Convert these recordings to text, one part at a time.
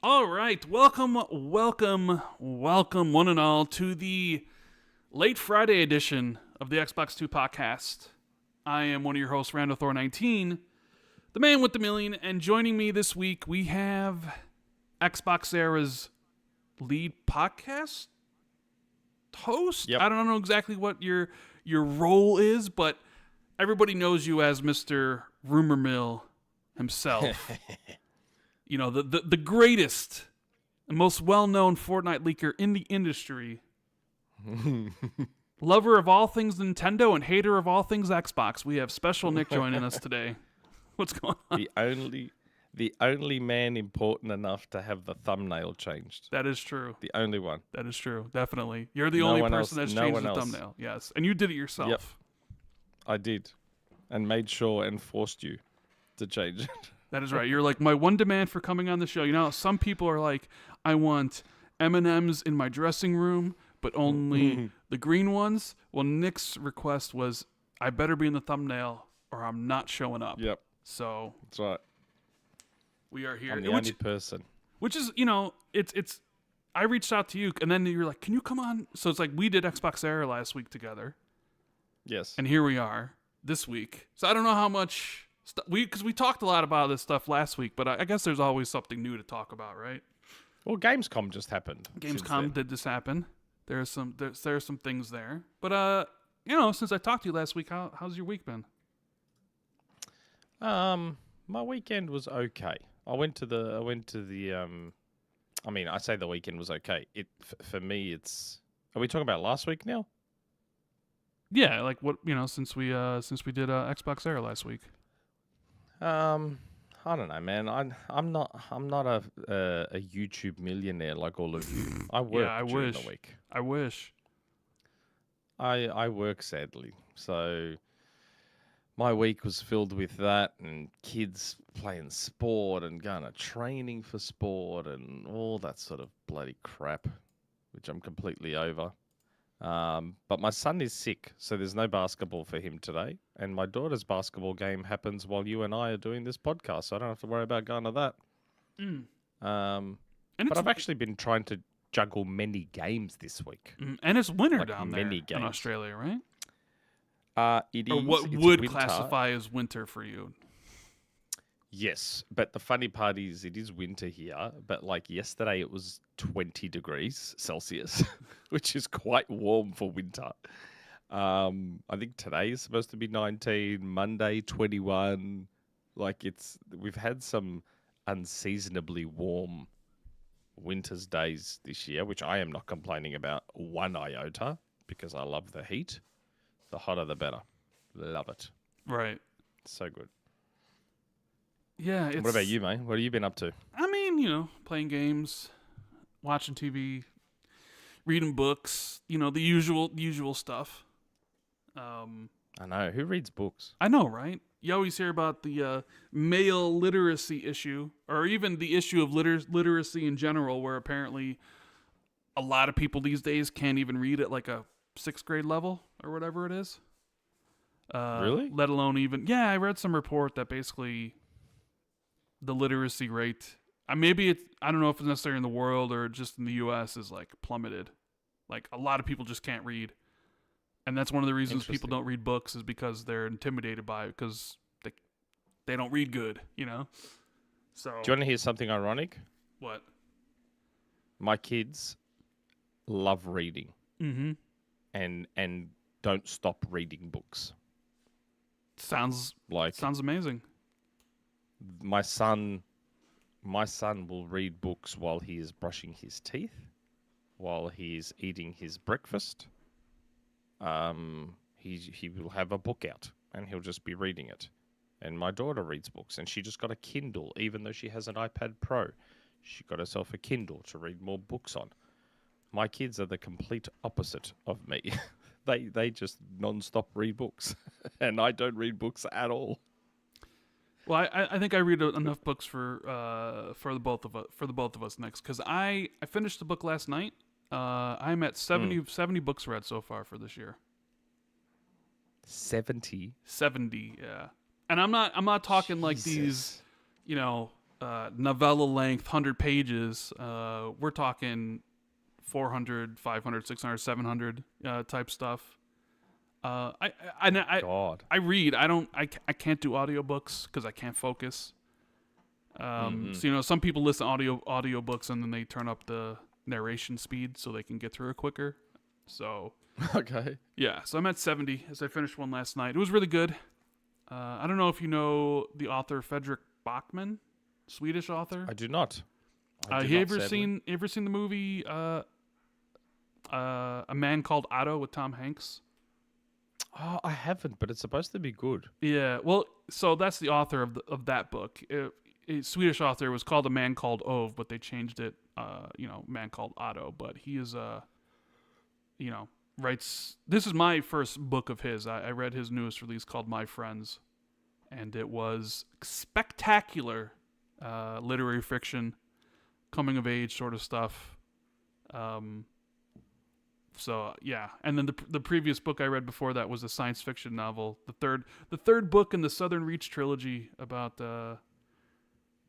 All right, welcome, one and all, to the late Friday edition of the Xbox 2 podcast. I am one of your hosts, Randall Thor 19, the man with the million, and joining me this week, we have XboxERA's lead podcast host? Yep. I don't know exactly what your role is, but everybody knows you as Mr. Rumor Mill himself. You know, the greatest and most well-known Fortnite leaker in the industry. Lover of all things Nintendo and hater of all things Xbox. We have Special Nick joining us today. What's going on? The only man important enough to have the thumbnail changed. That is true. The only one. That is true. Definitely. You're the No only one person else- that's no changed one the else. thumbnail. Yes. And you did it yourself. Yep. I did. And made sure and forced you to change it. That is right. You're like, my one demand for coming on the show. You know, some people are like, I want M&Ms in my dressing room, but only the green ones. Well, Nick's request was, I better be in the thumbnail or I'm not showing up. Yep. So That's right. we are here. I'm the only person. Which is, you know, it's. I reached out to you, and then you're like, can you come on? So it's like we did XboxERA last week together, Yes. and here we are this week. So I don't know how much because we talked a lot about this stuff last week, but I guess there's always something new to talk about, right? Well, Gamescom just happened. Gamescom did this happen. There's some things there, but you know, since I talked to you last week, how's your week been? My weekend was okay. I went to the I mean, I say the weekend was okay. For me, it's. Are we talking about last week now? Yeah, like what, you know, since we did XboxERA last week. I don't know, man. I'm not a YouTube millionaire like all of you. I work during the week. I wish. I work sadly, so my week was filled with that and kids playing sport and going to training for sport and all that sort of bloody crap, which I'm completely over. But my son is sick, so there's no basketball for him today. And my daughter's basketball game happens while you and I are doing this podcast, so I don't have to worry about going to that. But I've actually been trying to juggle many games this week. And it's winter Like down there many in games. Australia, right? It Or is. what It's would winter. classify as winter for you? Yes, but the funny part is it is winter here, but like yesterday it was 20 degrees Celsius, which is quite warm for winter. I think today is supposed to be 19, Monday 21. Like we've had some unseasonably warm winter's days this year, which I am not complaining about one iota because I love the heat. The hotter the better. Love it. Right. So good. Yeah. What about you, mate? What have you been up to? I mean, you know, playing games, watching TV, reading books, you know, the usual stuff. I know. Who reads books? I know, right? You always hear about the male literacy issue, or even the issue of literacy in general, where apparently a lot of people these days can't even read at like a 6th grade level or whatever it is. Really? Let alone even... Yeah, I read some report that basically the literacy rate... maybe it's... I don't know if it's necessarily in the world or just in the U.S. is like plummeted. Like a lot of people just can't read. And that's one of the reasons people don't read books is because they're intimidated by it because they don't read good, you know? So... Do you want to hear something ironic? What? My kids love reading. Mm-hmm. And don't stop reading books. Sounds amazing. My son will read books while he is brushing his teeth, while he is eating his breakfast. He will have a book out and he'll just be reading it. And my daughter reads books and she just got a Kindle, even though she has an iPad Pro. She got herself a Kindle to read more books on. My kids are the complete opposite of me. They just non-stop read books, and I don't read books at all. Well, I think I read enough books for the both of us next, because I finished the book last night. I'm at 70 books read so far for this year. 70? 70, yeah. And I'm not talking like Jesus. these, you know, novella length, 100 pages. We're talking 400, 500, 600, 700 type stuff. God. I read. I can't do audiobooks because I can't focus. So some people listen to audiobooks and then they turn up the narration speed so they can get through it quicker. So Okay. yeah, so I'm at 70 as I finished one last night. It was really good. I don't know if you know the author Fredrik Backman, Swedish author. I do not. You ever seen the movie A Man Called Otto with Tom Hanks? Oh, I haven't, but it's supposed to be good. Yeah, well, so that's the author of that book. A Swedish author. It was called A Man Called Ove, but they changed it. Man Called Otto. But he is writes. This is my first book of his. I read his newest release called My Friends, and it was spectacular. Literary fiction, coming of age sort of stuff. So yeah, and then the previous book I read before that was a science fiction novel. The third book in the Southern Reach trilogy about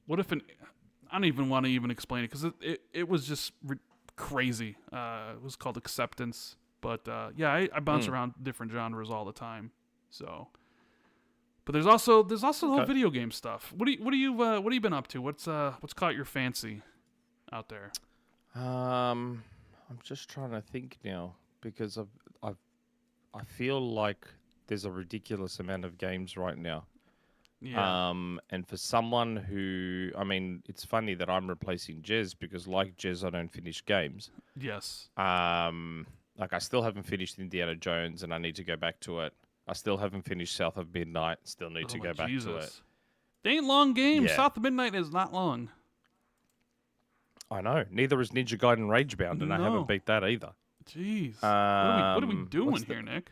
what if I don't even want to even explain it because it was just crazy. It was called Acceptance, but I bounce around different genres all the time. So, but there's also the whole video game stuff. What have you been up to? What's caught your fancy out there? I'm just trying to think now because I feel like there's a ridiculous amount of games right now. Yeah. And for someone who, it's funny that I'm replacing Jez because like Jez, I don't finish games. Yes. I still haven't finished Indiana Jones and I need to go back to it. I still haven't finished South of Midnight. Still need to go back to it. They ain't long games. Yeah. South of Midnight is not long. I know. Neither is Ninja Gaiden Ragebound, and I haven't beat that either. Jeez. What are we doing here, Nick?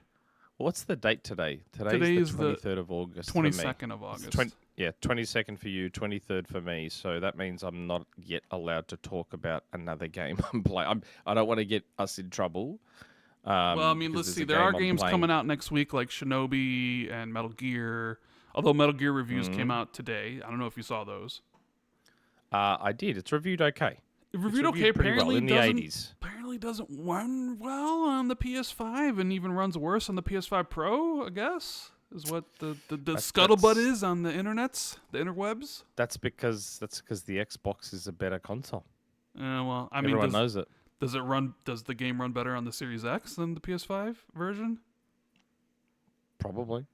What's the date today? Today's the 23rd of August. 22nd of August. 22nd for you, 23rd for me. So that means I'm not yet allowed to talk about another game I'm playing. I don't want to get us in trouble. Let's see. There are games coming out next week like Shinobi and Metal Gear. Although Metal Gear reviews came out today. I don't know if you saw those. I did. It's reviewed okay. It reviewed okay. Apparently, in the 80s. Apparently, doesn't run well on the PS5, and even runs worse on the PS5 Pro. I guess is what the scuttlebutt is on the internets, the interwebs. That's because the Xbox is a better console. Everyone knows it. Does the game run better on the Series X than the PS5 version? Probably.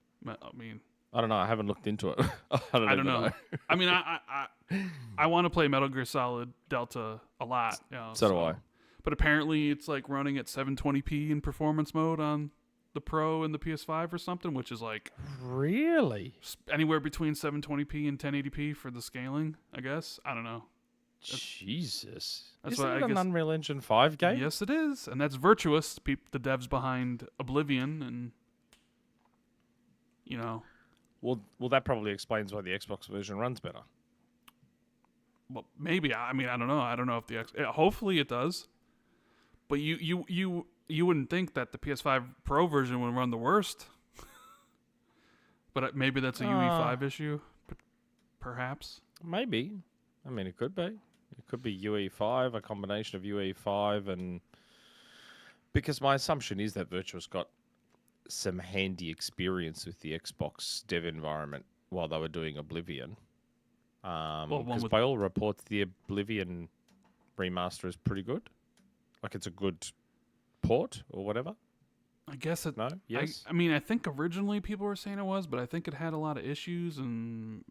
I don't know. I haven't looked into it. I don't know. I want to play Metal Gear Solid Delta a lot. So do I. But apparently it's like running at 720p in performance mode on the Pro and the PS5 or something, which is like really anywhere between 720p and 1080p for the scaling, I guess. I don't know. Jesus. That's Isn't it an Unreal Engine 5 game? Yes, it is. And that's Virtuous, the devs behind Oblivion and Well, that probably explains why the Xbox version runs better. Well, maybe. I don't know. I don't know if hopefully it does. But you wouldn't think that the PS5 Pro version would run the worst. But maybe that's a UE5 issue, perhaps. Maybe. It could be. It could be UE5, a combination of UE5 and because my assumption is that Virtuous got some handy experience with the Xbox dev environment while they were doing Oblivion. Because by all reports, the Oblivion remaster is pretty good. Like it's a good port or whatever. I guess it. No. Yes. I think originally people were saying it was, but I think it had a lot of issues and.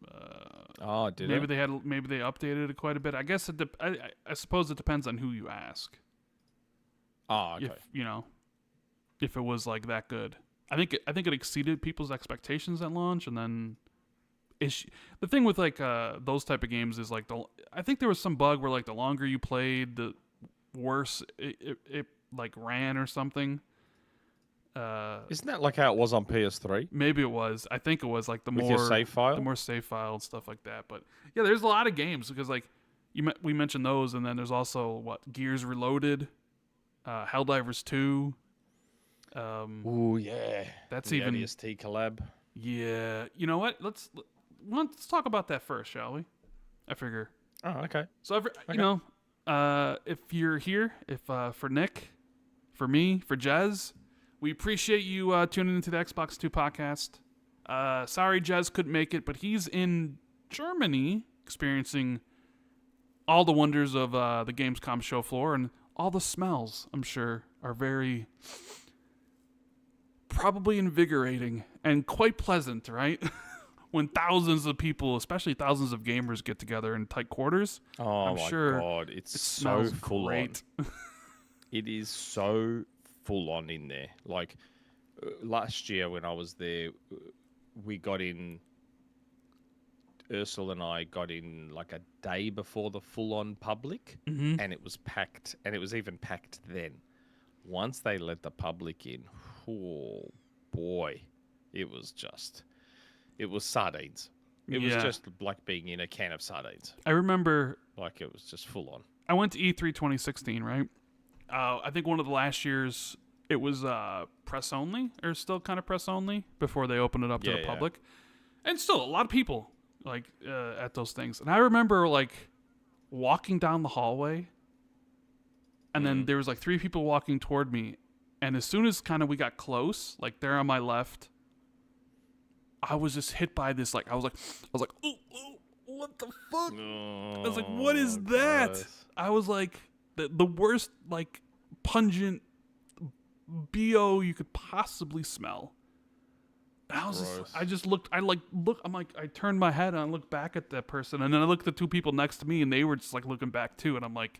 Maybe they updated it quite a bit. I guess I suppose it depends on who you ask. Oh, okay. If it was like that good. I think it exceeded people's expectations at launch, and then the thing with like those type of games is like I think there was some bug where like the longer you played, the worse it like ran or something. Isn't that like how it was on PS3? Maybe it was. I think it was like the more save file, the more save file and stuff like that. But yeah, there's a lot of games because like we mentioned those, and then there's also Gears Reloaded, Helldivers 2. Oh yeah, that's the even ODST collab. Yeah, you know what? Let's talk about that first, shall we? I figure. Oh, okay. So, if you're here, for Nick, for me, for Jez, we appreciate you tuning into the Xbox 2 podcast. Sorry Jez couldn't make it, but he's in Germany experiencing all the wonders of the Gamescom show floor, and all the smells, I'm sure, are very probably invigorating and quite pleasant, right? When thousands of people, especially thousands of gamers, get together in tight quarters. Oh I'm my sure god, it's it so smells full great. on. It is so full on in there. Like last year when I was there, we got in. Ursula and I got in like a day before the full on public, and it was packed, and it was even packed then. Once they let the public in, oh boy, it was sardines. It was just like being in a can of sardines. I remember, like it was just full on. I went to E3 2016, right? I think one of the last years it was press only, or still kind of press only before they opened it up to the public, and still a lot of people at those things. And I remember like walking down the hallway, and then there was like 3 people walking toward me, and as soon as kind of we got close, like they're on my left, I was just hit by this, like I was like, oh, what the fuck? I was like, what is that? Gross. I was like, the worst, like, pungent BO you could possibly smell. And I turned my head and I looked back at that person, and then I looked at the 2 people next to me, and they were just like looking back too, and I'm like,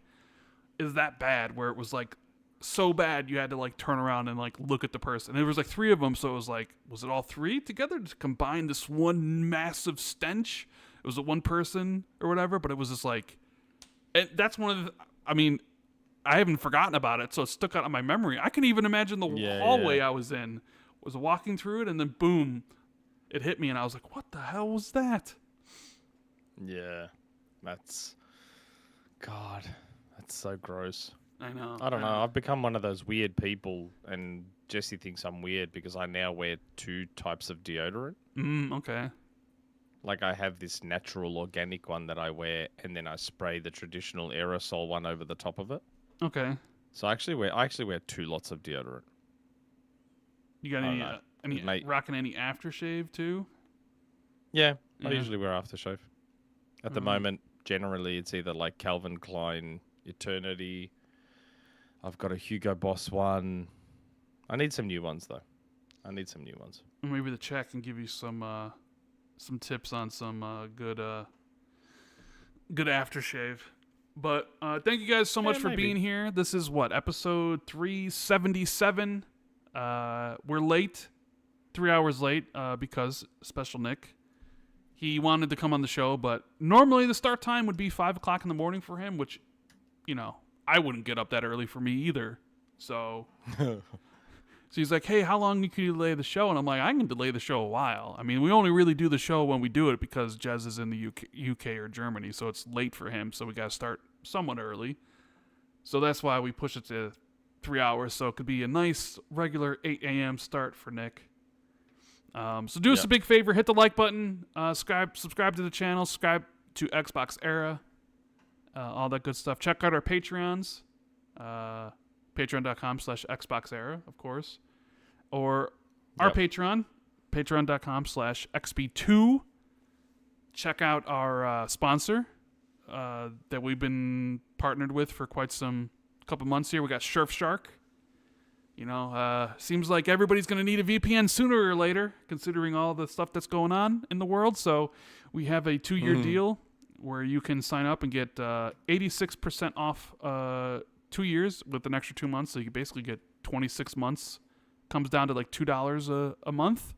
is that bad? Where it was like so bad you had to like turn around and like look at the person. And there was like 3 of them, so it was like, was it all 3 together to combine this one massive stench? It was one person or whatever, but it was just like, and that's one of the, I mean, I haven't forgotten about it, so it stuck out in my memory. I can even imagine the hallway I was in, was walking through it, and then boom, it hit me, and I was like, what the hell was that? Yeah, that's so gross. I know. I don't know. I've become one of those weird people, and Jesse thinks I'm weird because I now wear 2 types of deodorant. Okay. Like I have this natural organic one that I wear, and then I spray the traditional aerosol one over the top of it. Okay. So I actually wear 2 lots of deodorant. You got any rocking any aftershave too? Yeah, I usually wear aftershave. At the moment, generally it's either like Calvin Klein Eternity. I've got a Hugo Boss one. I need some new ones though. Maybe the chat can give you some tips on some good aftershave. But thank you guys so much for being here. This is episode 377. We're late, 3 hours late, because Special Nick, he wanted to come on the show, but normally the start time would be 5 o'clock in the morning for him, which, I wouldn't get up that early for me either. So he's like, hey, how long can you delay the show? And I'm like, I can delay the show a while. I mean, we only really do the show when we do it because Jez is in the UK or Germany, so it's late for him, so we got to start somewhat early. So that's why we push it to 3 hours, so it could be a nice regular 8 a.m. start for Nick. So do us a big favor, hit the like button, subscribe to the channel, subscribe to XboxERA, all that good stuff. Check out our Patreons, patreon.com/XboxERA, of course, or our Patreon, patreon.com/XB2. Check out our sponsor that we've been partnered with for quite some couple months here. We got Surfshark. Seems like everybody's going to need a VPN sooner or later, considering all the stuff that's going on in the world. So we have a 2-year deal where you can sign up and get 86% off 2 years with an extra 2 months. So you can basically get 26 months. Comes down to like $2 a month.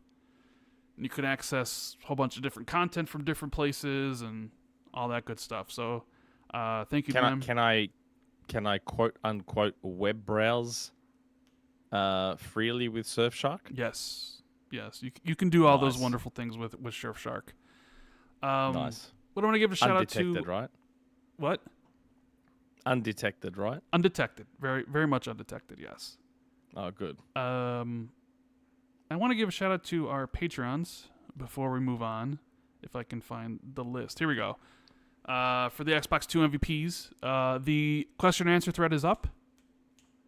And you can access a whole bunch of different content from different places and all that good stuff. So thank you, man. Can I quote unquote web browse freely with Surfshark? Yes. You can do all those wonderful things with Surfshark. Nice. What do I want to give a shout out to? Undetected, right? What? Undetected, right? Undetected. Very, very much undetected. Yes. Oh, good. I want to give a shout out to our Patreons before we move on, if I can find the list. Here we go. for the Xbox 2 MVPs. The question and answer thread is up.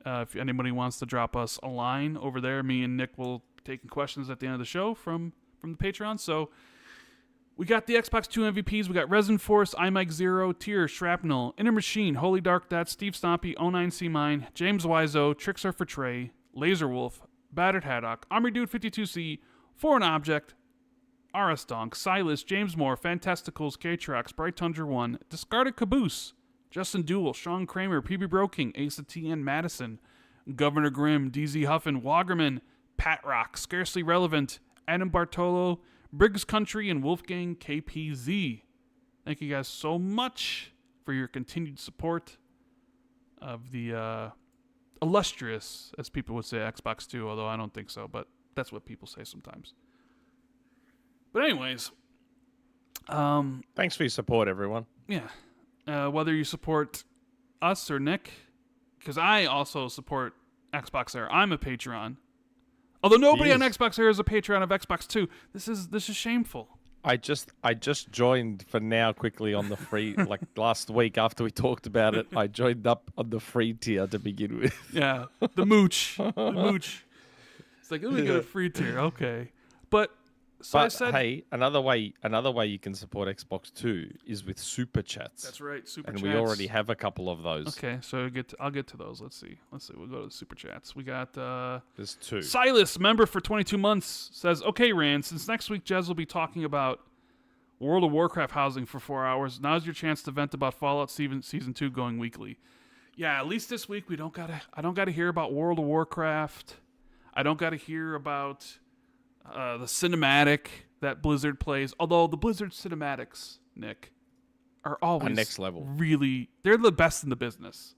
If anybody wants to drop us a line over there, me and Nick will be taking questions at the end of the show from the Patreon. So we got the Xbox 2 MVPs. We got Resin Force, iMike Zero, Tier, Shrapnel, Inner Machine, Holy Dark Death, Steve Stompy, 09C Mine, James Wiseau, Trickster for Trey, Laser Wolf, Battered Haddock, Army Dude 52C, Foreign Object, RS Donk, Silas, James Moore, Fantasticals, K-Trox, Bright Tundra 1, Discarded Caboose, Justin Duell, Sean Kramer, PB Broking, Asa TN Madison, Governor Grimm, DZ Huffin, Wagerman, Pat Rock, Scarcely Relevant, Adam Bartolo, Briggs Country, and Wolfgang KPZ. Thank you guys so much for your continued support of the illustrious, as people would say, Xbox 2, although I don't think so, but that's what people say sometimes. But anyways, thanks for your support, everyone. Yeah. Whether you support us or Nick, because I also support XboxERA. I'm a Patreon. Although nobody on XboxERA is a Patreon of Xbox 2. This is shameful. I just joined for now quickly on the free, like last week after we talked about it, I joined up on the free tier to begin with. Yeah, the mooch. The mooch. It's like, let me get a free tier. Okay. But I said, hey, another way you can support Xbox 2 is with super chats. That's right, super and chats. we already have a couple of those. Okay, so I'll get to those. Let's see. We'll go to the super chats. We got there's 2. Silas, member for 22 months, says, "Okay, Rand, since next week Jez will be talking about World of Warcraft housing for 4 hours, now's your chance to vent about Fallout Season 2 going weekly." Yeah, at least this week I don't gotta hear about World of Warcraft. I don't gotta hear about the cinematic that Blizzard plays. Although the Blizzard cinematics, Nick, are always next level. Really, they're the best in the business.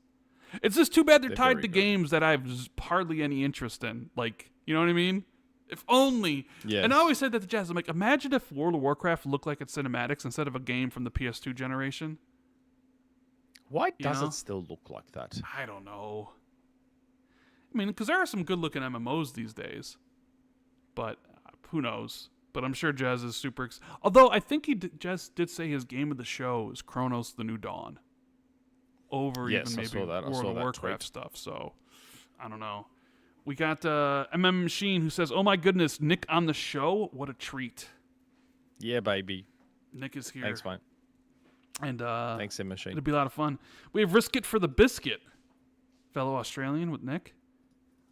It's just too bad they're tied to good. games that I have just hardly any interest in. Like, you know what I mean? If only. Yes. And I always said that to Jazz. I'm like, imagine if World of Warcraft looked like its cinematics instead of a game from the PS2 generation. Why does it still look like that? I don't know. I mean, because there are some good-looking MMOs these days. But who knows? But I'm sure Jazz is super although I think Jazz did say his game of the show is Chronos The New Dawn. Over even maybe World of Warcraft tweet. stuff. So, I don't know. We got MM Machine who says, "Oh my goodness, Nick on the show? What a treat." Yeah, baby. Nick is here. Thanks, mate. And thanks, M Machine. It'll be a lot of fun. We have Risk It for the Biscuit, fellow Australian with Nick.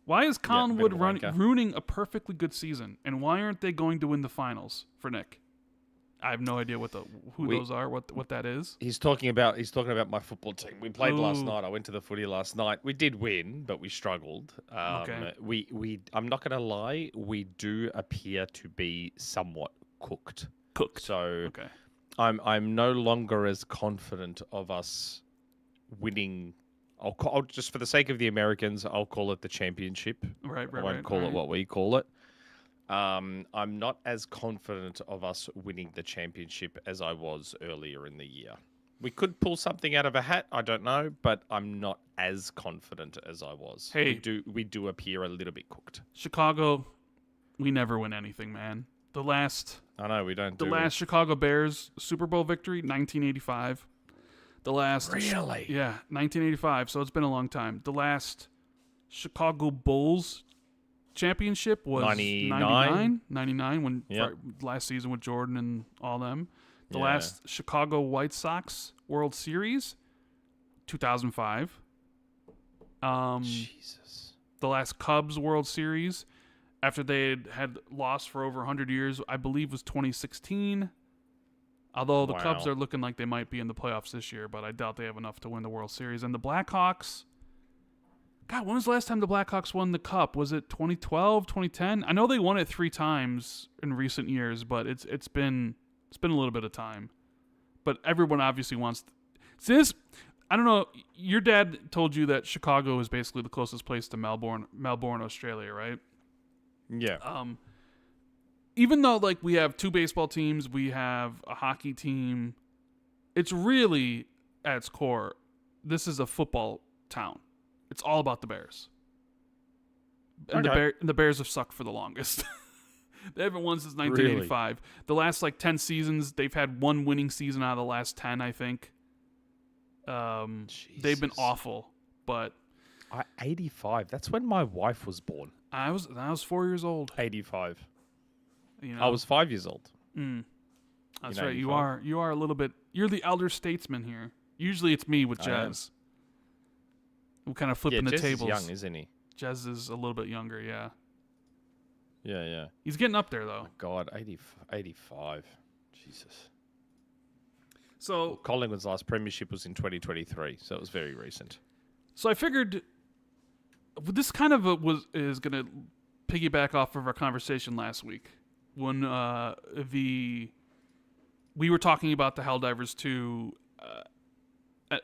Why is Collinwood ruining a perfectly good season, and why aren't they going to win the finals for Nick? I have no idea who those are, what that is. He's talking about my football team. We played last night. I went to the footy last night. We did win, but we struggled. Okay. I'm not going to lie. We do appear to be somewhat cooked. So okay. I'm no longer as confident of us winning. I'll just for the sake of the Americans, I'll call it the championship. Right. I won't call it what we call it. I'm not as confident of us winning the championship as I was earlier in the year. We could pull something out of a hat, I don't know, but I'm not as confident as I was. Hey, we do appear a little bit cooked. Chicago, we never win anything, man. I know we don't. The last Chicago Bears Super Bowl victory, 1985. The last really? Yeah, 1985. So it's been a long time. The last Chicago Bulls championship was 99 when last season with Jordan and all them. The last Chicago White Sox World Series, 2005. Jesus. The last Cubs World Series, after they had lost for over 100 years, I believe was 2016. Although the Cubs are looking like they might be in the playoffs this year, but I doubt they have enough to win the World Series. And the Blackhawks, God, when was the last time the Blackhawks won the Cup? Was it 2012, 2010? I know they won it 3 times in recent years, but it's been a little bit of time. But everyone obviously wants this. I don't know. Your dad told you that Chicago is basically the closest place to Melbourne, Australia, right? Yeah. Even though like we have 2 baseball teams, we have a hockey team, it's really at its core, this is a football town. It's all about the Bears. And the Bears have sucked for the longest. They haven't won since 1985. Really? The last 10 seasons, they've had one winning season out of the last 10, I think. They've been awful, but 85. That's when my wife was born. I was 4 years old. 85. You know, I was 5 years old. That's right. 85? You are a little bit. You're the elder statesman here. Usually it's me with Jez. We're kind of flipping the tables. Jez is young, isn't he? Jez is a little bit younger. Yeah. Yeah. He's getting up there though. Oh God, 85. Jesus. So Collingwood's last premiership was in 2023, so it was very recent. So I figured this kind of is going to piggyback off of our conversation last week when we were talking about the Helldivers 2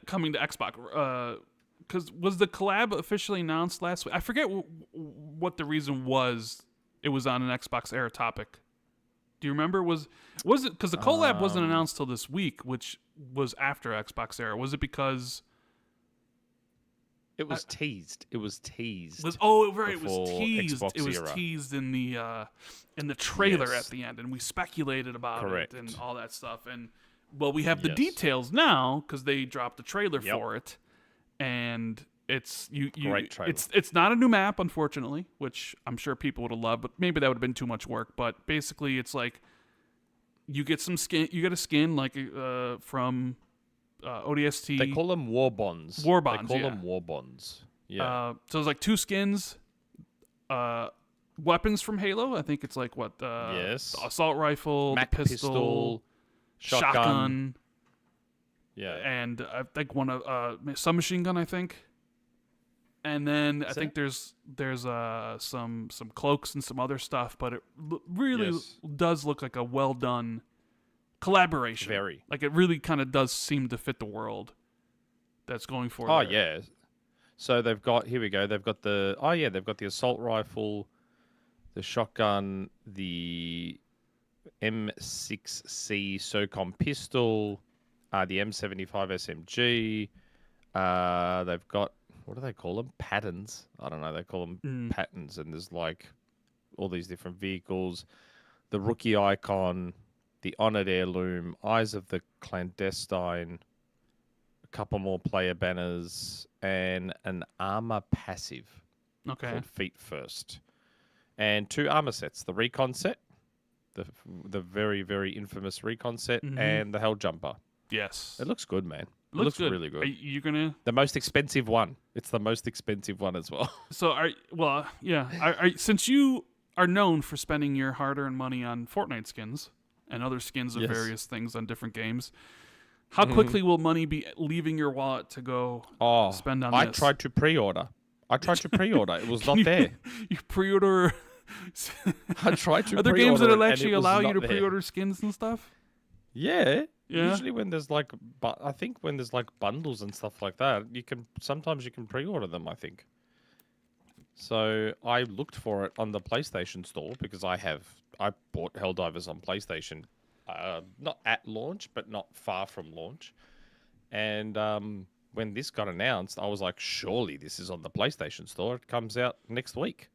coming to Xbox. Because was the collab officially announced last week? I forget what the reason was. It was on an XboxERA topic. Do you remember? Was it because the collab wasn't announced till this week, which was after XboxERA? Was it because it was teased? It was teased. It was teased. Xbox it was era. Teased in the trailer at the end, and we speculated about it and all that stuff. And we have the details now because they dropped the trailer for it, and it's great trailer. It's not a new map, unfortunately, which I'm sure people would have loved, but maybe that would have been too much work. But basically, it's like you get some skin. You get a skin from ODST. They call them war bonds. War bonds. They call them war bonds. Yeah. So it's 2 skins. Weapons from Halo. I think it's yes. The assault rifle, Mac the pistol, shotgun. Yeah. And I think one submachine gun. I think. And then I think there's some cloaks and some other stuff, but it really does look like a well done collaboration. Very. It really kind of does seem to fit the world that's going for. Oh yeah. So they've got they've got the assault rifle, the shotgun, the M6C SOCOM pistol, the M75 SMG. They've got, what do they call them? Patterns. I don't know. They call them patterns. And there's all these different vehicles. The rookie icon, the honored heirloom, eyes of the clandestine, a couple more player banners, and an armor passive called Feet First. And 2 armor sets. The recon set, the very, very infamous recon set, and the Hell Jumper. Yes. It looks good, man. It looks good. Really good. Are you gonna the most expensive one? It's the most expensive one as well. So since you are known for spending your hard-earned money on Fortnite skins and other skins of various things on different games, how quickly will money be leaving your wallet to go spend on this? I tried to pre-order. It was not there. You pre-order. I tried to. Are there games that actually allow you to pre-order skins and stuff? Yeah. Usually when there's I think when there's bundles and stuff like that, sometimes you can pre-order them, I think. So I looked for it on the PlayStation store because I bought Helldivers on PlayStation, not at launch, but not far from launch. And when this got announced, I was like, surely this is on the PlayStation store. It comes out next week.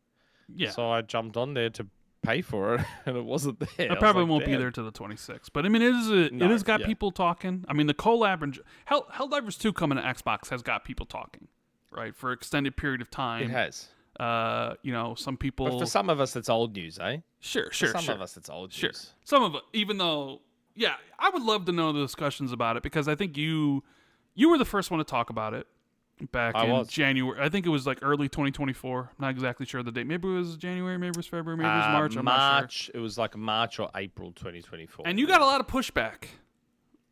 Yeah. So I jumped on there to pay for it, and it wasn't there. It probably won't be there till the 26th. But I mean, it has got people talking. I mean, the collab and Helldivers 2 coming to Xbox has got people talking, right, for an extended period of time. It has. Some people. But for some of us, it's old news, eh? Sure. For some of us, it's old news. Sure. Some of it, even though, I would love to know the discussions about it because I think you were the first one to talk about it. Back in January. I think it was early 2024. I'm not exactly sure of the date. Maybe it was January, maybe it was February, maybe it was March. I'm not sure. It was March or April 2024. And you got a lot of pushback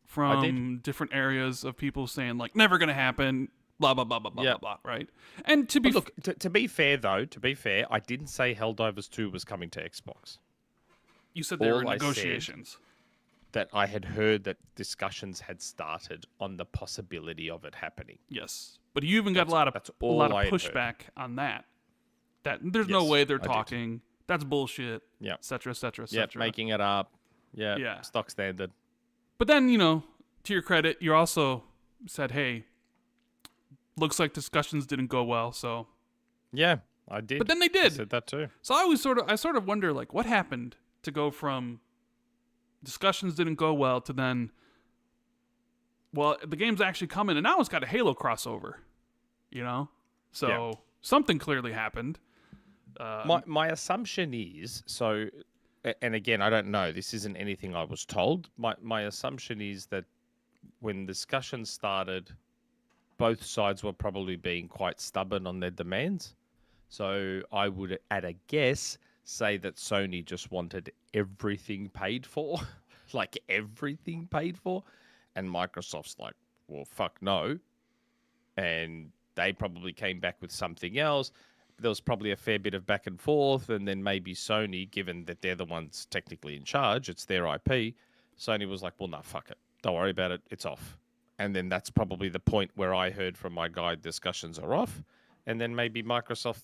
from different areas of people saying, never going to happen, blah, blah, blah, blah, blah, blah, right? And to be fair, I didn't say Helldivers 2 was coming to Xbox. You said there were negotiations. That I had heard that discussions had started on the possibility of it happening. Yes. But you even got a lot of pushback on that. That there's no way they're talking. That's bullshit. Yeah. Et cetera, et cetera, et cetera. Making it up. Yeah. Stock standard. But then, to your credit, you also said, hey, looks like discussions didn't go well, so. Yeah. I did. But then they I did. said that too. So I sort of wonder, like, what happened to go from discussions didn't go well to then, well, the game's actually coming, and now it's got a Halo crossover, you know? So something clearly happened. My assumption is, so, and again, I don't know, this isn't anything I was told. My assumption is that when discussions started, both sides were probably being quite stubborn on their demands. So I would, at a guess, say that Sony just wanted everything paid for, like everything paid for. And Microsoft's like, well, fuck no. And they probably came back with something else. There was probably a fair bit of back and forth. And then maybe Sony, given that they're the ones technically in charge, it's their IP, Sony was like, well, no, fuck it. Don't worry about it. It's off. And then that's probably the point where I heard from my guy discussions are off. And then maybe Microsoft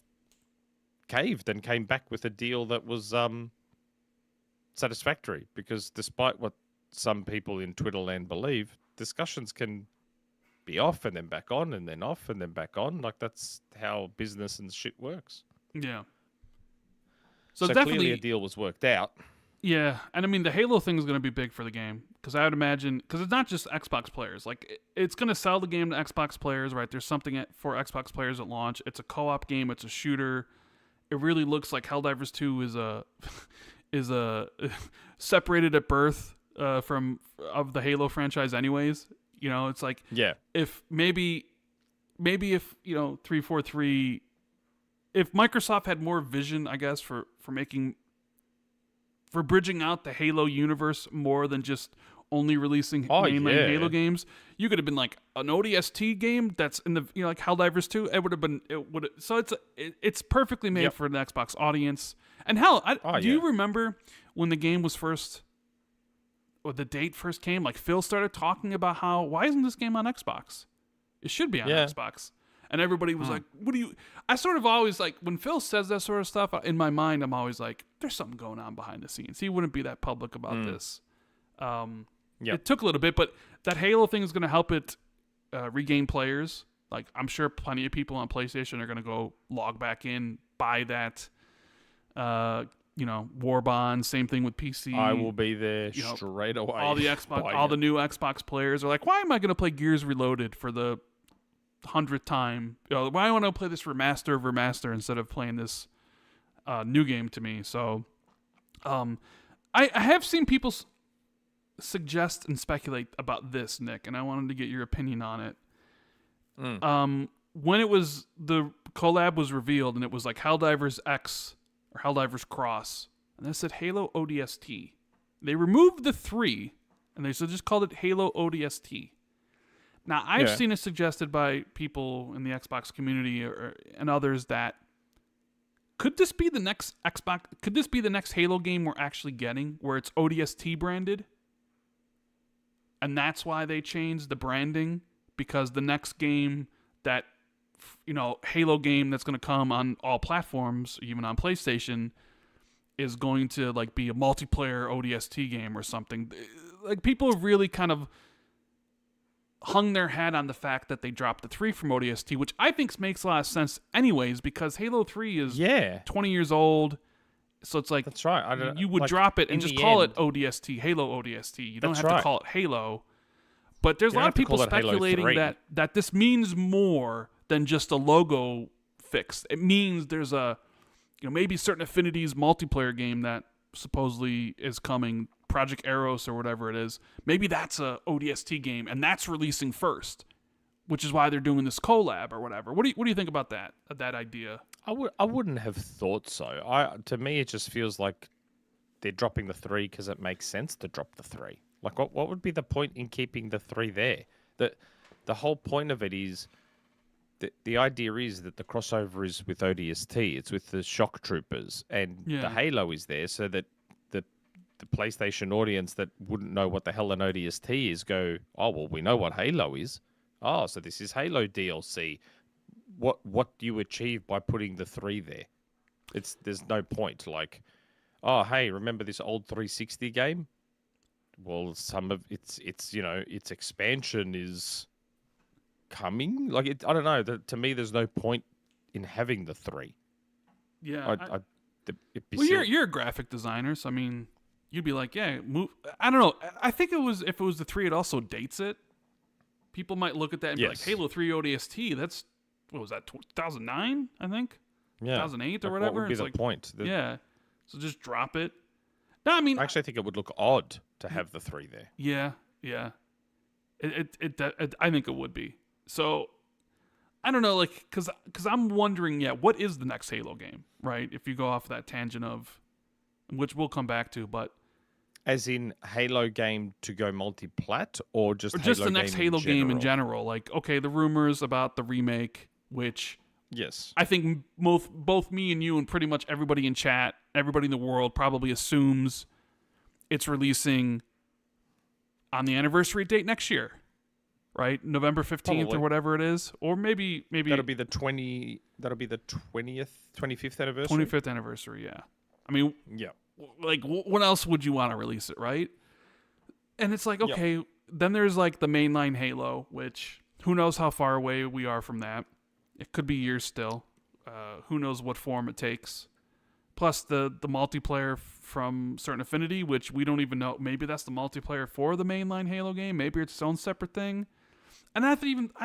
caved and came back with a deal that was satisfactory. Because despite what some people in Twitter land believe, discussions can be off and then back on and then off and then back on. Like, that's how business and shit works. Yeah. So definitely, clearly a deal was worked out. Yeah, and I mean, the Halo thing is going to be big for the game, because I would imagine, because it's not just Xbox players. Like, it's going to sell the game to Xbox players, right? There's something for Xbox players at launch. It's a co-op game. It's a shooter. It really looks like Helldivers 2 is a separated at birth of the Halo franchise anyways. You know, it's like, if maybe if, 343, if Microsoft had more vision, I guess, for bridging out the Halo universe more than just only releasing mainline Halo games, you could have been like an ODST game that's in the, like Helldivers 2. So it's perfectly made for an Xbox audience. And hell, do you remember when the game was first, or the date first came? Like, Phil started talking about why isn't this game on Xbox? It should be on Xbox. And everybody was like, what do you... I sort of always, like, when Phil says that sort of stuff, in my mind, I'm always like, there's something going on behind the scenes. He wouldn't be that public about this. It took a little bit, but that Halo thing is going to help it regain players. Like, I'm sure plenty of people on PlayStation are going to go log back in, buy that, War Bond. Same thing with PC. I will be there straight away. All the new Xbox players are like, why am I going to play Gears Reloaded for the 100th time? Why do I want to play this remaster instead of playing this new game to me? So I have seen people suggest and speculate about this, Nick, and I wanted to get your opinion on it. When it was, the collab was revealed, and it was like Helldivers X or Helldivers Cross, and they said Halo ODST. They removed the 3, and they just called it Halo ODST. Now, I've seen it suggested by people in the Xbox community and others that could this be the next Xbox? Could this be the next Halo game we're actually getting, where it's ODST branded? And that's why they changed the branding, because the next game that, Halo game that's going to come on all platforms, even on PlayStation, is going to like be a multiplayer ODST game or something. Like, people have really kind of hung their hat on the fact that they dropped the 3 from ODST, which I think makes a lot of sense anyways, because Halo 3 is 20 years old. So it's like, that's right. You would drop it and just call it ODST, Halo ODST. You don't have to call it Halo. But there's a lot of people speculating that this means more than just a logo fix. It means there's a, maybe certain Affinities multiplayer game that supposedly is coming, Project Eros or whatever it is. Maybe that's a ODST game, and that's releasing first, which is why they're doing this collab or whatever. What do you think about that idea? I wouldn't have thought so. To me, it just feels like they're dropping the 3 because it makes sense to drop the 3. Like, what would be the point in keeping the 3 there? The whole point of it is, the idea is that the crossover is with ODST. It's with the Shock Troopers, and the Halo is there so that the PlayStation audience that wouldn't know what the hell an ODST is go, oh, well, we know what Halo is. Oh, so this is Halo DLC. What do you achieve by putting the 3 there? There's no point. Like, oh, hey, remember this old 360 game? Well, some of its expansion is coming. Like, I don't know. To me, there's no point in having the 3. Yeah. it'd be Well, silly. you're a graphic designer, so I mean, you'd be like, yeah, move. I don't know. I think if it was the 3, it also dates it. People might look at that and be like, Yes. Halo 3 ODST. That's what was that? 2009, I think. Yeah. 2008 or Like, whatever. What would be It's the like, point? yeah. So just drop it. No, I mean, I actually think it would look odd to have the 3 there. yeah. I think it would be. So I don't know, like, because I'm wondering, what is the next Halo game, right? If you go off that tangent of, which we'll come back to, but As in Halo game to go multi-plat, or just the next Halo game in general. Like, okay, the rumors about the remake, which Yes. I think both me and you and pretty much everybody in chat, everybody in the world probably assumes it's releasing on the anniversary date next year, right? November 15th Probably. or whatever it is, or maybe That'll be the 20th, 25th anniversary. 25th anniversary. Yeah, I mean, Yeah. like, what else would you want to release it, right? And it's like, okay, then there's like the mainline Halo, which who knows how far away we are from that. It could be years still. Who knows what form it takes. Plus the multiplayer from Certain Affinity, which we don't even know. Maybe that's the multiplayer for the mainline Halo game. Maybe it's its own separate thing. And I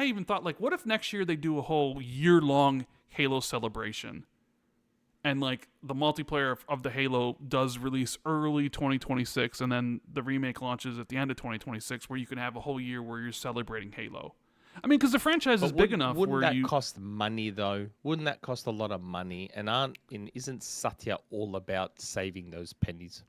even thought, like, what if next year they do a whole year-long Halo celebration? And, like, the multiplayer of the Halo does release early 2026, and then the remake launches at the end of 2026, where you can have a whole year where you're celebrating Halo. I mean, because the franchise is big enough Wouldn't where that cost money, though? Wouldn't that cost a lot of money? And isn't Satya all about saving those pennies?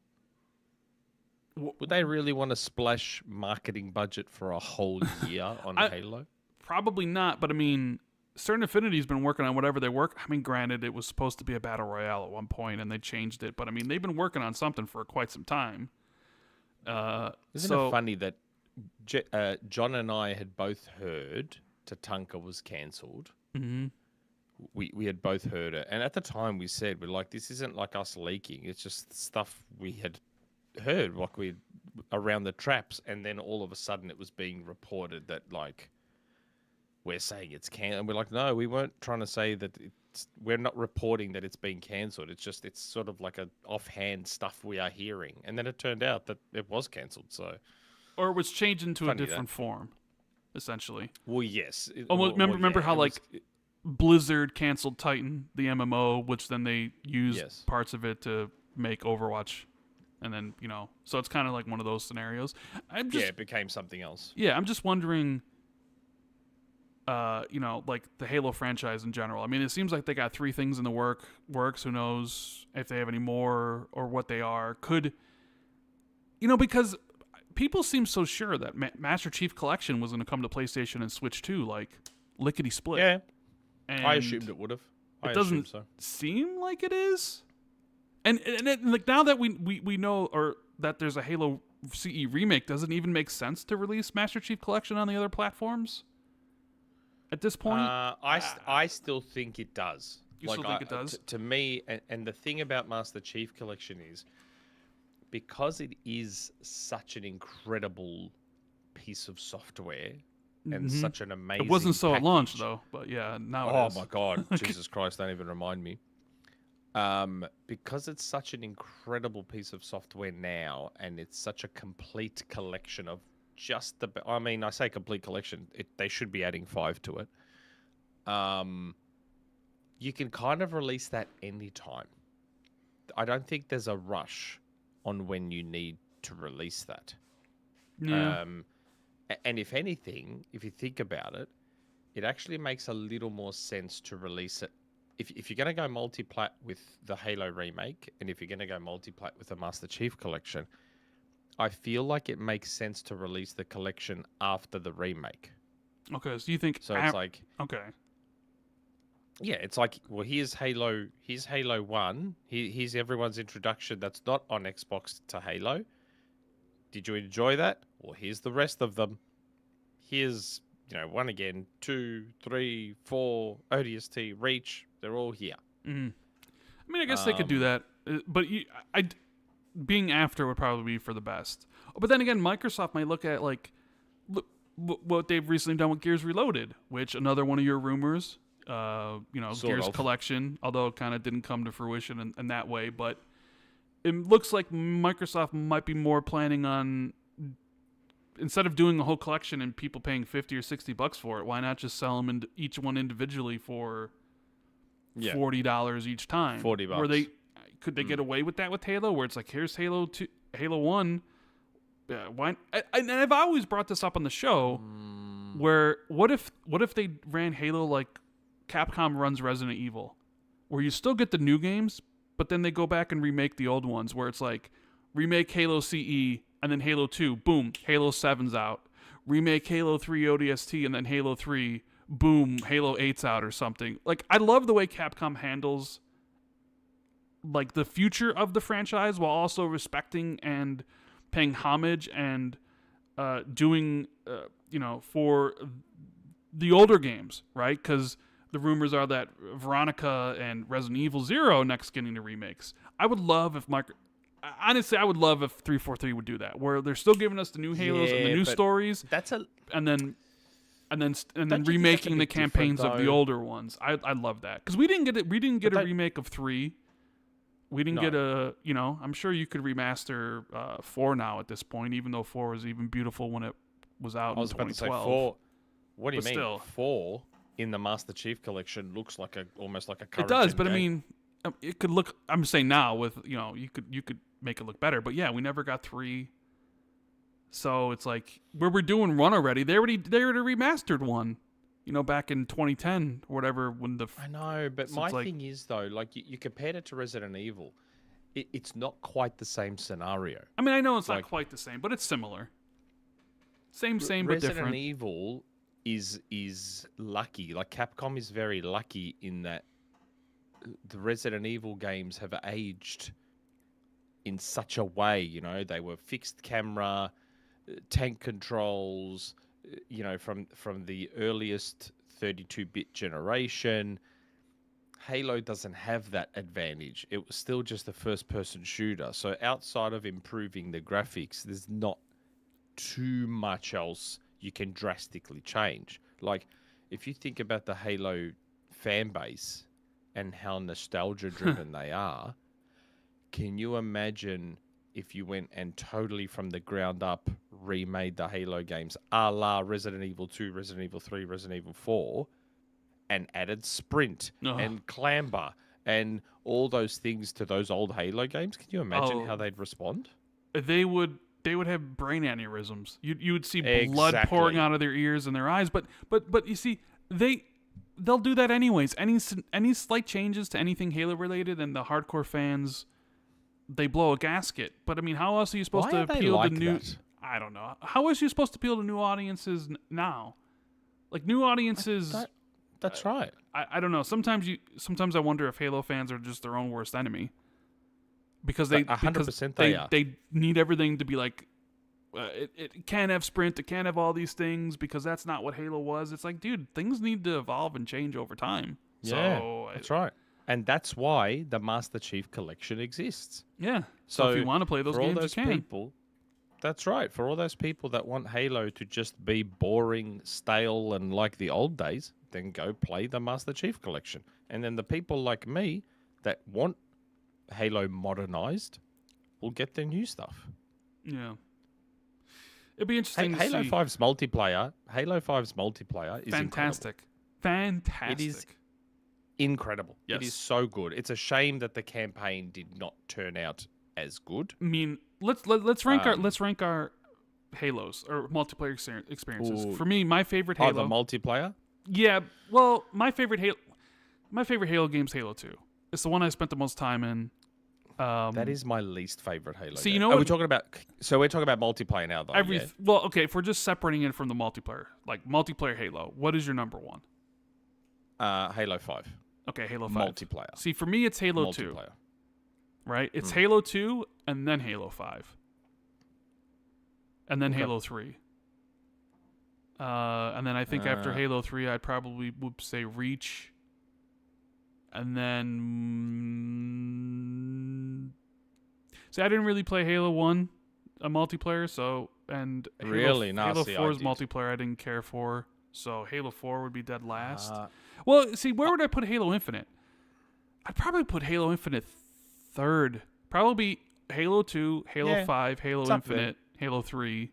Would they really want to splash marketing budget for a whole year on Halo? Probably not, but I mean, Certain Affinity's been working on whatever they work. I mean, granted, it was supposed to be a battle royale at one point, and they changed it. But I mean, they've been working on something for quite some time. Isn't it funny that John and I had both heard Tatanka was cancelled? Mm-hmm. We had both heard it, and at the time we said, we're like, this isn't like us leaking. It's just stuff we had heard, like we around the traps, and then all of a sudden it was being reported that, like, we're saying it's cancelled, and we're like, no, we weren't trying to say that we're not reporting that it's been cancelled. It's sort of like a offhand stuff we are hearing, and then it turned out that it was cancelled. So, or it was changed into a different form, essentially. Well, yes. Remember how Blizzard canceled Titan, the MMO, which then they used parts of it to make Overwatch. And then, so it's kind of like one of those scenarios. It became something else. Yeah, I'm just wondering, like the Halo franchise in general. I mean, it seems like they got 3 things in the works. Who knows if they have any more or what they are. Because people seem so sure that Master Chief Collection was going to come to PlayStation and Switch too, like lickety split. Yeah, and I assumed it would have. It doesn't seem like it is. And like now that we know or that there's a Halo CE remake, does it even make sense to release Master Chief Collection on the other platforms at this point? I still think it does. You still think it does? To me, and the thing about Master Chief Collection is, because it is such an incredible piece of software and such an amazing It wasn't so package. at launch, though, but yeah, now it is. Oh, my God. Jesus Christ, don't even remind me. Because it's such an incredible piece of software now, and it's such a complete collection of just the... I mean, I say complete collection. They should be adding 5 to it. You can kind of release that anytime. I don't think there's a rush on when you need to release that. Yeah. And if anything, if you think about it, it actually makes a little more sense to release it. If you're going to go multi-plat with the Halo remake, and if you're going to go multi-plat with the Master Chief Collection, I feel like it makes sense to release the collection after the remake. Okay, so you think... So it's like... Okay. Yeah, it's like, well, here's Halo 1. Here's everyone's introduction that's not on Xbox to Halo. Did you enjoy that? Well, here's the rest of them. Here's, 1 again, 2, 3, 4, ODST, Reach. They're all here. Mm-hmm. I mean, I guess they could do that, but being after would probably be for the best. But then again, Microsoft might look at, like, what they've recently done with Gears Reloaded, which another one of your rumors Sort Gears of. Collection, although it kind of didn't come to fruition in that way. But it looks like Microsoft might be more planning on, instead of doing a whole collection and people paying $50 or $60 for it, why not just sell them each one individually for $40 each time? $40. Where could they get away with that with Halo? Where it's like, here's Halo 2, Halo 1. Why? And I've always brought this up on the show. Where what if they ran Halo like Capcom runs Resident Evil, where you still get the new games, but then they go back and remake the old ones, where it's like remake Halo CE and then Halo 2, boom, Halo 7's out. Remake Halo 3 ODST and then Halo 3, boom, Halo 8's out or something. Like, I love the way Capcom handles like the future of the franchise while also respecting and paying homage and doing for the older games, right? Because the rumors are that Veronica and Resident Evil 0 next getting the remakes. I would love if honestly, I would love if 343 would do that, where they're still giving us the new Halos and the new stories, and then remaking the campaigns of the older ones. I love that, because we didn't get it. We didn't get a remake of 3. We didn't get a. I'm sure you could remaster 4 now at this point, even though 4 was even beautiful when it was out in 2012. About to say 4. What do you mean? Still, 4 in the Master Chief Collection looks like almost like a current. It does, but game. I mean, it could look. I'm saying now with you could make it look better, but yeah, we never got 3. So it's like where we're doing 1 already. They already remastered 1, back in 2010 or whatever when the. I know, but my thing is though, like you compared it to Resident Evil, it's not quite the same scenario. I mean, I know it's not quite the same, but it's similar. Same, but different. Resident Evil is lucky. Like Capcom is very lucky in that the Resident Evil games have aged in such a way. They were fixed camera, tank controls. From the earliest 32-bit generation. Halo doesn't have that advantage. It was still just a first-person shooter. So outside of improving the graphics, there's not too much else you can drastically change. Like, if you think about the Halo fan base and how nostalgia-driven they are, can you imagine if you went and totally from the ground up remade the Halo games a la Resident Evil 2, Resident Evil 3, Resident Evil 4, and added sprint and clamber and all those things to those old Halo games? Can you imagine how they'd respond? They would have brain aneurysms. You would see blood pouring out of their ears and their eyes. But you see, they'll do that anyways. Any slight changes to anything Halo related, and the hardcore fans, they blow a gasket. But I mean, how else are you supposed to appeal to new? I don't know. How else are you supposed to appeal to new audiences now? Like new audiences. That's right. I don't know. Sometimes I wonder if Halo fans are just their own worst enemy. Because they 100% they need everything to be like, it can't have sprint, it can't have all these things because that's not what Halo was. It's like, dude, things need to evolve and change over time. Yeah, so that's right. And that's why the Master Chief Collection exists. Yeah. So if you want to play those games, you can. That's right. For all those people that want Halo to just be boring, stale, and like the old days, then go play the Master Chief Collection. And then the people like me that want Halo modernized will get the new stuff. Yeah. It'd be interesting to Halo see. 5's multiplayer is fantastic. Incredible. Fantastic. It is incredible. Yes. It is so good. It's a shame that the campaign did not turn out as good. I mean, let's rank our Halos or multiplayer experiences. Ooh. For me, my favorite Halo. Oh, the multiplayer? Yeah. Well, my favorite Halo game's Halo 2. It's the one I spent the most time in. That is my least favorite Halo. See, game. you know what? We're talking about multiplayer now, though. Well, okay, if we're just separating it from the multiplayer, like multiplayer Halo, what is your number one? Halo 5. Okay, Halo 5. Multiplayer. See, for me, it's Halo 2. Right? It's Halo 2 and then Halo 5. And then Halo 3. And then I think after Halo 3, I'd probably would say Reach. And then... See, I didn't really play Halo 1 multiplayer, so... And Halo 4's multiplayer I didn't care for. So Halo 4 would be dead last. Uh, Well, see, where would I put Halo Infinite? I'd probably put Halo Infinite third. Probably Halo 2, Halo Yeah, 5, Halo it's up there. Infinite, Halo 3.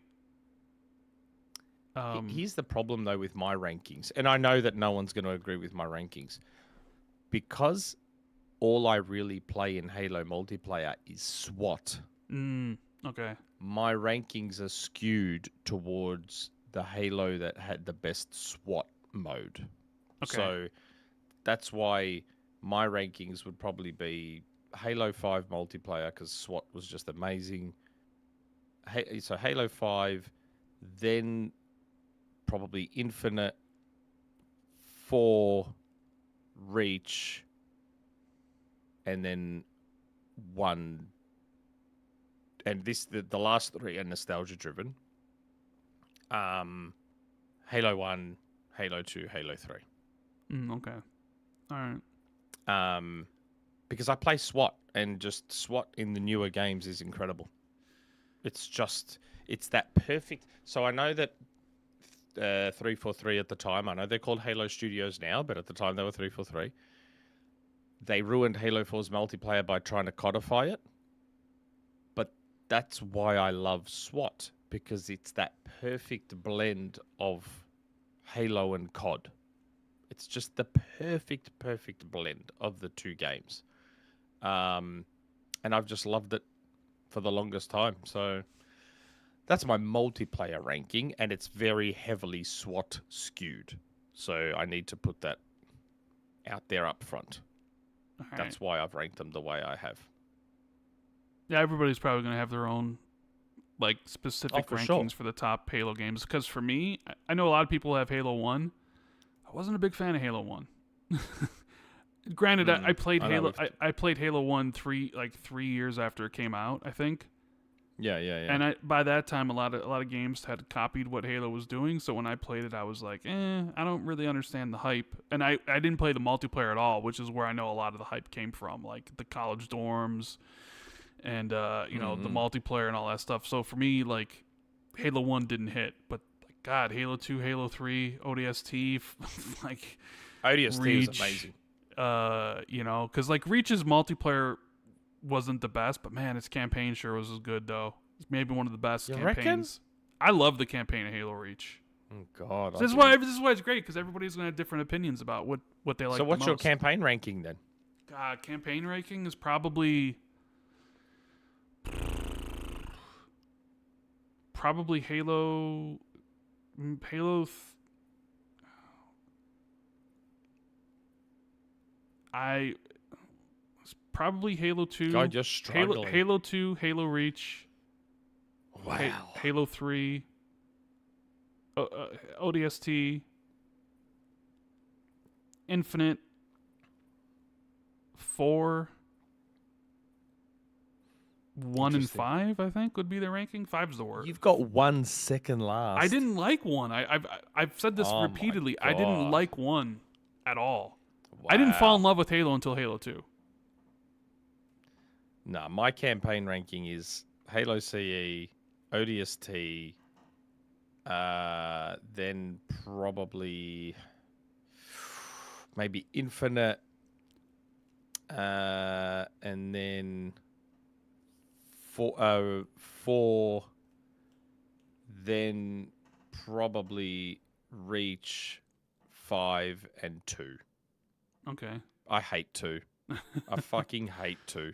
Here's the problem, though, with my rankings. And I know that no one's going to agree with my rankings. Because all I really play in Halo multiplayer is SWAT. Okay. My rankings are skewed towards the Halo that had the best SWAT mode. Okay. So that's why my rankings would probably be Halo 5 multiplayer, because SWAT was just amazing. So Halo 5, then probably Infinite, 4, Reach, and then 1. And the last 3 are nostalgia driven. Halo 1, Halo 2, Halo 3. Okay. All right. Because I play SWAT, and just SWAT in the newer games is incredible. It's that perfect. So I know that 343 at the time, I know they're called Halo Studios now, but at the time they were 343. They ruined Halo 4's multiplayer by trying to codify it. But that's why I love SWAT, because it's that perfect blend of Halo and COD. It's just the perfect blend of the two games. And I've just loved it for the longest time. So that's my multiplayer ranking, and it's very heavily SWAT skewed. So I need to put that out there up front. All right. That's why I've ranked them the way I have. Yeah, everybody's probably going to have their own like specific for rankings sure. for the top Halo games. Because for me, I know a lot of people have Halo 1. I wasn't a big fan of Halo 1. Granted, I played Halo. I played Halo 1 3 years after it came out, I think. Yeah. And by that time, a lot of games had copied what Halo was doing. So when I played it, I was like, I don't really understand the hype. And I didn't play the multiplayer at all, which is where I know a lot of the hype came from, like the college dorms and the multiplayer and all that stuff. So for me, like Halo 1 didn't hit, but like, God, Halo 2, Halo 3, ODST, like ODST Reach, was amazing. Because like Reach's multiplayer wasn't the best, but man, its campaign sure was good though. It's maybe one of the best campaigns. Reckon? I love the campaign of Halo Reach. Oh God! So this is why it's great, because everybody's gonna have different opinions about what they like. So what's the your most. campaign ranking then? Campaign ranking is probably Halo. Probably Halo 2. God, you're struggling. Halo 2, Halo Reach. Wow. Halo 3. ODST. Infinite. 4. 1 and 5, I think, would be the ranking. 5's the worst. You've got 1 second last. I didn't like 1. I've said this repeatedly. I didn't like 1 at all. Wow. I didn't fall in love with Halo until Halo 2. Nah, my campaign ranking is Halo CE, ODST, then probably maybe Infinite, and then 4, then probably Reach, 5, and 2. Okay. I hate 2. I fucking hate 2.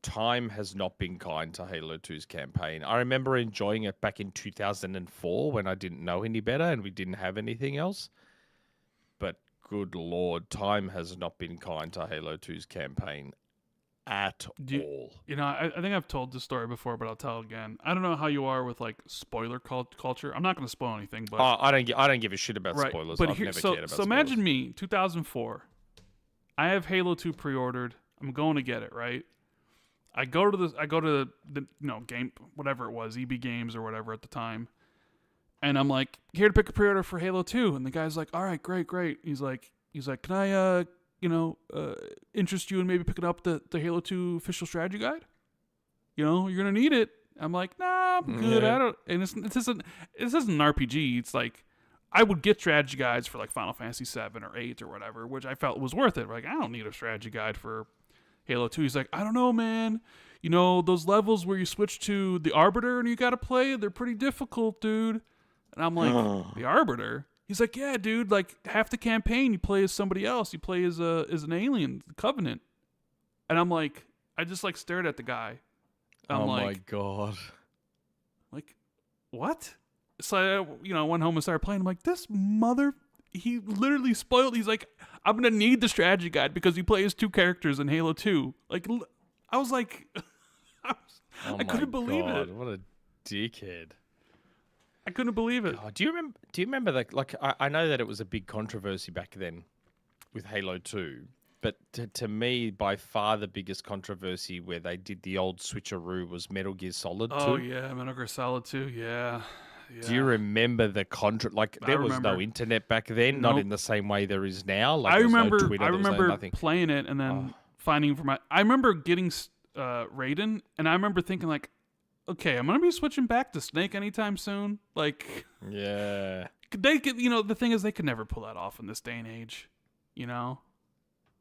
Time has not been kind to Halo 2's campaign. I remember enjoying it back in 2004 when I didn't know any better and we didn't have anything else. But good Lord, time has not been kind to Halo 2's campaign at all. I think I've told this story before, but I'll tell again. I don't know how you are with like spoiler culture. I'm not going to spoil anything, but I don't give a shit about spoilers. I've never cared about spoilers. So imagine me, 2004. I have Halo 2 pre-ordered. I'm going to get it, right? I go to the game, whatever it was, EB Games or whatever at the time. And I'm like, here to pick a pre-order for Halo 2. And the guy's like, all right, great. He's like, can I, interest you in maybe picking up the Halo 2 official strategy guide? You're going to need it. I'm like, nah, I'm good. Yeah. I don't. And this isn't an RPG. It's like I would get strategy guides for like Final Fantasy 7 or 8 or whatever, which I felt was worth it. Like, I don't need a strategy guide for Halo 2. He's like, I don't know, man. You know, those levels where you switch to the Arbiter and you got to play, they're pretty difficult, dude. And I'm like, the Arbiter? He's like, yeah, dude, like half the campaign you play as somebody else. You play as an alien, the Covenant. And I'm like, I just like stared at the guy. I'm like, my God. like, what? So I went home and started playing. I'm like, this mother, he literally spoiled. He's like, I'm going to need the strategy guide because you play as 2 characters in Halo 2. Like, I was like, I couldn't believe it. What a dickhead. I couldn't believe it. Oh, do you remember that? Like, I know that it was a big controversy back then with Halo 2, but to me, by far the biggest controversy where they did the old switcheroo was Metal Gear Solid 2. Oh, yeah, Metal Gear Solid 2, yeah. Do you remember the Like, there was no internet back then, not in the same way there is now. Like, I remember, no Twitter, I remember nothing. playing it and then finding for I remember getting Raiden, and I remember thinking like, okay, I'm gonna be switching back to Snake anytime soon. Like, yeah, they could, the thing is, they could never pull that off in this day and age. You know,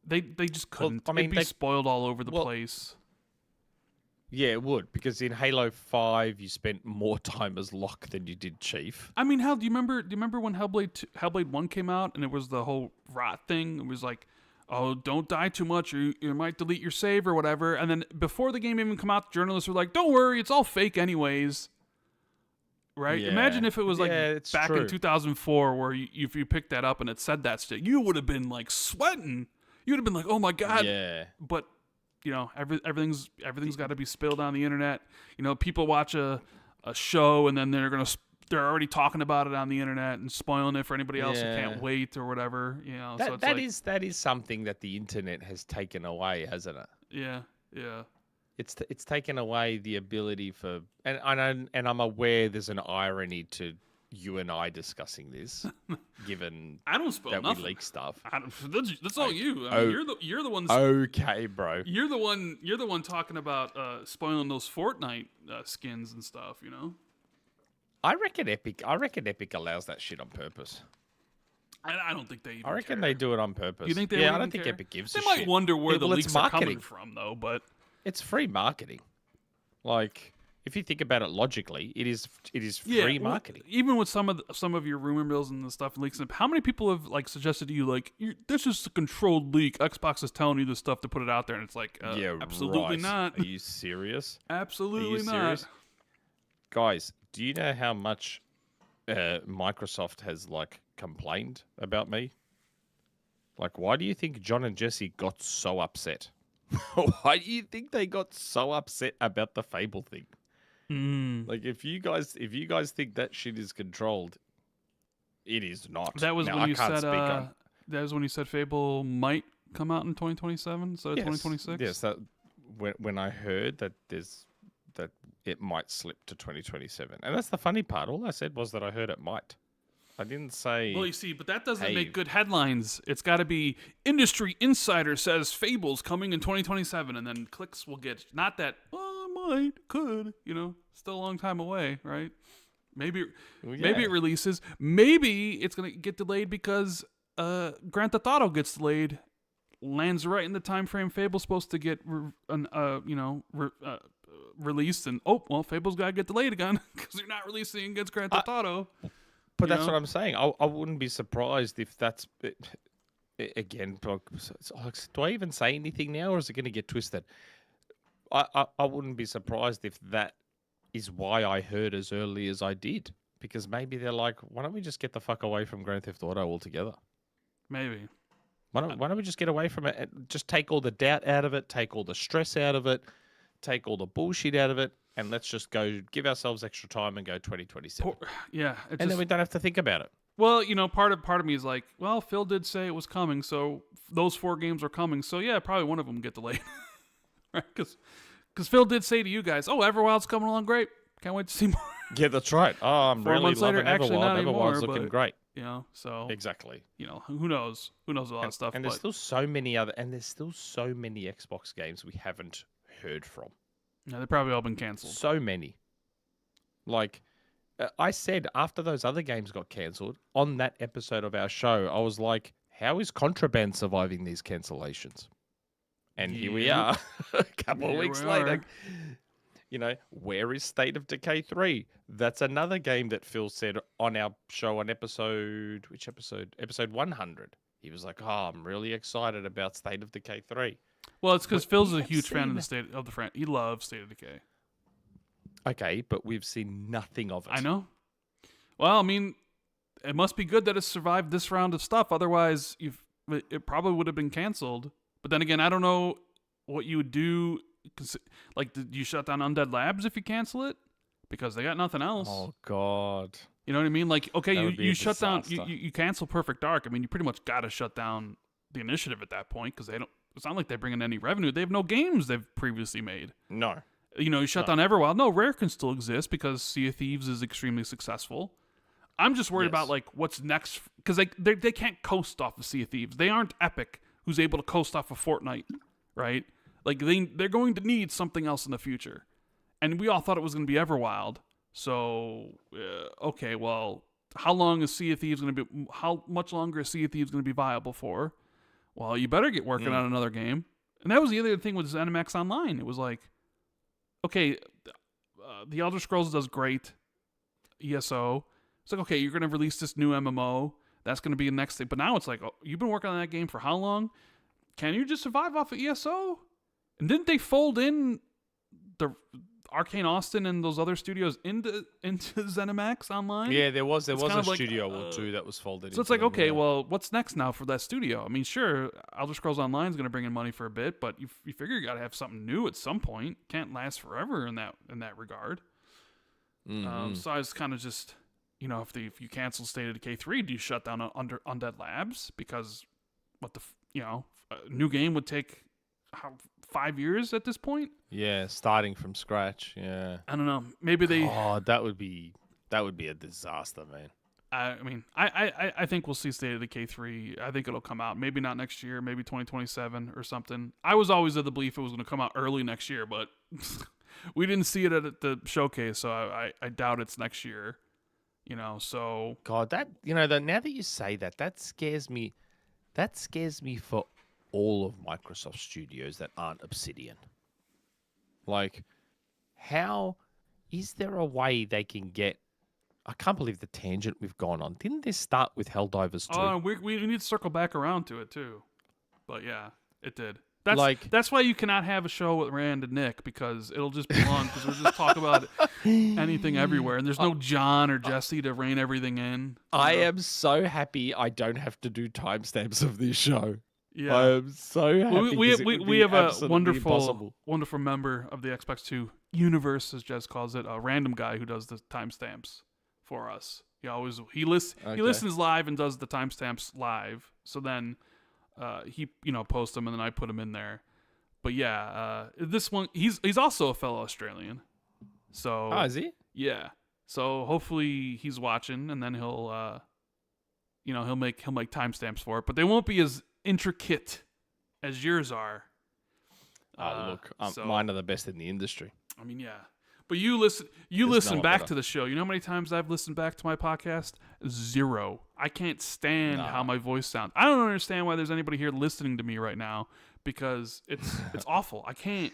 they just couldn't. I mean, it'd be spoiled all over the place. Yeah, it would, because in Halo 5 you spent more time as Locke than you did Chief. I mean, hell, do you remember when Hellblade 1 came out and it was the whole rot thing? It was like, oh, don't die too much or you might delete your save or whatever. And then before the game even come out, journalists were like, don't worry, it's all fake anyways. Right? Yeah. Imagine if it was like back true. in 2004 where if you picked that up and it said that shit, you would have been like sweating. You would have been like, oh my God. Yeah. But, everything's got to be spilled on the internet. People watch a show and then they're already talking about it on the internet and spoiling it for anybody else who can't wait or whatever. That is something that the internet has taken away, hasn't it? Yeah. It's taken away the ability for, and I'm aware there's an irony to you and I discussing this, given I don't spoil that nothing. we leak stuff. That's all you. I mean, you're the one. Okay, bro. You're the one talking about spoiling those Fortnite skins and stuff. I reckon Epic allows that shit on purpose. I don't think they even I reckon care. they do it on purpose. You think they? Yeah, would I don't even think care? Epic gives They a might shit. wonder where the well, leaks are coming from, though. But it's free marketing. Like, if you think about it logically, it is free marketing. Even with some of your rumor mills and the stuff and leaks, how many people have like suggested to you like, this is a controlled leak? Xbox is telling you this stuff to put it out there, and it's like, absolutely not. Are you serious? Absolutely not. Serious? Guys, do you know how much Microsoft has like complained about me? Like, why do you think John and Jesse got so upset? Why do you think they got so upset about the Fable thing? Like, if you guys think that shit is controlled, it is not. That was now, when I you can't said. speak on. That was when you said Fable might come out in 2027, so 2026. Yes, that when I heard that it might slip to 2027, and that's the funny part. All I said was that I heard it might. I didn't say. Well, you see, but that doesn't make good headlines. It's got to be industry insider says Fable's coming in 2027, and then clicks will get. Not that. Could, still a long time away, right? Maybe it releases. Maybe it's gonna get delayed because Grand Theft Auto gets delayed, lands right in the time frame Fable's supposed to get released, and Fable's gotta get delayed again because you're not releasing against Grand Theft Auto. But that's what I'm saying. I wouldn't be surprised if that's again. Do I even say anything now, or is it going to get twisted? I wouldn't be surprised if that is why I heard as early as I did, because maybe they're like, why don't we just get the fuck away from Grand Theft Auto altogether? Maybe. Why don't we just get away from it and just take all the doubt out of it, take all the stress out of it, take all the bullshit out of it, and let's just go give ourselves extra time and go 2027. Then we don't have to think about it. Well, part of me is like, well, Phil did say it was coming, so those 4 games are coming, so yeah, probably one of them get delayed. Right? Because Phil did say to you guys, Everwild's coming along great. Can't wait to see more. Yeah, that's right. Oh, I'm 4 really months loving later, actually Everwild. not anymore, Everwild's looking great. So exactly. Who knows? Who knows a lot of stuff? And there's still so many Xbox games we haven't heard from. Yeah, they've probably all been canceled. So many. Like, I said after those other games got cancelled on that episode of our show, I was like, how is Contraband surviving these cancellations? And here we Yep. are, a couple of Here weeks we later. are. You know, where is State of Decay 3? That's another game that Phil said on our show on which episode? Episode 100. He was like, oh, I'm really excited about State of Decay 3. Well, it's because But Phil's we a have huge fan of seen- the state of the friend. He loves State of Decay. Okay, but we've seen nothing of it. I know. Well, I mean, it must be good that it survived this round of stuff. Otherwise, it probably would have been canceled. But then again, I don't know what you would do. Like, did you shut down Undead Labs if you cancel it? Because they got nothing else. Oh, God. You know what I mean? Like, okay, That would be you a shut down, disaster. you cancel Perfect Dark. I mean, you pretty much got to shut down the initiative at that point because they don't. It's not like they bring in any revenue. They have no games they've previously made. No. You know, you shut down Everwild. No, Rare can still exist because Sea of Thieves is extremely successful. I'm just worried about like what's next because they can't coast off of Sea of Thieves. They aren't Epic, who's able to coast off of Fortnite, right? Like they're going to need something else in the future, and we all thought it was going to be Everwild. So okay, well, how long is Sea of Thieves going to be? How much longer is Sea of Thieves going to be viable for? Well, you better get working on another game. And that was the other thing with ZeniMax Online. It was like, okay, The Elder Scrolls does great, ESO. It's like, okay, you're going to release this new MMO. That's going to be the next thing. But now it's like, oh, you've been working on that game for how long? Can you just survive off of ESO? And didn't they fold in the Arcane Austin and those other studios into ZeniMax Online? Yeah, there was kind a of like, studio or two that was folded. So it's into like, them, okay, yeah. well, what's next now for that studio? I mean, sure, Elder Scrolls Online is going to bring in money for a bit, but you figure you got to have something new at some point. Can't last forever in that regard. So I was kind of just, you know, if you cancel State of Decay 3, do you shut down Undead Labs? Because a new game would take 5 years at this point. Yeah, starting from scratch. Yeah. I don't know. Maybe they. Oh, that would be a disaster, man. I mean, I think we'll see State of Decay 3. I think it'll come out. Maybe not next year. Maybe 2027 or something. I was always of the belief it was going to come out early next year, but we didn't see it at the showcase, so I doubt it's next year. You know, so God, that now that you say that, that scares me. That scares me for all of Microsoft Studios that aren't Obsidian. Like, how is there a way they can get? I can't believe the tangent we've gone on. Didn't this start with Helldivers 2? oh, we need to circle back around to it too. But yeah, it did. That's why you cannot have a show with Rand and Nick because it'll just be long because we'll just talk about anything everywhere and there's no John or Jesse to rein everything in. I am so happy I don't have to do timestamps of this show. Yeah. I am so happy. We have a wonderful impossible. wonderful member of the Xbox 2 universe, as Jez calls it, a random guy who does the timestamps for us. He listens live and does the timestamps live. So then he posts them and then I put them in there. But yeah, this one he's also a fellow Australian. So is he? Yeah. So hopefully he's watching and then he'll make timestamps for it, but they won't be as intricate as yours are. Mine are the best in the industry. I mean, yeah. But you listen no back better. to the show. You know how many times I've listened back to my podcast? 0. I can't stand how my voice sounds. I don't understand why there's anybody here listening to me right now because it's awful. I can't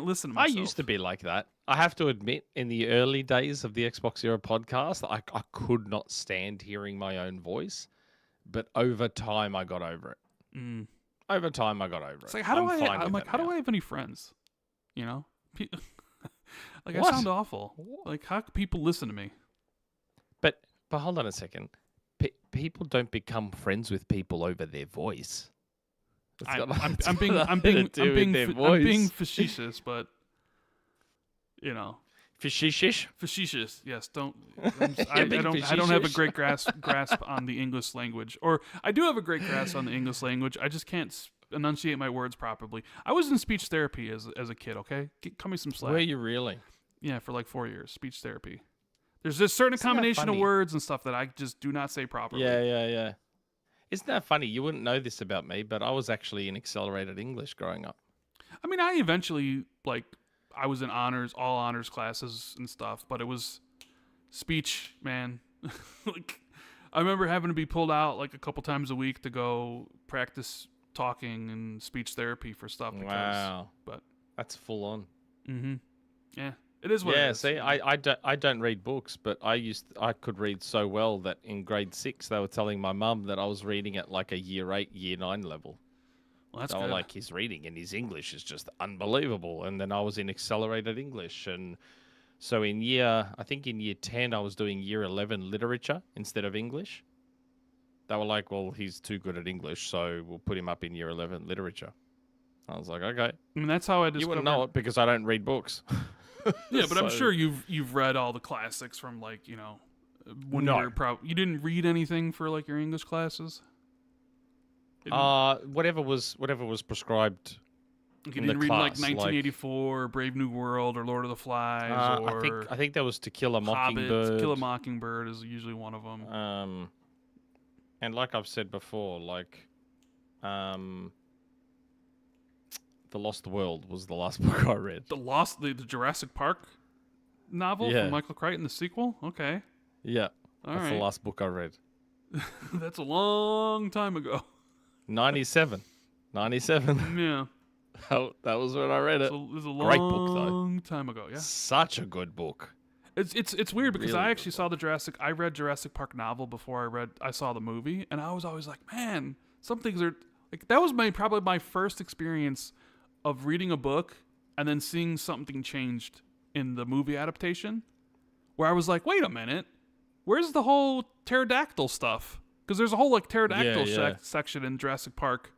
listen to myself. I used to be like that. I have to admit, in the early days of the XboxERA podcast, I could not stand hearing my own voice. But over time, I got over it. Over time, I got over it. It's like, how do I have any friends? You know? Like, I sound awful. Like, how can people listen to me? But hold on a second. People don't become friends with people over their voice. I'm being facetious, but you know, facetious. Yes, I don't have a great grasp on the English language, or I do have a great grasp on the English language. I just can't enunciate my words properly. I was in speech therapy as a kid. Okay, cut me some slack. Were you really? Yeah, for like 4 years, speech therapy. There's a certain combination of words and stuff that I just do not say properly. Yeah. Isn't that funny? You wouldn't know this about me, but I was actually in accelerated English growing up. I mean, I eventually I was in all honors classes and stuff, but it was speech, man. Like, I remember having to be pulled out like a couple times a week to go practice talking and speech therapy for stuff. Wow. But That's full on. mm-hmm. Yeah, it is what it is. See, I don't read books, but I could read so well that in grade 6 they were telling my mum that I was reading at like a year 8, year 9 level. Well, that's they were good. like, his reading and his English is just unbelievable. And then I was in accelerated English, and so in year 10 I was doing year 11 literature instead of English. They were like, well, he's too good at English, so we'll put him up in year 11 literature. I was like, okay. I mean, that's how I discovered. You wouldn't know it because I don't read books. Yeah, but I'm So- sure you've read all the classics from like when No. you didn't read anything for like your English classes. Whatever was prescribed. Like, you in the didn't read like class, like- 1984, Brave New World, or Lord of the Flies, or I think there was To Kill a Hobbit. Mockingbird. To Kill a Mockingbird is usually one of them. And like I've said before, like, The Lost World was the last book I read. the Jurassic Park novel Yeah. from Michael Crichton, the sequel. Okay, Yeah, all that's right. the last book I read. That's a long time ago. 97. Yeah, That was when I read it. it was a Great book, though. long time ago. Yeah. Such a good book. It's weird because Really I good actually saw I read Jurassic Park novel before I saw the movie, and I was always like, man, some things are like, that was probably my first experience of reading a book and then seeing something changed in the movie adaptation, where I was like, wait a minute, where's the whole pterodactyl stuff? Because there's a whole like pterodactyl Yeah. section in Jurassic Park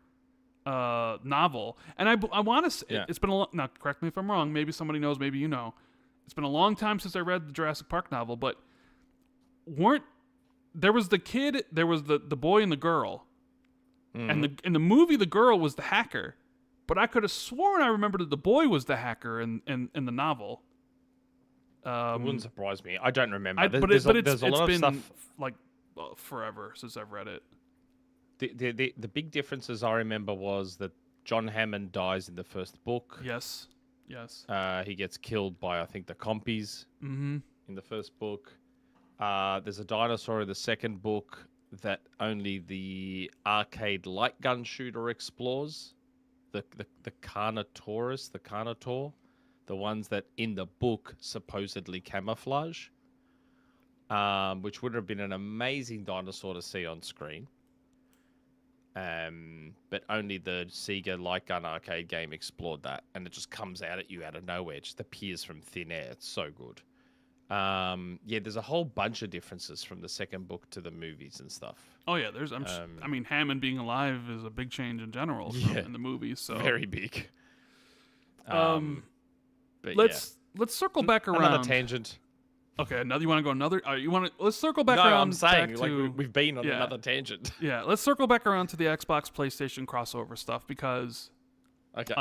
novel, and I want to say Yeah. it's been a long, now correct me if I'm wrong, maybe somebody knows, maybe you know. It's been a long time since I read the Jurassic Park novel, but there was the boy and the girl, and in the movie the girl was the hacker, but I could have sworn I remembered that the boy was the hacker in the novel. It wouldn't surprise me. I don't remember. But There's a it's lot of been stuff. like forever since I've read it. The big differences I remember was that John Hammond dies in the first book. Yes. He gets killed by, I think, the Compies in the first book. There's a dinosaur in the second book that only the arcade light gun shooter explores. The Carnotaur, the ones that in the book supposedly camouflage, which would have been an amazing dinosaur to see on screen. But only the Sega light gun arcade game explored that, and it just comes out at you out of nowhere. It just appears from thin air. It's so good. There's a whole bunch of differences from the second book to the movies and stuff. Oh yeah, I mean, Hammond being alive is a big change in general in the movies. So very big. But let's circle back around. Another tangent. Okay, you want to go another? Let's circle back No, around. I'm saying back like to, we've been on yeah. another tangent. Yeah, let's circle back around to the Xbox PlayStation crossover stuff because Okay.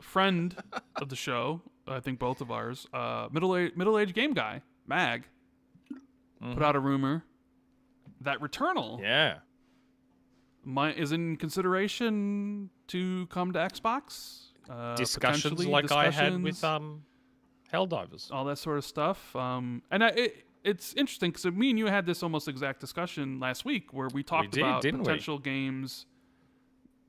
friend of the show, I think both of ours, middle-aged game guy, Mag, put out a rumor that Returnal Yeah. is in consideration to come to Xbox. Discussions potentially like I had with discussions, Helldivers. all that sort of stuff. It's interesting because me and you had this almost exact discussion last week where we talked about didn't we? potential games.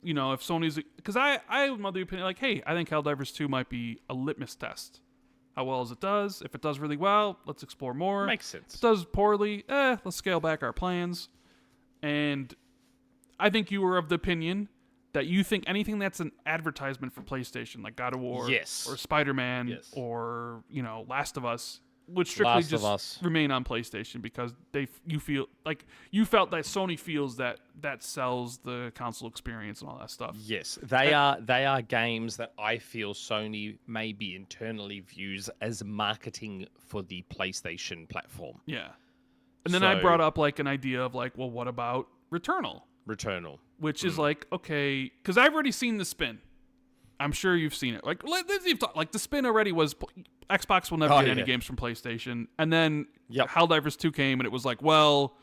You know, if Sony's, because I am of the opinion like, hey, I think Helldivers 2 might be a litmus test. How well as it does. If it does really well, let's explore more. Makes sense. If it does poorly, let's scale back our plans. And I think you were of the opinion that you think anything that's an advertisement for PlayStation, like God of War, Yes. or Spider-Man, Yes. or Last of Us, would strictly Last of just Us. remain on PlayStation because you felt that Sony feels that sells the console experience and all that stuff. Yes, they are games that I feel Sony maybe internally views as marketing for the PlayStation platform. Yeah. And then I So- brought up like an idea of like, well, what about Returnal? Which is like, okay, because I've already seen the spin. I'm sure you've seen it. Like the spin already was Xbox will never get any games from PlayStation, and then Yep. Helldivers 2 came, and it was like, well,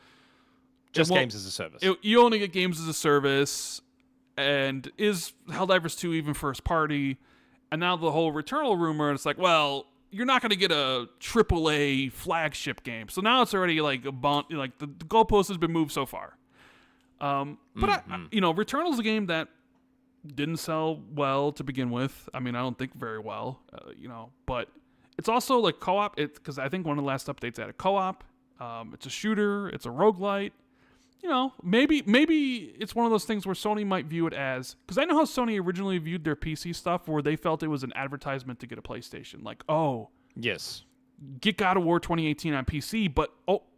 Just it won't- games as a service. you only get games as a service, and is Helldivers 2 even first party? And now the whole Returnal rumor, it's like, well, you're not going to get a AAA flagship game. So now it's already like the goalpost has been moved so far. But Returnal's a game that didn't sell well to begin with. I mean, I don't think very well, but it's also like co-op. Because I think one of the last updates had a co-op. It's a shooter. It's a roguelite. Maybe it's one of those things where Sony might view it as, because I know how Sony originally viewed their PC stuff, where they felt it was an advertisement to get a PlayStation. Like, oh, yes, get God of War 2018 on PC, but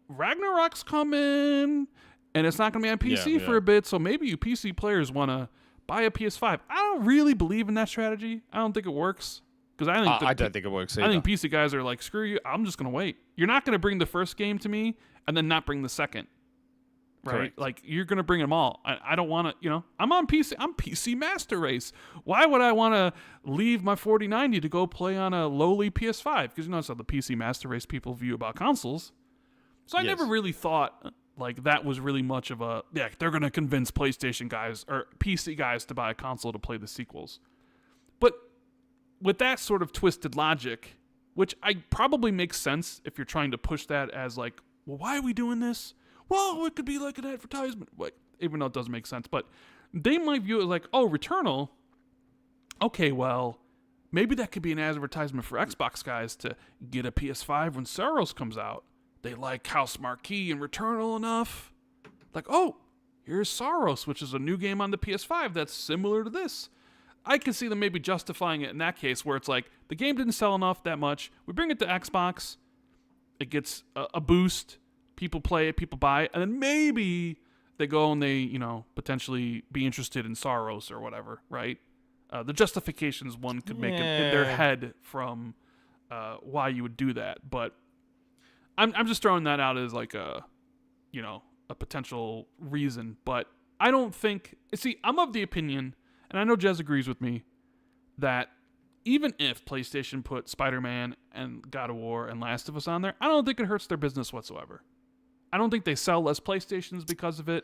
Ragnarok's coming, and it's not going to be on PC for a bit, so maybe you PC players want to buy a PS5. I don't really believe in that strategy. I don't think it works. Because I don't think it works either. I think PC guys are like, screw you, I'm just going to wait. You're not going to bring the first game to me and then not bring the second. Right? Correct. Like, you're going to bring them all. I don't want to, I'm on PC. I'm PC Master Race. Why would I want to leave my 4090 to go play on a lowly PS5? Because that's how the PC Master Race people view about consoles. So I never really thought, like, that was really much of a, they're going to convince PlayStation guys or PC guys to buy a console to play the sequels. But with that sort of twisted logic, which probably makes sense if you're trying to push that as, like, well, why are we doing this? Well, it could be like an advertisement, even though it doesn't make sense. But they might view it like, oh, Returnal. Okay, well, maybe that could be an advertisement for Xbox guys to get a PS5 when Soros comes out. They like House Marquee and Returnal enough. Like, oh, here's Soros, which is a new game on the PS5 that's similar to this. I can see them maybe justifying it in that case, where it's like, the game didn't sell enough that much. We bring it to Xbox. It gets a boost. People play it, people buy it, and then maybe they go and they, potentially be interested in Soros or whatever, right? The justifications one could make in their head from why you would do that. But I'm just throwing that out as like a potential reason. But I don't think, I'm of the opinion, and I know Jez agrees with me, that even if PlayStation put Spider-Man and God of War and Last of Us on there, I don't think it hurts their business whatsoever. I don't think they sell less PlayStations because of it.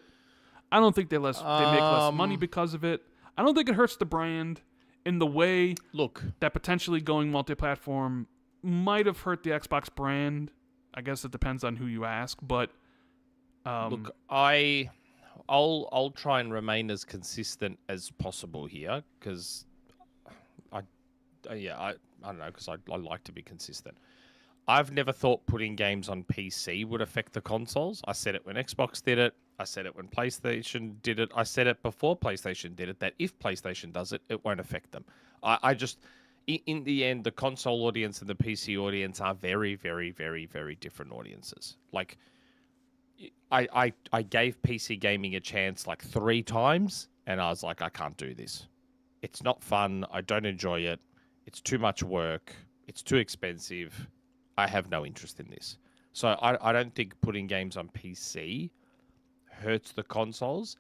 I don't think they make less money because of it. I don't think it hurts the brand in the way that potentially going multi-platform might have hurt the Xbox brand. I guess it depends on who you ask, but I'll try and remain as consistent as possible here, because I don't know, because I like to be consistent. I've never thought putting games on PC would affect the consoles. I said it when Xbox did it. I said it when PlayStation did it. I said it before PlayStation did it, that if PlayStation does it, it won't affect them. I just, in the end, the console audience and the PC audience are very, very, very, very different audiences. Like, I gave PC gaming a chance like 3 times, and I was like, I can't do this. It's not fun. I don't enjoy it. It's too much work. It's too expensive. I have no interest in this. So I don't think putting games on PC hurts the consoles.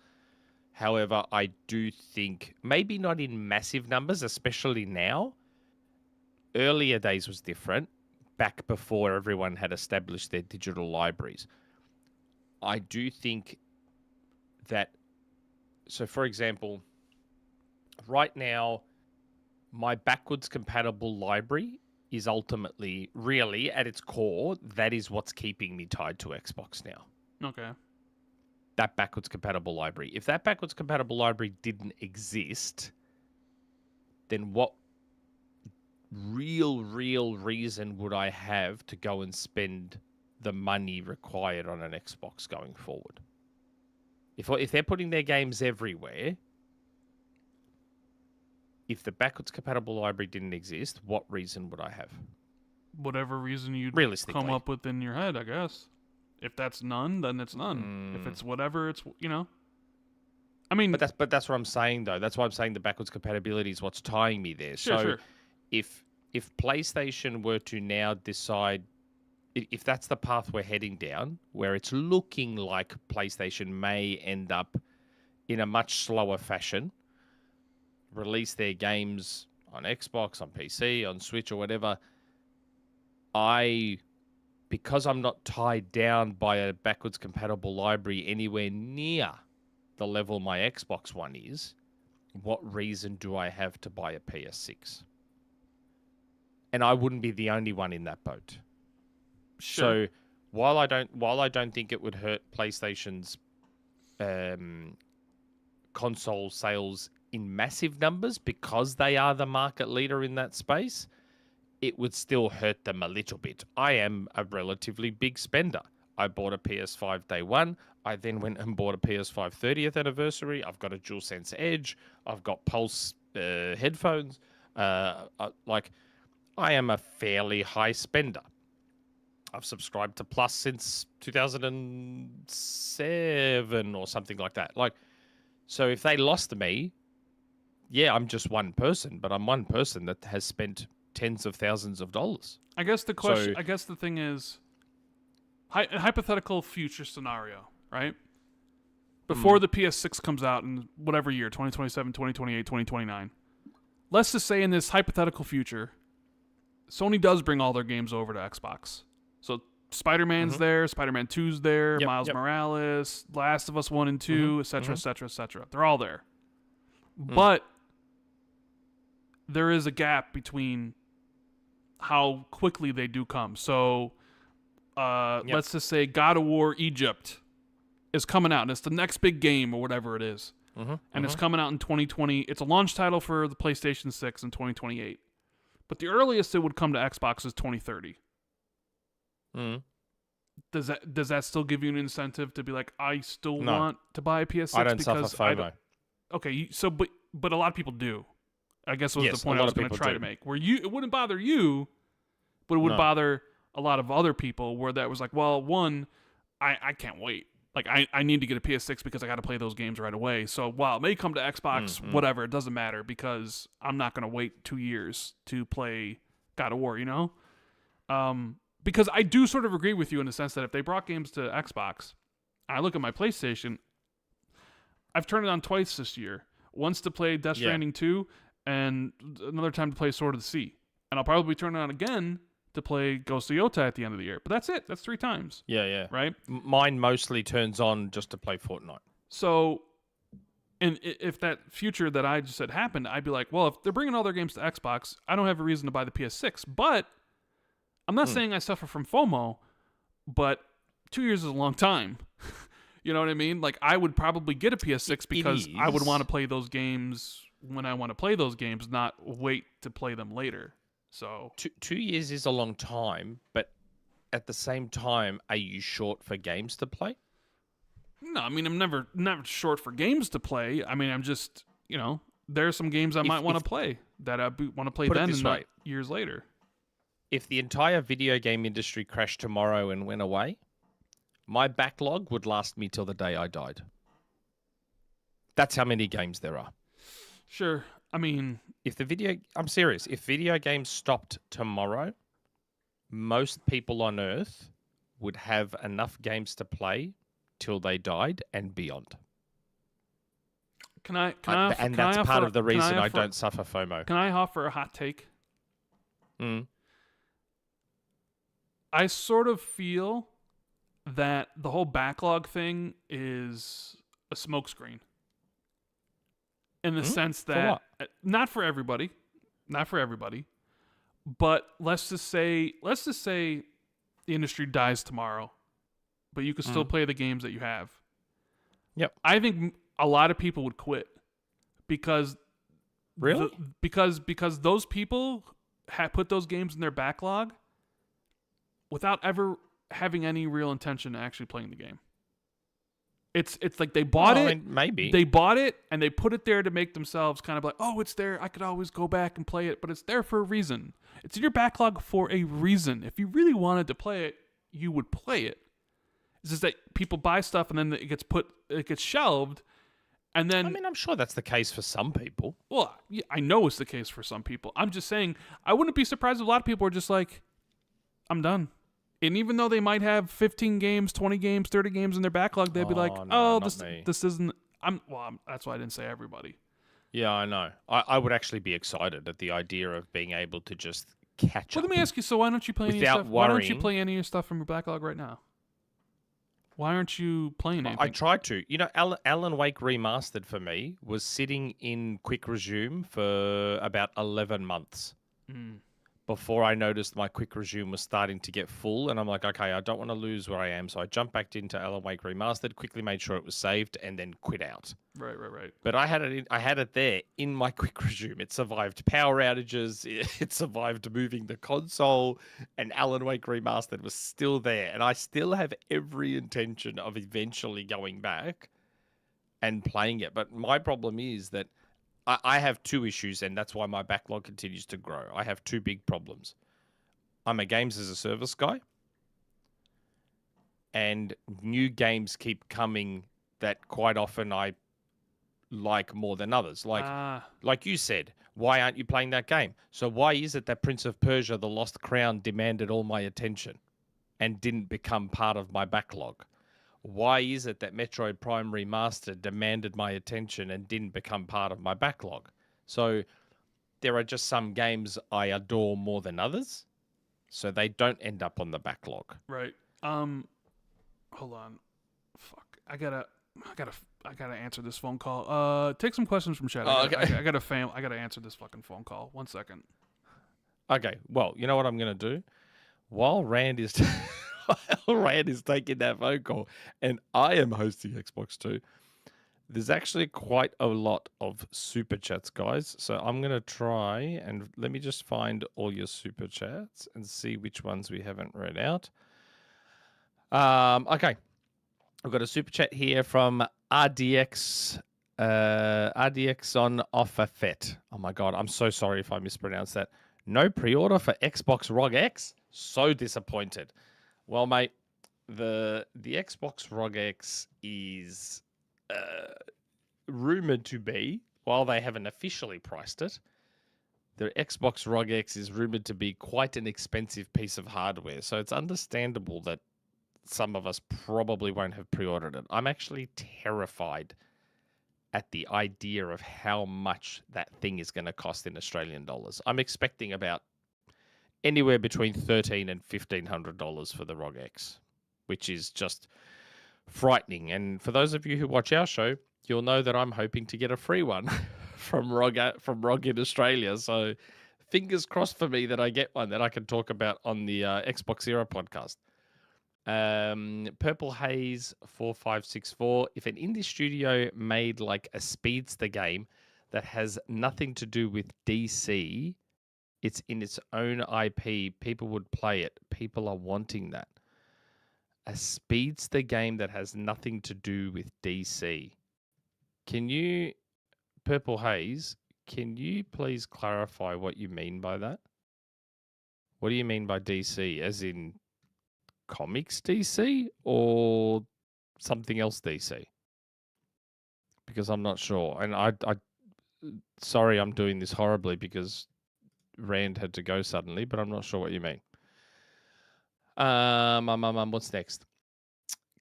However, I do think, maybe not in massive numbers, especially now. Earlier days was different, back before everyone had established their digital libraries. I do think that, so for example, right now, my backwards compatible library is ultimately, really, at its core, that is what's keeping me tied to Xbox now. Okay. That backwards compatible library. If that backwards compatible library didn't exist, then what real reason would I have to go and spend the money required on an Xbox going forward? If they're putting their games everywhere, if the backwards compatible library didn't exist, what reason would I have? Whatever reason you'd come up with in your head, I guess. If that's none, then it's none. If it's whatever, it's, I mean... But that's what I'm saying, though. That's why I'm saying the backwards compatibility is what's tying me there. Sure. If PlayStation were to now decide, if that's the path we're heading down, where it's looking like PlayStation may end up in a much slower fashion, release their games on Xbox, on PC, on Switch, or whatever, because I'm not tied down by a backwards compatible library anywhere near the level my Xbox One is, what reason do I have to buy a PS6? and I wouldn't be the only one in that boat. Sure. So while I don't think it would hurt PlayStation's console sales in massive numbers because they are the market leader in that space, it would still hurt them a little bit. I am a relatively big spender. I bought a PS5 day one. I then went and bought a PS5 30th anniversary. I've got a DualSense Edge. I've got Pulse headphones. Like, I am a fairly high spender. I've subscribed to Plus since 2007 or something like that. Like, so if they lost me, yeah, I'm just one person, but I'm one person that has spent tens of thousands of dollars. I guess the question. I guess the thing is, a hypothetical future scenario, right? Before the PS6 comes out in whatever year, 2027, 2028, 2029. Let's just say in this hypothetical future, Sony does bring all their games over to Xbox. So Spider-Man's there, Spider-Man 2's there, Miles Morales, Last of Us 1 and 2, etc., etc., etc. They're all there. But there is a gap between how quickly they do come. So let's just say God of War Egypt is coming out, and it's the next big game or whatever it is. And it's coming out in 2020. It's a launch title for the PlayStation 6 in 2028. But the earliest it would come to Xbox is 2030. Does that still give you an incentive to be like, I still want to buy a PS6? I don't suffer FOMO. Okay, so but a lot of people do. I guess was the point I was going to try to make. Where it wouldn't bother you, but it would bother a lot of other people. Where that was like, well, one, I can't wait. Like I need to get a PS6 because I got to play those games right away. So while it may come to Xbox, whatever, it doesn't matter because I'm not going to wait 2 years to play God of War. You know. Because I do sort of agree with you in the sense that if they brought games to Xbox, I look at my PlayStation, I've turned it on twice this year. Once to play Death Stranding 2, and another time to play Sword of the Sea. And I'll probably turn it on again to play Ghost of Yota at the end of the year. But that's it. That's 3 times. Yeah. Right? Mine mostly turns on just to play Fortnite. So, and if that future that I just said happened, I'd be like, well, if they're bringing all their games to Xbox, I don't have a reason to buy the PS6. But I'm not saying I suffer from FOMO, but 2 years is a long time. You know what I mean? Like, I would probably get a PS6 because I would want to play those games when I want to play those games, not wait to play them later. So 2 years is a long time, but at the same time, are you short for games to play? No, I mean, I'm never short for games to play. I mean, I'm just, there are some games I might want to play that I want to play then and not years later. If the entire video game industry crashed tomorrow and went away, my backlog would last me till the day I died. That's how many games there are. Sure. I mean, I'm serious. If video games stopped tomorrow, most people on Earth would have enough games to play till they died and beyond. That's part of the reason I don't suffer FOMO. Can I offer a hot take? I sort of feel that the whole backlog thing is a smokescreen. In the sense that not for everybody, but let's just say the industry dies tomorrow, but you can still play the games that you have. Yep. I think a lot of people would quit because because those people put those games in their backlog without ever having any real intention of actually playing the game. It's like they bought it. I mean, maybe. They bought it and they put it there to make themselves kind of like, oh, it's there. I could always go back and play it, but it's there for a reason. It's in your backlog for a reason. If you really wanted to play it, you would play it. It's just that people buy stuff and then it gets shelved, and then. I mean, I'm sure that's the case for some people. Well, yeah, I know it's the case for some people. I'm just saying, I wouldn't be surprised if a lot of people are just like, I'm done. And even though they might have 15 games, 20 games, 30 games in their backlog, they'd be like, this isn't... that's why I didn't say everybody. Yeah, I know. I would actually be excited at the idea of being able to just catch up. Let me ask you, so why don't you play any stuff? Why don't you play any of your stuff from your backlog right now? Why aren't you playing anything? I tried to. Alan Wake Remastered for me was sitting in quick resume for about 11 months. before I noticed my quick resume was starting to get full. And I'm like, okay, I don't want to lose where I am. So I jumped back into Alan Wake Remastered, quickly made sure it was saved, and then quit out. Right. But I had it there in my quick resume. It survived power outages. It survived moving the console, and Alan Wake Remastered was still there. And I still have every intention of eventually going back and playing it. But my problem is that I have two issues, and that's why my backlog continues to grow. I have two big problems. I'm a games as a service guy, and new games keep coming that quite often I like more than others. Like you said, why aren't you playing that game? So why is it that Prince of Persia: The Lost Crown demanded all my attention and didn't become part of my backlog? Why is it that Metroid Prime Remastered demanded my attention and didn't become part of my backlog? So there are just some games I adore more than others, so they don't end up on the backlog. Right. Hold on. Fuck. I gotta answer this phone call. Take some questions from chat. Okay. I gotta answer this fucking phone call. 1 second. Okay. Well, you know what I'm gonna do? While Rand is taking that phone call, and I am hosting Xbox 2, there's actually quite a lot of super chats, guys. So I'm going to try and let me just find all your super chats and see which ones we haven't read out. Okay. I've got a super chat here from RDX on Offer Fet. Oh my God. I'm so sorry if I mispronounced that. No pre-order for Xbox ROG X? So disappointed. Well, mate, the Xbox ROG X is rumored to be, while they haven't officially priced it, the Xbox ROG X is rumored to be quite an expensive piece of hardware. So it's understandable that some of us probably won't have pre-ordered it. I'm actually terrified at the idea of how much that thing is going to cost in Australian dollars. I'm expecting about anywhere between $1,300 and $1,500 for the ROG X, which is just frightening. And for those of you who watch our show, you'll know that I'm hoping to get a free one from ROG in Australia. So fingers crossed for me that I get one that I can talk about on the XboxERA podcast. Purple Haze 4564. If an indie studio made like a speedster game that has nothing to do with DC, it's in its own IP, people would play it. People are wanting that. A speedster game that has nothing to do with DC. Can you, Purple Haze, can you please clarify what you mean by that? What do you mean by DC? As in comics DC or something else DC? Because I'm not sure. And I sorry I'm doing this horribly because Rand had to go suddenly, but I'm not sure what you mean. What's next?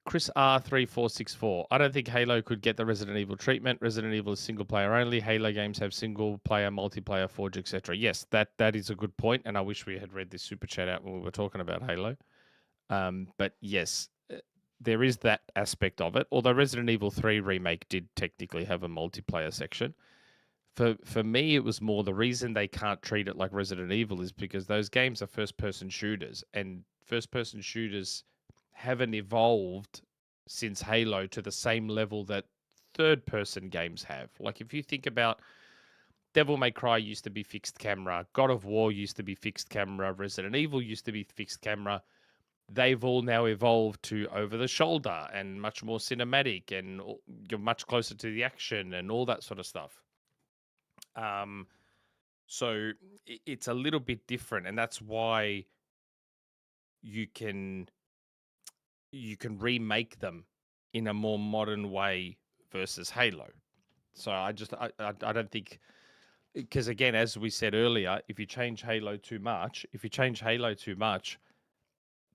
Chris R3464. I don't think Halo could get the Resident Evil treatment. Resident Evil is single player only. Halo games have single player, multiplayer, Forge, etc. Yes, that is a good point, and I wish we had read this super chat out when we were talking about Halo. But yes, there is that aspect of it. Although Resident Evil 3 Remake did technically have a multiplayer section. For me, it was more the reason they can't treat it like Resident Evil is because those games are first-person shooters, and first-person shooters haven't evolved since Halo to the same level that third-person games have. Like if you think about Devil May Cry used to be fixed camera, God of War used to be fixed camera, Resident Evil used to be fixed camera. They've all now evolved to over the shoulder and much more cinematic, and you're much closer to the action and all that sort of stuff. So it's a little bit different, and that's why you can remake them in a more modern way versus Halo. So I don't think, because again, as we said earlier, if you change Halo too much,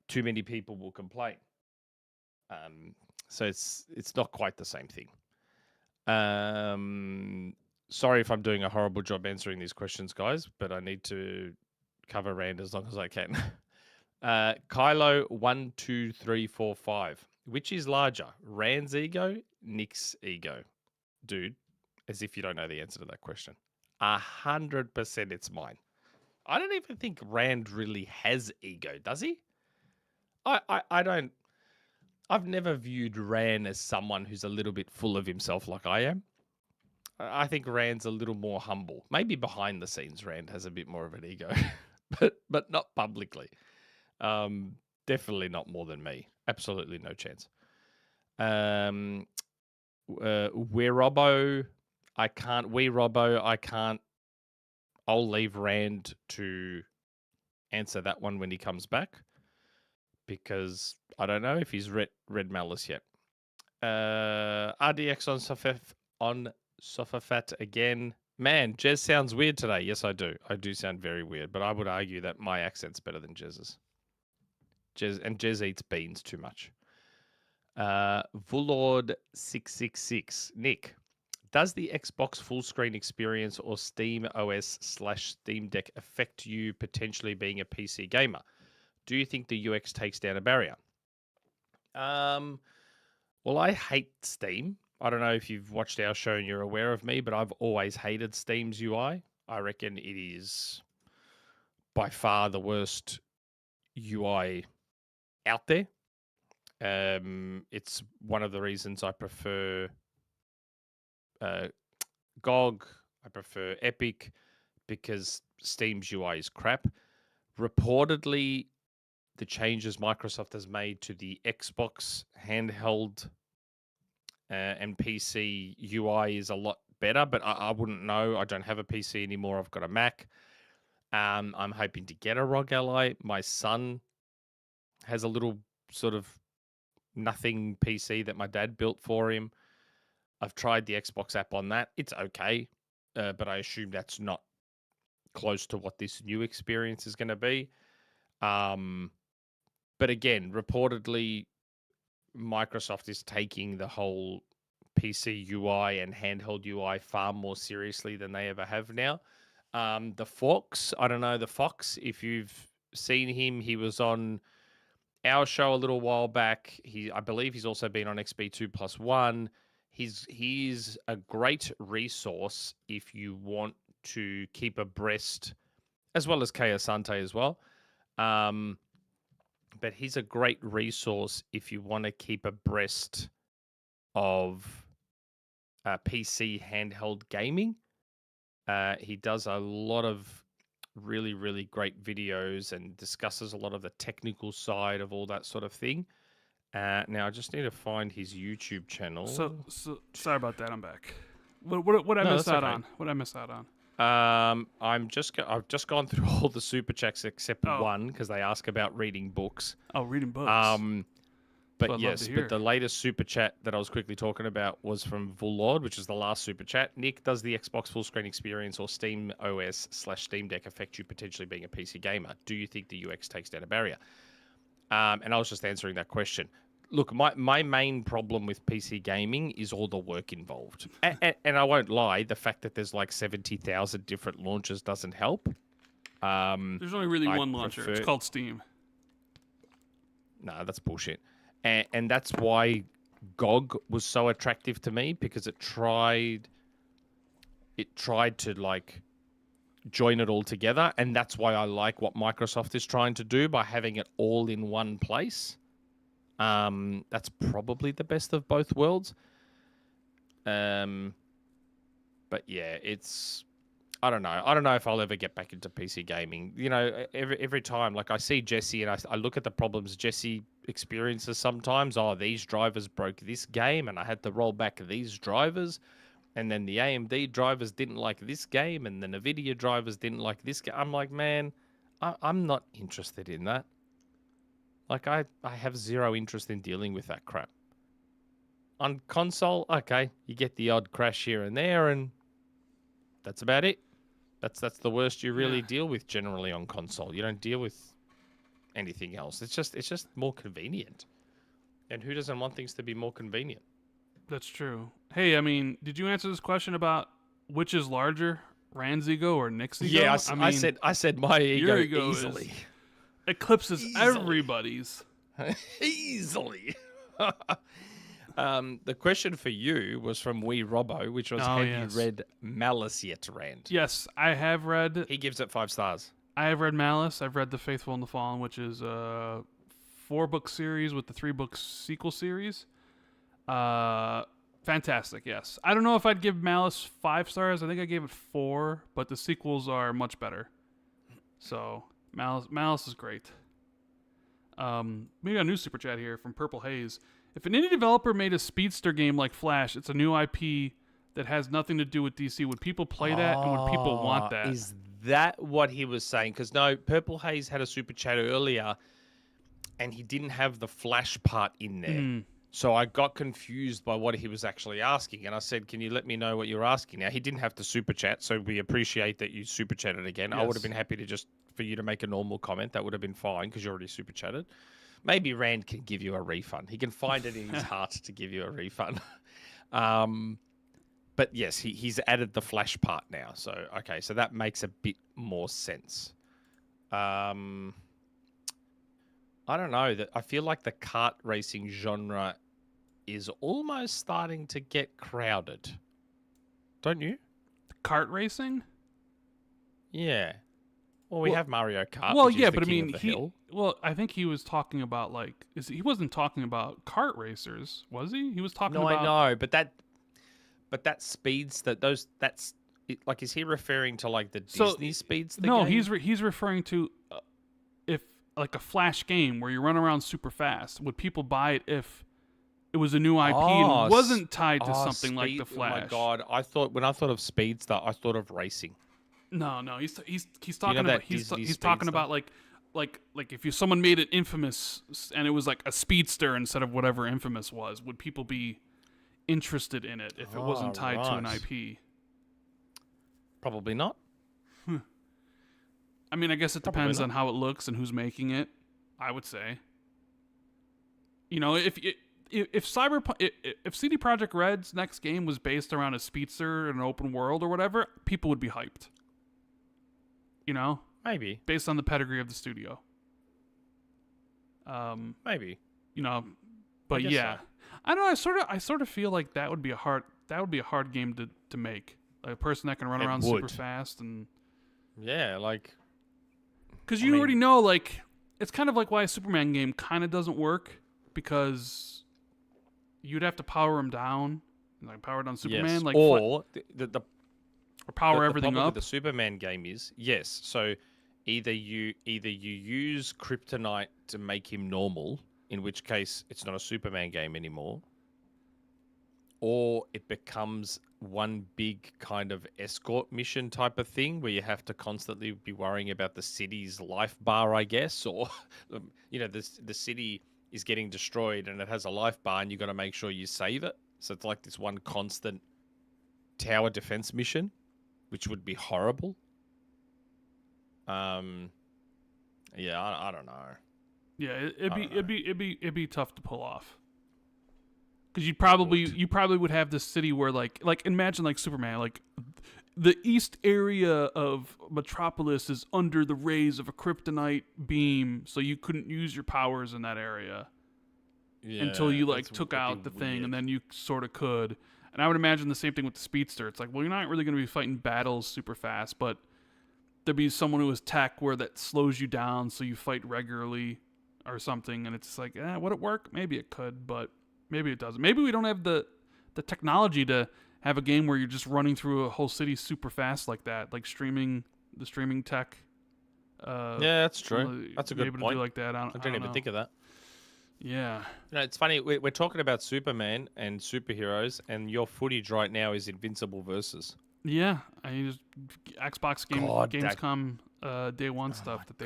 too many people will complain. So it's not quite the same thing. Sorry if I'm doing a horrible job answering these questions, guys, but I need to cover Rand as long as I can. Kylo 12345. Which is larger, Rand's ego, Nick's ego? Dude, as if you don't know the answer to that question. 100% it's mine. I don't even think Rand really has ego, does he? I don't. I've never viewed Rand as someone who's a little bit full of himself like I am. I think Rand's a little more humble. Maybe behind the scenes, Rand has a bit more of an ego, but not publicly. Definitely not more than me. Absolutely no chance. We Robbo, I can't. We Robbo, I can't. I'll leave Rand to answer that one when he comes back because I don't know if he's read Malice yet. RDX on Sofafat again. Man, Jez sounds weird today. Yes, I do. I do sound very weird, but I would argue that my accent's better than Jez's. Jez eats beans too much. Vulord666. Nick, does the Xbox full screen experience or Steam OS/Steam Deck affect you potentially being a PC gamer? Do you think the UX takes down a barrier? Well, I hate Steam. I don't know if you've watched our show and you're aware of me, but I've always hated Steam's UI. I reckon it is by far the worst UI out there. It's one of the reasons I prefer GOG. I prefer Epic because Steam's UI is crap. Reportedly, the changes Microsoft has made to the Xbox handheld and PC UI is a lot better, but I wouldn't know. I don't have a PC anymore. I've got a Mac. I'm hoping to get a ROG Ally. My son has a little sort of nothing PC that my dad built for him. I've tried the Xbox app on that. It's okay, but I assume that's not close to what this new experience is going to be. But again, reportedly, Microsoft is taking the whole PC UI and handheld UI far more seriously than they ever have now. The Fox, I don't know, the Fox, if you've seen him, he was on our show a little while back. I believe he's also been on XB2+1. He's a great resource if you want to keep abreast, as well as Kay Asante as well. But he's a great resource if you want to keep abreast of PC handheld gaming. He does a lot of really, really great videos and discusses a lot of the technical side of all that sort of thing. Now I just need to find his YouTube channel. So sorry about that. I'm back. What I miss out on? What I miss out on? I've just gone through all the super chats except one because they ask about reading books. Oh, reading books. But yes, but the latest super chat that I was quickly talking about was from Vulord, which is the last super chat. Nick, does the Xbox full screen experience or Steam OS/Steam Deck affect you potentially being a PC gamer? Do you think the UX takes down a barrier? And I was just answering that question. Look, my main problem with PC gaming is all the work involved. And I won't lie, the fact that there's like 70,000 different launchers doesn't help. There's only really one launcher. It's called Steam. No, that's bullshit. And that's why GOG was so attractive to me, because it tried to like join it all together. And that's why I like what Microsoft is trying to do by having it all in one place. That's probably the best of both worlds. But yeah, I don't know. I don't know if I'll ever get back into PC gaming. You know, every time, like I see Jesse and I look at the problems Jesse experiences sometimes. Oh, these drivers broke this game and I had to roll back these drivers. And then the AMD drivers didn't like this game and the NVIDIA drivers didn't like this game. I'm like, man, I'm not interested in that. Like, I have zero interest in dealing with that crap. On console, okay, you get the odd crash here and there, and that's about it. That's the worst you really deal with generally on console. You don't deal with anything else. It's just more convenient. And who doesn't want things to be more convenient? That's true. Hey, I mean, did you answer this question about which is larger, Rand's ego or Nick's ego? Yeah, I said my ego easily. Eclipses everybody's. Easily. The question for you was from Wee Robbo, which was, have you read Malice yet, Rand? Yes, I have read. He gives it 5 stars. I have read Malice. I've read The Faithful and the Fallen, which is a 4-book series with the 3-book sequel series. Fantastic, yes. I don't know if I'd give Malice 5 stars. I think I gave it 4, but the sequels are much better. So Malice is great. We got a new super chat here from Purple Haze. If an indie developer made a speedster game like Flash, it's a new IP that has nothing to do with DC. Would people play that, and would people want that? Is that what he was saying? Because no, Purple Haze had a super chat earlier, and he didn't have the Flash part in there. So I got confused by what he was actually asking, and I said, "Can you let me know what you're asking?" Now he didn't have to super chat, so we appreciate that you super chatted again. Yes. I would have been happy to just for you to make a normal comment. That would have been fine because you already super chatted. Maybe Rand can give you a refund. He can find it in his heart to give you a refund. But yes, he's added the Flash part now. So okay, so that makes a bit more sense. I don't know. That I feel like the kart racing genre is almost starting to get crowded. Don't you? Kart racing? Yeah. Well, we have Mario Kart. Well, which is yeah, the but I king mean, of the hill. I think he was talking about he wasn't talking about kart racers, was he? He was talking No, about. I know, but that speeds like, is he referring to like the Disney speeds? No, game? he's referring to if like a Flash game where you run around super fast. Would people buy it if it was a new IP and wasn't tied to something like the Flash? Oh my god! When I thought of Speedster, I thought of racing. No, he's talking about he's Disney talking Speedster? about like if someone made it Infamous and it was like a speedster instead of whatever Infamous was, would people be interested in it if it wasn't tied to an IP? Probably not. I mean, I guess it depends on how it looks and who's making it. I would say, if CD Projekt Red's next game was based around a speedster in an open world or whatever, people would be hyped. Maybe. Based on the pedigree of the studio. Maybe. But yeah, so. I don't know. I sort of feel like that would be a hard game to make. Like a person that can run around super fast and yeah, like because you already know, like it's kind of like why a Superman game kind of doesn't work because you'd have to power him down, like power down Superman, yes. like or or power everything up. With the Superman game is yes. So either you use kryptonite to make him normal, in which case it's not a Superman game anymore, or it becomes one big kind of escort mission type of thing where you have to constantly be worrying about the city's life bar, I guess, or the city is getting destroyed and it has a life bar and you got to make sure you save it. So it's like this one constant tower defense mission, which would be horrible. Yeah, I don't know. Yeah, it'd be tough to pull off. Because you probably would have this city where like imagine like Superman, like the east area of Metropolis is under the rays of a kryptonite beam, so you couldn't use your powers in that area until you took out the thing, and then you sort of could. And I would imagine the same thing with the speedster. It's like, well, you're not really going to be fighting battles super fast, but there'd be someone who has tech where that slows you down, so you fight regularly or something. And it's like, would it work? Maybe it could, but maybe it doesn't. Maybe we don't have the technology to have a game where you're just running through a whole city super fast like that, like streaming tech. Yeah, that's true. That's a good point. To do like that. I didn't even think of that. Yeah. It's funny. We're talking about Superman and superheroes, and your footage right now is Invincible Versus. Yeah, I used Xbox Gamescom day one stuff that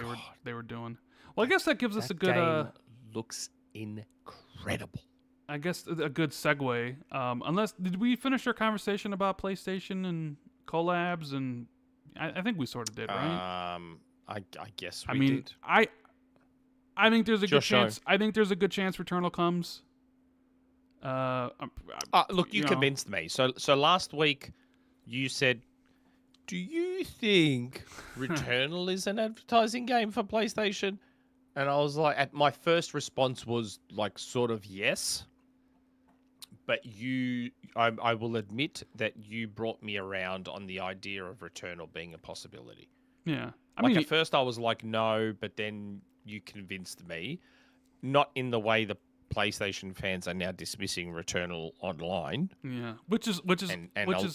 they were doing. Well, I guess that gives us a good. Game looks incredible. I guess a good segue. Did we finish our conversation about PlayStation and collabs? And I think we sort of did, right? I guess we did. I think there's a good chance. I think there's a good chance Returnal comes. Look, you convinced me. So last week, you said, "Do you think Returnal is an advertising game for PlayStation?" And I was like, my first response was like, sort of yes. But I will admit that you brought me around on the idea of Returnal being a possibility. Yeah. I Like mean, at first I was like, no, but then you convinced me. Not in the way the PlayStation fans are now dismissing Returnal online. yeah, which is And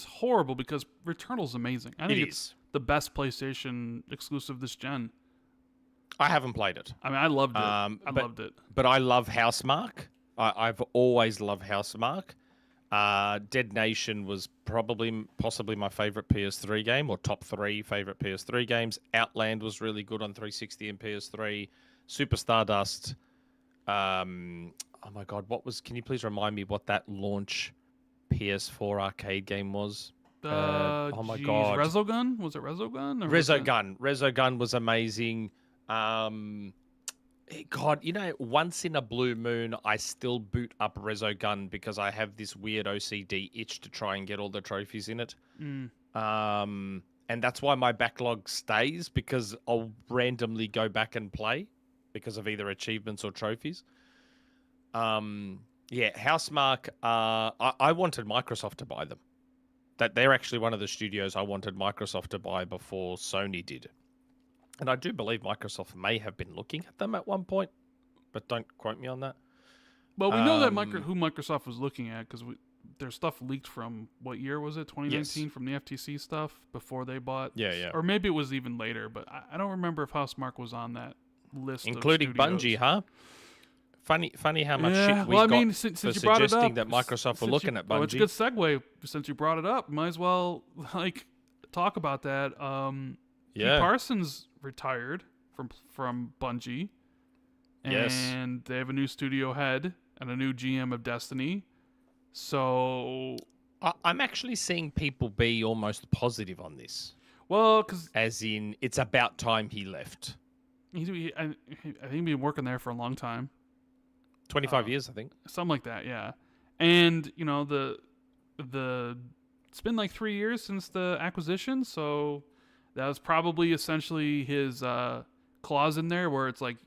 horrible because Returnal's amazing. I think it it's is. the best PlayStation exclusive this gen. I haven't played it. I mean, I loved it. Loved it. But I love Housemarque. I've always loved Housemarque. Dead Nation was possibly my favorite PS3 game, or top 3 favorite PS3 games. Outland was really good on 360 and PS3. Super Stardust. Oh my God, can you please remind me what that launch PS4 arcade game was? Oh my God. Resogun? Was it Resogun? Resogun was amazing. God, once in a blue moon, I still boot up Resogun because I have this weird OCD itch to try and get all the trophies in it. And that's why my backlog stays, because I'll randomly go back and play because of either achievements or trophies. Housemarque, I wanted Microsoft to buy them. That they're actually one of the studios I wanted Microsoft to buy before Sony did. And I do believe Microsoft may have been looking at them at one point, but don't quote me on that. Well, we know that who Microsoft was looking at because their stuff leaked from, what year was it? 2019, from the FTC stuff before they bought. Yeah. Or maybe it was even later, but I don't remember if Housemarque was on that list. Including of studios. Bungie, huh? Funny how much shit we got since for you brought it suggesting up, that Microsoft were looking at Bungie. Well, it's a good segue. Since you brought it up, might as well talk about that. Pete Parsons retired from Bungie, and they have a new studio head and a new GM of Destiny. So I'm actually seeing people be almost positive on this. Well, because as in, it's about time he left. I think he's been working there for a long time. 25 years, I think. Something like that, yeah. And, it's been like 3 years since the acquisition, so that was probably essentially his clause in there where it's like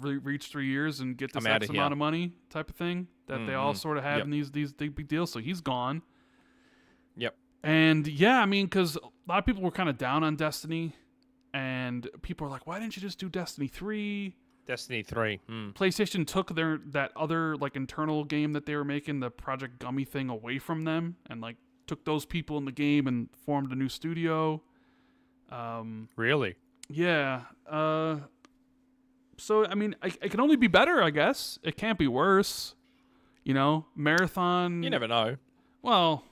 reach 3 years and get this X amount of money type of thing that they all sort of have in these big deals. So he's gone. Yep. And yeah, I mean, because a lot of people were kind of down on Destiny, and people were like, why didn't you just do Destiny 3? Destiny 3. PlayStation took that other internal game that they were making, the Project Gummy thing, away from them, and took those people in the game and formed a new studio. Really? Yeah. So I mean, it can only be better, I guess. It can't be worse. Marathon. You never know. Well,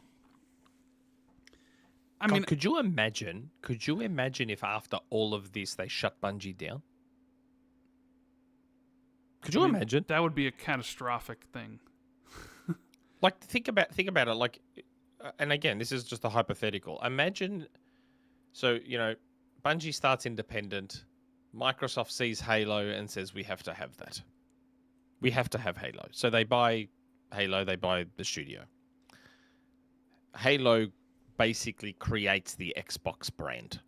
I mean, could you imagine if after all of this they shut Bungie down? Could you imagine? That would be a catastrophic thing. Think about it. And again, this is just a hypothetical. Imagine, Bungie starts independent. Microsoft sees Halo and says, we have to have that. We have to have Halo. So they buy Halo, they buy the studio. Halo basically creates the Xbox brand.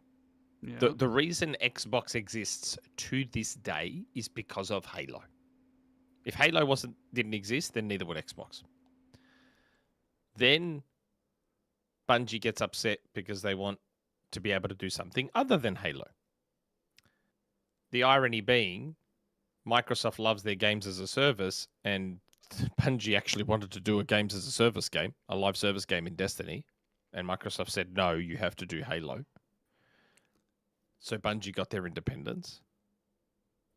Yeah. The reason Xbox exists to this day is because of Halo. If Halo didn't exist, then neither would Xbox. Then Bungie gets upset because they want to be able to do something other than Halo. The irony being, Microsoft loves their games as a service, and Bungie actually wanted to do a games as a service game, a live service game in Destiny, and Microsoft said, no, you have to do Halo. So Bungie got their independence.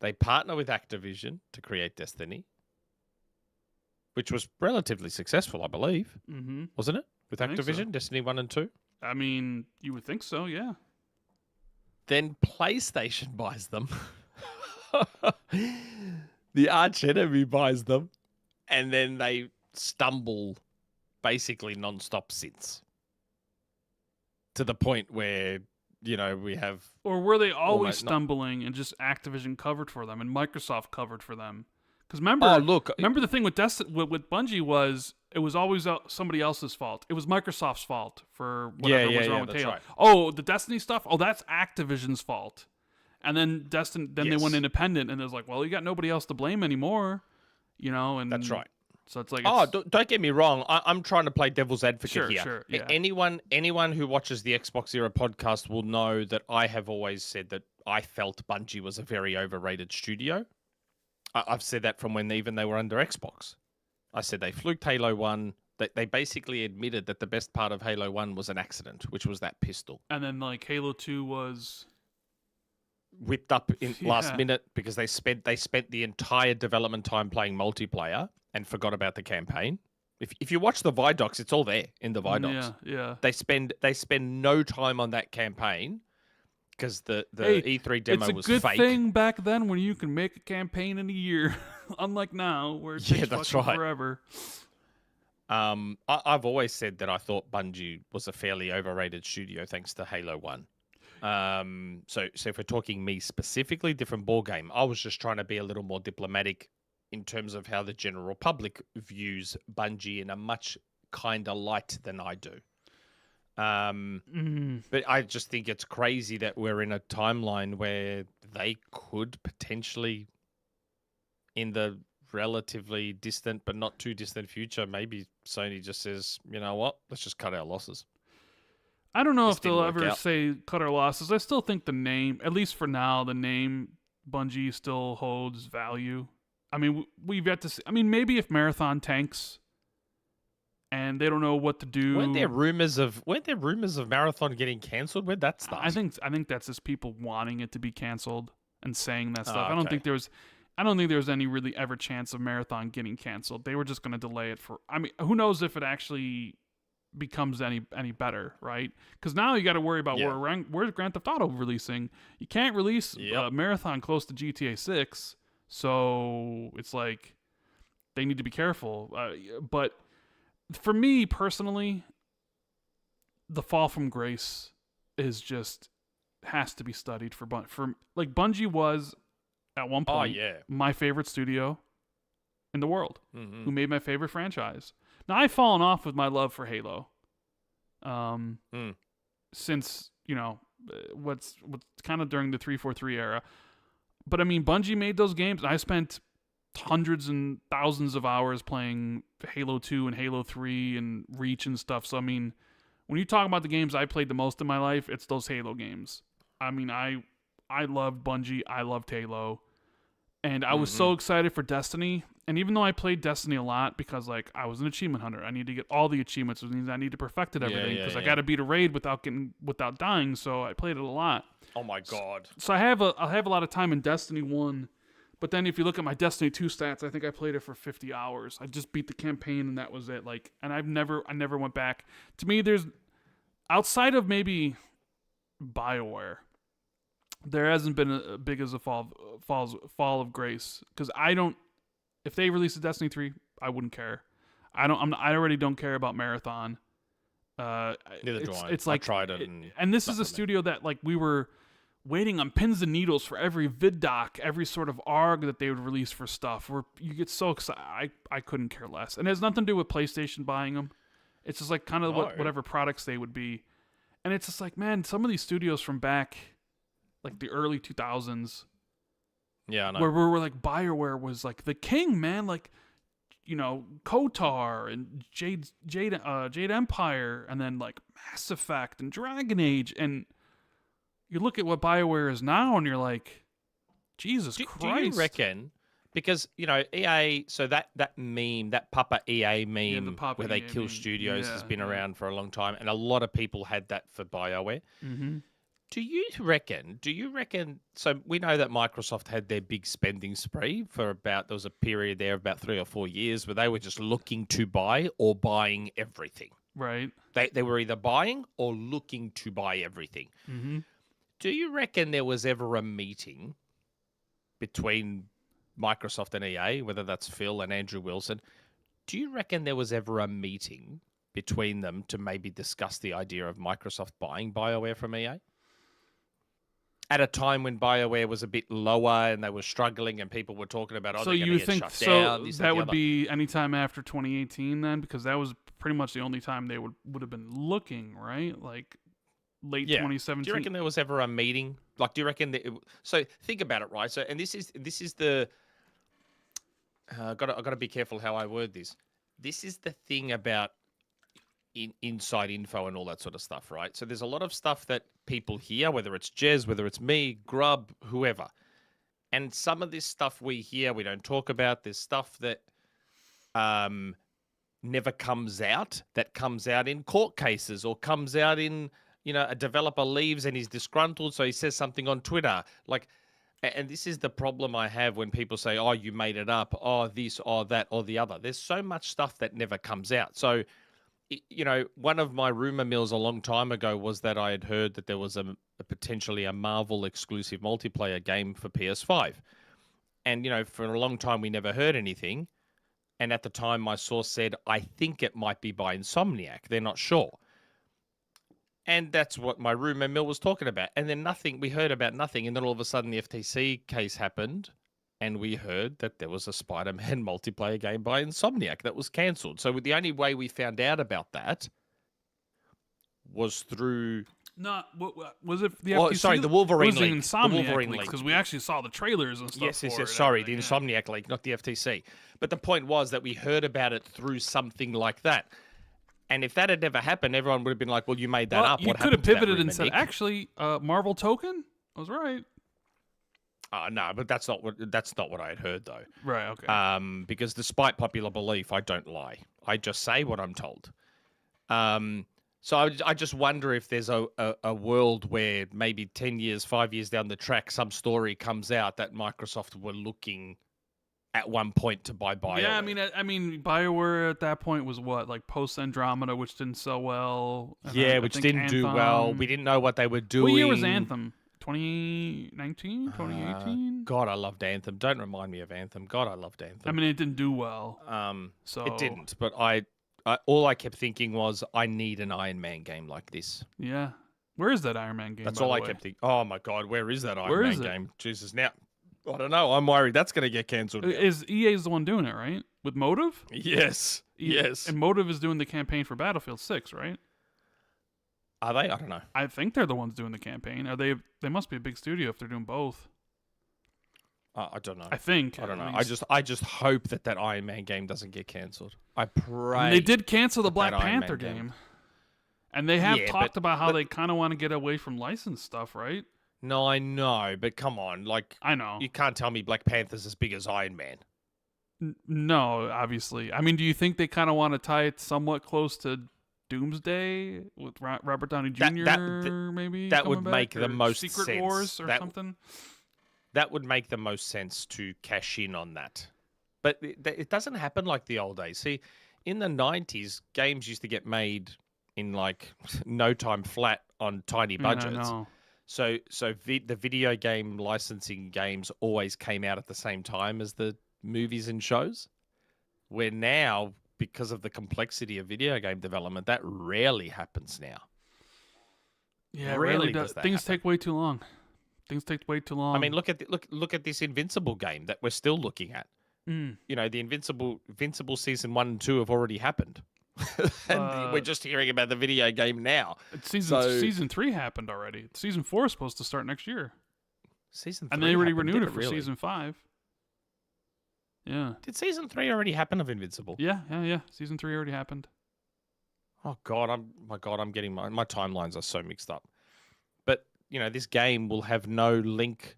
They partner with Activision to create Destiny, which was relatively successful, I believe. Mm-hmm. Wasn't it? With Activision, so. Destiny 1 and 2? I mean, you would think so, yeah. Then PlayStation buys them. The arch enemy buys them. And then they stumble basically non-stop since. To the point where, we have... Or were they always stumbling and just Activision covered for them and Microsoft covered for them? Because remember the thing with Bungie was it was always somebody else's fault. It was Microsoft's fault for whatever was wrong with Halo. Right. Oh, the Destiny stuff? Oh, that's Activision's fault. And then they went independent, and it was like, well, you got nobody else to blame anymore, and that's right. So it's like, don't get me wrong. I'm trying to play devil's advocate sure, here. sure, yeah. Anyone who watches the Xbox Era podcast will know that I have always said that I felt Bungie was a very overrated studio. I've said that from when even they were under Xbox. I said they fluked Halo 1. They basically admitted that the best part of Halo 1 was an accident, which was that pistol. And then like Halo 2 was whipped up in last minute because they spent the entire development time playing multiplayer and forgot about the campaign. If you watch the Vidocs, it's all there in the Vidocs. Yeah. They spend no time on that campaign because the E3 demo was fake. It's a good thing back then when you can make a campaign in a year, unlike now where it takes forever. I've always said that I thought Bungie was a fairly overrated studio thanks to Halo 1. So if we're talking me specifically, different ball game. I was just trying to be a little more diplomatic in terms of how the general public views Bungie in a much kinder light than I do. But I just think it's crazy that we're in a timeline where they could potentially, in the relatively distant but not too distant future, maybe Sony just says, you know what, let's just cut our losses. I don't know if they'll ever say cut our losses. I still think the name, at least for now, the name Bungie still holds value. I mean, we've yet to see. I mean, maybe if Marathon tanks and they don't know what to do. Weren't there rumors of Marathon getting cancelled? Where'd that start? I think that's just people wanting it to be canceled and saying that stuff. Okay. I don't think there was any really ever chance of Marathon getting canceled. They were just going to delay it for. I mean, who knows if it actually becomes any better, right? Because now you got to worry about where's Grand Theft Auto releasing. You can't release Marathon close to GTA 6, so it's like they need to be careful. But for me personally, the fall from grace is just has to be studied for like Bungie was at one point my favorite studio in the world, who made my favorite franchise. Now, I've fallen off with my love for Halo since, what's kind of during the 343 era. But, I mean, Bungie made those games, and I spent hundreds and thousands of hours playing Halo 2 and Halo 3 and Reach and stuff. So, I mean, when you talk about the games I played the most in my life, it's those Halo games. I mean, I loved Bungie. I loved Halo. And I was so excited for Destiny. And even though I played Destiny a lot because, like, I was an achievement hunter, I need to get all the achievements, which means I need to perfect it everything because I got to beat a raid without dying. So I played it a lot. Oh my god! So I have a lot of time in Destiny 1, but then if you look at my Destiny 2 stats, I think I played it for 50 hours. I just beat the campaign and that was it. Like, and I never went back. To me, there's outside of maybe BioWare. There hasn't been a big as a fall of grace because if they release a Destiny 3, I wouldn't care. I already don't care about Marathon. Neither do I. It's like I tried it, and this is a studio that like we were waiting on pins and needles for every vid doc, every sort of ARG that they would release for stuff. Where you get so excited, I couldn't care less, and it has nothing to do with PlayStation buying them. It's just like kind of whatever products they would be, and it's just like, man, some of these studios from back like the early 2000s. Yeah, I know. Where we're like BioWare was like the king, man. Like, KOTOR and Jade Empire, and then like Mass Effect and Dragon Age, and you look at what BioWare is now, and you're like, Jesus Christ. Do you reckon? Because EA, so that meme, that Papa EA meme, where they kill studios, has been around for a long time, and a lot of people had that for BioWare. Mm-hmm. Do you reckon? So we know that Microsoft had their big spending spree there was a period there of about 3 or 4 years where they were just looking to buy or buying everything. Right. They were either buying or looking to buy everything. Mm-hmm. Do you reckon there was ever a meeting between Microsoft and EA, whether that's Phil and Andrew Wilson? Do you reckon there was ever a meeting between them to maybe discuss the idea of Microsoft buying BioWare from EA? At a time when BioWare was a bit lower and they were struggling and people were talking about, so they're going to get shut down. So that would be anytime after 2018 then? Because that was pretty much the only time they would have been looking, right? Like late 2017. Do you reckon there was ever a meeting? Like, do you reckon that so think about it, right? So, and this is the I got to be careful how I word this. This is the thing about inside info and all that sort of stuff, right? So there's a lot of stuff that people hear, whether it's Jez, whether it's me, Grub, whoever. And some of this stuff we hear, we don't talk about. There's stuff that never comes out, that comes out in court cases or comes out in, a developer leaves and he's disgruntled, so he says something on Twitter. Like, and this is the problem I have when people say, oh, you made it up, oh, this, or that, or the other. There's so much stuff that never comes out. So, one of my rumor mills a long time ago was that I had heard that there was a potentially a Marvel exclusive multiplayer game for PS5. And, for a long time, we never heard anything. And at the time, my source said, I think it might be by Insomniac. They're not sure. And that's what my rumor mill was talking about. And then we heard about nothing. And then all of a sudden, the FTC case happened. And we heard that there was a Spider-Man multiplayer game by Insomniac that was cancelled. So the only way we found out about that was through... No, was it the FTC? Sorry, the Wolverine leak? leak. It was the Insomniac Wolverine leak, leak. because we actually saw the trailers and stuff. Yes. Sorry, the Insomniac leak, not the FTC. But the point was that we heard about it through something like that. And if that had never happened, everyone would have been like, well, you made that up. You could have pivoted and said, actually, Marvel Token? I was right. No, but that's not what I had heard, though. Right, okay. Because despite popular belief, I don't lie. I just say what I'm told. So I just wonder if there's a world where maybe 10 years, 5 years down the track, some story comes out that Microsoft were looking at one point to buy BioWare. Yeah, I mean, BioWare at that point was what, like post Andromeda, which didn't sell well. Yeah, which didn't do well. We didn't know what they were doing. What year was Anthem? 2019, 2018? God, I loved Anthem. Don't remind me of Anthem. God, I loved Anthem. I mean, it didn't do well. So it didn't. But all I kept thinking was, I need an Iron Man game like this. Yeah. Where is that Iron Man game? That's all I kept thinking. Oh my God, where is that Iron Man game? Jesus, now I don't know. I'm worried that's going to get cancelled. Is EA's the one doing it, right? With Motive? Yes. Yes. And Motive is doing the campaign for Battlefield 6, right? Are they? I don't know. I think they're the ones doing the campaign. Are they? They must be a big studio if they're doing both. I don't know. I think. I don't know. I just hope that Iron Man game doesn't get cancelled. I pray. And they did cancel the Black Panther game. And they have talked about how they kind of want to get away from licensed stuff, right? No, I know, but come on, like I know you can't tell me Black Panther's as big as Iron Man. No, obviously. I mean, do you think they kind of want to tie it somewhat close to Doomsday with Robert Downey Jr. maybe? That would make the most Secret sense. Wars or something? That would make the most sense to cash in on that. But it doesn't happen like the old days. See, in the 90s, games used to get made in like no time flat on tiny budgets. Yeah, I know. So the video game licensing games always came out at the same time as the movies and shows. Where now, because of the complexity of video game development, that rarely happens now. Yeah, it rarely does. Things take way too long. Things take way too long. I mean, look at this Invincible game that we're still looking at. Mm. The Invincible season 1 and 2 have already happened. And we're just hearing about the video game now. Season 3 happened already. Season 4 is supposed to start next year. Season 3 and they already renewed it for really? season 5. Yeah. Did season 3 already happen of Invincible? Yeah. Season 3 already happened. Oh God, I'm getting my timelines are so mixed up. But this game will have no link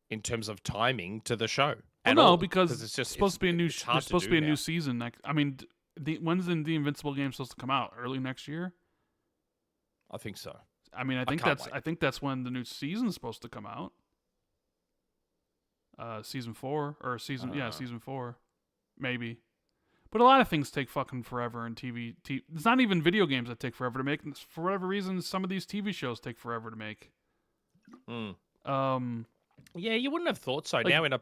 in terms of timing to the show. Because it's supposed to be a new. There's supposed to be a new season next. I mean, when's the Invincible game supposed to come out? Early next year. I think so. I mean, I think that's when the new season's supposed to come out. Season 4 or season 4, maybe. But a lot of things take fucking forever in TV. It's not even video games that take forever to make. For whatever reason, some of these TV shows take forever to make. Yeah, you wouldn't have thought so. Now in a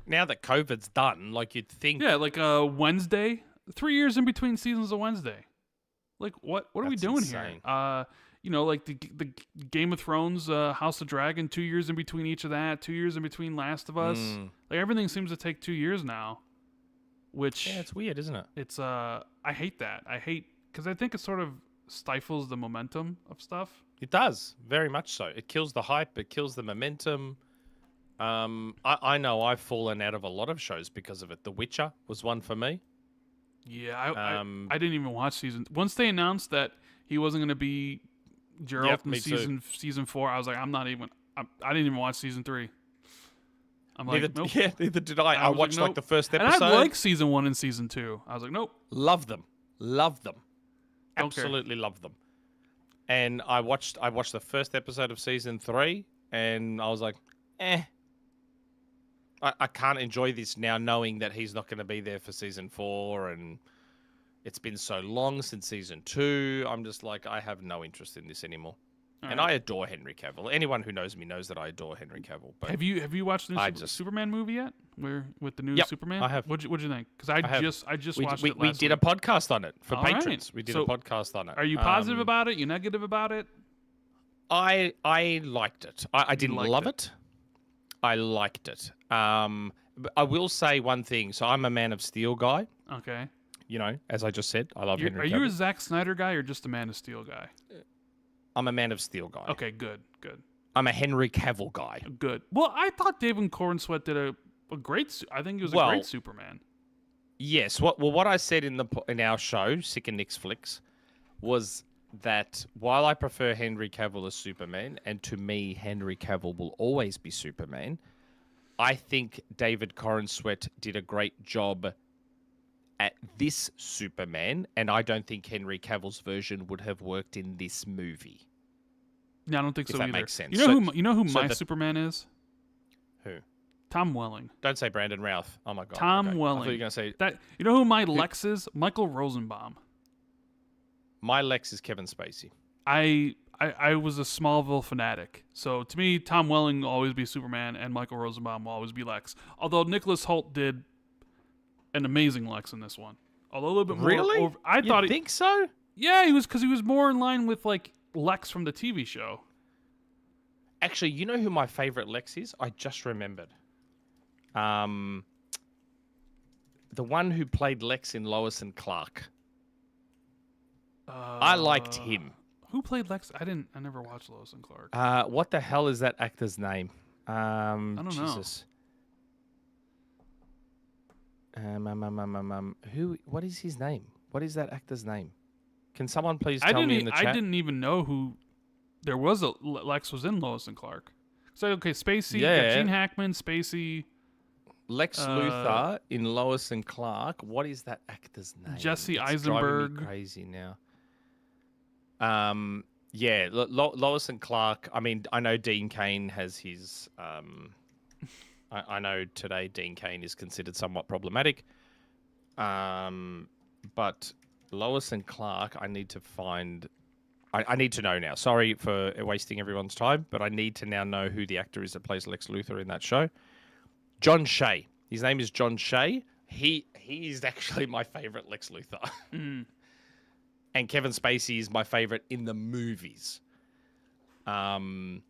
now that COVID's done, you'd think. Yeah, Wednesday. 3 years in between seasons of Wednesday. What are we doing insane. here? The Game of Thrones, House of Dragon, 2 years in between each of that, 2 years in between Last of Us. Everything seems to take 2 years now. Which it's weird, isn't it? It's I hate that. Because I think it sort of stifles the momentum of stuff. It does, very much so. It kills the hype. It kills the momentum. I know I've fallen out of a lot of shows because of it. The Witcher was one for me. Yeah, Um, I didn't even watch once they announced that he wasn't going to be Geralt yep, in me too. season 4. I was like, I didn't even watch season 3. I'm like, Neither, nope. yeah, neither did I. I I was like, watched like nope. the first And I episode. like season 1 and season 2. I was like, nope, Love them, love them, don't care. absolutely love them. And I watched the first episode of season 3, and I was like, eh. I can't enjoy this now, knowing that he's not going to be there for season 4, and it's been so long since season 2. I'm just like, I have no interest in this anymore. All And right. I adore Henry Cavill. Anyone who knows me knows that I adore Henry Cavill. But Have you watched the new I just- Superman movie yet? Where with the new Yep, Superman? I have. What'd you think? Because I have. I just we, watched we, it we last did week. a podcast on it for All right. patrons. We did So, a podcast on it. Are you positive about it? You negative about it? I liked it. I didn't liked love it. it. I liked it. But I will say one thing. So I'm a Man of Steel guy. Okay. You know, as I just said, I love Henry Are Cavill. you a Zack Snyder guy or just a Man of Steel guy? I'm a Man of Steel guy. Okay, good. I'm a Henry Cavill guy. Good. Well, I thought David Cornsweet did a great. I think he was a great Superman. Yes. What I said in our show, Sick and Nick's Flicks, was that while I prefer Henry Cavill as Superman, and to me Henry Cavill will always be Superman, I think David Cornsweet did a great job at this Superman, and I don't think Henry Cavill's version would have worked in this movie. No, I don't think If so that either. makes sense. You know who so my the- Superman is? Who? Tom Welling. Don't say Brandon Routh. Oh my god. Tom okay. Welling. I thought you were going to say That you know who my Lex is? Michael Rosenbaum. my Lex is Kevin Spacey. I was a Smallville fanatic. So to me, Tom Welling will always be Superman and Michael Rosenbaum will always be Lex. Although Nicholas Hoult did an amazing Lex in this one. Although a little bit more Really? I You thought think so? Yeah, he was because he was more in line with like Lex from the TV show. Actually, you know who my favorite Lex is? I just remembered. The one who played Lex in Lois and Clark. I liked him. Who played Lex? I never watched Lois and Clark. What the hell is that actor's name? I don't Jesus. Who? What is his name? What is that actor's name? Can someone please tell me in the chat? I didn't even know who there was. Lex was in Lois and Clark. So okay, Spacey, you got Gene Hackman, Spacey, Lex Luthor in Lois and Clark. What is that actor's name? Jesse It's driving Eisenberg. me crazy now. Yeah, Lois and Clark. I mean, I know Dean Cain has his. I know today Dean Cain is considered somewhat problematic. But Lois and Clark, I need to find. I need to know now. Sorry for wasting everyone's time, but I need to now know who the actor is that plays Lex Luthor in that show. John Shea. His name is John Shea. He is actually my favorite Lex Luthor. And Kevin Spacey is my favorite in the movies. I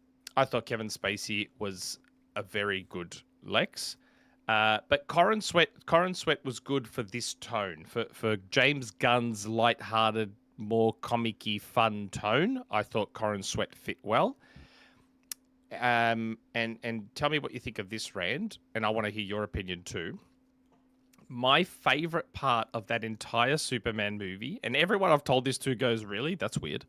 thought Kevin Spacey was a very good Lex. But Corrin Sweat was good for this tone. For James Gunn's lighthearted, more comic-y, fun tone, I thought Corrin Sweat fit well. And tell me what you think of this, Rand, and I want to hear your opinion too. My favorite part of that entire Superman movie, and everyone I've told this to goes, really? That's weird.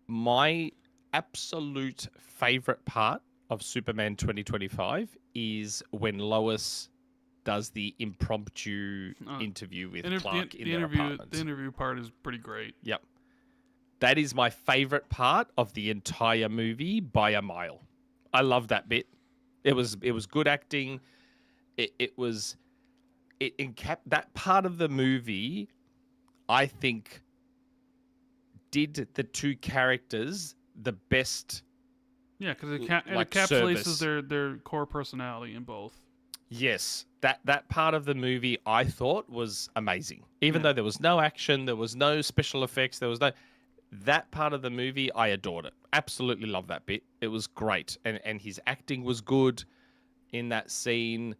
My absolute favorite part of Superman 2025 is when Lois does the impromptu interview with Clark in their apartment. The interview part is pretty great. Yep. That is my favorite part of the entire movie by a mile. I love that bit. It was good acting. That part of the movie, I think, did the two characters the best. Yeah, because it like encapsulates service. their core personality in both. Yes, that part of the movie I thought was amazing. Even though there was no action, there was no special effects, that part of the movie, I adored it. Absolutely love that bit. It was great. And his acting was good in that scene.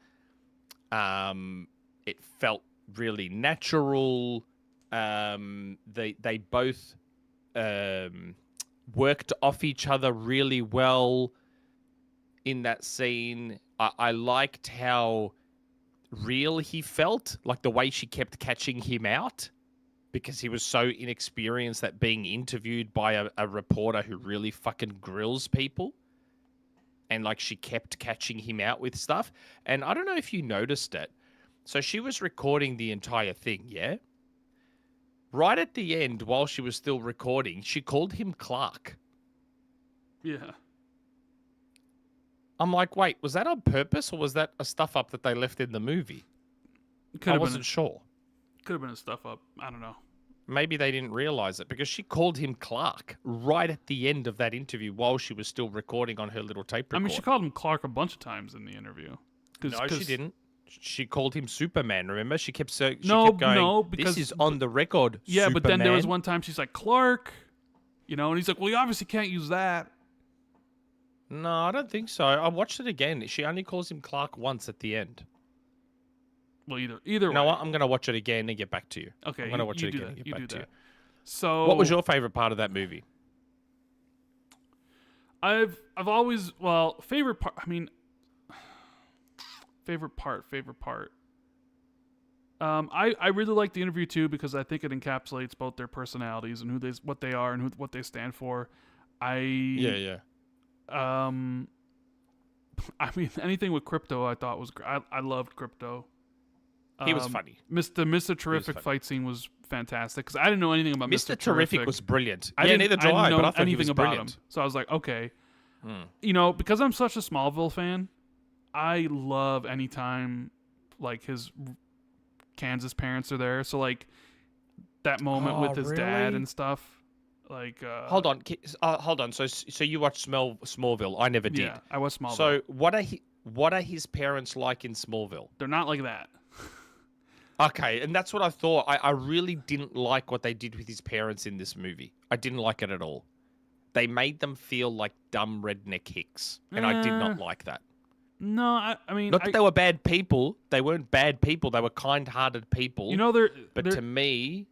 It felt really natural. They both worked off each other really well. in that scene. I liked how real he felt, like the way she kept catching him out because he was so inexperienced at being interviewed by a reporter who really fucking grills people. And like she kept catching him out with stuff. And I don't know if you noticed it. So she was recording the entire thing, yeah? Right at the end, while she was still recording, she called him Clark. Yeah. I'm like, wait, was that on purpose or was that a stuff up that they left in the movie? I wasn't sure. Could have been a stuff up. I don't know. Maybe they didn't realize it because she called him Clark right at the end of that interview while she was still recording on her little tape recorder. I mean, she called him Clark a bunch of times in the interview. No, she didn't. She called him Superman, remember? She kept saying, because this is on the record, yeah, Superman. But then there was one time she's like, Clark, and he's like, well, you obviously can't use that. No, I don't think so. I watched it again. She only calls him Clark once at the end. Well, either way. You know what? I'm going to watch it again and get back to you. Okay, I'm going to watch it again and get back to you. So, what was your favorite part of that movie? I've always, favorite part. I mean, favorite part. I really like the interview too because I think it encapsulates both their personalities and what they are and what they stand for. Yeah. I mean, anything with Crypto I thought was great. I loved Crypto. He was funny. Mr. Terrific fight scene was fantastic because I didn't know anything about Mr. Terrific was brilliant. Neither did I, but I thought he was about brilliant. him. So I was like, okay. Because I'm such a Smallville fan, I love anytime like his Kansas parents are there. So like that moment with his dad and stuff. Like hold on. So you watched Smallville? I never did. Yeah, I watched Smallville. So what are his parents like in Smallville? They're not like that. Okay, and that's what I thought. I really didn't like what they did with his parents in this movie. I didn't like it at all. They made them feel like dumb redneck hicks, and I did not like that. No, I mean... Not that they were bad people. They weren't bad people. They were kind-hearted people. But to me...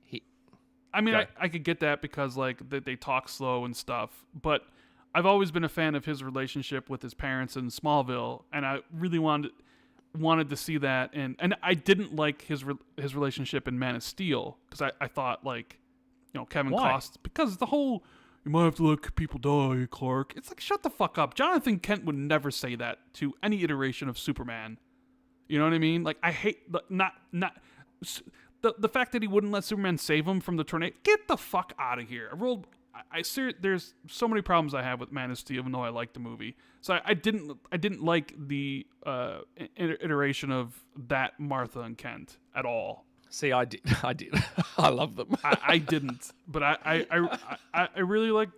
I could get that because like they talk slow and stuff, but I've always been a fan of his relationship with his parents in Smallville, and I really wanted to see that, and I didn't like his relationship in Man of Steel because I thought like Kevin Costner, because the whole you might have to let people die, Clark. It's like, shut the fuck up. Jonathan Kent would never say that to any iteration of Superman. You know what I mean? Like I hate the fact that he wouldn't let Superman save him from the tornado. Get the fuck out of here. There's so many problems I have with Man of Steel, even though I like the movie. So I didn't like the iteration of that Martha and Kent at all. See, I did. I love them. I didn't, but I really like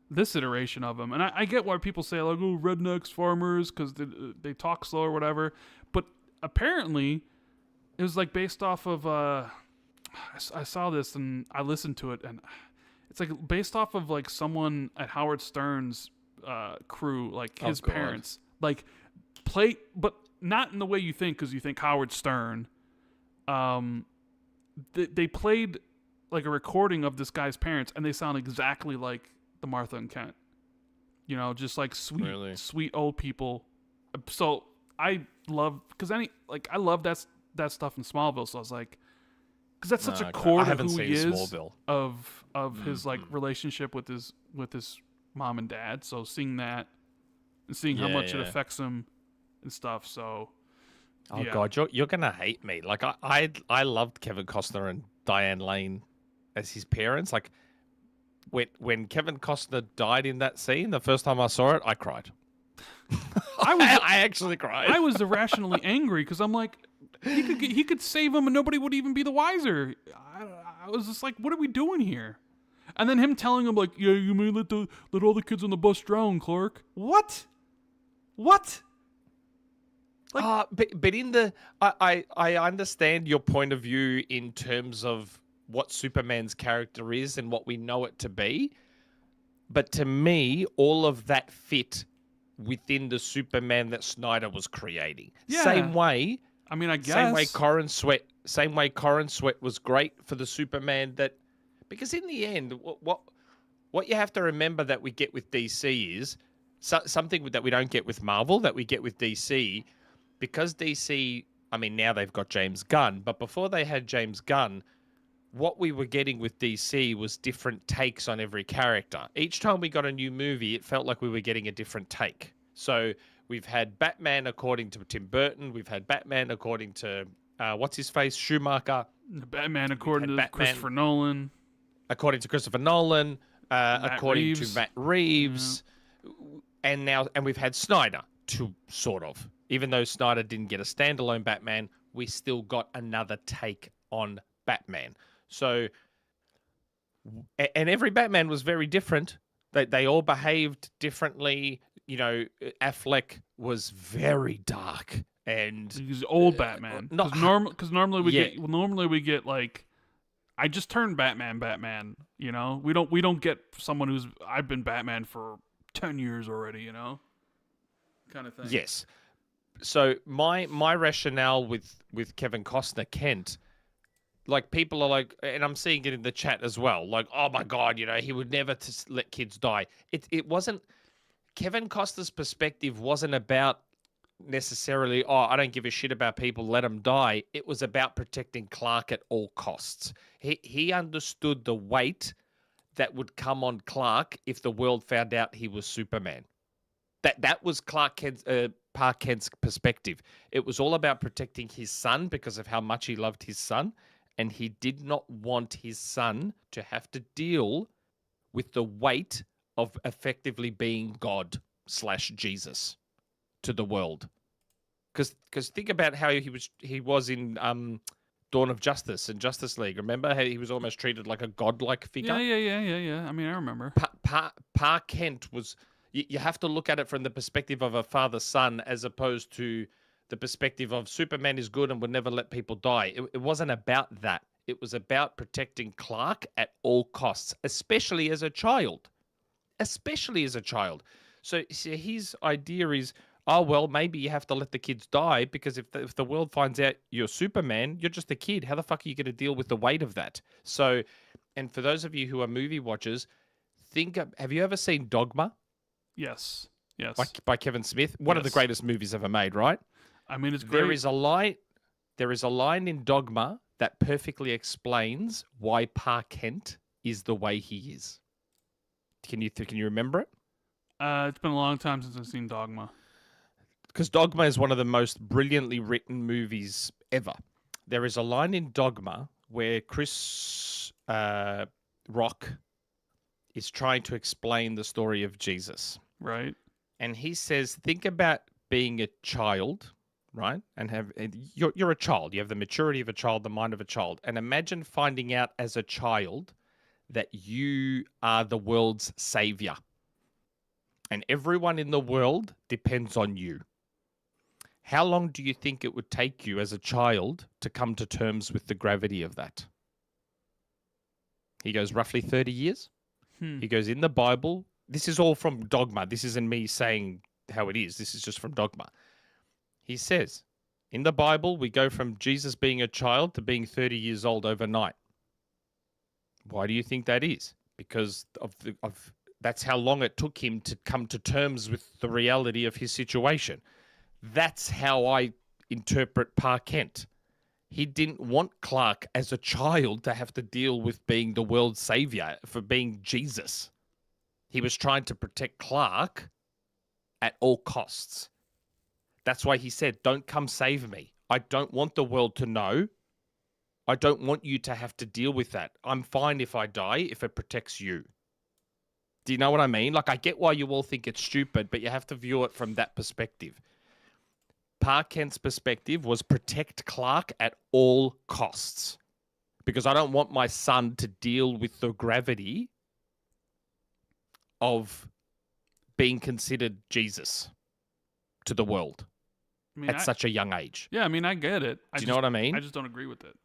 this iteration of him, and I get why people say like, oh, rednecks, farmers, because they talk slow or whatever. But apparently, it was like based off of I saw this and I listened to it, and it's like based off of like someone at Howard Stern's crew, like his parents, like play, but not in the way you think, because you think Howard Stern. They played like a recording of this guy's parents, and they sound exactly like the Martha and Kent. Just like sweet old people. So I love I love that stuff in Smallville. So I was like, because that's such a core to who he is Smallville. of his like relationship with his mom and dad. So seeing that and seeing how much it affects him and stuff. So. Oh God, you're gonna hate me. Like I loved Kevin Costner and Diane Lane as his parents. Like when Kevin Costner died in that scene, the first time I saw it, I cried. I actually cried. I was irrationally angry because I'm like, he could save him and nobody would even be the wiser. I was just like, what are we doing here? And then him telling him like, yeah, you may let all the kids on the bus drown, Clark. What? Like, but in the I understand your point of view in terms of what Superman's character is and what we know it to be, but to me, all of that fit within the Superman that Snyder was creating. Yeah. Same way. I mean, I guess same way Corrin Sweat was great for the Superman that, because in the end, what you have to remember that we get with DC is something that we don't get with Marvel that we get with DC, because DC. I mean, now they've got James Gunn, but before they had James Gunn, what we were getting with DC was different takes on every character. Each time we got a new movie, it felt like we were getting a different take. So we've had Batman according to Tim Burton. We've had Batman according to, what's his face, Schumacher. Batman according to Batman Christopher Nolan. According to Christopher Nolan. According to Reeves. Matt Reeves. Yeah. And we've had Snyder, to sort of. Even though Snyder didn't get a standalone Batman, we still got another take on Batman. So, and every Batman was very different. They all behaved differently. You know, Affleck was very dark and He's old Batman. Because normally we get like, I just turned Batman. You know, we don't get someone who's I've been Batman for 10 years already. You know, kind of thing. Yes. So my rationale with Kevin Costner, Kent, like people are like, and I'm seeing it in the chat as well, like, oh my God, you know, he would never let kids die. It wasn't, Kevin Costner's perspective wasn't about necessarily, oh, I don't give a shit about people, let them die. It was about protecting Clark at all costs. He understood the weight that would come on Clark if the world found out he was Superman. That was Park Kent's perspective. It was all about protecting his son because of how much he loved his son, and he did not want his son to have to deal with the weight of effectively being God/Jesus to the world. Because think about how he was in Dawn of Justice and Justice League. Remember how he was almost treated like a godlike figure? Yeah. I mean, I remember. Park Kent was. You have to look at it from the perspective of a father-son as opposed to the perspective of Superman is good and would never let people die. It wasn't about that. It was about protecting Clark at all costs, especially as a child. So his idea is, oh, well, maybe you have to let the kids die because if the world finds out you're Superman, you're just a kid. How the fuck are you going to deal with the weight of that? So, and for those of you who are movie watchers, have you ever seen Dogma? Yes. By Kevin Smith, one of the greatest movies ever made, right? I mean, it's great. There is a line in Dogma that perfectly explains why Pa Kent is the way he is. Can you remember it? It's been a long time since I've seen Dogma. Because Dogma is one of the most brilliantly written movies ever. There is a line in Dogma where Chris Rock is trying to explain the story of Jesus. Right. And he says, think about being a child, right? And you're a child. You have the maturity of a child, the mind of a child. And imagine finding out as a child that you are the world's savior. And everyone in the world depends on you. How long do you think it would take you as a child to come to terms with the gravity of that? He goes, roughly 30 years. He goes, in the Bible, this is all from Dogma. This isn't me saying how it is. This is just from Dogma. He says, in the Bible, we go from Jesus being a child to being 30 years old overnight. Why do you think that is? Because of that's how long it took him to come to terms with the reality of his situation. That's how I interpret Pa Kent. He didn't want Clark as a child to have to deal with being the world's savior for being Jesus. He was trying to protect Clark at all costs. That's why he said, don't come save me. I don't want the world to know. I don't want you to have to deal with that. I'm fine if I die if it protects you. Do you know what I mean? Like, I get why you all think it's stupid, but you have to view it from that perspective. Pa Kent's perspective was protect Clark at all costs. Because I don't want my son to deal with the gravity of being considered Jesus to the world at such a young age. Yeah, I mean, I get it. Do you know what I mean? I just don't agree with it.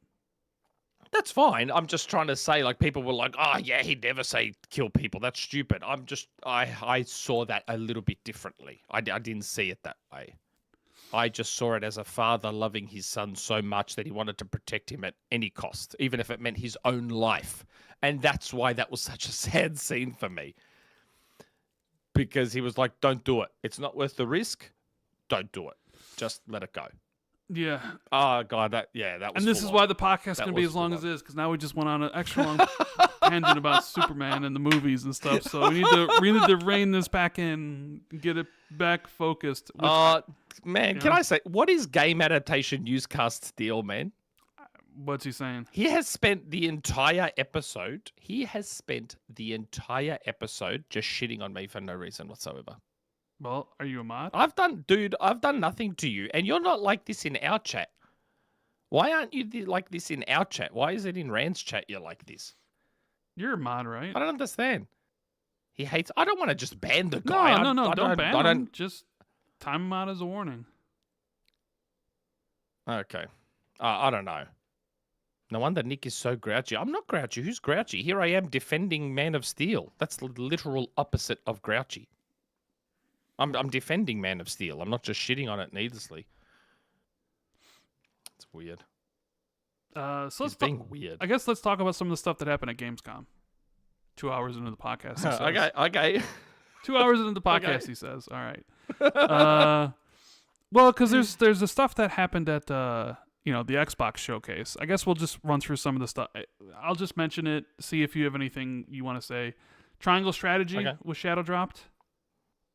That's fine. I'm just trying to say, like, people were like, oh, yeah, he'd never say kill people. That's stupid. I saw that a little bit differently. I didn't see it that way. I just saw it as a father loving his son so much that he wanted to protect him at any cost, even if it meant his own life. And that's why that was such a sad scene for me. because he was like, "Don't do it. It's not worth the risk. Don't do it. Just let it go." Yeah. Oh god, that was. And this is full why on. the podcast can be was as long full as on. it is, because now we just went on an extra long tangent about Superman and the movies and stuff. So we need to rein this back in, get it back focused. Man, can I say, what is game adaptation newscast's deal, man? What's he saying? He has spent the entire episode. just shitting on me for no reason whatsoever. Well, are you a mod? I've done nothing to you, and you're not like this in our chat. Why aren't you like this in our chat? Why is it in Rand's chat you're like this? You're a mod, right? I don't understand. He hates. I don't want to just ban the guy. No, don't ban him. Just time him out as a warning. Okay. I don't know. No wonder Nick is so grouchy. I'm not grouchy. Who's grouchy? Here I am defending Man of Steel. That's the literal opposite of grouchy. I'm defending Man of Steel. I'm not just shitting on it needlessly. It's weird. So It's being weird. I guess let's talk about some of the stuff that happened at Gamescom. 2 hours into the podcast. He says. Okay. 2 hours into the podcast, He says. All right. Well, because there's the stuff that happened at the Xbox showcase. I guess we'll just run through some of the stuff. I'll just mention it. See if you have anything you want to say. Triangle Strategy was shadow dropped.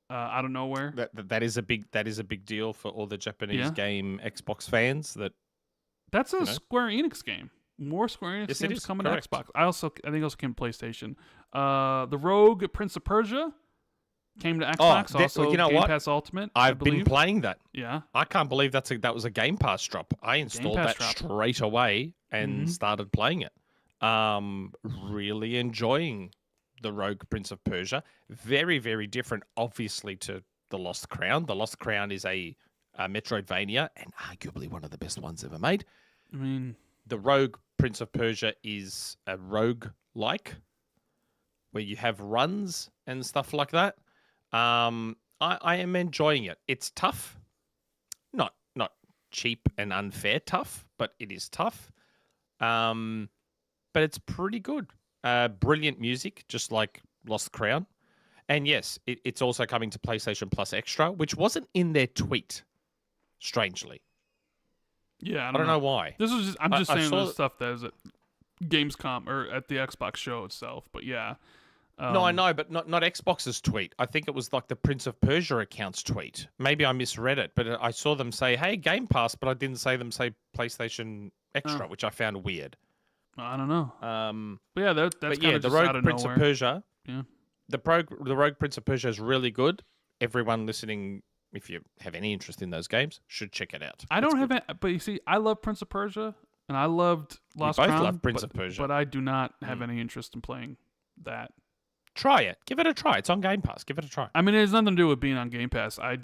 Out of nowhere. That is a big deal for all the Japanese game Xbox fans. That's a Square Enix game. More Square Enix games coming to Xbox. I think it also came to PlayStation. The Rogue Prince of Persia came to Xbox. Game Pass Ultimate. I've been playing that. Yeah. I can't believe that was a Game Pass drop. I installed that straight away and started playing it. Really enjoying the Rogue Prince of Persia. Very, very different, obviously, to The Lost Crown. The Lost Crown is a Metroidvania and arguably one of the best ones ever made. I mean, the Rogue Prince of Persia is a rogue-like, where you have runs and stuff like that. I am enjoying it. It's tough. Not cheap and unfair tough, but it is tough. But it's pretty good. Brilliant music, just like Lost Crown. And yes, it's also coming to PlayStation Plus Extra, which wasn't in their tweet, strangely. Yeah, I don't know why. I'm just saying the stuff that is at Gamescom or at the Xbox show itself. But yeah. No, I know, but not Xbox's tweet. I think it was like the Prince of Persia account's tweet. Maybe I misread it, but I saw them say, "Hey, Game Pass," but I didn't say PlayStation Extra, which I found weird. I don't know. But yeah, that's kind of the just Rogue out of Prince nowhere. of Persia. Yeah. The Rogue Prince of Persia is really good. Everyone listening, if you have any interest in those games, should check it out. I don't have it, but you see, I love Prince of Persia, and I loved Lost Crown. We both love Prince of Persia. But I do not have any interest in playing that. Try it. Give it a try. It's on Game Pass. Give it a try. I mean, it has nothing to do with being on Game Pass. I'm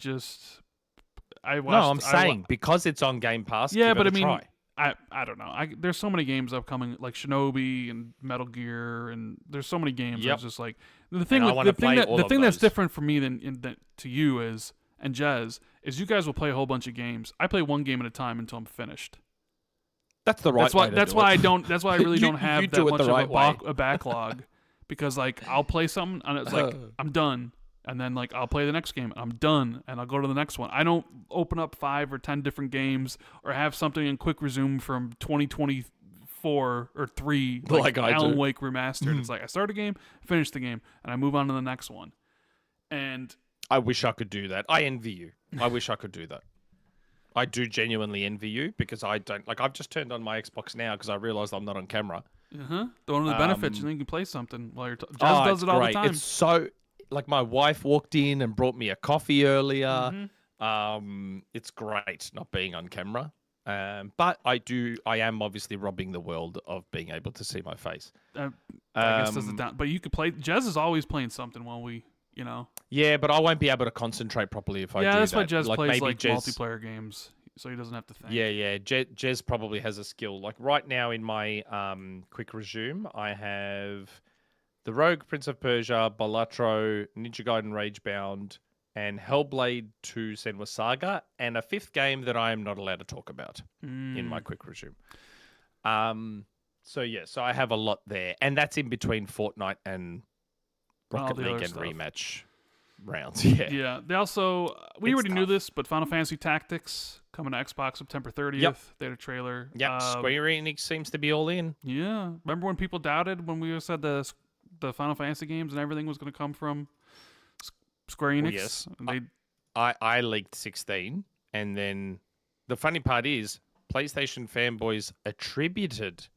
saying because it's on Game Pass. Yeah, give but it a try. I don't know. There's so many games upcoming, like Shinobi and Metal Gear, and there's so many games. Yep. It's just like the thing that's different for me than to you is and Jez is you guys will play a whole bunch of games. I play one game at a time until I'm finished. That's the right. That's why I really don't have that much of a backlog. Because like I'll play something and it's like I'm done, and then like I'll play the next game and I'm done, and I'll go to the next one. I don't open up 5 or 10 different games or have something in quick resume from 2024 or 3 like Alan Wake remastered. It's like I start a game, finish the game, and I move on to the next one. And I wish I could do that. I envy you. I wish I could do that. I do genuinely envy you because I don't like. I've just turned on my Xbox now because I realized I'm not on camera. One of the benefits, you can play something while you're Jez does it all the time. It's so like my wife walked in and brought me a coffee earlier. It's great not being on camera. But I am obviously robbing the world of being able to see my face. I guess that's down. But you could play. Jez is always playing something while we, Yeah, but I won't be able to concentrate properly if I do that. Yeah, that's why Jez plays multiplayer games. So he doesn't have to think. Yeah. Jez probably has a skill. Like right now in my quick resume, I have the Rogue Prince of Persia, Balatro, Ninja Gaiden Ragebound, and Hellblade 2 Senua Saga, and a 5th game that I am not allowed to talk about in my quick resume. So I have a lot there, and that's in between Fortnite and Rocket League and Rematch. rounds. Yeah. Yeah. They also we It's already knew tough. this, but Final Fantasy Tactics coming to Xbox September 30th. Yep. They had a trailer. Yep. Square Enix seems to be all in. Yeah. Remember when people doubted when we said the Final Fantasy games and everything was going to come from Square Enix? Well, yes. And they I leaked 16, and then the funny part is PlayStation fanboys attributed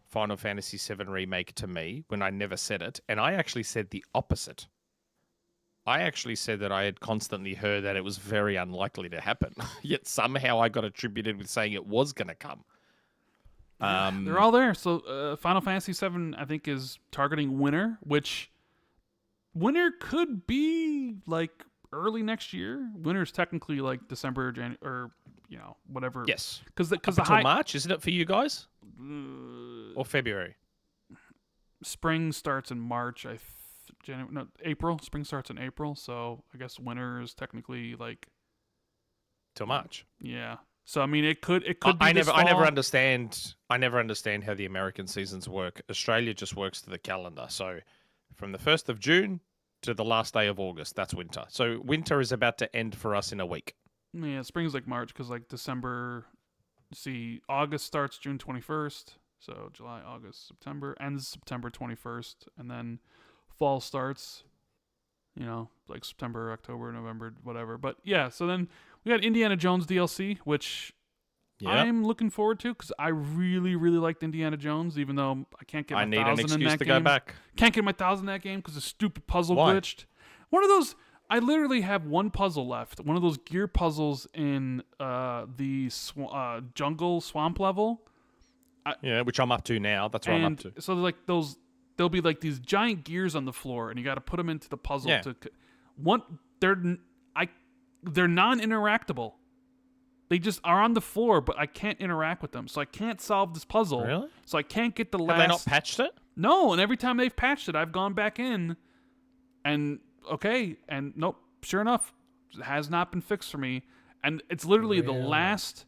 Final Fantasy VII Remake to me when I never said it, and I actually said the opposite. I actually said that I had constantly heard that it was very unlikely to happen, yet somehow I got attributed with saying it was going to come. they're all there. So Final Fantasy VII, I think, is targeting winter, which winter could be like early next year. Winter's technically like December, January, or whatever. Yes, because the until March, isn't it for you guys? Or February? Spring starts in March. April. Spring starts in April, so I guess winter is technically like Till March. Yeah. So I mean, it could be I this never fall. understand. I never understand how the American seasons work. Australia just works to the calendar. So from the 1st of June to the last day of August, that's winter. So winter is about to end for us in a week. Yeah, spring's like March because like December. See, August starts June 21st. So July, August, September ends September 21st, and then fall starts. Like September, October, November, whatever. But yeah, so then we got Indiana Jones DLC, which I'm looking forward to because I really, really liked Indiana Jones, even though I can't get my 1,000 in that game. I need an excuse to go back. Can't get my 1,000 in that game because the stupid puzzle Why? glitched. One of those, I literally have one puzzle left. One of those gear puzzles in the jungle swamp level. Which I'm up to now. That's what I'm up to. So like there'll be like these giant gears on the floor, and you got to put them into the puzzle. Yeah. They're non-interactable. They just are on the floor, but I can't interact with them, so I can't solve this puzzle. Really? So I can't get the last. Have they not patched it? No, and every time they've patched it, I've gone back in, and nope. Sure enough, it has not been fixed for me, and it's literally the last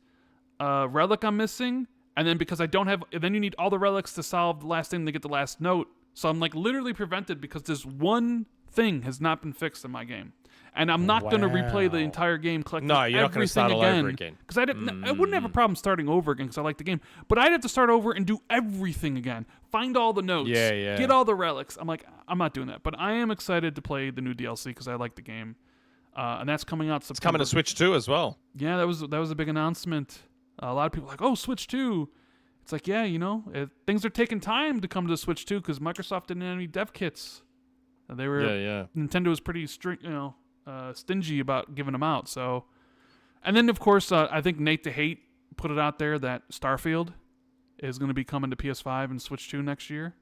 relic I'm missing. And then because I don't have, then you need all the relics to solve the last thing to get the last note. So I'm like literally prevented because this one thing has not been fixed in my game. And I'm not going to replay the entire game collecting everything again. No, you're not going to start all over again. Because I wouldn't have a problem starting over again because I like the game. But I'd have to start over and do everything again. Find all the notes. Yeah. Get all the relics. I'm like, I'm not doing that. But I am excited to play the new DLC because I like the game. And that's coming out September. It's coming to Switch 2 as well. Yeah, that was a big announcement. A lot of people are like, oh, Switch 2. It's like, yeah, things are taking time to come to the Switch 2 because Microsoft didn't have any dev kits. They were, Nintendo was pretty stingy about giving them out. So, and then of course, I think Nate the Hate put it out there that Starfield is going to be coming to PS5 and Switch 2 next year.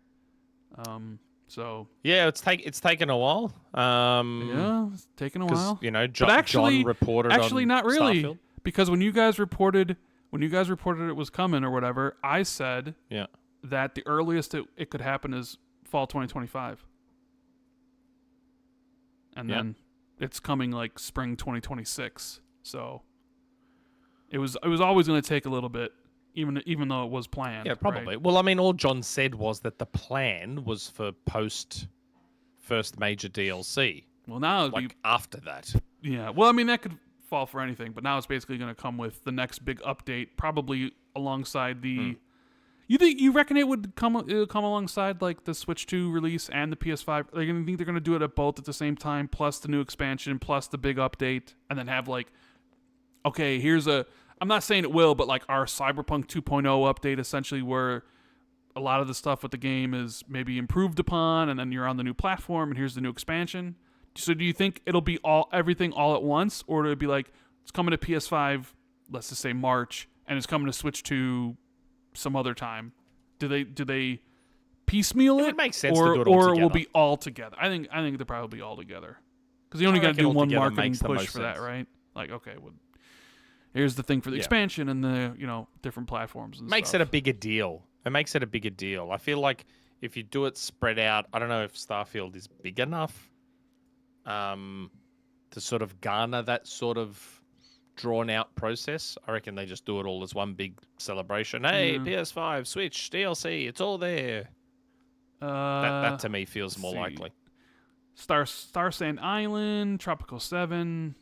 So yeah, it's taken a while. Yeah, it's taken a while. John reported. Actually, on not really, Starfield. because when you guys reported it was coming or whatever, I said that the earliest it could happen is fall 2025. And then it's coming like spring 2026. So it was always going to take a little bit, even though it was planned. Yeah, probably. Right? Well, I mean, all John said was that the plan was for post first major DLC. Well, now it'd be after that. Yeah. Well, I mean, that could fall for anything, but now it's basically going to come with the next big update, probably alongside the. You reckon it would come alongside like the Switch 2 release and the PS5? Like, you think they're going to do it at both at the same time, plus the new expansion, plus the big update, and then have like, okay, here's I'm not saying it will, but like our Cyberpunk 2.0 update, essentially, where a lot of the stuff with the game is maybe improved upon, and then you're on the new platform, and here's the new expansion. So do you think it'll be everything all at once, or it'll be like it's coming to PS5, let's just say March, and it's coming to Switch 2 some other time? Do they piecemeal it? It would make sense or, to do it all or together. It will be all together. I think they'll probably be all together because you only got to do one marketing push for that, right? Like, okay, well, here's the thing for the expansion and the different platforms. And makes stuff. it a bigger deal. It makes it a bigger deal. I feel like if you do it spread out, I don't know if Starfield is big enough to sort of garner that sort of drawn out process. I reckon they just do it all as one big celebration. Hey, PS5, Switch, DLC, it's all there. That to me feels more likely. Star Sand Island, Tropical 7,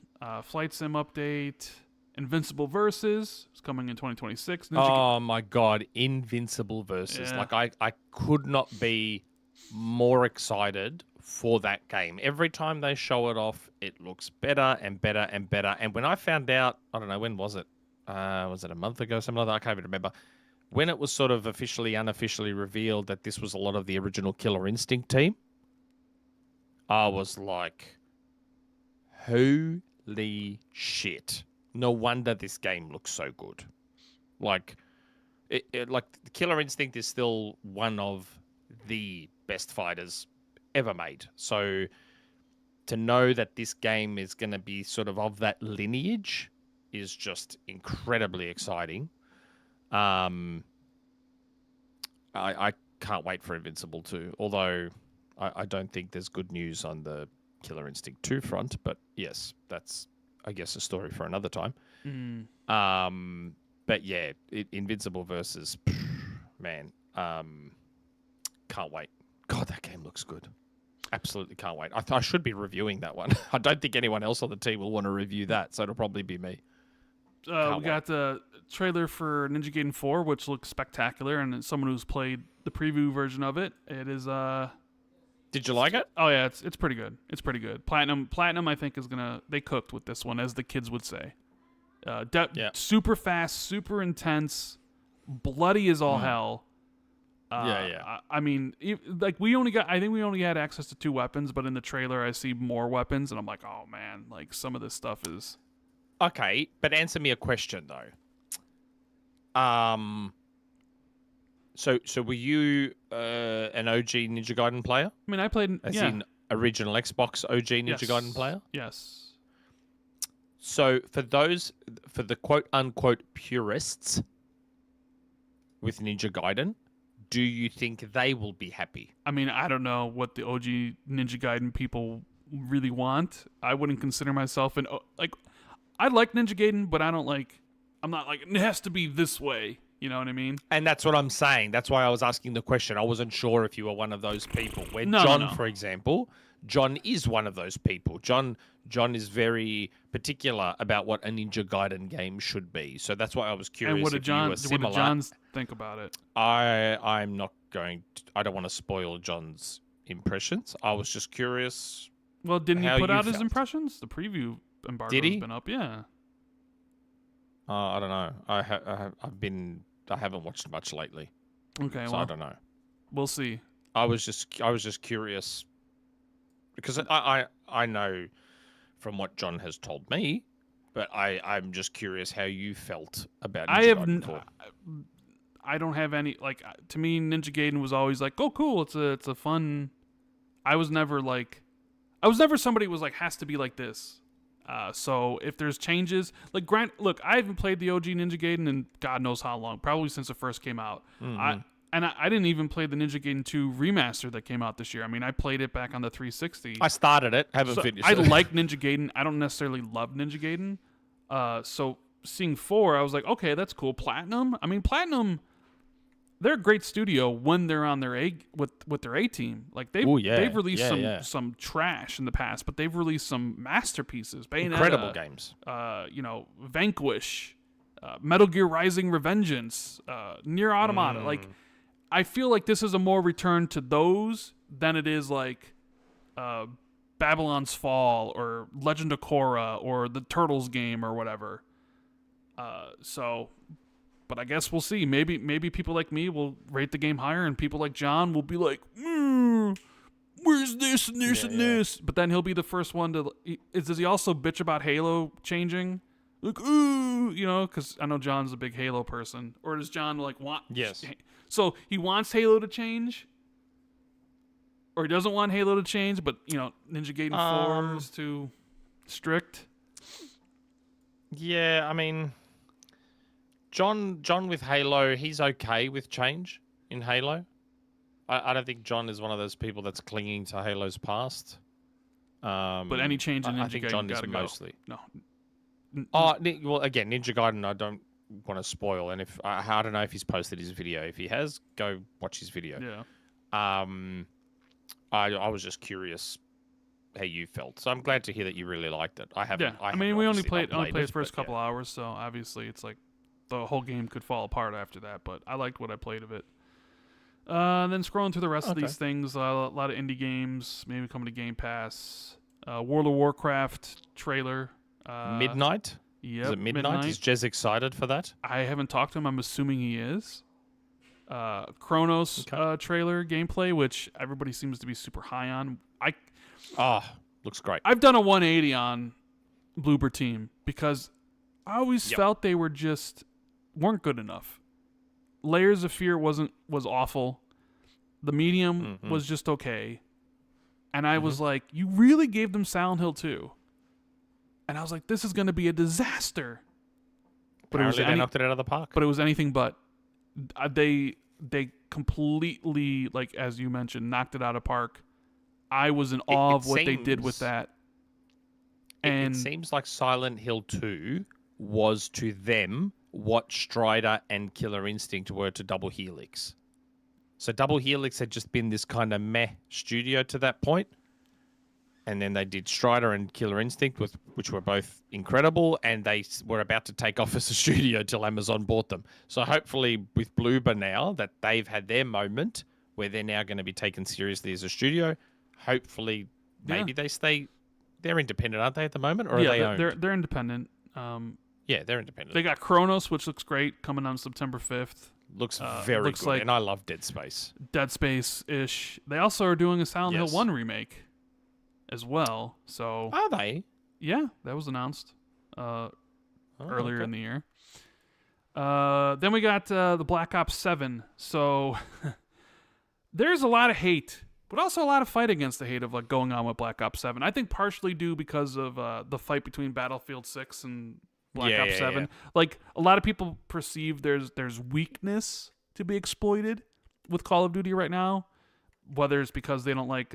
Flight Sim update, Invincible Versus is coming in 2026. Oh my god, Invincible Versus. Yeah. Like I could not be more excited for that game. Every time they show it off, it looks better and better and better. And when I found out, I don't know, when was it? Was it a month ago, something like that? I can't even remember. When it was sort of unofficially revealed that this was a lot of the original Killer Instinct team, I was like, holy shit. No wonder this game looks so good. Like, like Killer Instinct is still one of the best fighters ever made. So to know that this game is going to be sort of that lineage is just incredibly exciting. I can't wait for Invincible 2, although I don't think there's good news on the Killer Instinct 2 front, but yes, that's, I guess, a story for another time. But yeah, Invincible versus, man, can't wait. God, that game looks good. Absolutely can't wait. I should be reviewing that one. I don't think anyone else on the team will want to review that, so it'll probably be me. We got the trailer for Ninja Gaiden 4, which looks spectacular, and as someone who's played the preview version of it, it is Did you like it? Oh yeah, it's pretty good. It's pretty good. Platinum I think is they cooked with this one, as the kids would say. Super fast, super intense, bloody as all hell. I mean, like I think we only had access to 2 weapons, but in the trailer I see more weapons, and I'm like, oh man, like some of this stuff is. Okay, but answer me a question though. So were you an OG Ninja Gaiden player? I mean, I played As in original Xbox OG Ninja Gaiden player? Yes. So for the quote unquote purists with Ninja Gaiden, do you think they will be happy? I mean, I don't know what the OG Ninja Gaiden people really want. I wouldn't consider myself I like Ninja Gaiden, but I'm not like, it has to be this way. You know what I mean? And that's what I'm saying. That's why I was asking the question. I wasn't sure if you were one of those people. For example, John is one of those people. John is very particular about what a Ninja Gaiden game should be. So that's why I was curious. And what did Johns think about it? I'm not going to, I don't want to spoil John's impressions. I was just curious. Well, didn't he put out his impressions? The preview embargo's been up, yeah. I don't know. I haven't watched much lately. Okay, so I don't know. We'll see. I was just curious because I know from what John has told me, but I'm just curious how you felt about Ninja Gaiden 4. I don't have any, like, to me Ninja Gaiden was always like, oh cool, it's a fun. I was never somebody who was like, has to be like this. So if there's changes, like look, I haven't played the OG Ninja Gaiden in God knows how long, probably since it first came out. Mm-hmm. I didn't even play the Ninja Gaiden 2 remaster that came out this year. I mean, I played it back on the 360. I started it, haven't finished it. I like Ninja Gaiden. I don't necessarily love Ninja Gaiden. So seeing 4, I was like, okay, that's cool. Platinum. I mean, Platinum. They're a great studio when they're on their with their A team. Like they've released some trash in the past, but they've released some masterpieces. Bayonetta, incredible games. Vanquish, Metal Gear Rising: Revengeance, Nier Automata. Like I feel like this is a more return to those than it is like Babylon's Fall or Legend of Korra or the Turtles game or whatever. But I guess we'll see. Maybe people like me will rate the game higher, and people like John will be like, "Where's this and this and this?" But then he'll be the first one to. Does he also bitch about Halo changing? Like, because I know John's a big Halo person. Or does John want? Yes. So he wants Halo to change, or he doesn't want Halo to change, but Ninja Gaiden 4 is too strict. Yeah, I mean. John with Halo, he's okay with change in Halo. I don't think John is one of those people that's clinging to Halo's past. But any change in Ninja Gaiden, I think John is mostly. No. Well, again, Ninja Gaiden, I don't want to spoil. And if I don't know if he's posted his video. If he has, go watch his video. Yeah. I was just curious how you felt. So I'm glad to hear that you really liked it. I haven't. Yeah, I mean, we only played it, the first but couple hours, so obviously it's like the whole game could fall apart after that. But I liked what I played of it. Then scrolling through the rest of these things, a lot of indie games, maybe coming to Game Pass. World of Warcraft trailer. Midnight. Yep, Is it Midnight? Is Jez excited for that? I haven't talked to him. I'm assuming he is. Chronos trailer gameplay, which everybody seems to be super high on. Looks great. I've done a 180 on Bloober Team because I always felt they weren't good enough. Layers of Fear was awful. The Medium was just okay. And I was like, you really gave them Silent Hill 2. And I was like, this is going to be a disaster. But apparently they knocked it out of the park. But it was anything but. They completely, like as you mentioned, knocked it out of park. I was in awe of what they did with that. And it seems like Silent Hill 2 was to them what Strider and Killer Instinct were to Double Helix. So Double Helix had just been this kind of meh studio to that point. And then they did Strider and Killer Instinct, which were both incredible, and they were about to take off as a studio till Amazon bought them. So hopefully with Bloober now, that they've had their moment where they're now going to be taken seriously as a studio, hopefully maybe they stay... They're independent, aren't they, at the moment? Or are they owned? They're independent. Yeah, they're independent. They got Chronos, which looks great, coming on September 5th. Looks very good, like and I love Dead Space. Dead Space-ish. They also are doing a Silent Hill 1 remake as well. So are they? Yeah, that was announced earlier in the year. Then we got the Black Ops 7. So there's a lot of hate, but also a lot of fight against the hate of like going on with Black Ops 7. I think partially due because of the fight between Battlefield 6 and Black Ops 7. Yeah. Like a lot of people perceive there's weakness to be exploited with Call of Duty right now. Whether it's because they don't like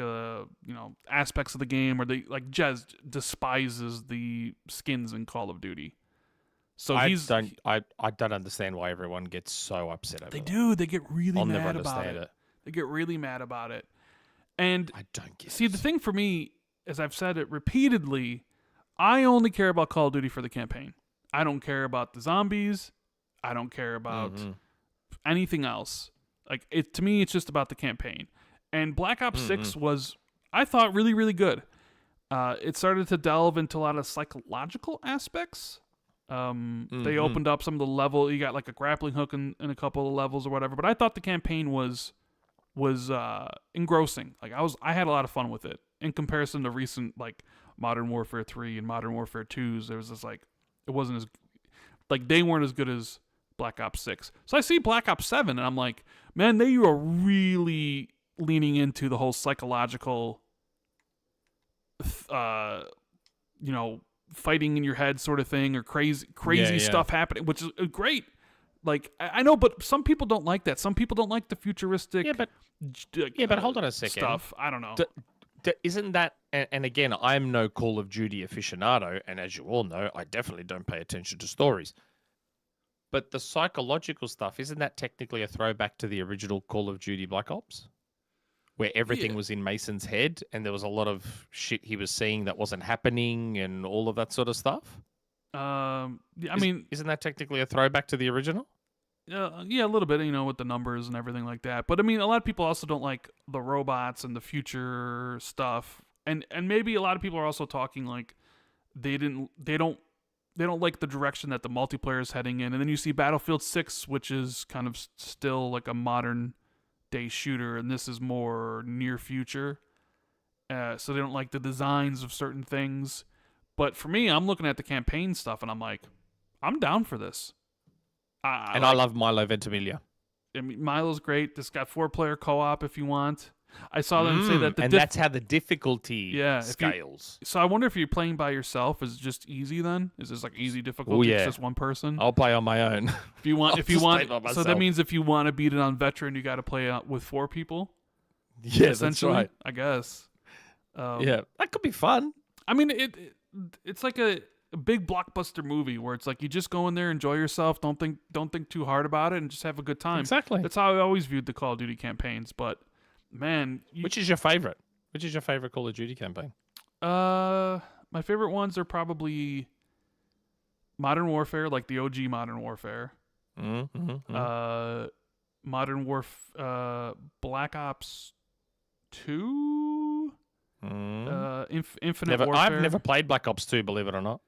aspects of the game, or they like Jez despises the skins in Call of Duty. So I don't understand why everyone gets so upset over it. They do. They get really mad about it. They get really mad about it. And I don't get it. See, the thing for me, as I've said it repeatedly, I only care about Call of Duty for the campaign. I don't care about the zombies. I don't care about anything else. Like to me, it's just about the campaign. And Black Ops 6 was, I thought, really, really good. It started to delve into a lot of psychological aspects. They opened up some of the level. You got like a grappling hook in a couple of levels or whatever. But I thought the campaign was engrossing. Like I had a lot of fun with it in comparison to recent like Modern Warfare 3 and Modern Warfare 2s. There was this like it wasn't as like they weren't as good as Black Ops 6. So I see Black Ops 7 and I'm like, man, they are really leaning into the whole psychological, fighting in your head sort of thing, or crazy stuff happening, which is great. Like I know, but some people don't like that. Some people don't like the futuristic. But hold on a second. Stuff. I don't know. Isn't that? And again, I'm no Call of Duty aficionado, and as you all know, I definitely don't pay attention to stories. But the psychological stuff, isn't that technically a throwback to the original Call of Duty Black Ops? Where everything was in Mason's head and there was a lot of shit he was seeing that wasn't happening and all of that sort of stuff? Isn't that technically a throwback to the original? Yeah, a little bit, with the numbers and everything like that. But I mean, a lot of people also don't like the robots and the future stuff. And maybe a lot of people are also talking like they don't like the direction that the multiplayer is heading in. And then you see Battlefield 6, which is kind of still like a modern day shooter, and this is more near future. So they don't like the designs of certain things. But for me, I'm looking at the campaign stuff, and I'm like, I'm down for this. I love Milo Ventimiglia. I mean, Milo's great. This got 4-player co-op if you want. I saw them say that that's how the difficulty scales. So I wonder if you're playing by yourself, is it just easy then? Is this like easy difficulty? It's just one person? I'll play on my own. If you want, so that means if you want to beat it on veteran, you got to play out with 4 people. Yeah, that's right. I guess. That could be fun. I mean, it's like a big blockbuster movie where it's like you just go in there, enjoy yourself, don't think too hard about it, and just have a good time. Exactly. That's how I always viewed the Call of Duty campaigns. But man, which is your favorite? Which is your favorite Call of Duty campaign? My favorite ones are probably Modern Warfare, like the OG Modern Warfare. Mm-hmm. Uh, Black Ops 2. Infinite Warfare. I've never played Black Ops 2, believe it or not.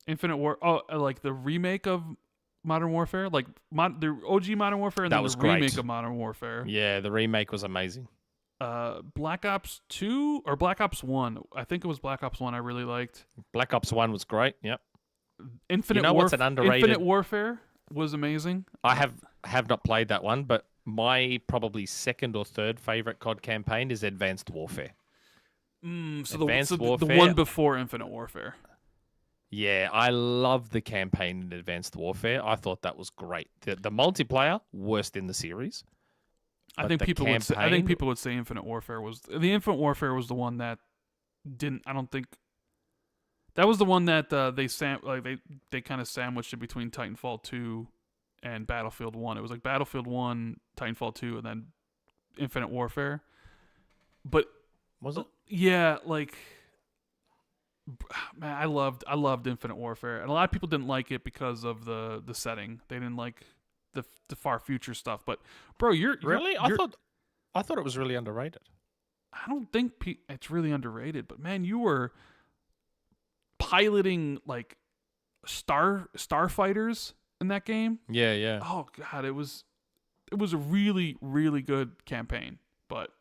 Infinite War. Oh, like the remake of Modern Warfare, like the OG Modern Warfare, and That then was the remake great. of Modern Warfare. Yeah, the remake was amazing. Black Ops 2 or Black Ops 1. I think it was Black Ops 1 I really liked. Black Ops 1 was great. Yep. Infinite an underrated... Infinite Warfare was amazing. I have not played that one, but my probably second or third favorite COD campaign is Advanced Warfare. So Advanced the Warfare, one before Infinite Warfare. Yeah, I love the campaign in Advanced Warfare. I thought that was great. The multiplayer, worst in the series. I think people would say Infinite Warfare was Infinite Warfare was the one that didn't. I don't think that was the one that they kind of sandwiched it between Titanfall 2 and Battlefield 1. It was like Battlefield 1, Titanfall 2, and then Infinite Warfare. But was it? Yeah, like man, I loved Infinite Warfare, and a lot of people didn't like it because of the setting. They didn't like the far future stuff. But bro, I thought it was really underrated. I don't think it's really underrated. But man, you were piloting like starfighters in that game. Yeah. Oh god, it was a really really good campaign. But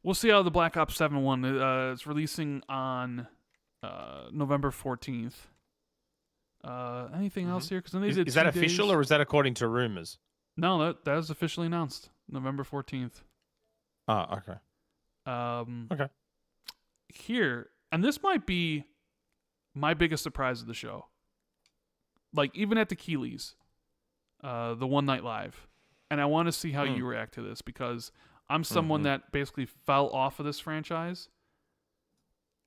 we'll see how the Black Ops 7 one is releasing on November 14th. Anything else here? Because then they did. Is that 2 official days. or is that according to rumors? No, that is officially announced. November 14th. Oh, okay. Okay. Here, and this might be my biggest surprise of the show. Like even at the Keeleys, the one night live, and I want to see how you react to this because I'm someone that basically fell off of this franchise,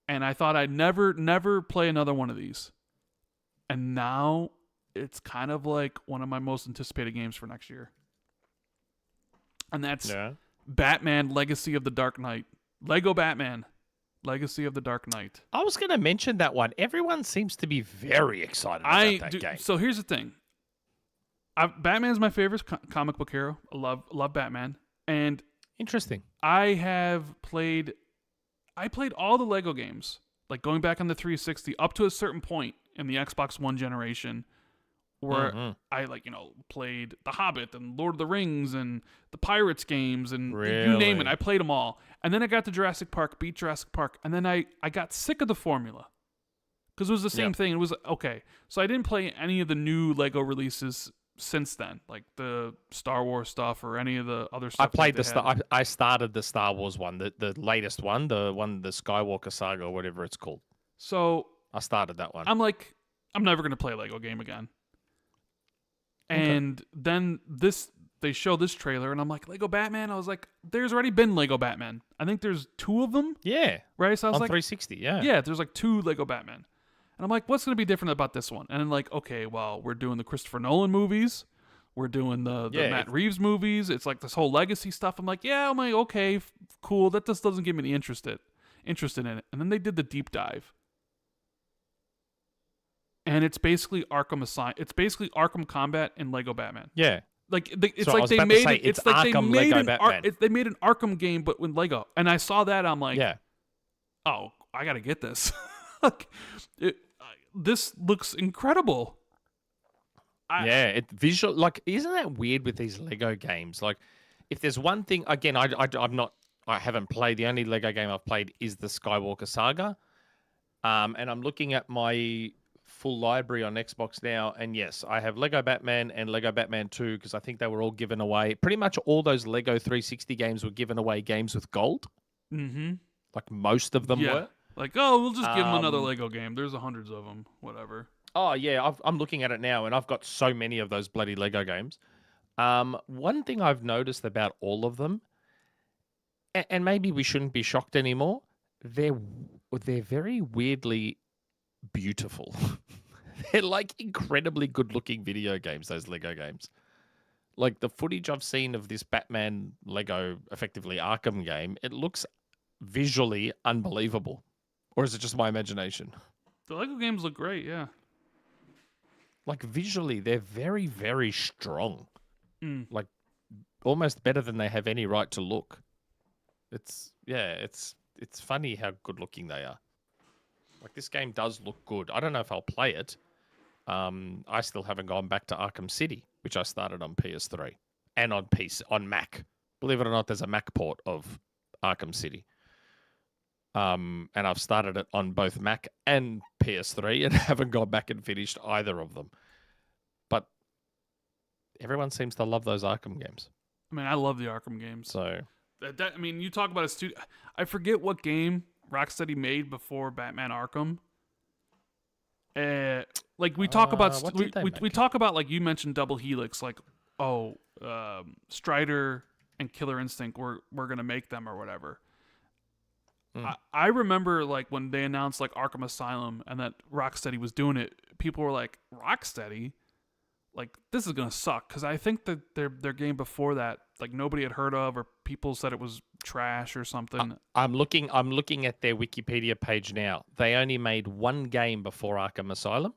and I thought I'd never play another one of these, and now it's kind of like one of my most anticipated games for next year, and that's Batman: Legacy of the Dark Knight. Lego Batman: Legacy of the Dark Knight. I was going to mention that one. Everyone seems to be very excited about that game. So here's the thing. Batman's my favorite comic book hero. I love Batman. And interesting. I played all the Lego games, like going back on the 360 up to a certain point in the Xbox One generation, where I played The Hobbit and Lord of the Rings and the Pirates games and you name it. I played them all. And then I got to Jurassic Park, beat Jurassic Park, and then I got sick of the formula because it was the same thing. It was okay. So I didn't play any of the new Lego releases since then, like the Star Wars stuff or any of the other stuff. I started the Star Wars one, the latest one, the Skywalker Saga or whatever it's called. So I started that one. I'm like, I'm never gonna play a Lego game again. And then they show this trailer, and I'm like, Lego Batman. I was like, there's already been Lego Batman. I think there's 2 of them. Yeah, right. So I was on like, 360. Yeah. There's like 2 Lego Batman, and I'm like, what's gonna be different about this one? And then like, okay, well, we're doing the Christopher Nolan movies, we're doing the Matt Reeves movies. It's like this whole legacy stuff. I'm like, yeah, I'm like, okay, cool. That just doesn't give me the interest in it. And then they did the deep dive. And it's basically It's basically Arkham Combat and Lego Batman. Yeah, like they made it. It's like they made an Arkham game, but with Lego. And I saw that, I'm like, oh, I gotta get this. This looks incredible. Visual. Like, isn't that weird with these Lego games? Like, if there's one thing, again, I haven't played. The only Lego game I've played is the Skywalker Saga. And I'm looking at my full library on Xbox now, and yes, I have Lego Batman and Lego Batman 2 because I think they were all given away. Pretty much all those Lego 360 games were given away games with gold. Mm-hmm. Like most of them were. Like, oh, we'll just give them another Lego game. There's hundreds of them. Whatever. Oh yeah, I'm looking at it now, and I've got so many of those bloody Lego games. One thing I've noticed about all of them, and maybe we shouldn't be shocked anymore, they're very weirdly beautiful. They're like incredibly good-looking video games, those Lego games. Like the footage I've seen of this Batman Lego, effectively Arkham game, it looks visually unbelievable. Or is it just my imagination? The Lego games look great, yeah. Like visually, they're very, very strong. Mm. Like almost better than they have any right to look. It's funny how good looking they are. Like this game does look good. I don't know if I'll play it. I still haven't gone back to Arkham City, which I started on PS3 and on Mac. Believe it or not, there's a Mac port of Arkham City. And I've started it on both Mac and PS3 and haven't gone back and finished either of them. But everyone seems to love those Arkham games. I mean, I love the Arkham games. So I mean, you talk about a studio. I forget what game Rocksteady made before Batman Arkham. Like we talk about, we talk about, like you mentioned, Double Helix. Like, Strider and Killer Instinct. We're gonna make them or whatever. I remember like when they announced like Arkham Asylum and that Rocksteady was doing it. People were like, Rocksteady, like this is gonna suck, because I think that their game before that, like nobody had heard of, or people said it was trash or something. I'm looking at their Wikipedia page now. They only made one game before Arkham Asylum,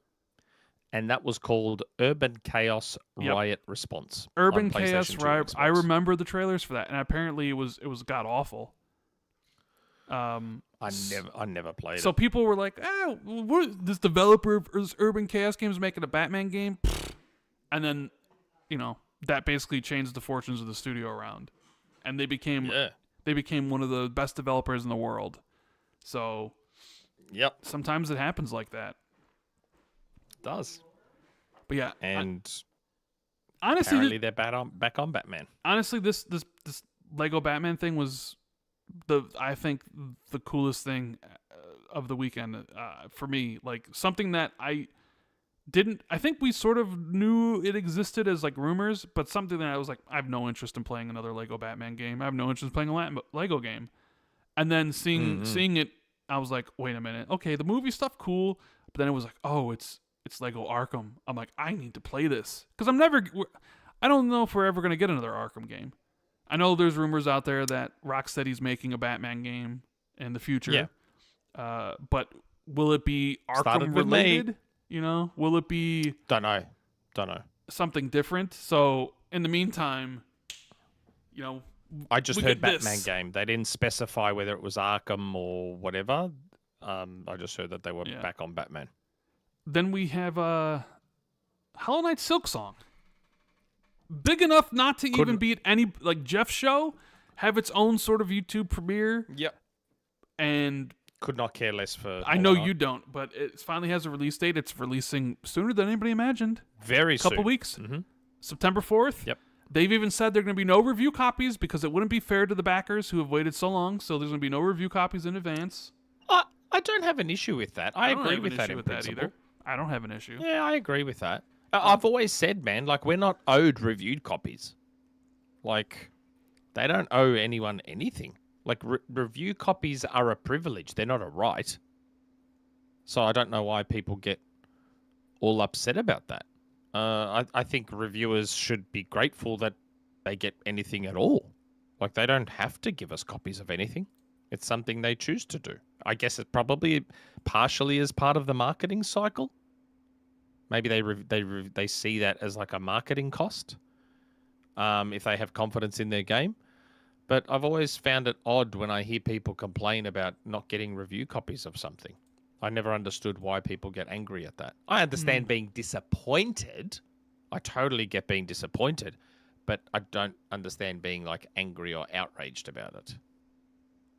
and that was called Urban Chaos Riot Response. Urban Chaos Riot. I remember the trailers for that, and apparently it was god awful. I never played it. So people were like, this developer of Urban Chaos Games making a Batman game? And then, that basically changed the fortunes of the studio around. And they became one of the best developers in the world. So sometimes it happens like that. It does. But yeah. And honestly, apparently they're back on Batman. Honestly, this Lego Batman thing was I think the coolest thing of the weekend for me. Like something that I think we sort of knew it existed as like rumors, but something that I was like, I have no interest in playing another Lego Batman game. I have no interest in playing a Lego game. And then seeing it, I was like, wait a minute. Okay, the movie stuff cool, but then it was like, oh, it's Lego Arkham. I'm like, I need to play this, because I don't know if we're ever going to get another Arkham game. I know there's rumors out there that Rocksteady's making a Batman game in the future. Yeah. But will it be Arkham related? Will it be... Don't know. Something different? So, in the meantime, I just heard Batman game. They didn't specify whether it was Arkham or whatever. I just heard that they were back on Batman. Then we have Hollow Knight Silksong. Big enough not to even be at any, like, Jeff's show, have its own sort of YouTube premiere. Yep. And could not care less for... I know you don't, but it finally has a release date. It's releasing sooner than anybody imagined. Very soon. A couple weeks. Mm-hmm. September 4th. Yep. They've even said there are going to be no review copies, because it wouldn't be fair to the backers who have waited so long. So there's going to be no review copies in advance. I don't have an issue with that. I agree with that in principle. Either. I don't have an issue. Yeah, I agree with that. I've always said, man, like, we're not owed reviewed copies. Like, they don't owe anyone anything. Like, review copies are a privilege. They're not a right. So I don't know why people get all upset about that. I think reviewers should be grateful that they get anything at all. Like, they don't have to give us copies of anything. It's something they choose to do. I guess it probably partially is part of the marketing cycle. Maybe they see that as like a marketing cost, if they have confidence in their game. But I've always found it odd when I hear people complain about not getting review copies of something. I never understood why people get angry at that. I understand being disappointed. I totally get being disappointed, but I don't understand being like angry or outraged about it.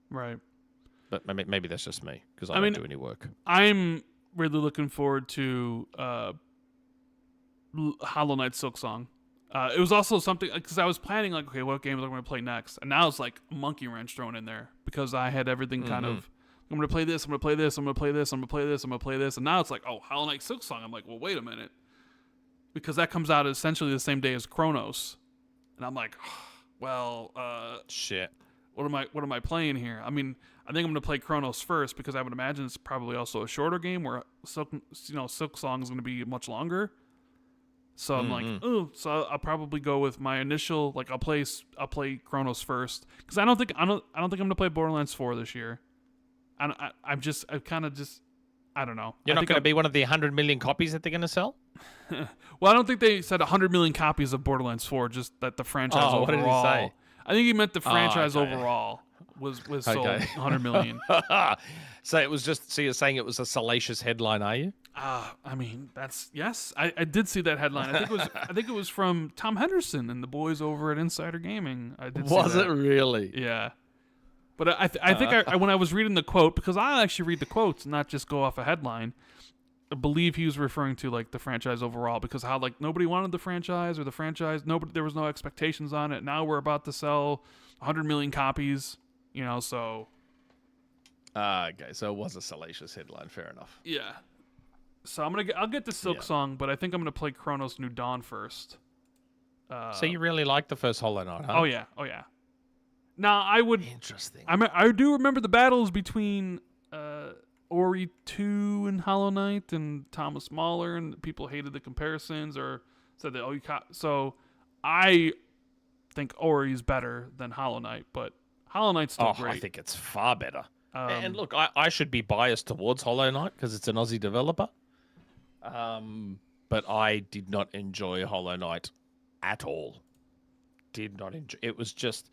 Right. But maybe that's just me, because I don't do any work. I'm really looking forward to Hollow Knight Silksong. It was also something, because I was planning, like, okay, what games am I going to play next? And now it's like Monkey Wrench thrown in there, because I had everything kind of, I'm going to play this, I'm going to play this, I'm going to play this, I'm going to play this, I'm going to play this. And now it's like, oh, Hollow Knight Silksong. I'm like, well, wait a minute. Because that comes out essentially the same day as Chronos. And I'm like, shit. What am I playing here? I mean, I think I'm going to play Chronos first, because I would imagine it's probably also a shorter game, where Silksong is going to be much longer. So I'm like, so I'll probably go with my initial, like, I'll play Chronos first, because I don't think I'm going to play Borderlands 4 this year. I kind of just, I don't know. You're not going to be one of the 100 million copies that they're going to sell? Well, I don't think they said 100 million copies of Borderlands 4, just that the franchise overall. What did he say? I think he meant the franchise overall was sold 100 million. So it was just, so you're saying it was a salacious headline, are you? I mean, yes. I did see that headline. I think it was from Tom Henderson and the boys over at Insider Gaming. I did. Was see it that. really? Yeah. But I think when I was reading the quote, because I actually read the quotes, not just go off a headline. I believe he was referring to like the franchise overall, because how like nobody wanted the franchise, or the franchise, there was no expectations on it. Now we're about to sell 100 million copies, so. Okay, so it was a salacious headline. Fair enough. Yeah. So I'll get to Silksong, but I think I'm gonna play Chronos New Dawn first. So you really like the first Hollow Knight, huh? Oh yeah. Now I would. Interesting. I do remember the battles between Ori 2 and Hollow Knight and Thomas Mahler, and people hated the comparisons or said that so I think Ori's better than Hollow Knight, but Hollow Knight's still great. I think it's far better. And look, I should be biased towards Hollow Knight because it's an Aussie developer. But I did not enjoy Hollow Knight at all. Did not enjoy. It was just,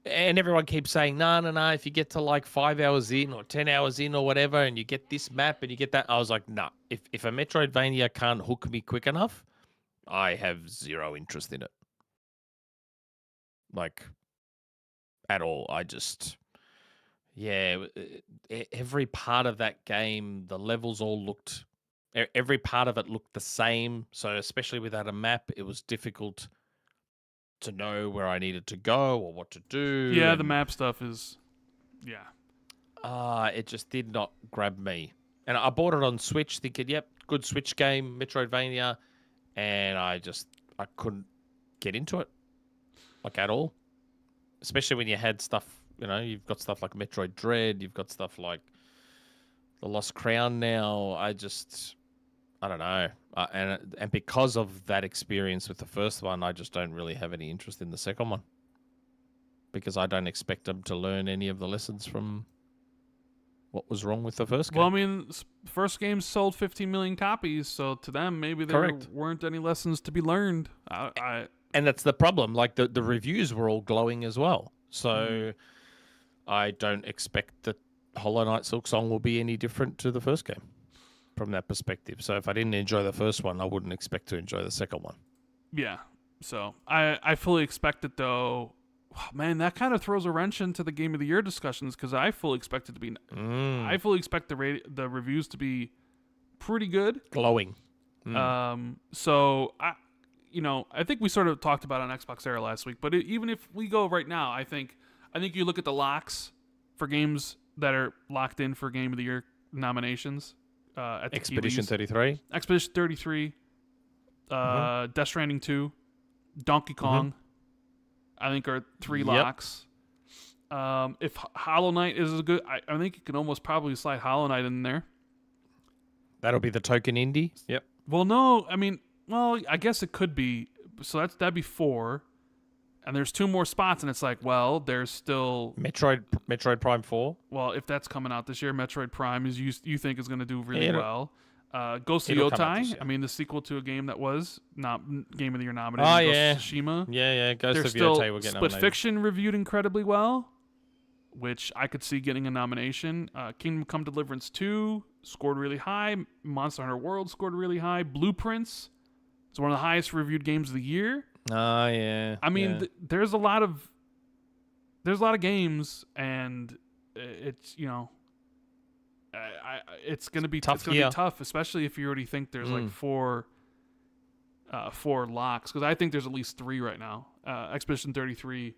and everyone keeps saying, no. If you get to like 5 hours in or 10 hours in or whatever, and you get this map and you get that, I was like, nah. If a Metroidvania can't hook me quick enough, I have zero interest in it. Like, at all. I just. Yeah, every part of that game, the levels all looked, every part of it looked the same. So especially without a map, it was difficult to know where I needed to go or what to do. Yeah, the map stuff is, it just did not grab me. And I bought it on Switch thinking, yep, good Switch game, Metroidvania. And I couldn't get into it, like at all. Especially when you had stuff. You've got stuff like Metroid Dread. You've got stuff like The Lost Crown now. I don't know. And because of that experience with the first one, I just don't really have any interest in the second one. Because I don't expect them to learn any of the lessons from what was wrong with the first game. Well, I mean, the first game sold 15 million copies, so to them, maybe there weren't any lessons to be learned. And that's the problem. Like, the reviews were all glowing as well. So... I don't expect that Hollow Knight Silksong will be any different to the first game from that perspective. So if I didn't enjoy the first one, I wouldn't expect to enjoy the second one. Yeah. So I fully expect it, though. Oh, man, that kind of throws a wrench into the Game of the Year discussions, because I fully expect it to be. I fully expect the reviews to be pretty good, glowing. So I think we sort of talked about it on XboxERA last week, but even if we go right now, I think you look at the locks for games that are locked in for Game of the Year nominations. At the Expedition TVs. 33. Expedition 33. Death Stranding 2. Donkey Kong. I think are 3 locks. If Hollow Knight is good, I think you can almost probably slide Hollow Knight in there. That'll be the token indie? Yep. Well, no. I mean, I guess it could be. So that'd be 4. And there's 2 more spots, and it's like, well, there's still... Metroid Prime 4? Well, if that's coming out this year, Metroid Prime is you think is going to do really well. Ghost of Yotai, I mean, the sequel to a game that was not Game of the Year nominated. Oh, Ghost of Tsushima. Yeah, Ghost of Yotai will get nominated. Split Fiction reviewed incredibly well, which I could see getting a nomination. Kingdom Come Deliverance 2 scored really high. Monster Hunter World scored really high. Blueprints is one of the highest reviewed games of the year. Oh, yeah. I mean, there's a lot of games, and it's it's gonna be tough. It's gonna be tough, especially if you already think there's like 4 locks, because I think there's at least 3 right now. Expedition 33,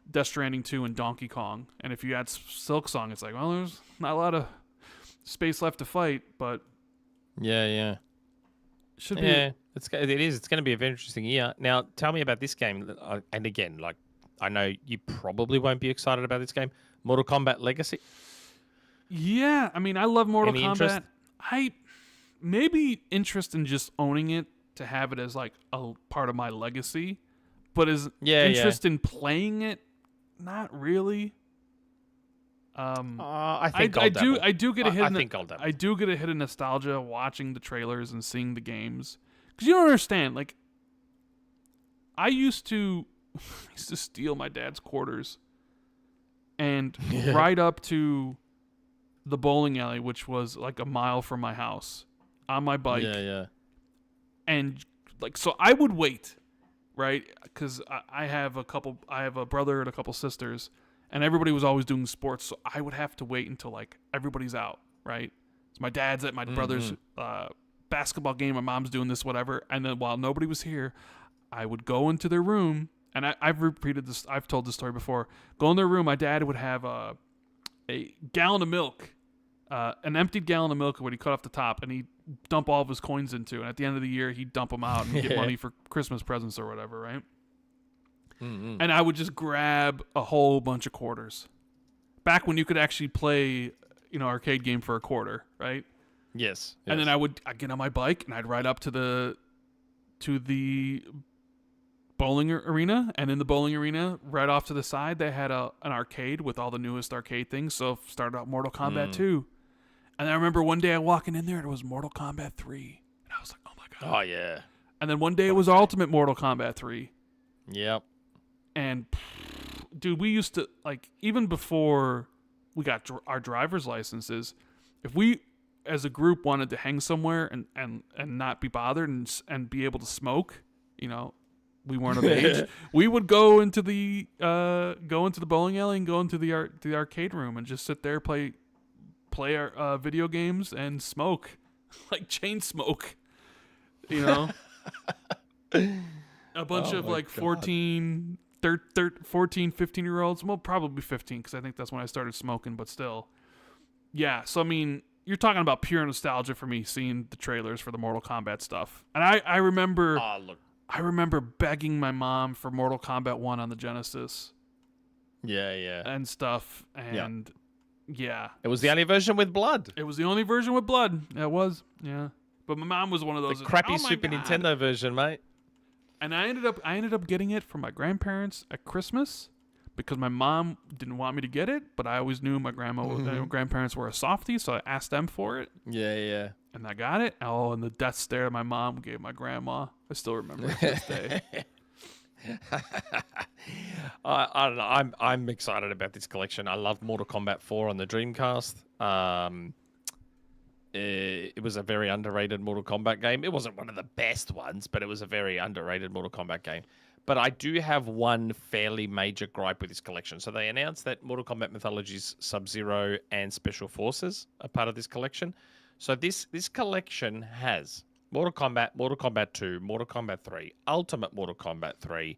Death Stranding 2, and Donkey Kong. And if you add Silksong, it's like, well, there's not a lot of space left to fight, but should be. Yeah. It's going to be a very interesting year. Now, tell me about this game. And again, like, I know you probably won't be excited about this game. Mortal Kombat Legacy. Yeah, I mean, I love Mortal Kombat. Interest? I maybe interest in just owning it to have it as like a part of my legacy, but interest in playing it, not really. I think I'll dabble. I do get a hit. I think I'll dabble. I do get a hit of nostalgia watching the trailers and seeing the games, because you don't understand. Like, I used to steal my dad's quarters and ride up to the bowling alley, which was like a mile from my house, on my bike. Yeah. And like, so I would wait, right? Because I have a brother and a couple sisters, and everybody was always doing sports, so I would have to wait until like everybody's out, right? So my dad's at my brother's basketball game, my mom's doing this, whatever, and then while nobody was here, I would go into their room, and I've repeated this, I've told this story before. Go in their room, my dad would have a gallon of milk, an emptied gallon of milk when he cut off the top, and he'd dump all of his coins into, and at the end of the year, he'd dump them out and get money for Christmas presents or whatever, right? Mm-hmm. And I would just grab a whole bunch of quarters. Back when you could actually play, arcade game for a quarter, right? Yes. And then I'd get on my bike and I'd ride up to the bowling arena, and in the bowling arena, right off to the side, they had an arcade with all the newest arcade things. So started out Mortal Kombat 2. And I remember one day I walking in there and it was Mortal Kombat 3. And I was like, oh my God. Oh, yeah. And then one day it was Ultimate Mortal Kombat 3. Yep. And, dude, we used to, like, even before we got our driver's licenses, if we, as a group, wanted to hang somewhere and not be bothered and be able to smoke, we weren't of age, we would go into the bowling alley and go into the arcade room and just sit there, play our video games and smoke, like chain smoke, a bunch of like 14, 15-year-olds, well, probably 15, because I think that's when I started smoking, but still. Yeah, so I mean, you're talking about pure nostalgia for me, seeing the trailers for the Mortal Kombat stuff. And I remember I remember begging my mom for Mortal Kombat 1 on the Genesis. Yeah. And stuff, and yeah. It was the only version with blood. It was the only version with blood. It was, yeah. But my mom was one of those. The crappy oh Super God. Nintendo version, mate. And I ended up getting it from my grandparents at Christmas because my mom didn't want me to get it, but I always knew my grandparents were a softie, so I asked them for it. Yeah. And I got it. Oh, and the death stare my mom gave my grandma. I still remember it to this day. I don't know. I'm excited about this collection. I love Mortal Kombat 4 on the Dreamcast. It was a very underrated Mortal Kombat game. It wasn't one of the best ones, but it was a very underrated Mortal Kombat game. But I do have one fairly major gripe with this collection. So they announced that Mortal Kombat Mythologies Sub-Zero and Special Forces are part of this collection. So this collection has Mortal Kombat, Mortal Kombat 2, Mortal Kombat 3, Ultimate Mortal Kombat 3,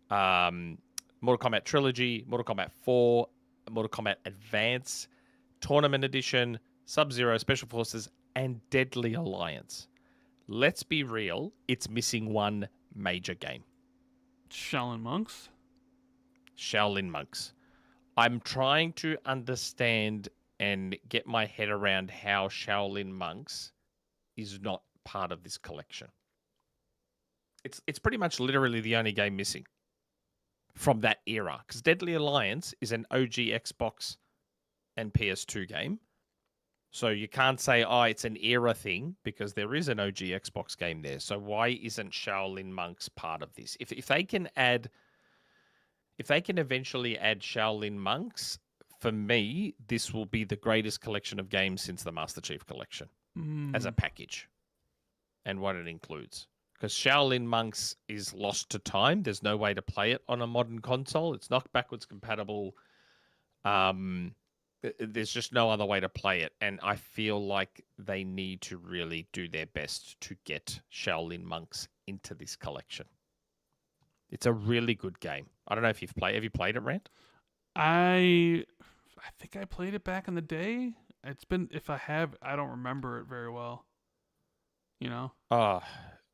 Mortal Kombat Trilogy, Mortal Kombat 4, Mortal Kombat Advance, Tournament Edition, Sub-Zero, Special Forces, and Deadly Alliance. Let's be real, it's missing one major game. Shaolin Monks? Shaolin Monks. I'm trying to understand and get my head around how Shaolin Monks is not part of this collection. It's pretty much literally the only game missing from that era, because Deadly Alliance is an OG Xbox and PS2 game. So you can't say, it's an era thing, because there is an OG Xbox game there. So why isn't Shaolin Monks part of this? If they can eventually add Shaolin Monks, for me, this will be the greatest collection of games since the Master Chief Collection as a package and what it includes. Because Shaolin Monks is lost to time. There's no way to play it on a modern console. It's not backwards compatible. There's just no other way to play it. And I feel like they need to really do their best to get Shaolin Monks into this collection. It's a really good game. I don't know if you've played. Have you played it, Rand? I think I played it back in the day. It's been, if I have, I don't remember it very well.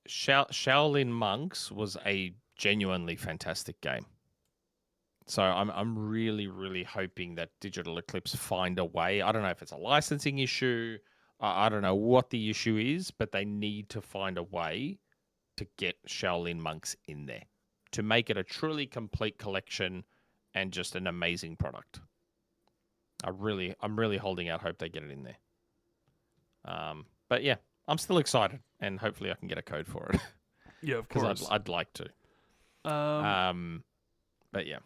Shaolin Monks was a genuinely fantastic game. So I'm really, really hoping that Digital Eclipse find a way. I don't know if it's a licensing issue. I don't know what the issue is, but they need to find a way to get Shaolin Monks in there to make it a truly complete collection and just an amazing product. I'm really holding out hope they get it in there. But yeah, I'm still excited, and hopefully I can get a code for it Yeah, of because course. I'd like to. But yeah,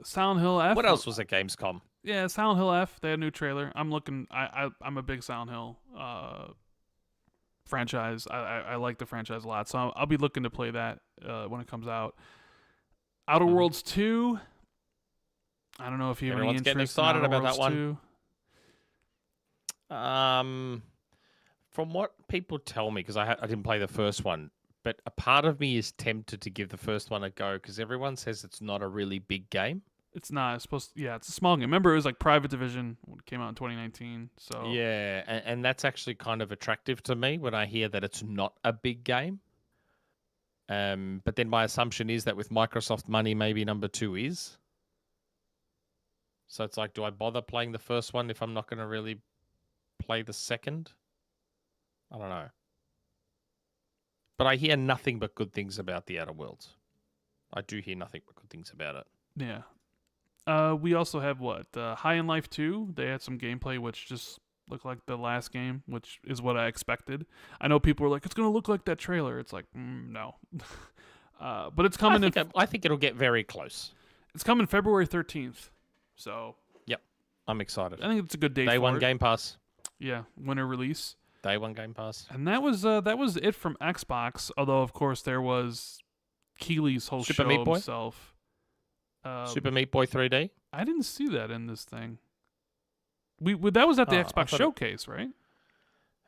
Silent Hill F. what else was at Gamescom? Yeah, Silent Hill F. They had a new trailer. I'm looking. I'm a big Silent Hill franchise. I like the franchise a lot, so I'll be looking to play that when it comes out. Outer Worlds 2. I don't know if you have Everyone's any getting interest in excited Outer about Worlds that one. 2. From what people tell me, because I didn't play the first one, but a part of me is tempted to give the first one a go because everyone says it's not a really big game. It's not. It's supposed to, yeah, it's a small game. Remember, it was like Private Division when it came out in 2019. So Yeah, and that's actually kind of attractive to me when I hear that it's not a big game. But then my assumption is that with Microsoft money, maybe number 2 is. So it's like, do I bother playing the first one if I'm not going to really play the second? I don't know. But I hear nothing but good things about the Outer Worlds. I do hear nothing but good things about it. yeah. We also have High in Life 2. They had some gameplay which just looked like the last game, which is what I expected. I know people were like, it's gonna look like that trailer. It's like, no. But it's coming. I think it'll get very close. It's coming February 13th. So yep, I'm excited. I think it's a good date. Day for one it. Game Pass. Yeah, winter release. Day one Game Pass. And that was it from Xbox. Although of course there was Keeley's whole Super show Meat Boy? himself. Super Meat Boy 3D. I didn't see that in this thing. That was at the Xbox thought showcase, right?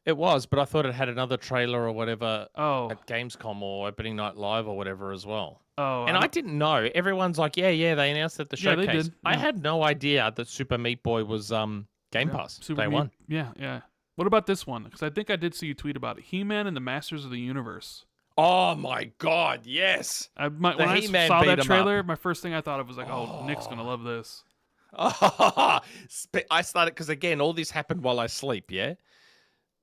It was, but I thought it had another trailer or whatever Oh, at Gamescom or Opening Night Live or whatever as well. oh, And I didn't know. Everyone's like, yeah, they announced at the Yeah, they showcase. did, I yeah. had no idea that Super Meat Boy was Game Pass Super day Meat- one. Yeah. What about this one? Because I think I did see you tweet about it. He-Man and the Masters of the Universe. Oh my God, yes! When I He-Man saw beat that 'em trailer, up. my first thing I thought of was like, oh, Nick's gonna love this. I started because again, all this happened while I sleep. Yeah,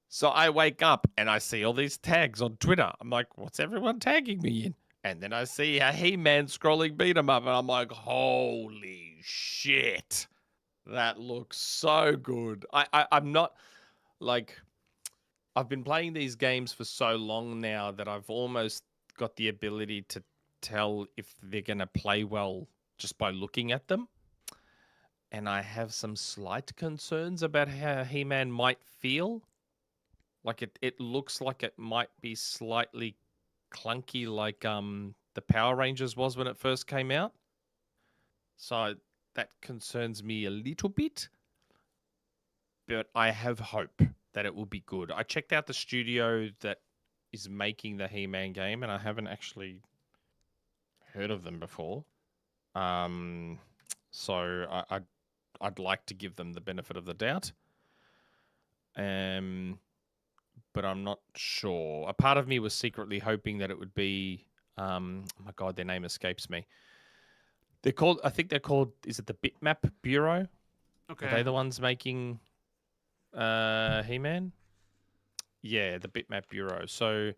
so I wake up and I see all these tags on Twitter. I'm like, what's everyone tagging me in? And then I see a He-Man scrolling beat 'em up, and I'm like, holy shit, that looks so good. I'm not like. I've been playing these games for so long now that I've almost got the ability to tell if they're going to play well just by looking at them. And I have some slight concerns about how He-Man might feel. Like it looks like it might be slightly clunky like the Power Rangers was when it first came out. So that concerns me a little bit. But I have hope that it will be good. I checked out the studio that is making the He-Man game, and I haven't actually heard of them before. So I'd like to give them the benefit of the doubt. But I'm not sure. A part of me was secretly hoping that it would be. Oh my God, their name escapes me. I think they're called. Is it the Bitmap Bureau? Okay. Are they the ones making He-Man? Yeah, the Bitmap Bureau. So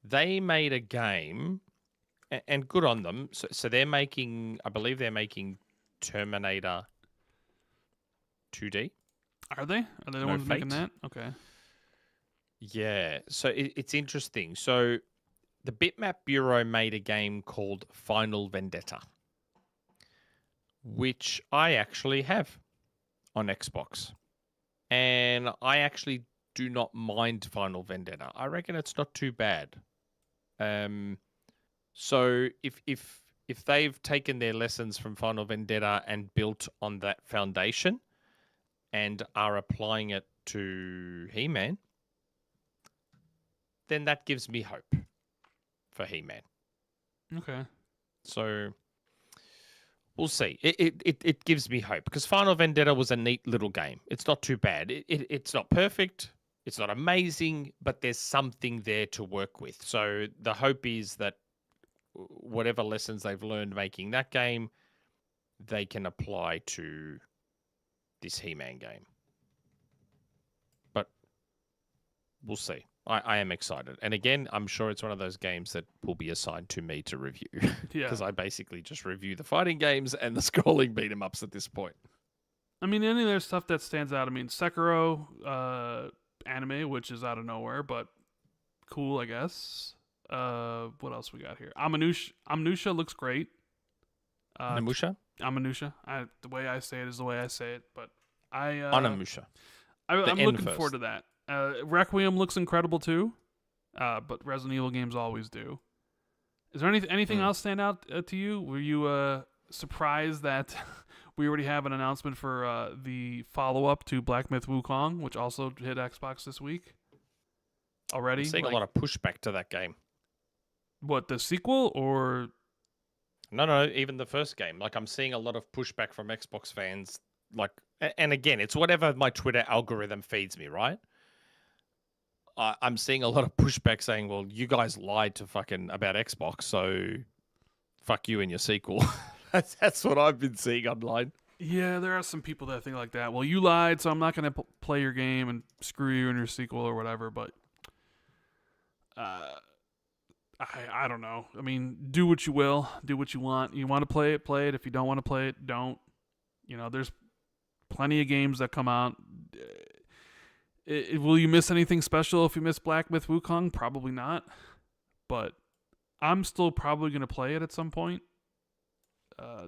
they made a game, and good on them. So they're making, I believe they're making Terminator 2D. Are they? Are they the No ones making Fate. that? Okay. Yeah, so it's interesting. So the Bitmap Bureau made a game called Final Vendetta, which I actually have on Xbox. And I actually do not mind Final Vendetta. I reckon it's not too bad. So if they've taken their lessons from Final Vendetta and built on that foundation and are applying it to He-Man, then that gives me hope for He-Man. Okay. So we'll see. It gives me hope because Final Vendetta was a neat little game. It's not too bad. It's not perfect. It's not amazing, but there's something there to work with. So the hope is that whatever lessons they've learned making that game, they can apply to this He-Man game. But we'll see. I am excited. And again, I'm sure it's one of those games that will be assigned to me to review. Yeah. Because I basically just review the fighting games and the scrolling beat 'em ups at this point. I mean, any of their stuff that stands out. I mean, Sekiro anime, which is out of nowhere, but cool, I guess. What else we got here? Amnesia looks great. Namusha? Amnesia. The way I say it is the way I say it, but Anamusha. I'm looking forward to that. Requiem looks incredible too, but Resident Evil games always do. Is there anything else stand out to you? Were you surprised that we already have an announcement for the follow-up to Black Myth Wukong, which also hit Xbox this week? Already? I'm seeing a lot of pushback to that game. What, the sequel or... No, even the first game. Like, I'm seeing a lot of pushback from Xbox fans. Like, and again, it's whatever my Twitter algorithm feeds me, right? I'm seeing a lot of pushback saying, well, you guys lied to fucking about Xbox, so fuck you and your sequel. That's what I've been seeing online. Yeah, there are some people that think like that. Well, you lied, so I'm not going to play your game and screw you and your sequel or whatever, but... I don't know. I mean, do what you will. Do what you want. You want to play it, play it. If you don't want to play it, don't. You know, there's plenty of games that come out. Will you miss anything special if you miss Black Myth Wukong? Probably not. But I'm still probably going to play it at some point.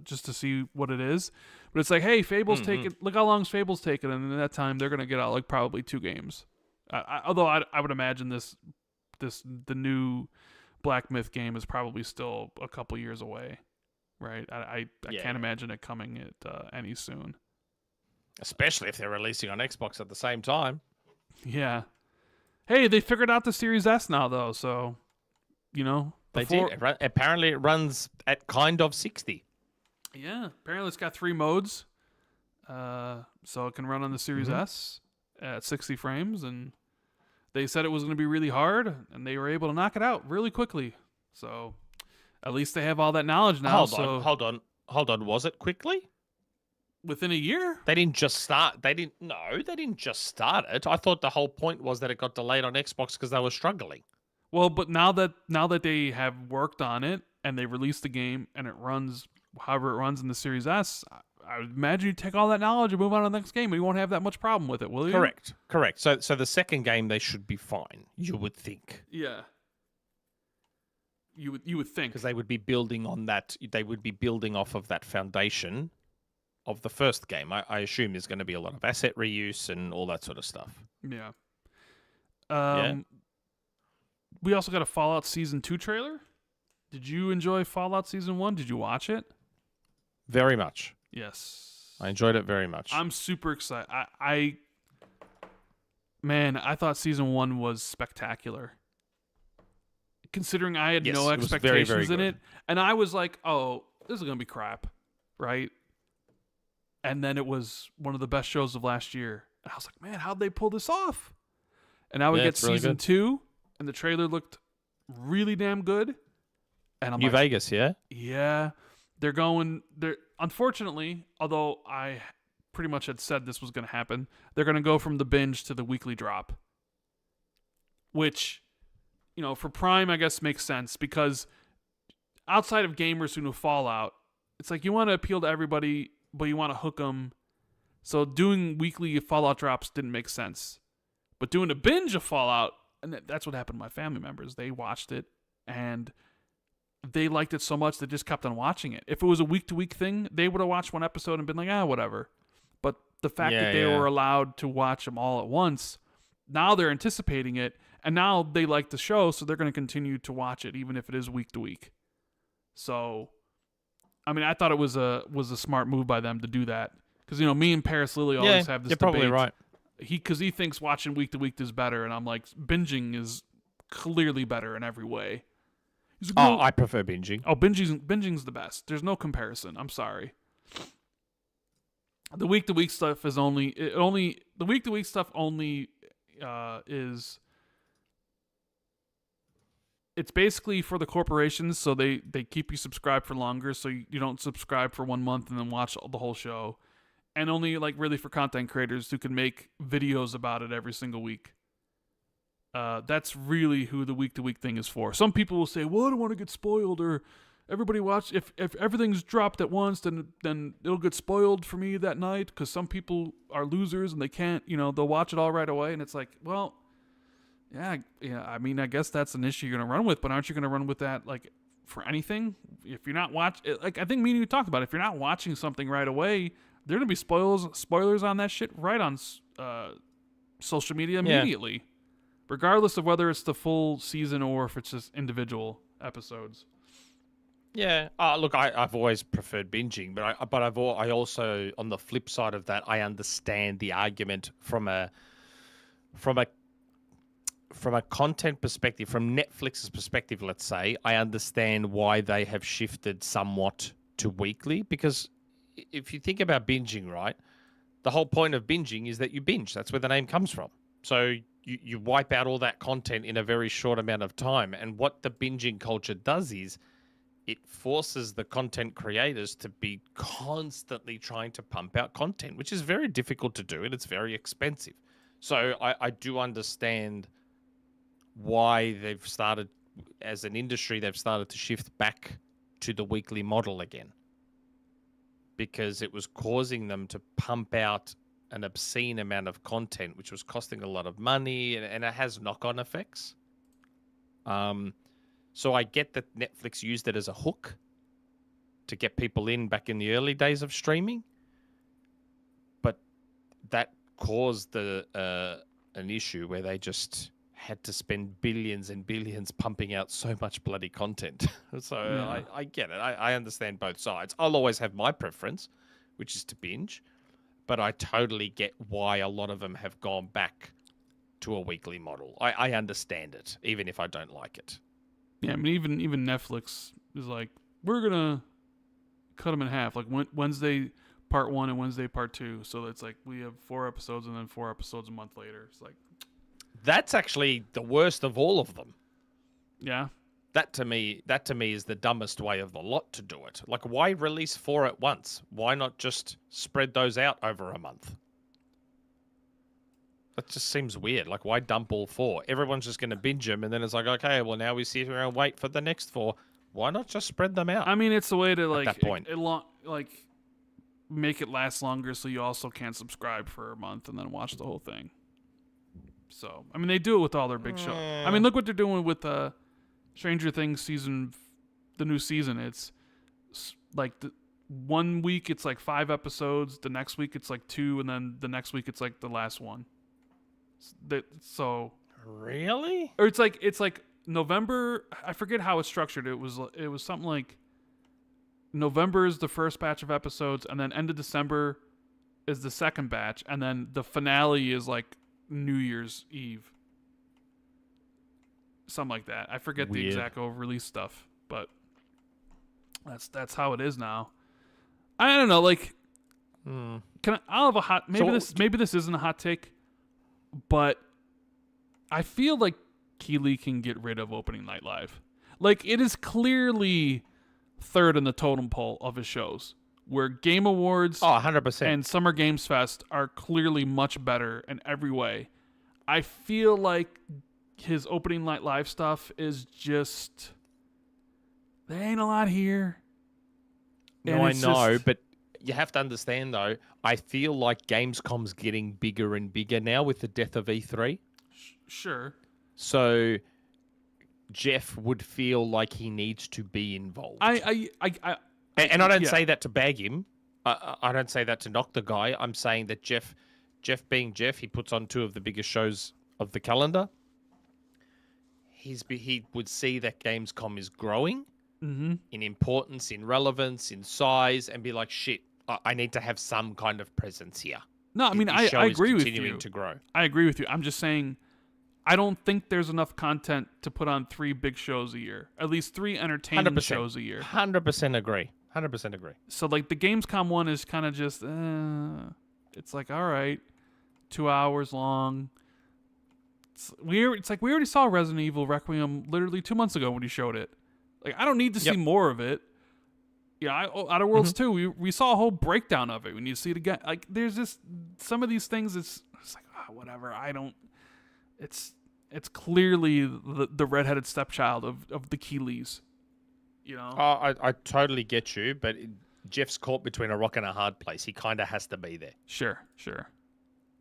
Just to see what it is. But it's like, hey, Fable's taken... Look how long Fable's taken. And in that time, they're going to get out like probably 2 games. Although I would imagine the new... Black Myth game is probably still a couple years away, right? I can't imagine it coming any soon. Especially if they're releasing on Xbox at the same time. Yeah. Hey, they figured out the Series S now, though, so, you know. They did. Apparently it runs at kind of 60. Yeah, apparently it's got 3 modes, so it can run on the Series S at 60 frames, and... They said it was going to be really hard, and they were able to knock it out really quickly. So, at least they have all that knowledge now. Hold on. Was it quickly? Within a year? They didn't just start. They didn't just start it. I thought the whole point was that it got delayed on Xbox because they were struggling. Well, but now that they have worked on it and they released the game and it runs however it runs in the Series S, I would imagine you take all that knowledge and move on to the next game, and you won't have that much problem with it, will you? Correct. So the second game, they should be fine, you would think. Yeah. You would think. Because they would be building on that. They would be building off of that foundation of the first game. I assume there's going to be a lot of asset reuse and all that sort of stuff. Yeah. We also got a Fallout Season 2 trailer. Did you enjoy Fallout Season 1? Did you watch it? Very much. Yes. I enjoyed it very much. I'm super excited. I thought Season 1 was spectacular. Considering I had no expectations very, very in it. And I was like, oh, this is going to be crap. Right? And then it was one of the best shows of last year. And I was like, man, how'd they pull this off? And now we get Season 2, and the trailer looked really damn good. And I'm New Vegas, yeah? Yeah. They're unfortunately, although I pretty much had said this was going to happen, they're going to go from the binge to the weekly drop. Which, you know, for Prime, I guess makes sense because outside of gamers who know Fallout, it's like you want to appeal to everybody, but you want to hook them. So doing weekly Fallout drops didn't make sense. But doing a binge of Fallout, and that's what happened to my family members. They watched it, and... they liked it so much they just kept on watching it. If it was a week-to-week thing, they would have watched one episode and been like, whatever. But the fact that they were allowed to watch them all at once, now they're anticipating it, and now they like the show, so they're going to continue to watch it, even if it is week-to-week. So, I mean, I thought it was a smart move by them to do that. Because, you know, me and Paris Lily always have this debate. You're probably right. Because he thinks watching week-to-week is better, and I'm like, binging is clearly better in every way. I prefer binging. Oh, binging's the best. There's no comparison. I'm sorry. The week-to-week stuff is the week-to-week stuff only is it's basically for the corporations, so they keep you subscribed for longer, so you don't subscribe for 1 month and then watch the whole show, and only like really for content creators who can make videos about it every single week. That's really who the week-to-week thing is for. Some people will say, well, I don't want to get spoiled, or everybody watch if everything's dropped at once, then it'll get spoiled for me that night because some people are losers and they can't, they'll watch it all right away. And it's like, well, yeah. I mean, I guess that's an issue you're gonna run with, but aren't you gonna run with that like for anything? If you're not like I think me and you talked about, if you're not watching something right away, there are gonna be spoilers on that shit right on social media immediately, regardless of whether it's the full season or if it's just individual episodes. Yeah. Look, I've always preferred binging, but I also, on the flip side of that, I understand the argument from a content perspective, from Netflix's perspective. Let's say I understand why they have shifted somewhat to weekly, because if you think about binging, right, the whole point of binging is that you binge. That's where the name comes from. So you wipe out all that content in a very short amount of time. And what the binging culture does is it forces the content creators to be constantly trying to pump out content, which is very difficult to do and it's very expensive. So I do understand why they've started, as an industry, they've started to shift back to the weekly model again, because it was causing them to pump out an obscene amount of content, which was costing a lot of money, and it has knock-on effects. So I get that Netflix used it as a hook to get people in back in the early days of streaming, but that caused an issue where they just had to spend billions and billions pumping out so much bloody content. So yeah. I get it. I understand both sides. I'll always have my preference, which is to binge, but I totally get why a lot of them have gone back to a weekly model. I understand it, even if I don't like it. Yeah, I mean, even Netflix is like, we're gonna cut them in half, like Wednesday part 1 and Wednesday part 2. So it's like we have 4 episodes and then 4 episodes a month later. It's like, that's actually the worst of all of them. Yeah. That to me is the dumbest way of the lot to do it. Like, why release 4 at once? Why not just spread those out over a month? That just seems weird. Like, why dump all 4? Everyone's just going to binge them, and then it's like, okay, well, now we sit here and wait for the next 4. Why not just spread them out? I mean, it's a way to, like, at that point. Make it last longer so you also can't subscribe for a month and then watch the whole thing. So, I mean, they do it with all their big shows. I mean, look what they're doing with Stranger Things the new season. It's like one week it's like 5 episodes, the next week it's like 2, and then the next week it's like the last one. So really? Or it's like November. I forget how it's structured. It was something like November is the first batch of episodes, and then end of December is the second batch, and then the finale is like New Year's Eve. Something like that. I forget the exact release stuff, but that's how it is now. I don't know. Like, I'll have a hot. Maybe this isn't a hot take, but I feel like Keighley can get rid of opening night live. Like, it is clearly third in the totem pole of his shows, where Game Awards 100%. and Summer Games Fest are clearly much better in every way. I feel like his opening night live stuff is just, there ain't a lot here. No, I know, but you have to understand, though, I feel like Gamescom's getting bigger and bigger now with the death of E3. Sure. So Jeff would feel like he needs to be involved. And I don't say that to bag him. I don't say that to knock the guy. I'm saying that Jeff being Jeff, he puts on 2 of the biggest shows of the calendar. He would see that Gamescom is growing in importance, in relevance, in size, and be like, shit, I need to have some kind of presence here. No, I mean, I agree with you. Continuing to grow. I agree with you. I'm just saying, I don't think there's enough content to put on 3 big shows a year. At least 3 entertainment 100%. shows a year. 100% agree. 100% agree. So, like, the Gamescom one is kind of just, it's like, all right, 2 hours long. It's like we already saw Resident Evil Requiem literally 2 months ago when he showed it. Like, I don't need to see more of it. Yeah, Outer Worlds 2, we saw a whole breakdown of it when you see it again. Like, there's just some of these things. It's like, whatever. It's clearly the redheaded stepchild of the Keighleys. You know? I totally get you, but Jeff's caught between a rock and a hard place. He kind of has to be there. Sure.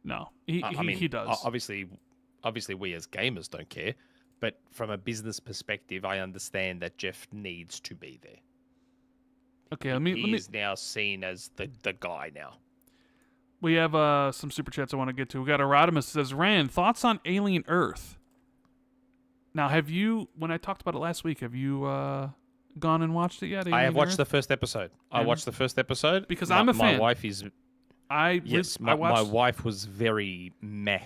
No, I mean, he does. obviously, we as gamers don't care, but from a business perspective, I understand that Jeff needs to be there. Okay, He is now seen as the guy now. We have some super chats I want to get to. We got Erodimus says, Rand, thoughts on Alien Earth? Now, when I talked about it last week, have you gone and watched it yet? I have watched Earth? the first episode. I watched the first episode. Because I'm a fan. My wife is... my wife was very meh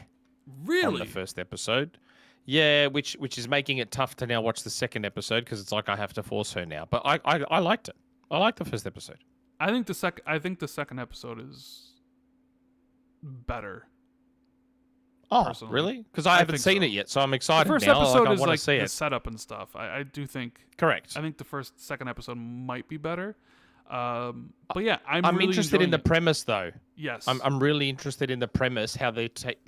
really? on the first episode. Yeah, which is making it tough to now watch the second episode because it's like I have to force her now. But I liked it. I liked the first episode. I think the second episode is better. Oh, personally. really? Because I haven't seen it yet, so I'm excited. The first now. episode I is want like to see the it. setup and stuff. I do think. Correct. I think the second episode might be better. But yeah, I'm really interested in the enjoying premise, though. Yes. I'm really interested in the premise. How they take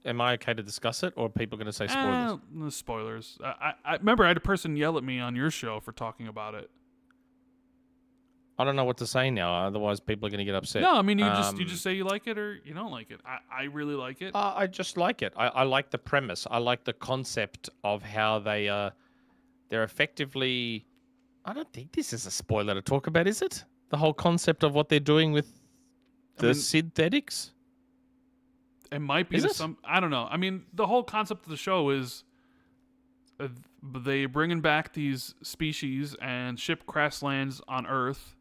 Am I okay to discuss it, or are people going to say spoilers? Spoilers. I remember I had a person yell at me on your show for talking about it. I don't know what to say now. Otherwise, people are going to get upset. No, I mean you just say you like it or you don't like it. I really like it. I just like it. I like the premise. I like the concept of how they're effectively. I don't think this is a spoiler to talk about, is it? The whole concept of what they're doing with the synthetics. It might be some. I don't know. I mean, the whole concept of the show is they bringing back these species and ship crash lands on Earth,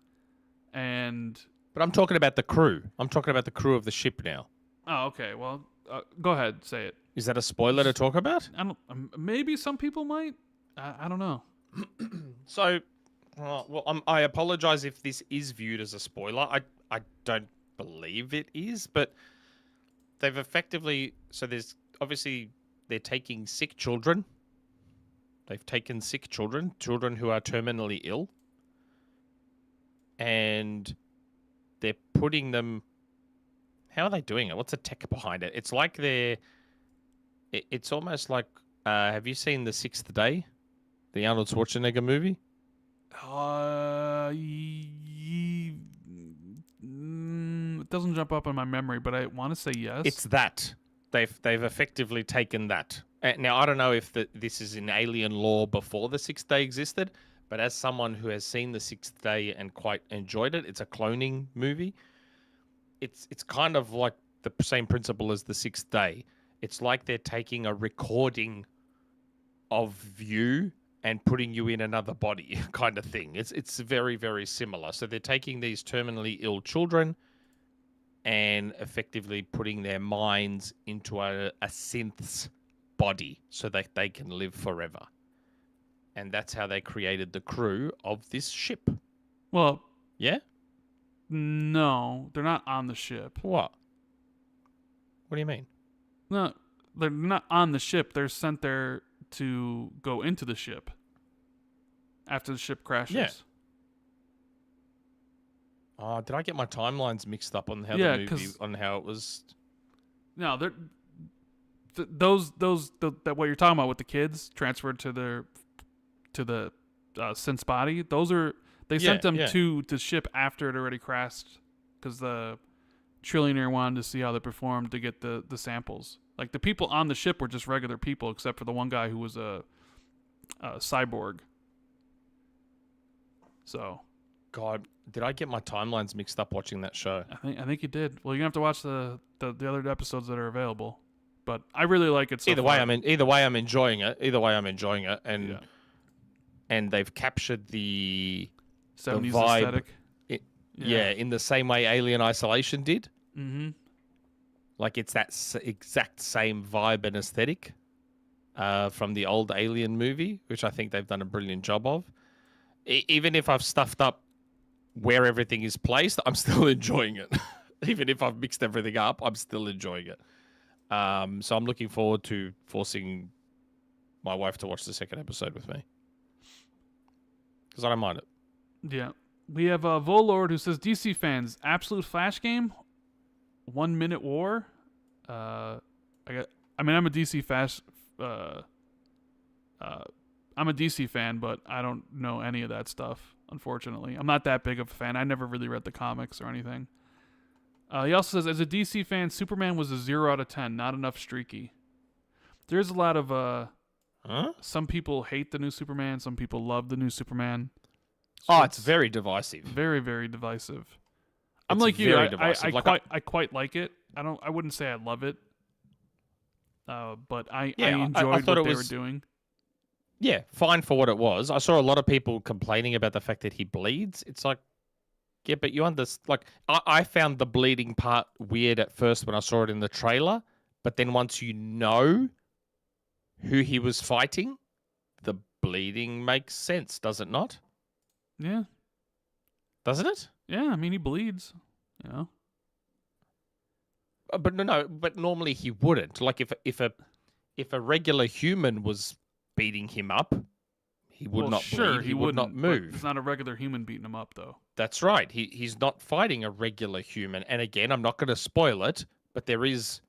But I'm talking about the crew. I'm talking about the crew of the ship now. Oh, okay. Well, go ahead, say it. Is that a spoiler to talk about? I don't. Maybe some people might. I don't know. So, I apologize if this is viewed as a spoiler. I don't believe it is, but they've effectively... So there's... Obviously, they're taking sick children. They've taken sick children who are terminally ill. And they're putting them... How are they doing it? What's the tech behind it? It's like they're... It's almost like... have you seen The Sixth Day? The Arnold Schwarzenegger movie? It doesn't jump up in my memory, but I want to say yes. It's that. They've effectively taken that. Now, I don't know if this is in alien lore before The Sixth Day existed, but as someone who has seen The Sixth Day and quite enjoyed it, it's a cloning movie. It's kind of like the same principle as The Sixth Day. It's like they're taking a recording of you and putting you in another body kind of thing. It's very, very similar. So they're taking these terminally ill children and effectively putting their minds into a synth's body so that they can live forever. And that's how they created the crew of this ship. Well, yeah? No, they're not on the ship. What? What do you mean? No, they're not on the ship. They're sent there to go into the ship after the ship crashes. Yeah. Oh, did I get my timelines mixed up on how the movie, on how it was? No, they're that what you're talking about with the kids transferred to the synth's body. Those are sent them to the ship after it already crashed because the trillionaire wanted to see how they performed to get the samples. Like the people on the ship were just regular people, except for the one guy who was a cyborg. So, God, did I get my timelines mixed up watching that show? I think you did. Well, you're gonna have to watch the other episodes that are available. But I really like it. Either way, I'm enjoying it. And they've captured the 70s vibe, aesthetic. In the same way Alien Isolation did. Mm-hmm. Like it's that exact same vibe and aesthetic from the old Alien movie, which I think they've done a brilliant job of. Even if I've stuffed up where everything is placed, I'm still enjoying it. Even if I've mixed everything up, I'm still enjoying it. So I'm looking forward to forcing my wife to watch the second episode with me. Because I don't mind it. Yeah. We have Volord who says, DC fans, absolute flash game, 1 minute war. I'm a DC flash I'm a DC fan, but I don't know any of that stuff. Unfortunately, I'm not that big of a fan. I never really read the comics or anything. He also says, as a DC fan, Superman was a 0 out of 10. Not enough streaky. There's a lot of some people hate the new Superman. Some people love the new Superman. So it's very divisive. Very, very divisive. I'm It's like you. very divisive. I quite like it. I wouldn't say I love it. But I Yeah, I enjoyed thought what it they was- were doing. Yeah, fine for what it was. I saw a lot of people complaining about the fact that he bleeds. It's like, yeah, but you understand. Like, I found the bleeding part weird at first when I saw it in the trailer, but then once you know who he was fighting, the bleeding makes sense, does it not? Yeah. Doesn't it? Yeah, I mean, he bleeds. You know? But no. But normally he wouldn't. Like if a regular human was beating him up, he would not sure, bleed. He would not wouldn't, but move. It's not a regular human beating him up, though. That's right. He's not fighting a regular human. And again, I'm not going to spoil it, but there is,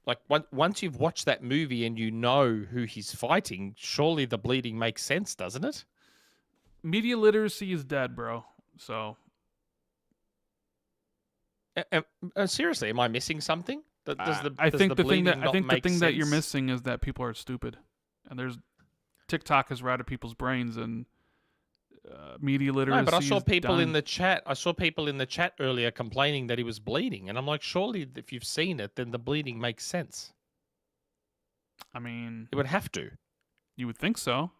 like, once you've watched that movie and you know who he's fighting, surely the bleeding makes sense, doesn't it? Media literacy is dead, bro. So Seriously, am I missing something? I think the thing that you're sense? missing is that people are stupid, and there's TikTok has routed people's brains, and media literacy. No, but I saw people in done. the chat. I saw people in the chat earlier complaining that he was bleeding, and I'm like, surely if you've seen it, then the bleeding makes sense. I mean, It would have to. you would think so.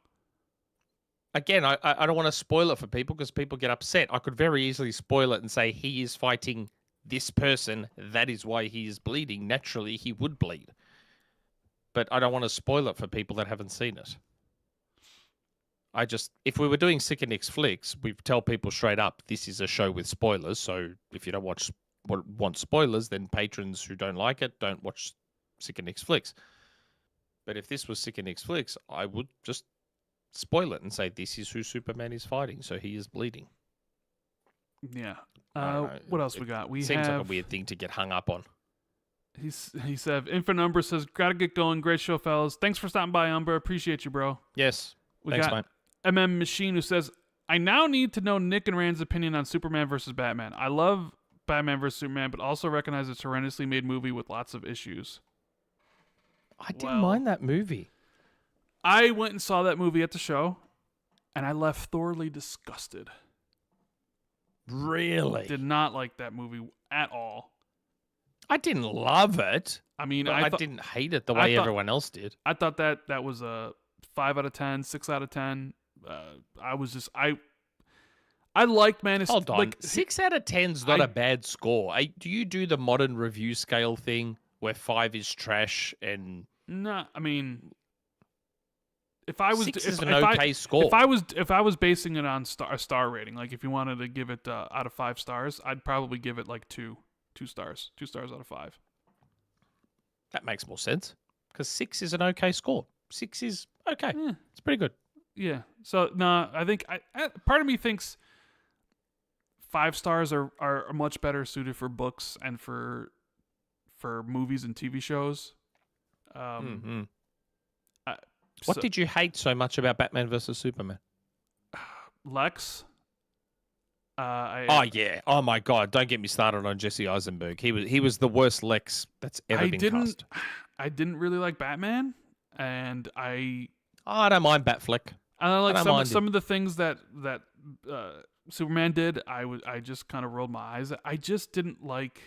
Again, I don't want to spoil it for people because people get upset. I could very easily spoil it and say he is fighting this person. That is why he is bleeding. Naturally, he would bleed. But I don't want to spoil it for people that haven't seen it. If we were doing Sick and Nick's Flicks, we'd tell people straight up, this is a show with spoilers. So if you don't want spoilers, then patrons who don't like it don't watch Sick and Nick's Flicks. But if this was Sick and Nick's Flicks, I would just spoil it and say this is who Superman is fighting, so he is bleeding. Yeah. I don't know. What else we got? We Seems have. like a weird thing to get hung up on. He said, Infinite Umber says, gotta get going. Great show, fellas. Thanks for stopping by, Umber. Appreciate you, bro. Yes. We Thanks, got mate. MM Machine, who says, I now need to know Nick and Rand's opinion on Superman versus Batman. I love Batman versus Superman, but also recognize it's a horrendously made movie with lots of issues. I didn't mind that movie. I went and saw that movie at the show, and I left thoroughly disgusted. Really? Did not like that movie at all. I didn't love it. I mean, But I didn't hate it the way everyone else did. I thought that was a 5 out of 10, 6 out of 10. I liked Man of Steel. Hold on. Like, 6 out of 10's not a bad score. Do you do the modern review scale thing where 5 is trash and... No, I mean, if I was 6 is an okay score. if I was basing it on a star rating, like if you wanted to give it out of 5 stars, I'd probably give it like 2 stars, 2 stars out of 5. That makes more sense because 6 is an okay score. 6 is okay. Yeah. It's pretty good. Yeah. So no, I think part of me thinks 5 stars are much better suited for books and for movies and TV shows. What did you hate so much about Batman versus Superman? Lex? Yeah. Oh my God! Don't get me started on Jesse Eisenberg. He was the worst Lex that's ever been cast. I didn't really like Batman, and I don't mind Batfleck. I don't like some of the things that Superman did. I just kind of rolled my eyes. I just didn't like.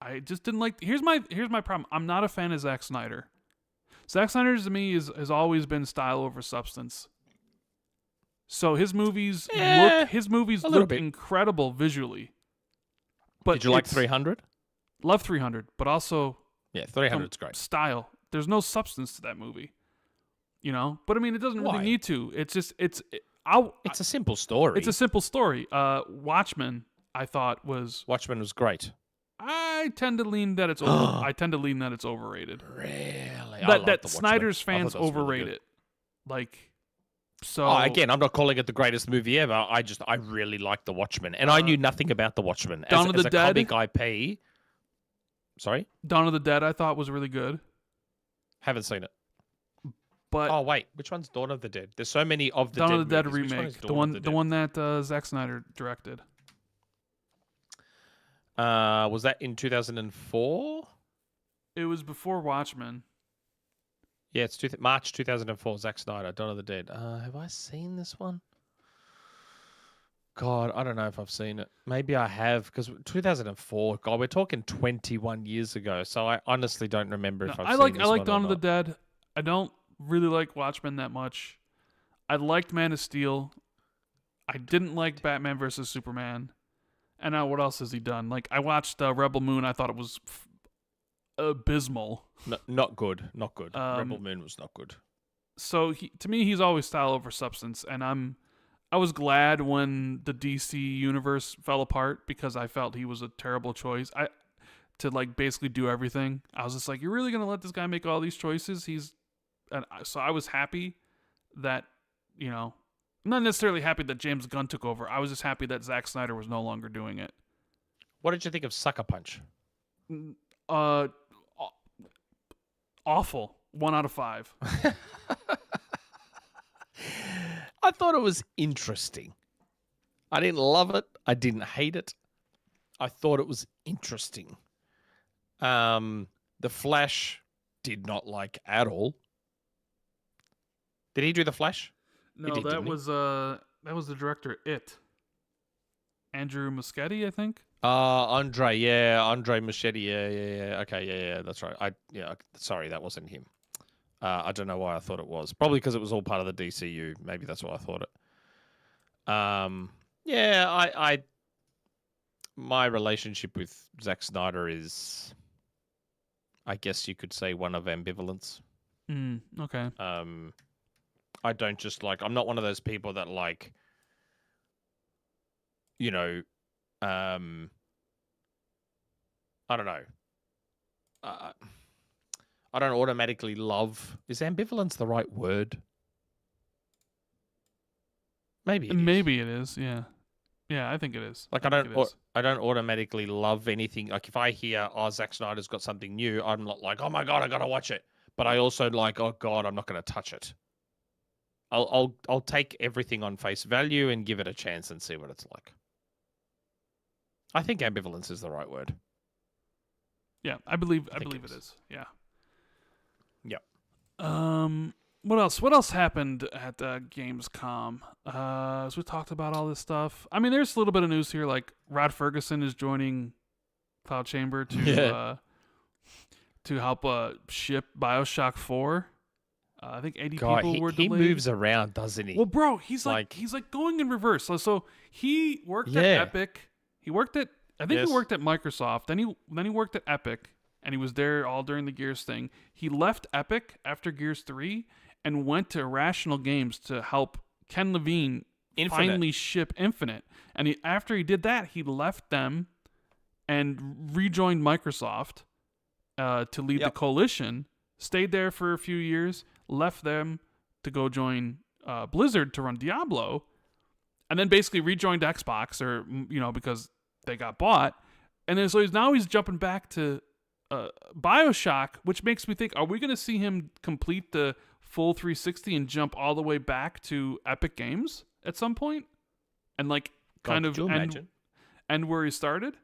Here's my problem. I'm not a fan of Zack Snyder. Zack Snyder to me has always been style over substance. So his movies look incredible visually. But did you like 300? Love 300, but also 300's great. Style. There's no substance to that movie. You know? But I mean, it doesn't really need to. It's just it's a simple story. It's a simple story. Watchmen I thought was great. I tend to lean that it's overrated. Really? That Snyder's fans overrate it. Like, so again, I'm not calling it the greatest movie ever. I really like The Watchmen, and I knew nothing about The Watchmen. Dawn of the Dead comic IP. Sorry, Dawn of the Dead I thought was really good. Haven't seen it. But Oh wait, which one's Dawn of the Dead? There's so many of the Dawn Dead of the Dead movies. Which one is remake, Dawn of the the Dead? one that Zack Snyder directed. Was that in 2004? It was before Watchmen. Yeah, it's March 2004. Zack Snyder, Dawn of the Dead. Have I seen this one? God, I don't know if I've seen it. Maybe I have, because 2004. God, we're talking 21 years ago. So I honestly don't remember if I've seen this I like one Dawn or of the not. Dead. I don't really like Watchmen that much. I liked Man of Steel. I didn't like Batman versus Superman. And now what else has he done? Like I watched Rebel Moon. I thought it was abysmal. Not good. Not good. Um, Rebel Moon was not good. So to me, he's always style over substance, and I was glad when the DC universe fell apart because I felt he was a terrible choice. To like basically do everything. I was just like, you're really gonna let this guy make all these choices? So I was happy that I'm not necessarily happy that James Gunn took over. I was just happy that Zack Snyder was no longer doing it. What did you think of Sucker Punch? Uh, awful. 1 out of 5. I thought it was interesting. I didn't love it. I didn't hate it. I thought it was interesting. The Flash did not like at all. Did he do The Flash? No, did, that was the director of It. Andrew Muschietti, I think. Andre Machete. Yeah. Okay, yeah, that's right. Sorry, that wasn't him. I don't know why I thought it was. Probably because it was all part of the DCU. Maybe that's why I thought it. I my relationship with Zack Snyder is, I guess you could say, one of ambivalence. Okay. I don't just like. I'm not one of those people that like. I don't know. I don't automatically love. Is ambivalence the right word? Maybe it is. Maybe it is. Yeah. Yeah, I think it is. Like I don't automatically love anything. Like if I hear, oh, Zack Snyder's got something new, I'm not like, oh my God, I gotta watch it. But I also like, oh God, I'm not gonna touch it. I'll take everything on face value and give it a chance and see what it's like. I think ambivalence is the right word. Yeah, I believe it is. Yeah. Yep. What else? What else happened at Gamescom? As we talked about all this stuff. I mean, there's a little bit of news here. Like Rod Ferguson is joining Cloud Chamber to help ship BioShock 4. I think 80 people were delayed. He moves around, doesn't he? Well, bro, he's like going in reverse. So he worked at Epic. He worked at he worked at Microsoft. Then he worked at Epic, and he was there all during the Gears thing. He left Epic after Gears 3 and went to Irrational Games to help Ken Levine finally ship Infinite. And after he did that, he left them and rejoined Microsoft to lead the Coalition. Stayed there for a few years, left them to go join Blizzard to run Diablo, and then basically rejoined Xbox, because they got bought. And then so he's jumping back to BioShock, which makes me think, are we going to see him complete the full 360 and jump all the way back to Epic Games at some point? And end where he started?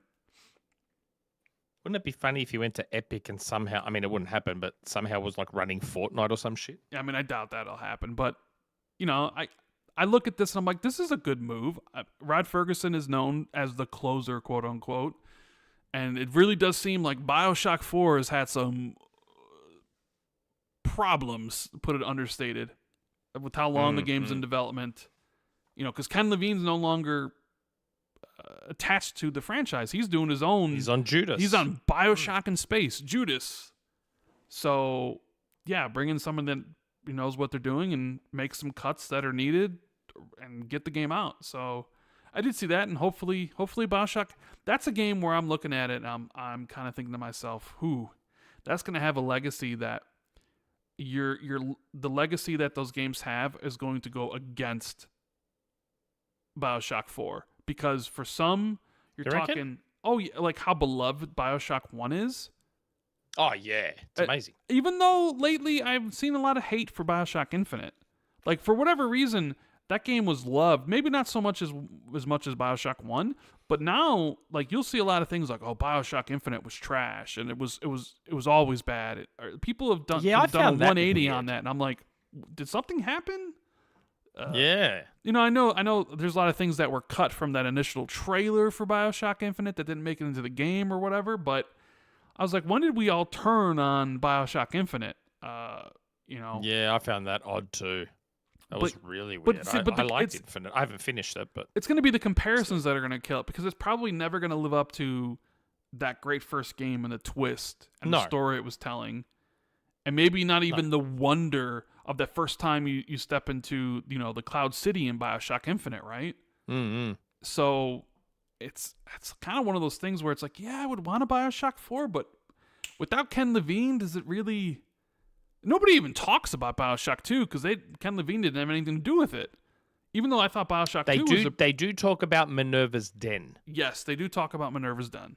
Wouldn't it be funny if he went to Epic and somehow, I mean, it wouldn't happen, but somehow was like running Fortnite or some shit? Yeah, I mean, I doubt that'll happen. But, I look at this and I'm like, this is a good move. Rod Ferguson is known as the closer, quote unquote. And it really does seem like BioShock 4 has had some problems, put it understated, with how long the game's in development. Because Ken Levine's no longer attached to the franchise. He's doing his own. He's on Judas. He's on BioShock in space, Judas. So, yeah, bring in someone that knows what they're doing and make some cuts that are needed and get the game out. So, I did see that, and hopefully BioShock. That's a game where I'm looking at it, and I'm kind of thinking to myself, that's going to have a legacy that the legacy that those games have is going to go against BioShock 4. Because for some, you're talking, like how beloved BioShock 1 is. Oh yeah, it's amazing. Even though lately I've seen a lot of hate for BioShock Infinite. Like, for whatever reason, that game was loved. Maybe not so much as BioShock 1, but now, like, you'll see a lot of things like, oh, BioShock Infinite was trash, and it was always bad. People have done, Yeah, I done a found that 180 weird. on that, and I'm like, did something happen? Yeah. You know, I know there's a lot of things that were cut from that initial trailer for BioShock Infinite that didn't make it into the game or whatever, but I was like, when did we all turn on BioShock Infinite? You know. Yeah, I found that odd too. That was really but weird. see, I liked Infinite. I haven't finished it, but It's going to be the comparisons that are going to kill it, because it's probably never going to live up to that great first game and the twist and the story it was telling. And maybe not even the wonder of that first time you step into, you know, the Cloud City in BioShock Infinite, right? Mm-hmm. So it's kind of one of those things where it's like, yeah, I would want a BioShock 4, but without Ken Levine, does it really... Nobody even talks about BioShock 2 because Ken Levine didn't have anything to do with it. Even though I thought BioShock 2 was... They do talk about Minerva's Den. Yes, they do talk about Minerva's Den.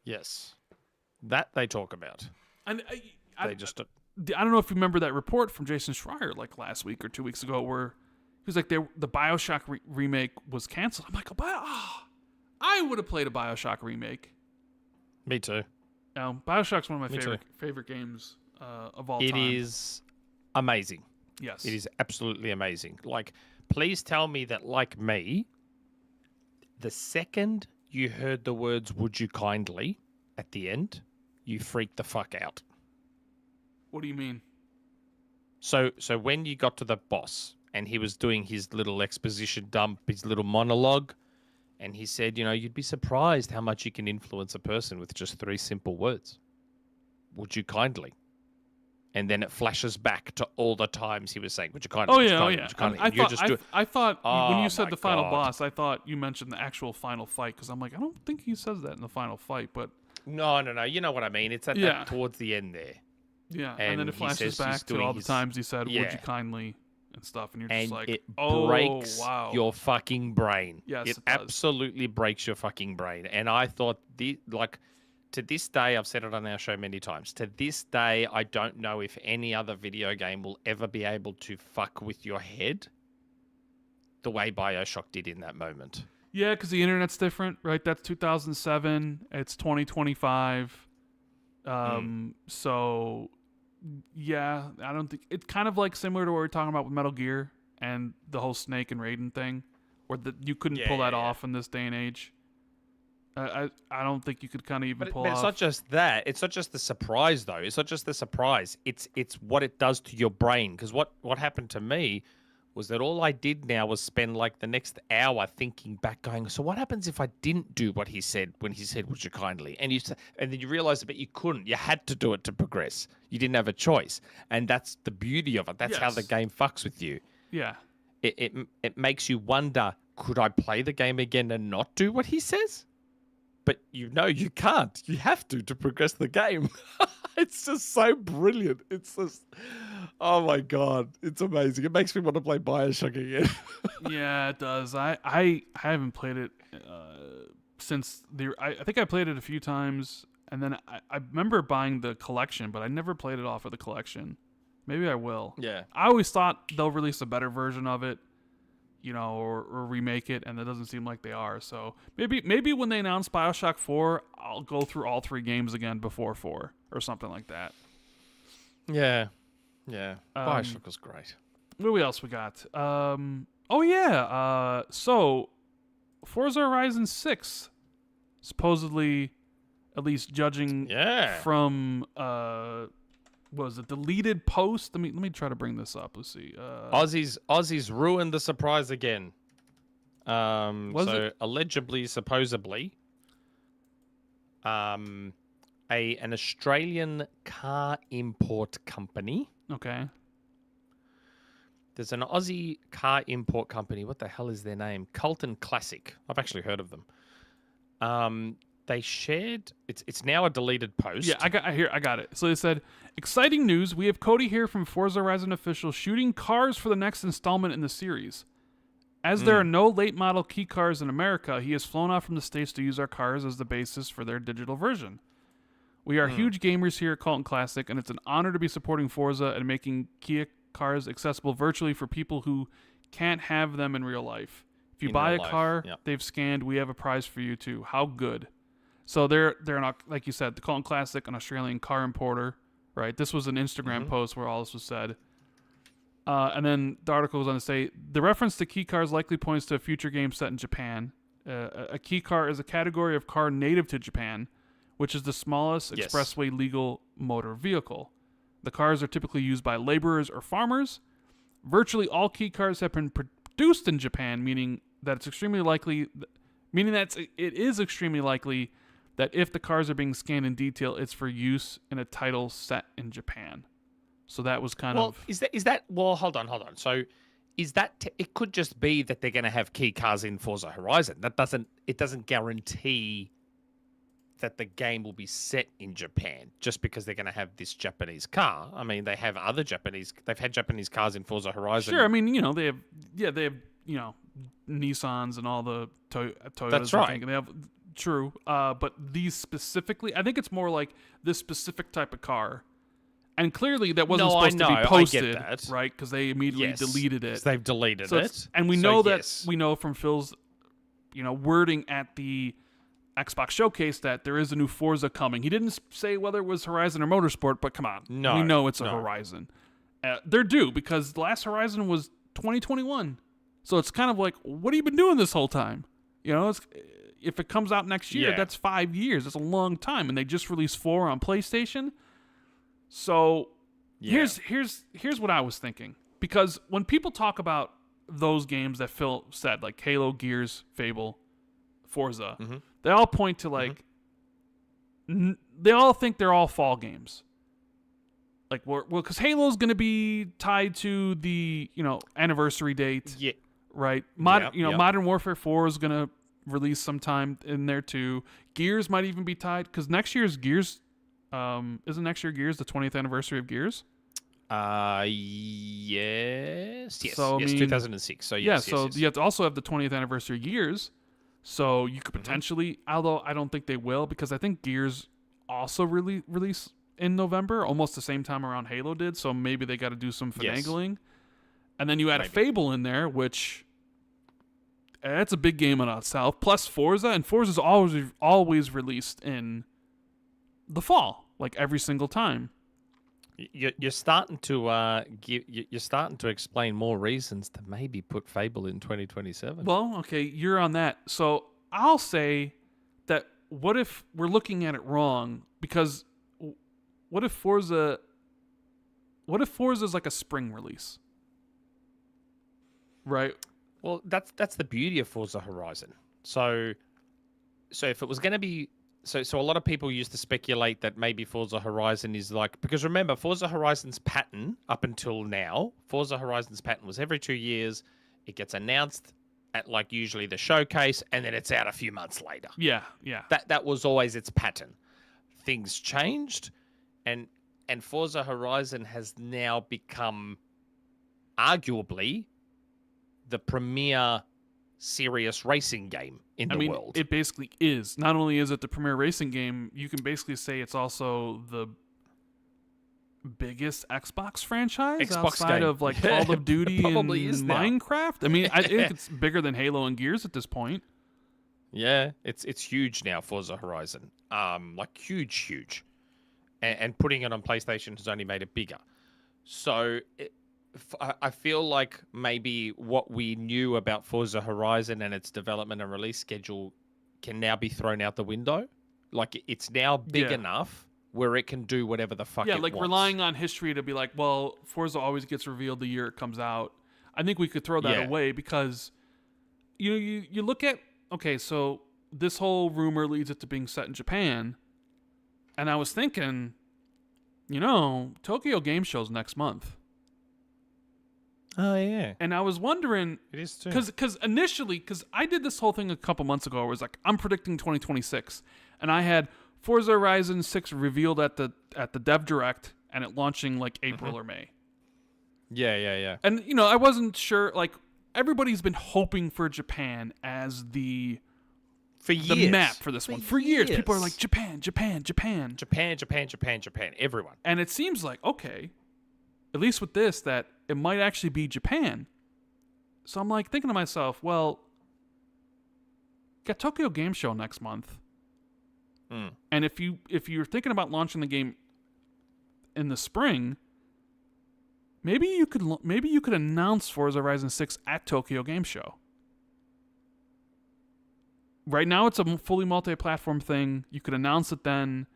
Yes. That they talk about. And They just... I don't know if you remember that report from Jason Schreier like last week or 2 weeks ago where he was like, the BioShock remake was canceled. I'm like, I would have played a BioShock remake. Me too. BioShock's one of my favorite games of all time. It is amazing. Yes. It is absolutely amazing. Like, please tell me that, like me, the second you heard the words, "would you kindly," at the end, you freaked the fuck out. What do you mean? So when you got to the boss and he was doing his little exposition dump, his little monologue, and he said, you know, you'd be surprised how much you can influence a person with just 3 simple words. Would you kindly? And then it flashes back to all the times he was saying, would you kindly? Oh, would you yeah, kindly, oh, yeah. would you kindly? I thought when Oh, you said my the final God. boss, I thought you mentioned the actual final fight, because I'm like, I don't think he says that in the final fight, but... No. You know what I mean. It's at that towards the end there. Yeah, and then it he flashes says back he's to doing all the his- times he said, would Yeah. you kindly, and stuff, and you're And just like, it oh, breaks wow. your fucking brain. Yes, it it does. absolutely breaks your fucking brain. And I thought, to this day, I've said it on our show many times. To this day, I don't know if any other video game will ever be able to fuck with your head the way BioShock did in that moment. Yeah, because the internet's different, right? That's 2007. It's 2025. So, yeah, I don't think... It's kind of like similar to what we were talking about with Metal Gear and the whole Snake and Raiden thing, where you couldn't pull that off in this day and age. I don't think you could kind of even pull But off... it's not just that. It's not just the surprise, though. It's not just the surprise. It's what it does to your brain. Because what happened to me was that all I did now was spend like the next hour thinking back, going, so what happens if I didn't do what he said when he said, would you kindly? And then you realize that you couldn't. You had to do it to progress. You didn't have a choice. And that's the beauty of it. That's how the game fucks with you. Yeah. It makes you wonder, could I play the game again and not do what he says? But you can't. You have to progress the game. It's just so brilliant. It's just, oh my God, it's amazing. It makes me want to play BioShock again. Yeah, it does. I haven't played it since I think I played it a few times, and then I remember buying the collection, but I never played it off of the collection. Maybe I will. Yeah. I always thought they'll release a better version of it, you know, or remake it, and it doesn't seem like they are. So maybe when they announce BioShock 4, I'll go through all 3 games again before 4 or something like that. Yeah. BioShock was great. What else we got? So Forza Horizon 6 supposedly, at least judging from was it deleted post? Let me try to bring this up. Let's see. Aussies ruined the surprise again. Was it? Allegedly, supposedly, an Australian car import company. Okay. There's an Aussie car import company. What the hell is their name? Colton Classic. I've actually heard of them. They shared. It's now a deleted post. Yeah, I got it. So they said, exciting news. We have Cody here from Forza Horizon Official shooting cars for the next installment in the series. As there are no late model key cars in America, he has flown out from the States to use our cars as the basis for their digital version. We are huge gamers here at Colton Classic, and it's an honor to be supporting Forza and making Kia cars accessible virtually for people who can't have them in real life. If you buy a car they've scanned, we have a prize for you too. How good. So they're not, like you said, the Colton Classic, an Australian car importer, right? This was an Instagram post where all this was said. And then the article goes on to say, the reference to key cars likely points to a future game set in Japan. A key car is a category of car native to Japan, which is the smallest expressway legal motor vehicle. The cars are typically used by laborers or farmers. Virtually all key cars have been produced in Japan, meaning that it is extremely likely that if the cars are being scanned in detail, it's for use in a title set in Japan. So that was kind of... Is that well, hold on. So is that it could just be that they're going to have key cars in Forza Horizon. It doesn't guarantee that the game will be set in Japan just because they're going to have this Japanese car. I mean, they've had Japanese cars in Forza Horizon. Sure, I mean, they have Nissans and all the Toyotas. That's right. I think. They have true, but these specifically, I think it's more like this specific type of car. And clearly that wasn't supposed to be posted, right? Because they immediately deleted it. They've deleted it. And we know from Phil's, wording at the Xbox showcase that there is a new Forza coming. He didn't say whether it was Horizon or Motorsport, but come on, we know it's a Horizon. They're due because the last Horizon was 2021, so it's kind of like, what have you been doing this whole time? If it comes out next year, that's 5 years. That's a long time, and they just released 4 on PlayStation. So here's what I was thinking, because when people talk about those games that Phil said, like Halo, Gears, Fable, Forza, they all point to they all think they're all fall games. Like, because Halo's going to be tied to the anniversary date, right? Modern Warfare 4 is going to release sometime in there too. Gears might even be tied because next year's Gears. Isn't next year Gears the 20th anniversary of Gears? Yes. So, 2006. So you have to also have the 20th anniversary of Gears. So you could potentially, although I don't think they will, because I think Gears also release in November, almost the same time around Halo did. So maybe they got to do some finagling. And then you add a Fable in there, which that's a big game on itself. Plus Forza, and Forza's always released in the fall, like every single time. You're starting to you're starting to explain more reasons to maybe put Fable in 2027. Well, okay, you're on that. So I'll say that what if we're looking at it wrong? Because what if Forza's like a spring release, right? Well, that's the beauty of Forza Horizon. So if it was going to be So a lot of people used to speculate that maybe Forza Horizon is like, because remember, Forza Horizon's pattern up until now, Forza Horizon's pattern was every 2 years, it gets announced at like usually the showcase, and then it's out a few months later. Yeah. That was always its pattern. Things changed, and Forza Horizon has now become arguably the premier serious racing game in the world. It basically is. Not only is it the premier racing game, you can basically say it's also the biggest Xbox franchise outside of like Call of Duty and Minecraft. I mean, I think it's bigger than Halo and Gears at this point. Yeah, it's huge now, Forza Horizon. Like huge. And putting it on PlayStation has only made it bigger. So I feel like maybe what we knew about Forza Horizon and its development and release schedule can now be thrown out the window. Like, it's now big enough where it can do whatever the fuck it wants. Yeah, like relying on history to be like, well, Forza always gets revealed the year it comes out. I think we could throw that away because you look at, okay, so this whole rumor leads it to being set in Japan. And I was thinking, Tokyo Game Show's next month. Oh, yeah. And I was wondering, it is too. Because initially, I did this whole thing a couple months ago where it was like, I'm predicting 2026. And I had Forza Horizon 6 revealed at the Dev Direct and it launching like April or May. Yeah. And, I wasn't sure, like, everybody's been hoping for Japan as the For years. The map for this one. For years. People are like, Japan, Japan, Japan. Japan, Japan, Japan, Japan. Everyone. And it seems like, okay, at least with this, that it might actually be Japan. So I'm like thinking to myself, well, got Tokyo Game Show next month. And if you're thinking about launching the game in the spring, maybe you could announce Forza Horizon 6 at Tokyo Game Show. Right now it's a fully multi-platform thing. You could announce it then,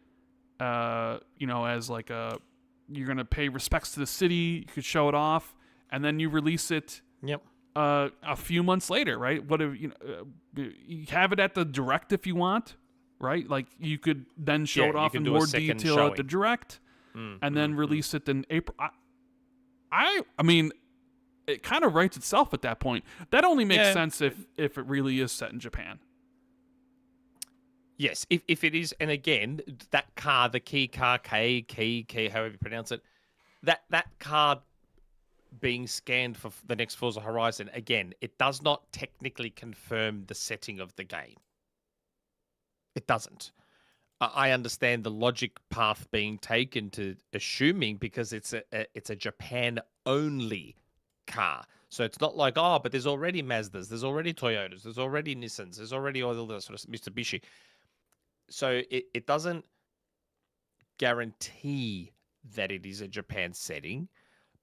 as like you're gonna pay respects to the city. You could show it off, and then you release it. Yep. A few months later, right? You have it at the Direct if you want, right? Like you could then show it off in more detail at the Direct, and then release it in April. I mean, it kind of writes itself at that point. That only makes sense if it really is set in Japan. Yes, if it is, and again, that car, the key car, key, however you pronounce it, that car being scanned for the next Forza Horizon, again, it does not technically confirm the setting of the game. It doesn't. I understand the logic path being taken to assuming because it's a Japan-only car. So it's not like, but there's already Mazdas, there's already Toyotas, there's already Nissans, there's already all the sort of Mitsubishi. So it doesn't guarantee that it is a Japan setting,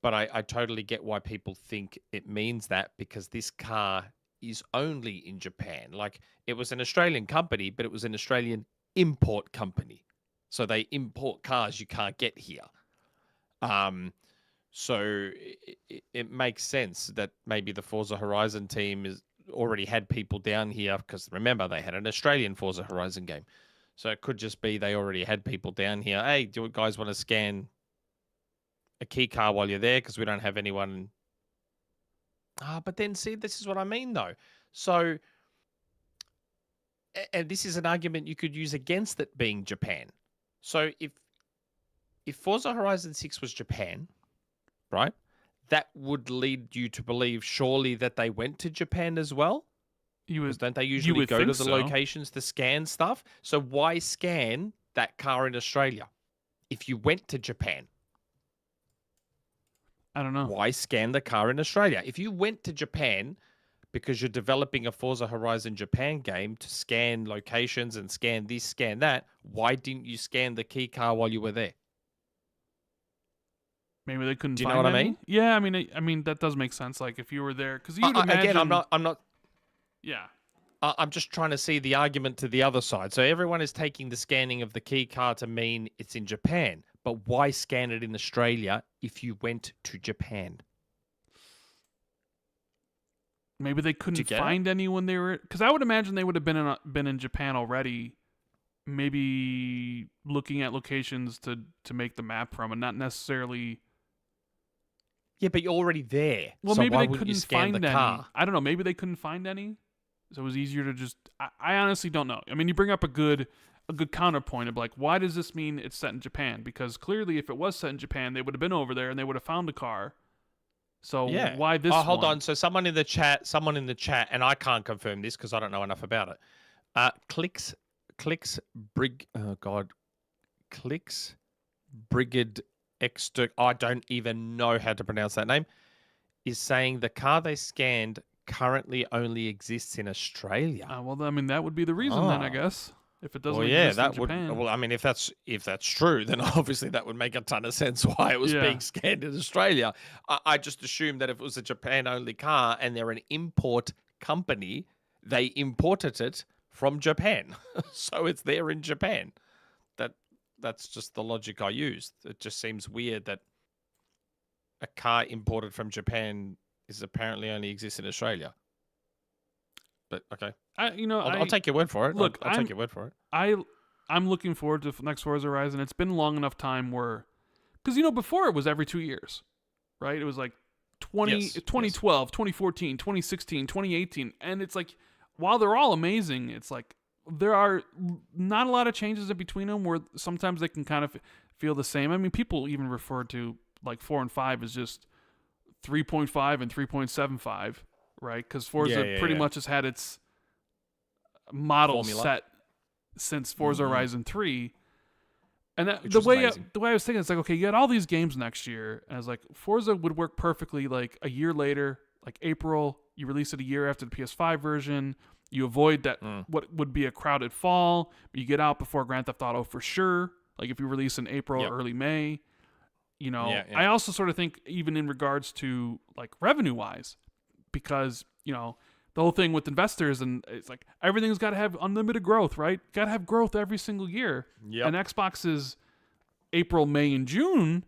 but I totally get why people think it means that because this car is only in Japan. Like it was an Australian company, but it was an Australian import company. So they import cars you can't get here. So it makes sense that maybe the Forza Horizon team is already had people down here because remember they had an Australian Forza Horizon game. So it could just be they already had people down here. Hey, do you guys want to scan a key car while you're there? Because we don't have anyone. But then see, this is what I mean though. So, and this is an argument you could use against it being Japan. So if Forza Horizon 6 was Japan, right, that would lead you to believe surely that they went to Japan as well. Don't they usually go to the locations to scan stuff? So why scan that car in Australia if you went to Japan? I don't know. Why scan the car in Australia? If you went to Japan because you're developing a Forza Horizon Japan game to scan locations and scan this, scan that, why didn't you scan the key car while you were there? Maybe they couldn't. Do you know what I mean? Yeah, I mean that does make sense. Like if you were there, because you'd imagine. Again, I'm not. Yeah. I'm just trying to see the argument to the other side. So everyone is taking the scanning of the key car to mean it's in Japan. But why scan it in Australia if you went to Japan? Maybe they couldn't find any when they were... Because I would imagine they would have been in Japan already, maybe looking at locations to make the map from, and not necessarily... Yeah, but you're already there. Well, so maybe why they wouldn't couldn't you scan find the any. car? I don't know. Maybe they couldn't find any, so it was easier to just. I honestly don't know. I mean, you bring up a good counterpoint of like, why does this mean it's set in Japan? Because clearly, if it was set in Japan, they would have been over there and they would have found a car. So why this? Oh, hold one? on. So someone in the chat, and I can't confirm this because I don't know enough about it. Clicks Brigid Exter. I don't even know how to pronounce that name. Is saying the car they scanned currently only exists in Australia. Well, I mean that would be the reason then, I guess. If it doesn't exist in Japan. Well, I mean, if that's true, then obviously that would make a ton of sense why it was being scanned in Australia. I just assumed that if it was a Japan-only car and they're an import company, they imported it from Japan, so it's there in Japan. That's just the logic I used. It just seems weird that a car imported from Japan is apparently only exists in Australia. But okay. I'll take your word for it. Look, I'll take your word for it. I'm looking forward to next Forza Horizon. It's been long enough time where, because before it was every 2 years, right? It was like 2012, 2014, 2016, 2018, and it's like while they're all amazing, it's like there are not a lot of changes in between them where sometimes they can kind of feel the same. I mean, people even refer to like 4 and 5 as just 3.5 and 3.75. Right, because Forza pretty much has had its model Formula. set since Forza Horizon 3. And Which the was way amazing. I was thinking, it's like, okay, you got all these games next year, and I was like, Forza would work perfectly like a year later, like April. You release it a year after the PS5 version. You avoid that what would be a crowded fall, but you get out before Grand Theft Auto for sure. Like if you release in April, Yep. early May. You know, Yeah. I also sort of think even in regards to like revenue wise, because you know the whole thing with investors and it's like everything's got to have unlimited growth, right? Got to have growth every single year. Yep. And Xbox's April, May, and June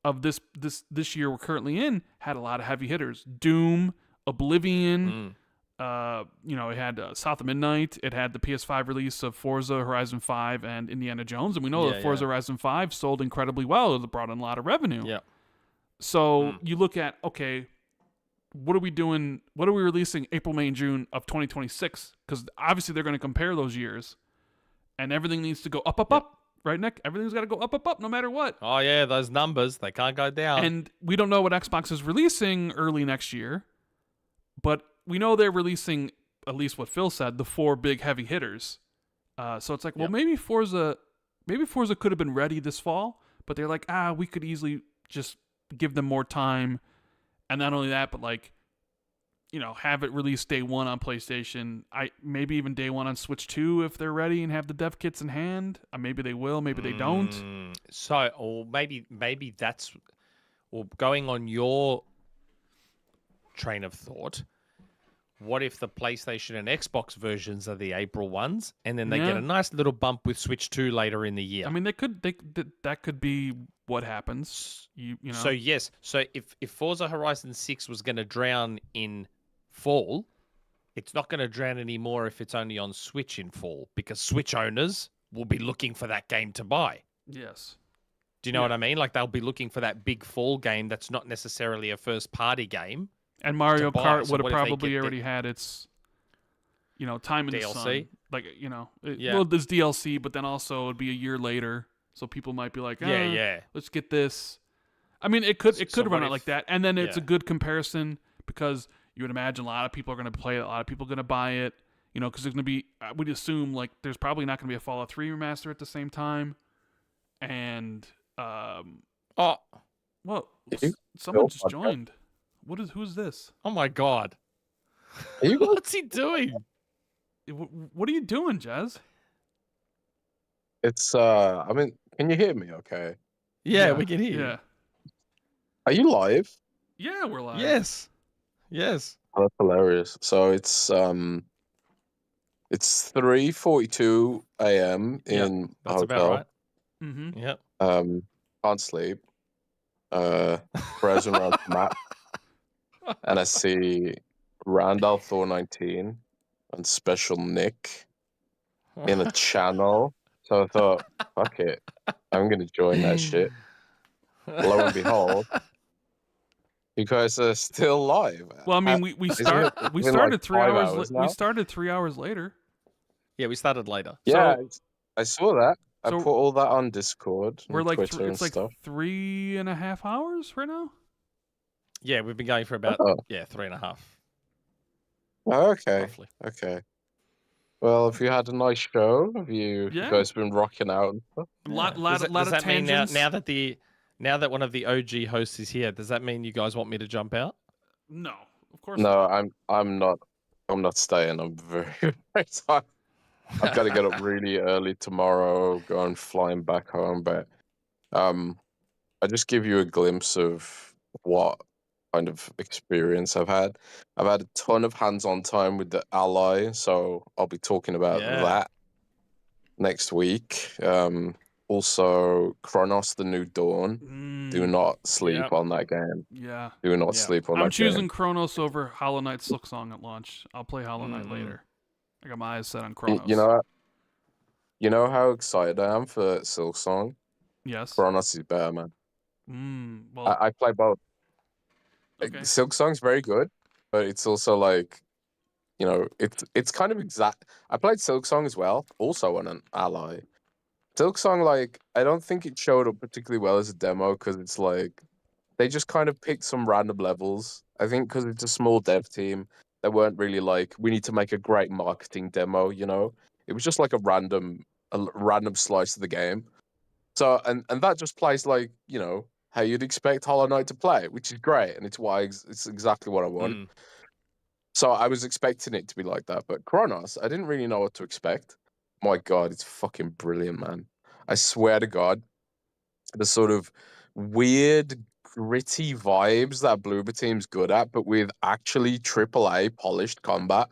of this year we're currently in had a lot of heavy hitters. Doom, Oblivion. You know, it had South of Midnight. It had the PS5 release of Forza Horizon 5 and Indiana Jones, and we know that Forza Horizon 5 sold incredibly well. It brought in a lot of revenue. Yeah. So you look at, okay, what are we doing? What are we releasing April, May, and June of 2026? Because obviously they're going to compare those years, and everything needs to go up, up, right, Nick? Everything's got to go up, no matter what. Oh yeah, those numbers, they can't go down. And we don't know what Xbox is releasing early next year, but we know they're releasing, at least what Phil said, the 4 big heavy hitters. So it's like, well, maybe Forza could have been ready this fall, but they're like, we could easily just give them more time. And not only that, but like, you know, have it released day one on PlayStation. Maybe even day one on Switch 2 if they're ready and have the dev kits in hand. Maybe they will, maybe they don't. So, or maybe that's, well, going on your train of thought. What if the PlayStation and Xbox versions are the April ones, and then they get a nice little bump with Switch 2 later in the year? I mean, that could be what happens. You know. So yes, so if Forza Horizon 6 was going to drown in fall, it's not going to drown anymore if it's only on Switch in fall, because Switch owners will be looking for that game to buy. Yes. Do you know what I mean? Like they'll be looking for that big fall game that's not necessarily a first party game. And Mario Kart would have probably already had its, you know, time in DLC? the sun. Like, you know, well, there's DLC, but then also it'd be a year later, so people might be like, let's get this. I mean, it could run out like that, and then it's a good comparison because you would imagine a lot of people are going to play it, a lot of people are going to buy it, you know, because there's going to be, we'd assume like there's probably not going to be a Fallout 3 remaster at the same time, and well, someone just joined. Who's this? Oh my god! What's he doing? What are you doing, Jazz? It's I mean, can you hear me? Okay. Yeah, we can hear you. Yeah. Are you live? Yeah, we're live. Yes. Oh, that's hilarious. So it's 3:42 a.m. in a That's hotel. about right. Mm-hmm. Yep. Can't sleep. Browsing around the map, and I see Randall Thor 19 and Special Nick in a channel. So I thought, fuck it, I'm gonna join that shit. Lo and behold, you guys are still live. Well, I mean, we started like 3 5 hours. hours We now? started 3 hours later. Yeah, we started later. Yeah, So- I saw that. I so put all that on Discord and We're like Twitter and it's like stuff. 3.5 hours right now. Yeah, we've been going for about Oh. 3.5. Oh, okay. Roughly. Okay. Well, have you had a nice show? Have you guys been rocking out and stuff? A lot Does of that mean tangents. now that one of the OG hosts is here, does that mean you guys want me to jump out? No, of course No, not. I'm not staying. I'm very, very tired. I've got to get up really early tomorrow, going flying back home. But I just give you a glimpse of what kind of experience I've had. I've had a ton of hands-on time with the Ally, so I'll be talking about that next week. Also, Chronos: The New Dawn. Do not sleep on that game. Yeah. Do not sleep on that game. I'm choosing Chronos over Hollow Knight Silksong at launch. I'll play Hollow Knight later. I got my eyes set on Chronos. You know how excited I am for Silksong? Yes. Chronos is better, man. Well, I play both. okay. Silksong's very good, but it's also like, you know, it's kind of exact. I played Silksong as well, also on an Ally. Silksong, like, I don't think it showed up particularly well as a demo because it's like they just kind of picked some random levels. I think because it's a small dev team, They weren't really like, we need to make a great marketing demo, you know? It was just like a random slice of the game. So, and that just plays like, you know, how you'd expect Hollow Knight to play, which is great. And it's it's exactly what I want. Mm. So I was expecting it to be like that. But Chronos, I didn't really know what to expect. My God, it's fucking brilliant, man. I swear to God, the sort of weird, gritty vibes that Bloober Team's good at, but with actually AAA polished combat.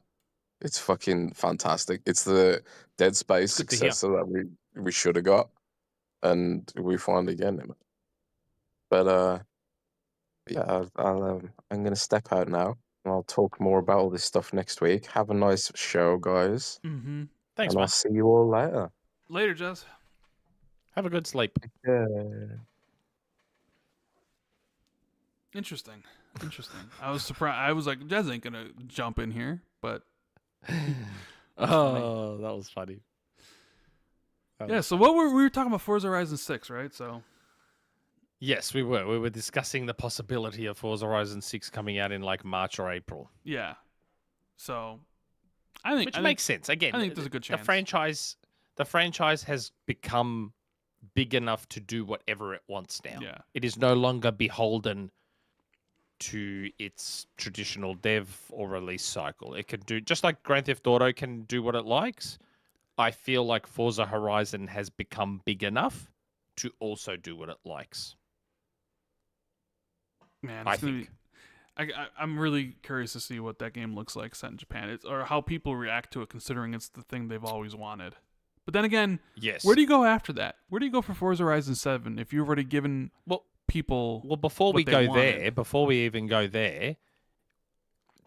It's fucking fantastic. It's the Dead Space It's good to hear. successor that we should have got, and we finally get it. But yeah, I'm gonna step out now, and I'll talk more about all this stuff next week. Have a nice show, guys, Mm-hmm. Thanks, and I'll man. see you all later. Later, Jess. Have a good sleep. Yeah. Interesting. I was surprised. I was like, Jez ain't gonna jump in here, but Oh, that was funny. yeah. So what we were talking about Forza Horizon 6, right? So Yes, we were. We were discussing the possibility of Forza Horizon 6 coming out in like March or April. yeah. So I think Which makes sense. Again, I think there's a good chance. The franchise has become big enough to do whatever it wants now. Yeah. It is no longer beholden to its traditional dev or release cycle. It can do, just like Grand Theft Auto can do what it likes. I feel like Forza Horizon has become big enough to also do what it likes. Man, I it's gonna think. I'm really curious to see what that game looks like set in Japan, or how people react to it, considering it's the thing they've always wanted. But then again, Yes. where do you go after that? Where do you go for Forza Horizon 7 if you've already given people? Well, before what we they go wanted? there, before we even go there,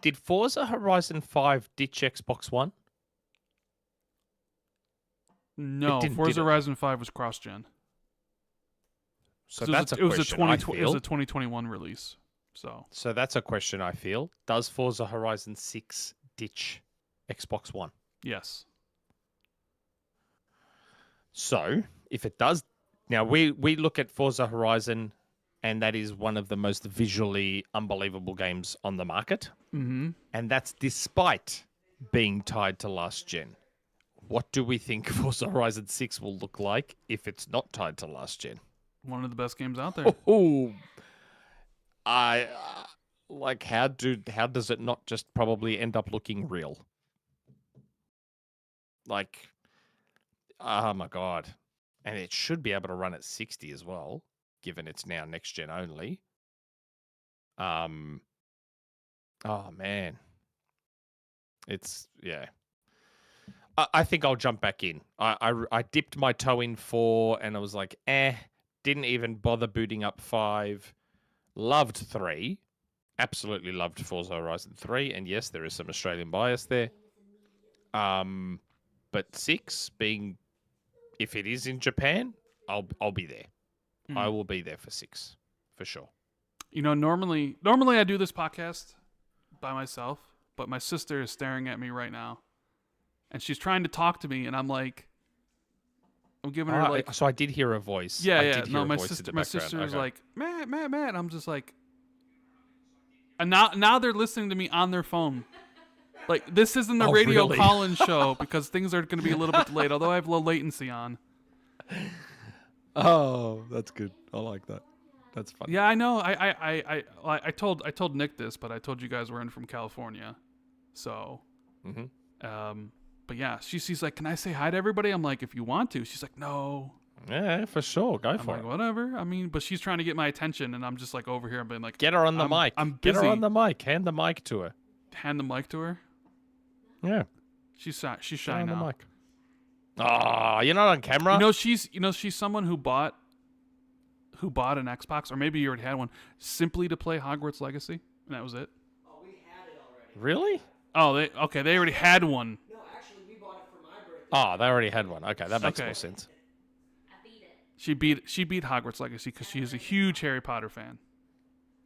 did Forza Horizon 5 ditch Xbox One? No, didn't, Forza did it? Horizon 5 was cross-gen. So 'Cause that's it was a question I feel. It was a 2021 release. So that's a question I feel. Does Forza Horizon 6 ditch Xbox One? Yes. So if it does, now we look at Forza Horizon, and that is one of the most visually unbelievable games on the market. Mm-hmm. And that's despite being tied to last gen. What do we think Forza Horizon 6 will look like if it's not tied to last gen? One of the best games out there. Oh, I like how does it not just probably end up looking real? Like, oh my God. And it should be able to run at 60 as well, given it's now next gen only. Oh man. It's, yeah. I think I'll jump back in. I dipped my toe in 4 and I was like, didn't even bother booting up 5. Loved 3. Absolutely loved Forza Horizon 3. And yes, there is some Australian bias there. But 6 being, if it is in Japan, I'll be there. I will be there for 6 for sure. You know, normally I do this podcast by myself, but my sister is staring at me right now, and she's trying to talk to me, and I'm like, I'm giving her like. So I did hear a voice. Yeah, I yeah. did hear No, a my voice in sister, the my background. sister is Okay. like, Matt. I'm just like, and now they're listening to me on their phone. Like, this isn't a radio really? call-in show because things are going to be a little bit delayed, although I have low latency on. Oh, that's good. I like that. That's funny. Yeah, I know. I told Nick this, but I told you guys we're in from California, so. But yeah, she's like, can I say hi to everybody? I'm like, if you want to. She's like, no. Yeah, for sure. Go I'm for like, it. whatever. I mean, but she's trying to get my attention, and I'm just like over here. I'm being like, Get her on the mic. I'm Get busy. her on the mic. Hand the mic to her. Hand the mic to her. Yeah. She's shy Get her on now. the mic. Oh, you're not on camera? You know she's someone who bought an Xbox, or maybe you already had one, simply to play Hogwarts Legacy, and that was it. Oh, we had it already. Really? Oh, they already had one. No, actually, we bought it for my birthday. Oh, they already had one. Okay, that makes Okay. more sense. I beat it. She beat Hogwarts Legacy because she is a huge Harry Potter fan.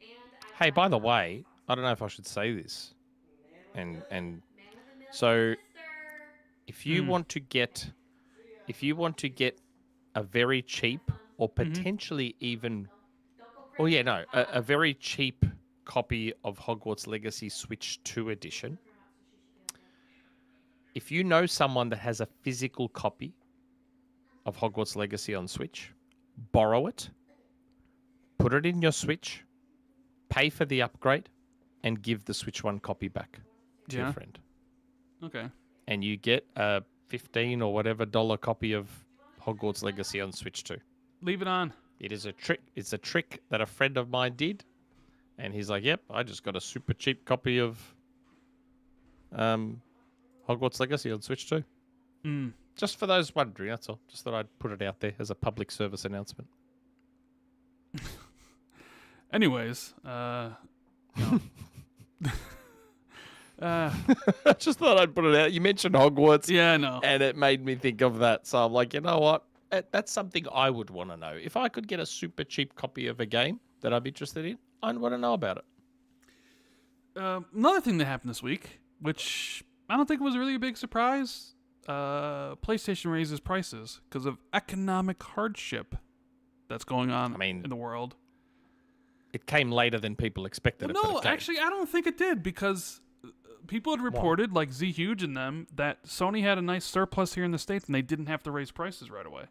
And Hey, by the way, I don't know if I should say this. And so if you want to get a very cheap or potentially even a very cheap copy of Hogwarts Legacy Switch 2 edition, if you know someone that has a physical copy of Hogwarts Legacy on Switch, borrow it, put it in your Switch, pay for the upgrade, and give the Switch One copy back to your friend. Okay. And you get a $15 or whatever copy of Hogwarts Legacy on Switch 2. Leave it on. It is a trick. It's a trick that a friend of mine did, and he's like, "Yep, I just got a super cheap copy of Hogwarts Legacy on Switch 2." Just for those wondering, that's all. Just thought I'd put it out there as a public service announcement. Anyways, I just thought I'd put it out. You mentioned Hogwarts, yeah, no. and it made me think of that. So I'm like, you know what? That's something I would want to know. If I could get a super cheap copy of a game that I'm interested in, I'd want to know about it. Another thing that happened this week, which I don't think was really a big surprise, PlayStation raises prices because of economic hardship that's going on in the world. It came later than people expected. No, actually, I don't think it did, because people had reported, like Z Huge and them, that Sony had a nice surplus here in the States and they didn't have to raise prices right away.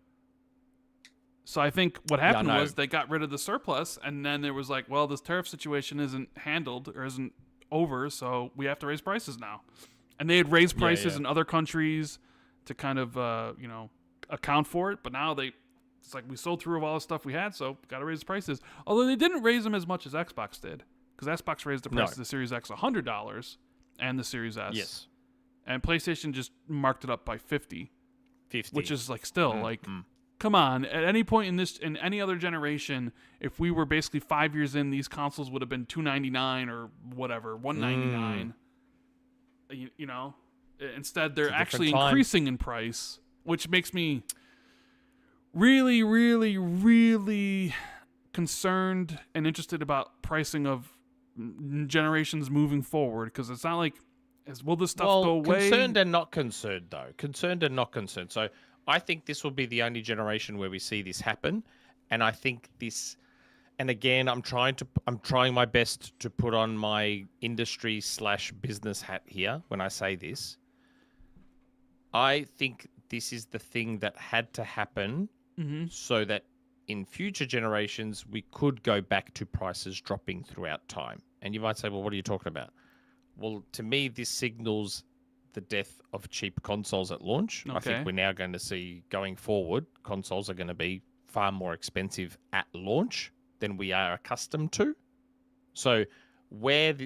So I think what happened was they got rid of the surplus, and then there was like, well, this tariff situation isn't handled or isn't over, so we have to raise prices now. And they had raised prices in other countries to kind of, account for it, but now it's like we sold through all the stuff we had, so got to raise the prices. Although they didn't raise them as much as Xbox did, because Xbox raised the price of the Series X $100 and the Series S. Yes. And PlayStation just marked it up by 50. Which is like still come on. At any point in any other generation, if we were basically 5 years in, these consoles would have been $299 or whatever, $199. You know, instead they're actually increasing in price, which makes me really, really, really concerned and interested about pricing of generations moving forward, because it's not like, will this stuff go away? Concerned and not concerned, though. Concerned and not concerned. So I think this will be the only generation where we see this happen, and I think this. And again, I'm trying my best to put on my industry/business hat here when I say this. I think this is the thing that had to happen so that in future generations we could go back to prices dropping throughout time. And you might say, well, what are you talking about? Well, to me, this signals the death of cheap consoles at launch. Okay. I think we're now going to see, going forward, consoles are going to be far more expensive at launch than we are accustomed to. So where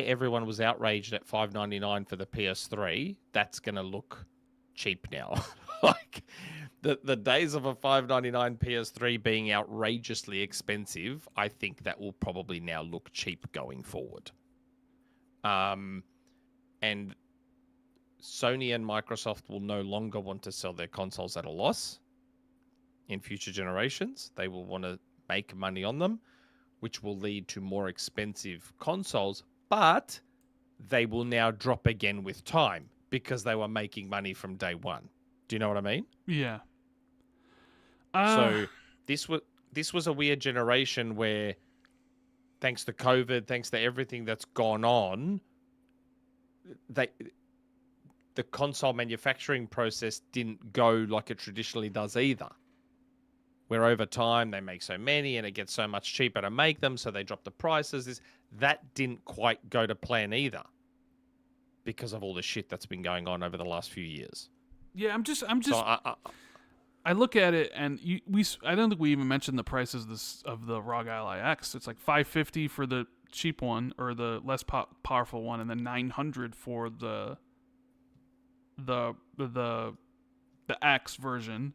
everyone was outraged at $599 for the PS3, that's going to look cheap now. Like the days of a $599 PS3 being outrageously expensive, I think that will probably now look cheap going forward. And Sony and Microsoft will no longer want to sell their consoles at a loss in future generations. They will want to make money on them, which will lead to more expensive consoles, but they will now drop again with time because they were making money from day one. Do you know what I mean? Yeah. So this was a weird generation where, thanks to COVID, thanks to everything that's gone on, the console manufacturing process didn't go like it traditionally does either. Where over time they make so many and it gets so much cheaper to make them, so they drop the prices. That didn't quite go to plan either, because of all the shit that's been going on over the last few years. Yeah, I'm just. So I look at it, and I don't think we even mentioned the prices of the ROG Ally X. It's like $550 for the cheap one, or the less powerful one, and then $900 for the X version.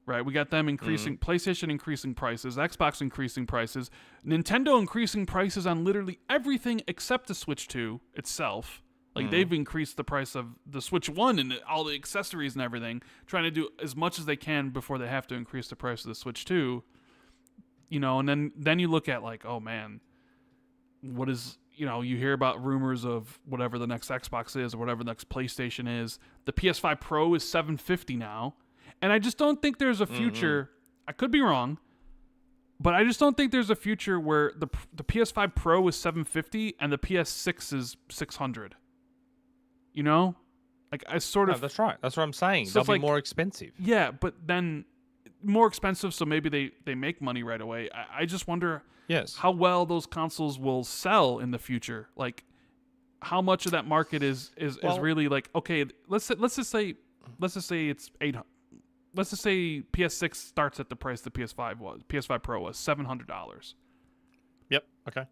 Right, we got them increasing, PlayStation increasing prices, Xbox increasing prices, Nintendo increasing prices on literally everything except the Switch 2 itself. Like, they've increased the price of the Switch 1 and all the accessories and everything, trying to do as much as they can before they have to increase the price of the Switch 2. You know, and then you look at, like, oh man, what is, you know, you hear about rumors of whatever the next Xbox is or whatever the next PlayStation is. The PS5 Pro is $750 now. And I just don't think there's a future. I could be wrong, but I just don't think there's a future where the PS5 Pro is $750 and the PS6 is $600. You know, Like I sort No, of that's right. That's what I'm saying. So They'll it's be like- more expensive. yeah, but then more expensive, so maybe they make money right away. I just wonder Yes. how well those consoles will sell in the future. Like how much of that market is Well- really like, okay, let's just say it's 800. Let's just say PS6 starts at the price the PS5 Pro was $700. Yep. Okay.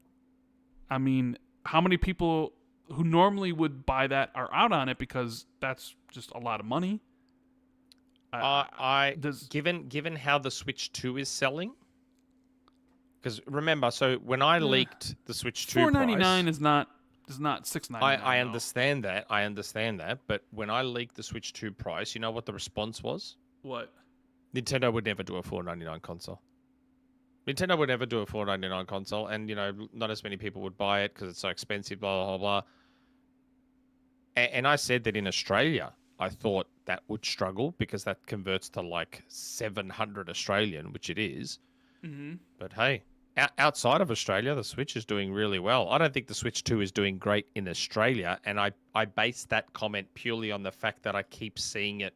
I mean, how many people who normally would buy that are out on it because that's just a lot of money? Does Given how the Switch 2 is selling, because remember, so when I leaked the Switch 2 $499 price, is not $699. I understand that. I understand that. But when I leaked the Switch 2 price, you know what the response was? What? Nintendo would never do a $499 console. Nintendo would never do a $499 console, and not as many people would buy it because it's so expensive. Blah blah blah. And I said that in Australia, I thought that would struggle because that converts to like 700 Australian, which it is. Mm-hmm. But hey, outside of Australia, the Switch is doing really well. I don't think the Switch 2 is doing great in Australia, and I base that comment purely on the fact that I keep seeing it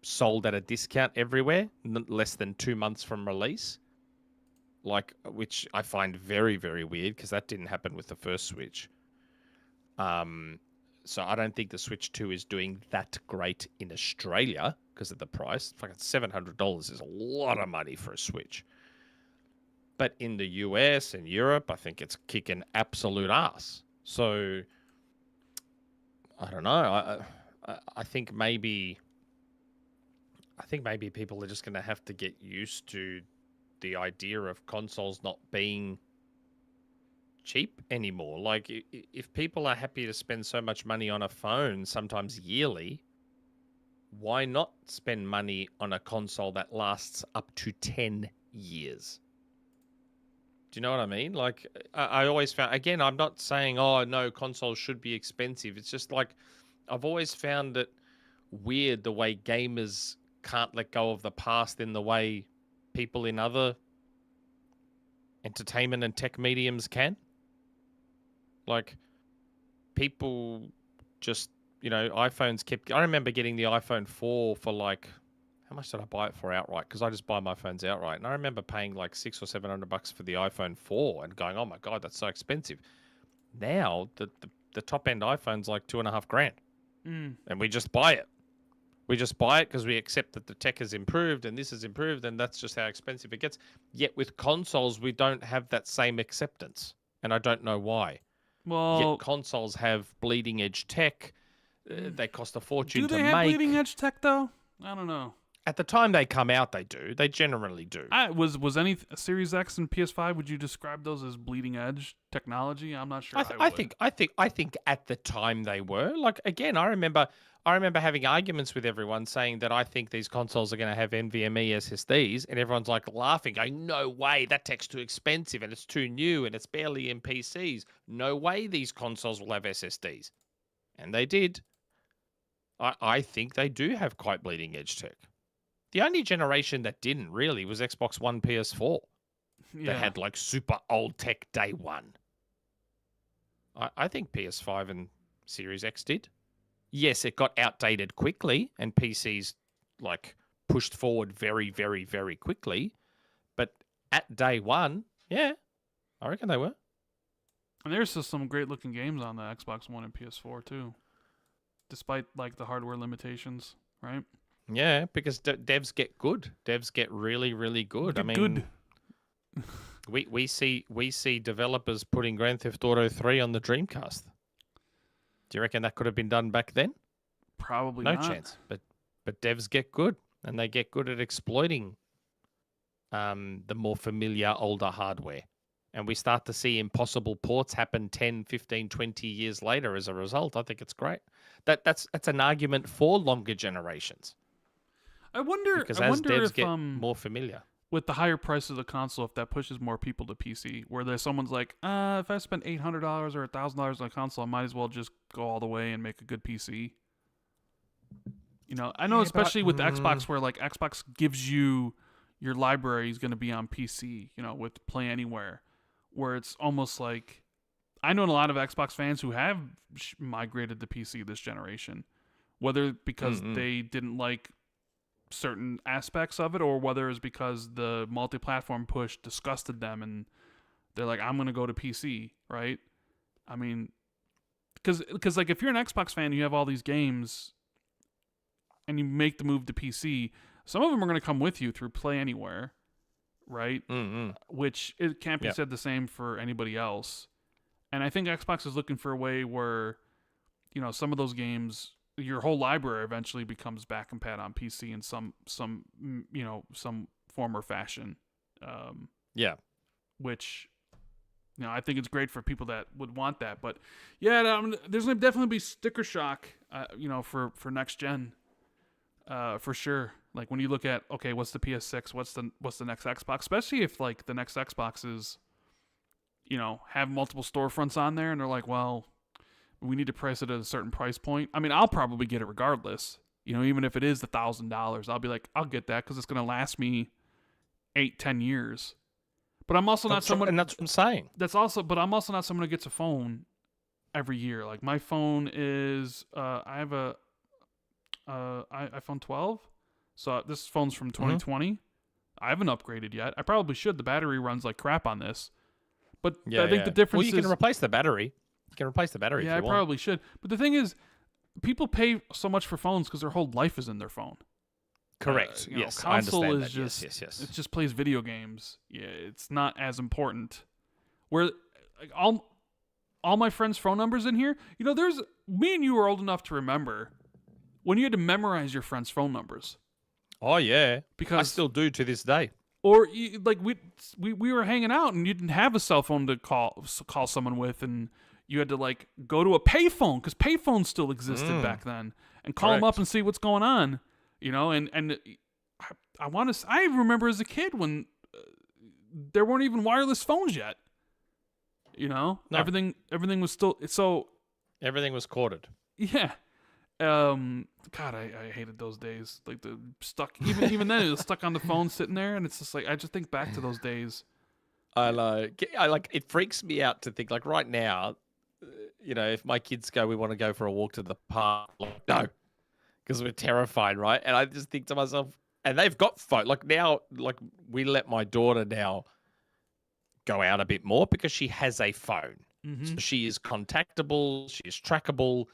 sold at a discount everywhere, less than 2 months from release. Which I find very, very weird because that didn't happen with the first Switch. So I don't think the Switch 2 is doing that great in Australia because of the price. Fucking $700 is a lot of money for a Switch. But in the US and Europe, I think it's kicking absolute ass. So I don't know. I think maybe people are just going to have to get used to the idea of consoles not being cheap anymore. Like, if people are happy to spend so much money on a phone, sometimes yearly, why not spend money on a console that lasts up to 10 years? Do you know what I mean? Like, I always found, again, I'm not saying, oh, no, consoles should be expensive. It's just like, I've always found it weird the way gamers can't let go of the past in the way people in other entertainment and tech mediums can. Like, people just, iPhones kept... I remember getting the iPhone 4 for like... How much did I buy it for outright? Because I just buy my phones outright. And I remember paying like $600 or $700 for the iPhone 4 and going, oh my God, that's so expensive. Now, the top-end iPhone's like $2,500. And we just buy it. We just buy it because we accept that the tech has improved and this has improved, and that's just how expensive it gets. Yet with consoles, we don't have that same acceptance. And I don't know why. Well, Yet consoles have bleeding edge tech. They cost a fortune to make. do they have bleeding edge tech though? I don't know. At the time they come out, they do. They generally do. Was any Series X and PS5? Would you describe those as bleeding edge technology? I'm not sure. I think at the time they were. Like, again, I remember having arguments with everyone saying that I think these consoles are going to have NVMe SSDs, and everyone's like laughing, going, "No way, that tech's too expensive and it's too new and it's barely in PCs. No way these consoles will have SSDs," and they did. I think they do have quite bleeding edge tech. The only generation that didn't really was Xbox One, PS4. Yeah. That had like super old tech day one. I think PS5 and Series X did. Yes, it got outdated quickly and PCs like pushed forward very, very, very quickly. But at day one, yeah, I reckon they were. And there's just some great looking games on the Xbox One and PS4 too, despite like the hardware limitations, right? Yeah, because devs get good. Devs get really, really good. Good. we see developers putting Grand Theft Auto 3 on the Dreamcast. Do you reckon that could have been done back then? Probably no not. chance. But devs get good, and they get good at exploiting the more familiar older hardware. And we start to see impossible ports happen 10, 15, 20 years later as a result. I think it's great. That's an argument for longer generations. I wonder Because as devs if get more familiar. with the higher price of the console, if that pushes more people to PC, where there's someone's like, if I spend $800 or $1,000 on a console, I might as well just go all the way and make a good PC. I know, especially with the Xbox, where like Xbox gives you your library is going to be on PC, with Play Anywhere, where it's almost like I know a lot of Xbox fans who have migrated to PC this generation, whether because they didn't like certain aspects of it, or whether it's because the multi-platform push disgusted them and they're like, I'm gonna go to PC, right? I mean, because like if you're an Xbox fan, you have all these games, and you make the move to PC. Some of them are gonna come with you through Play Anywhere, right? Which it can't be said the same for anybody else. And I think Xbox is looking for a way where, you know, some of those games, your whole library eventually becomes back compat on PC in some you know, some form or fashion. Which, you know, I think it's great for people that would want that. But yeah, there's gonna definitely be sticker shock, you know, for next gen, for sure. Like when you look at, okay, what's the PS6? What's the next Xbox? Especially if like the next Xbox is, you know, have multiple storefronts on there, and they're like, well, we need to price it at a certain price point. I mean, I'll probably get it regardless. You know, even if it is $1,000, I'll be like, I'll get that because it's going to last me 8-10 years. But I'm also not someone, and that's what I'm saying. But I'm also not someone who gets a phone every year. Like my phone is, I have a iPhone 12, so this phone's from 2020. I haven't upgraded yet. I probably should. The battery runs like crap on this. But I think the difference is... Well, you can replace the battery. You can replace the battery if you want. Yeah, I probably should. But the thing is, people pay so much for phones because their whole life is in their phone. Correct. You know, yes, I console understand is that. just, Yes. it just plays video games. Yeah, it's not as important. Where like, all my friends' phone numbers in here, you know, me and you were old enough to remember when you had to memorize your friends' phone numbers. Oh, yeah. Because I still do to this day. Or like we were hanging out and you didn't have a cell phone to call someone with, and you had to like go to a payphone because payphones still existed back then, and call them up and see what's going on, you know. And I remember as a kid when there weren't even wireless phones yet, you know. No. Everything was still so. Everything was corded. Yeah. God, I hated those days. Like the stuck, even then, it was stuck on the phone, sitting there, and it's just like I just think back to those days. I like. It freaks me out to think like right now, you know, if my kids go, we want to go for a walk to the park. Like, no, because we're terrified, right? And I just think to myself, and they've got phone. Like now, like we let my daughter now go out a bit more because she has a phone, so she is contactable, she is trackable.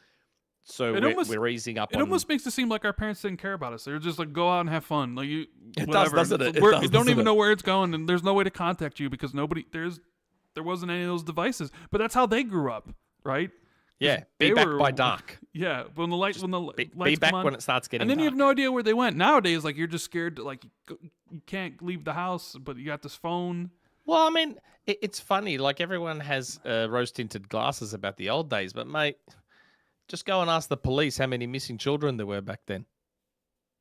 So we're easing up. It almost makes it seem like our parents didn't care about us. They're just like, go out and have fun. Like you, it whatever. does, doesn't it? You don't even know where it's going, and there's no way to contact you because there wasn't any of those devices. But that's how they grew up, right? Yeah, be back by dark. Yeah, when the lights be back come on, when it starts getting. And then dark. you have no idea where they went. Nowadays, like you're just scared to like you can't leave the house, but you got this phone. Well, I mean, it's funny. Like everyone has rose-tinted glasses about the old days, but mate. Just go and ask the police how many missing children there were back then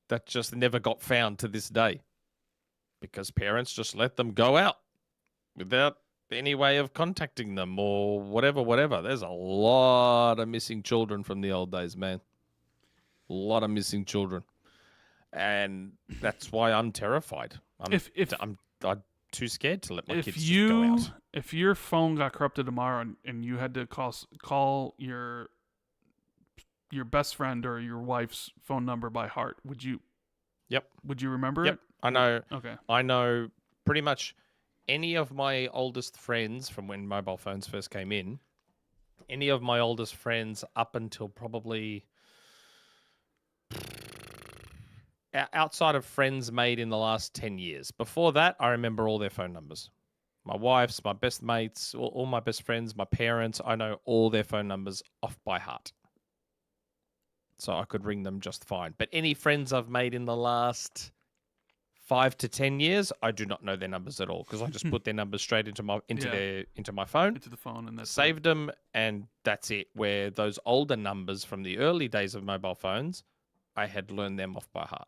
that just never got found to this day because parents just let them go out without any way of contacting them or whatever. There's a lot of missing children from the old days, man. A lot of missing children. And that's why I'm terrified. I'm too scared to let my kids just go out. If your phone got corrupted tomorrow and you had to call your best friend or your wife's phone number by heart, would you? Yep. Would you remember it? I know. Okay. I know pretty much any of my oldest friends from when mobile phones first came in. Any of my oldest friends up until probably outside of friends made in the last 10 years. Before that, I remember all their phone numbers. My wife's, my best mates, all my best friends, my parents. I know all their phone numbers off by heart. So I could ring them just fine. But any friends I've made in the last 5 to 10 years, I do not know their numbers at all because I just put their numbers straight into my phone, into the phone, and that's saved them, and that's it. Where those older numbers from the early days of mobile phones, I had learned them off by heart.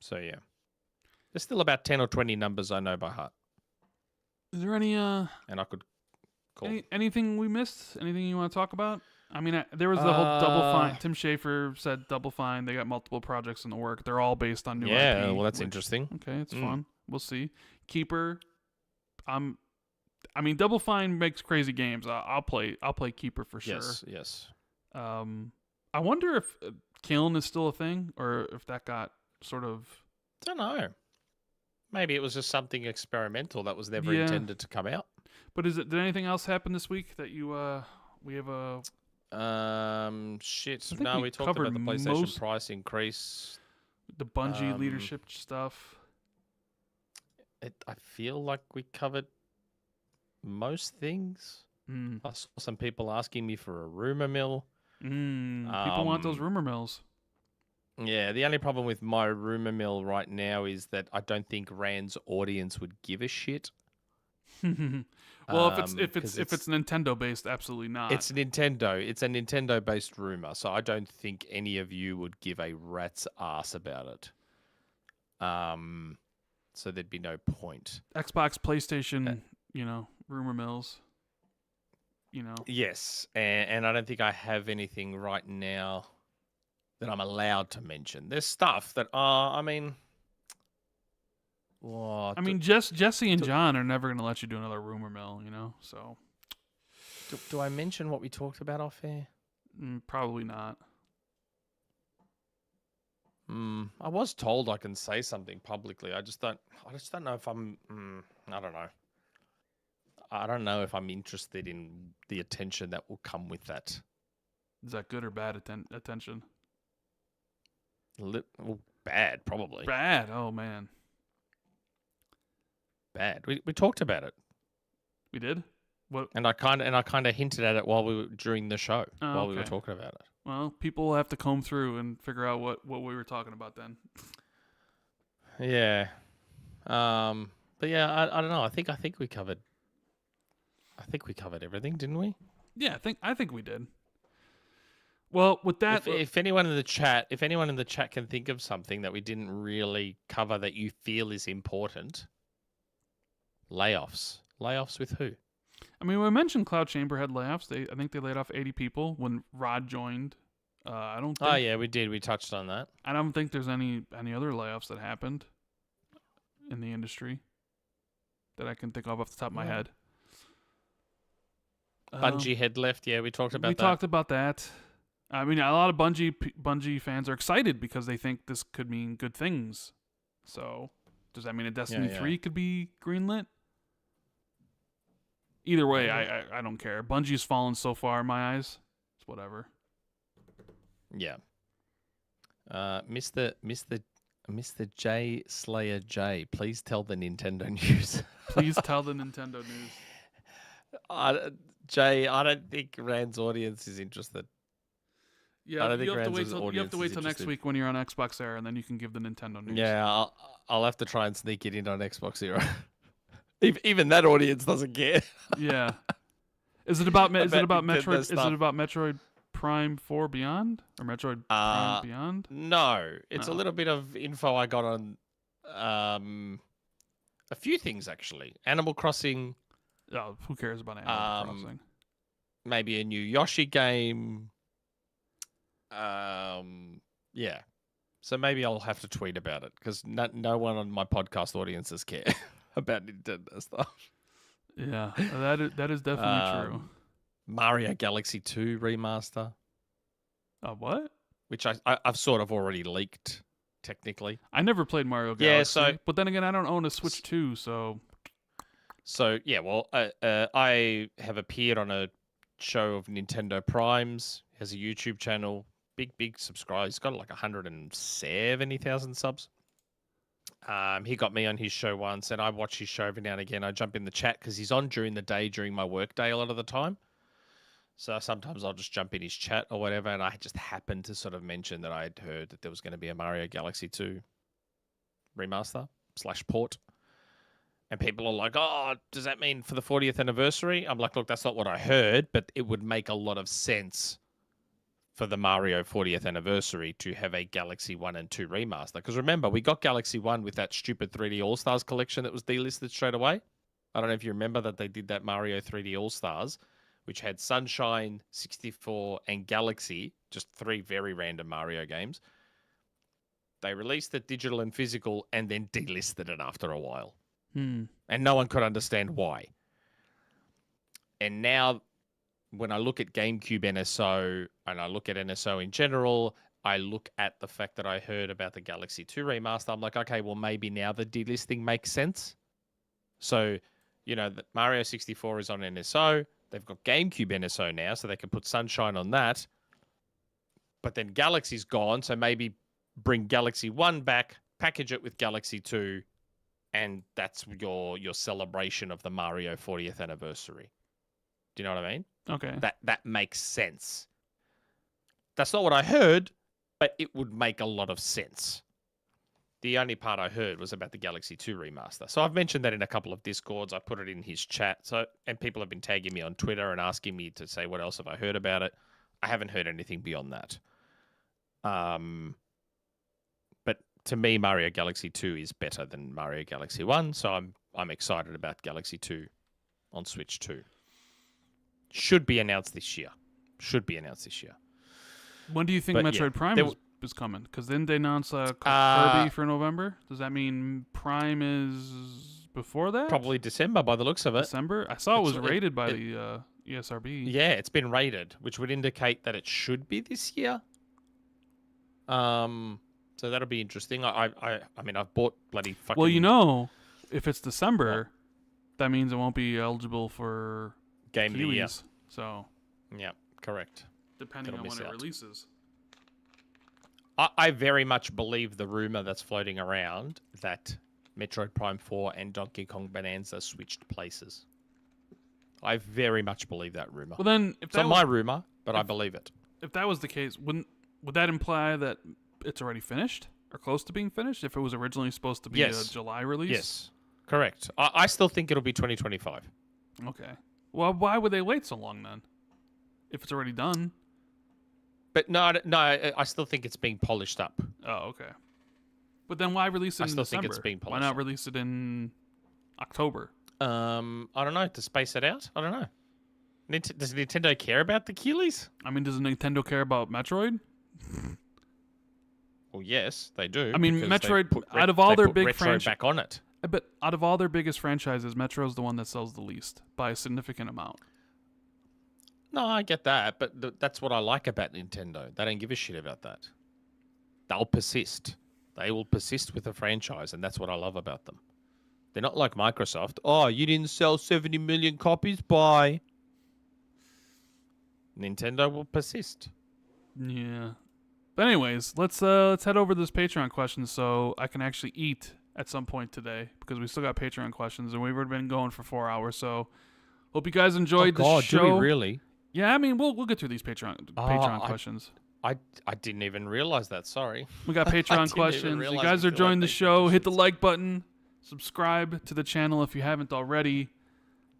So yeah, there's still about 10 or 20 numbers I know by heart. Is there any and I could call anything we missed? Anything you want to talk about? I mean, there was the whole Double Fine. Tim Schafer said Double Fine. They got multiple projects in the work. They're all based on new IP. Yeah, well, that's interesting. Okay, it's fun. We'll see. Keeper, I'm I mean, Double Fine makes crazy games. I'll play Keeper for sure. Yes. I wonder if Kiln is still a thing, or if that got sort of. Don't know. Maybe it was just something experimental that was never Yeah. intended to come out. But did anything else happen this week that you we have a? Shit. I think No, we we talked covered about the PlayStation most- price increase. The Bungie leadership stuff. I feel like we covered most things. Mm. I saw some people asking me for a rumor mill. People want those rumor mills. Yeah, the only problem with my rumor mill right now is that I don't think Rand's audience would give a shit. Well, if 'cause it's Nintendo based, absolutely not. It's Nintendo. It's a Nintendo based rumor, so I don't think any of you would give a rat's ass about it. So there'd be no point. Xbox, PlayStation, rumor mills. Yes, and I don't think I have anything right now that I'm allowed to mention. There's stuff that I mean, what? I mean, Jesse and John are never going to let you do another rumor mill, so do I mention what we talked about off air? probably not. I was told I can say something publicly. I just don't know if I'm. I don't know. I don't know if I'm interested in the attention that will come with that. Is that good or bad attention? Well, bad, probably. Bad. Oh man. Bad. We talked about it. We did. What? And I kind of hinted at it while we were during the show while we were okay. talking about it. Well, people will have to comb through and figure out what we were talking about then. Yeah. But yeah, I don't know. I think we covered. I think we covered everything, didn't we? Yeah, I think we did. Well, with that, if anyone in the chat can think of something that we didn't really cover that you feel is important, layoffs with who? I mean, we mentioned Cloud Chamber had layoffs. I think they laid off 80 people when Rod joined. I don't. Think, Oh yeah, we did. We touched on that. I don't think there's any other layoffs that happened in the industry that I can think of off the top of my head. Bungie had left. Yeah, we talked about that. We talked about that. I mean, a lot of Bungie fans are excited because they think this could mean good things. So, does that mean a Destiny 3 could be greenlit? Either way, I don't care. Bungie's fallen so far in my eyes. It's whatever. Yeah. Mr. J Slayer J, please tell the Nintendo news. Please tell the Nintendo news. Jay, I don't think Rand's audience is interested. Yeah, you have to wait till next week when you're on XboxERA, and then you can give the Nintendo news. Yeah, I'll have to try and sneak it in on XboxERA. Even that audience doesn't care. Yeah. Is it about Metroid? Is it about Metroid Prime 4 Beyond or Metroid Prime Beyond? No, it's a little bit of info I got on a few things actually. Animal Crossing. Oh, who cares about Animal Crossing? Maybe a new Yoshi game. Yeah. So maybe I'll have to tweet about it because no one on my podcast audiences care about Nintendo stuff. Yeah, that is definitely true. Mario Galaxy 2 remaster. What? Which I've sort of already leaked, technically. I never played Mario Galaxy. But then again, I don't own a Switch 2, so... So, yeah, well, I have appeared on a show of Nintendo Primes. He has a YouTube channel. Big subscribe. He's got like 170,000 subs. He got me on his show once, and I watch his show every now and again. I jump in the chat because he's on during the day, during my work day a lot of the time. So sometimes I'll just jump in his chat or whatever, and I just happened to sort of mention that I had heard that there was going to be a Mario Galaxy 2 remaster / port. And people are like, oh, does that mean for the 40th anniversary? I'm like, look, that's not what I heard, but it would make a lot of sense for the Mario 40th anniversary to have a Galaxy 1 and 2 remaster. Because remember, we got Galaxy 1 with that stupid 3D All-Stars collection that was delisted straight away. I don't know if you remember that they did that Mario 3D All-Stars, which had Sunshine, 64, and Galaxy, just 3 very random Mario games. They released it digital and physical and then delisted it after a while. And no one could understand why. And now when I look at GameCube NSO and I look at NSO in general, I look at the fact that I heard about the Galaxy 2 remaster. I'm like, okay, well, maybe now the delisting makes sense. So, that Mario 64 is on NSO. They've got GameCube NSO now, so they can put Sunshine on that. But then Galaxy's gone, so maybe bring Galaxy 1 back, package it with Galaxy 2, and that's your celebration of the Mario 40th anniversary. Do you know what I mean? Okay. That makes sense. That's not what I heard, but it would make a lot of sense. The only part I heard was about the Galaxy 2 remaster. So I've mentioned that in a couple of Discords. I put it in his chat. And people have been tagging me on Twitter and asking me to say what else have I heard about it. I haven't heard anything beyond that. But to me, Mario Galaxy 2 is better than Mario Galaxy 1, so I'm excited about Galaxy 2 on Switch 2. Should be announced this year. When do you think But Metroid Prime is coming? Because then they announced Kirby for November. Does that mean Prime is before that? Probably December by the looks of it. December? I saw it was rated by the ESRB. Yeah, it's been rated, which would indicate that it should be this year. So that'll be interesting. I mean, I've bought bloody fucking... Well, if it's December, that means it won't be eligible for Game of the Year. So... Yeah, correct. Depending on when it releases. I very much believe the rumor that's floating around that Metroid Prime 4 and Donkey Kong Bonanza switched places. I very much believe that rumor. Well, then, if it's not my rumor, but I believe it. If that was the case, would that imply that it's already finished or close to being finished? If it was originally supposed to be a July release? Yes, correct. I still think it'll be 2025. Okay. Well, why would they wait so long then? If it's already done. But no, I still think it's being polished up. Oh, okay. But then why release it in December? I still think it's being polished up. Why not release it in October? I don't know. To space it out? I don't know. Does Nintendo care about the Keeleys? I mean, does Nintendo care about Metroid? Well, yes, they do. I mean, Metroid, out of all their big franchises... back on it. But out of all their biggest franchises, Metroid's the one that sells the least by a significant amount. No, I get that, but that's what I like about Nintendo. They don't give a shit about that. They'll persist. They will persist with a franchise, and that's what I love about them. They're not like Microsoft. Oh, you didn't sell 70 million copies? Bye. Nintendo will persist. Yeah. But anyways, let's head over to this Patreon question so I can actually eat at some point today because we still got Patreon questions and we've already been going for 4 hours. So hope you guys enjoyed the show. Do we really? Yeah, I mean we'll get through these Patreon questions. I didn't even realize that. Sorry. We got Patreon questions. You guys are enjoying the show. Hit the like button. Subscribe to the channel if you haven't already.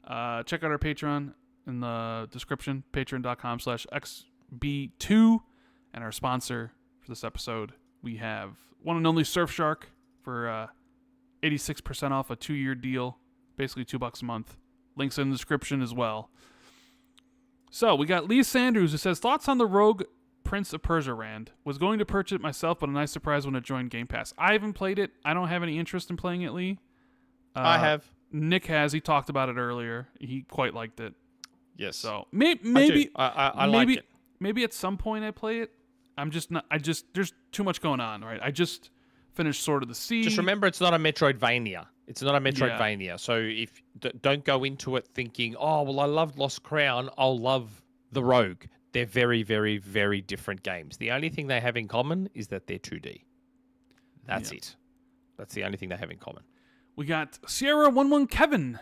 Check out our Patreon in the description. Patreon.com/XB2. And our sponsor for this episode, we have one and only Surfshark for 86% off a 2-year deal, basically $2 a month. Links in the description as well. So we got Lee Sanders who says, thoughts on the Rogue Prince of Persia Rand. Was going to purchase it myself, but a nice surprise when it joined Game Pass. I haven't played it. I don't have any interest in playing it, Lee. I have. Nick has. He talked about it earlier. He quite liked it. Yes. So maybe I like it. Maybe at some point I play it. I'm just not. There's too much going on, right? I just finished Sword of the Sea. Just remember, it's not a Metroidvania. It's not a Metroidvania. Yeah. So if don't go into it thinking, oh well, I loved Lost Crown, I'll love the Rogue. They're very, very, very different games. The only thing they have in common is that they're 2D. That's it. That's the only thing they have in common. We got Sierra 11 Kevin.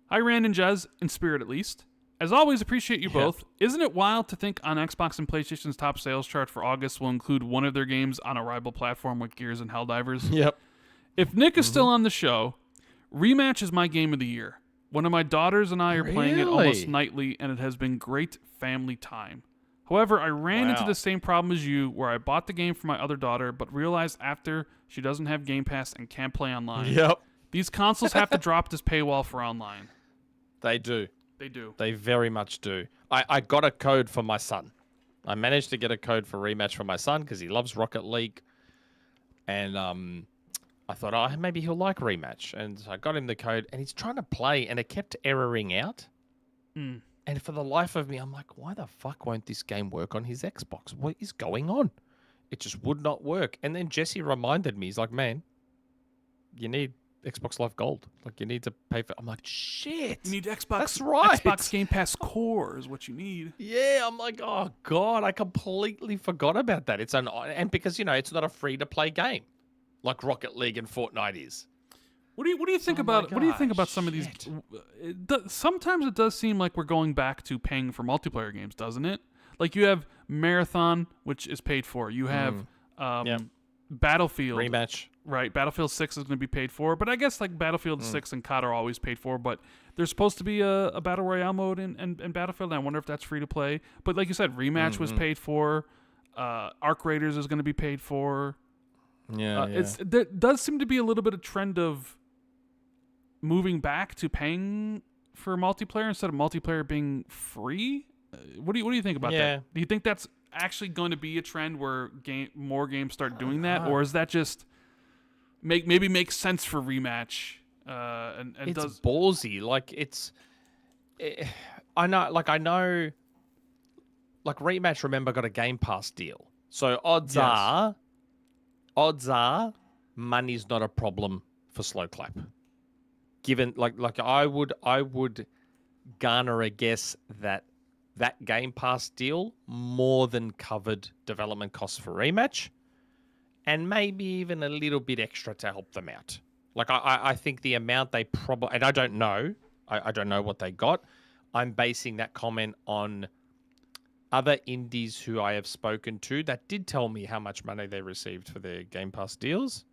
Hi, Rand and Jez, in spirit at least. As always, appreciate you both. Isn't it wild to think on Xbox and PlayStation's top sales chart for August will include one of their games on a rival platform with Gears and Helldivers? Yep. If Nick is still on the show, Rematch is my game of the year. One of my daughters and I are playing it almost nightly, and it has been great family time. However, I ran into the same problem as you, where I bought the game for my other daughter, but realized after she doesn't have Game Pass and can't play online. Yep. These consoles have to drop this paywall for online. They do. They do. They very much do. I got a code for my son. I managed to get a code for Rematch for my son because he loves Rocket League. And I thought, oh, maybe he'll like Rematch. And so I got him the code, and he's trying to play, and it kept erroring out. And for the life of me, I'm like, why the fuck won't this game work on his Xbox? What is going on? It just would not work. And then Jesse reminded me, he's like, man, you need Xbox Live Gold. Like, you need to pay for. I'm like, shit. You need Xbox. That's right. Xbox Game Pass Core is what you need. Yeah, I'm like, oh god, I completely forgot about that. And because it's not a free to play game, like Rocket League and Fortnite is. What do you think Oh about my what do you think gosh, about some of these? Sometimes it does seem like we're going back to paying for multiplayer games, doesn't it? Like you have Marathon, which is paid for. You have Yep. Battlefield Rematch. Right, Battlefield 6 is going to be paid for, but I guess like Battlefield 6 and COD are always paid for, but there's supposed to be a Battle Royale mode in Battlefield, and I wonder if that's free to play. But like you said, Rematch was paid for, Arc Raiders is going to be paid for. Yeah, There does seem to be a little bit of trend of moving back to paying for multiplayer instead of multiplayer being free. What do you think about that? Do you think that's actually going to be a trend where more games start doing that, or is that just maybe makes sense for Rematch? And it's does ballsy. Like I know. Like Rematch, remember, got a Game Pass deal, so odds are, money's not a problem for Slow Clap. Given like I would garner a guess that Game Pass deal more than covered development costs for Rematch, and maybe even a little bit extra to help them out. Like I think the amount they probably, and I don't know, I don't know what they got. I'm basing that comment on other indies who I have spoken to that did tell me how much money they received for their Game Pass deals.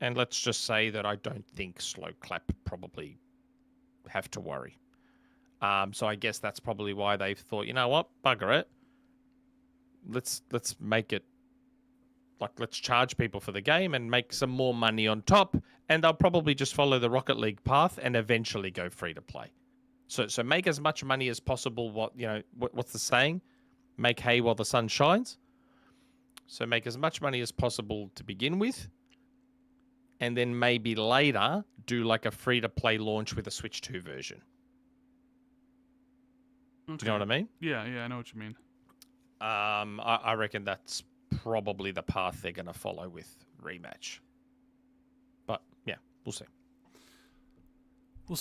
And let's just say that I don't think Slow Clap probably have to worry. So I guess that's probably why they've thought, you know what, bugger it. Let's make it like, let's charge people for the game and make some more money on top, and they'll probably just follow the Rocket League path and eventually go free to play. So make as much money as possible. What's the saying? Make hay while the sun shines. So make as much money as possible to begin with, and then maybe later do like a free to play launch with a Switch 2 version. Okay. Do you know what I mean? Yeah, I know what you mean. I reckon that's probably the path they're going to follow with Rematch. But yeah, we'll see.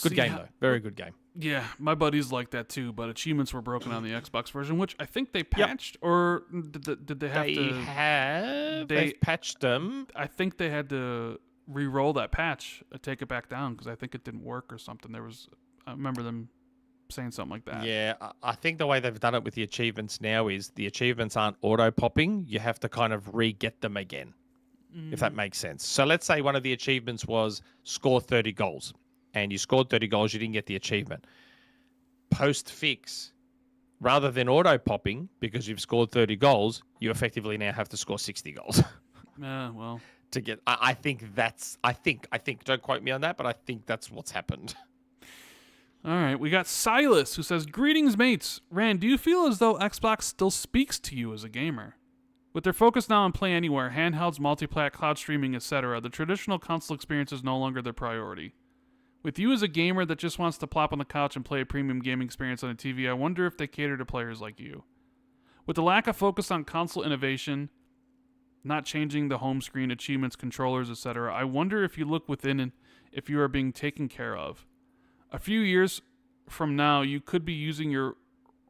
Good game though, very good game. Yeah, my buddies like that too, but achievements were broken on the Xbox version, which I think they patched, or did they have to? They've patched them. I think they had to re-roll that patch, take it back down because I think it didn't work or something. I remember them saying something like that. Yeah, I think the way they've done it with the achievements now is the achievements aren't auto-popping. You have to kind of re-get them again, if that makes sense. So let's say one of the achievements was score 30 goals, and you scored 30 goals, you didn't get the achievement. Post-fix, rather than auto-popping, because you've scored 30 goals, you effectively now have to score 60 goals. Well. To get, I think, don't quote me on that, but I think that's what's happened. All right, we got Silas, who says, "Greetings, mates. Rand, do you feel as though Xbox still speaks to you as a gamer? With their focus now on Play Anywhere, handhelds, multiplat, cloud streaming, etc., the traditional console experience is no longer their priority. With you as a gamer that just wants to plop on the couch and play a premium gaming experience on a TV, I wonder if they cater to players like you. With the lack of focus on console innovation, not changing the home screen, achievements, controllers, etc., I wonder if you look within and if you are being taken care of. A few years from now, you could be using your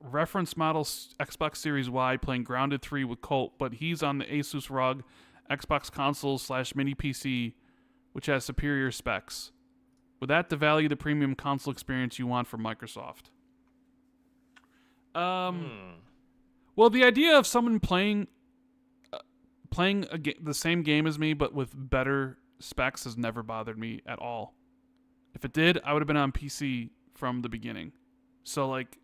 reference model Xbox Series Y playing Grounded 3 with Colt, but he's on the Asus ROG Xbox console / mini PC, which has superior specs. Would that devalue the premium console experience you want from Microsoft?" Well, the idea of someone playing the same game as me but with better specs has never bothered me at all. If it did, I would have been on PC from the beginning. So, like,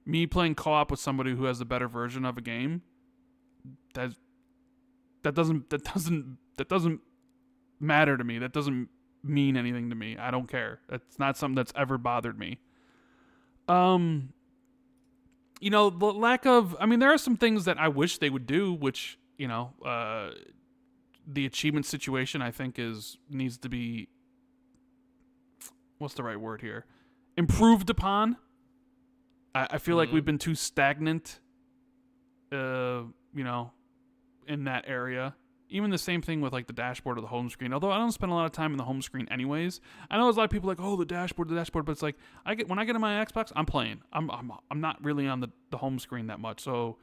me playing co-op with somebody who has a better version of a game, that doesn't matter to me. That doesn't mean anything to me. I don't care. That's not something that's ever bothered me. The lack of, there are some things that I wish they would do, which, the achievement situation I think needs to be, what's the right word here? Improved upon. I feel like we've been too stagnant, you know, in that area. Even the same thing with like the dashboard or the home screen. Although I don't spend a lot of time in the home screen anyways. I know there's a lot of people like, oh, the dashboard, but it's like when I get on my Xbox, I'm playing. I'm not really on the home screen that much. So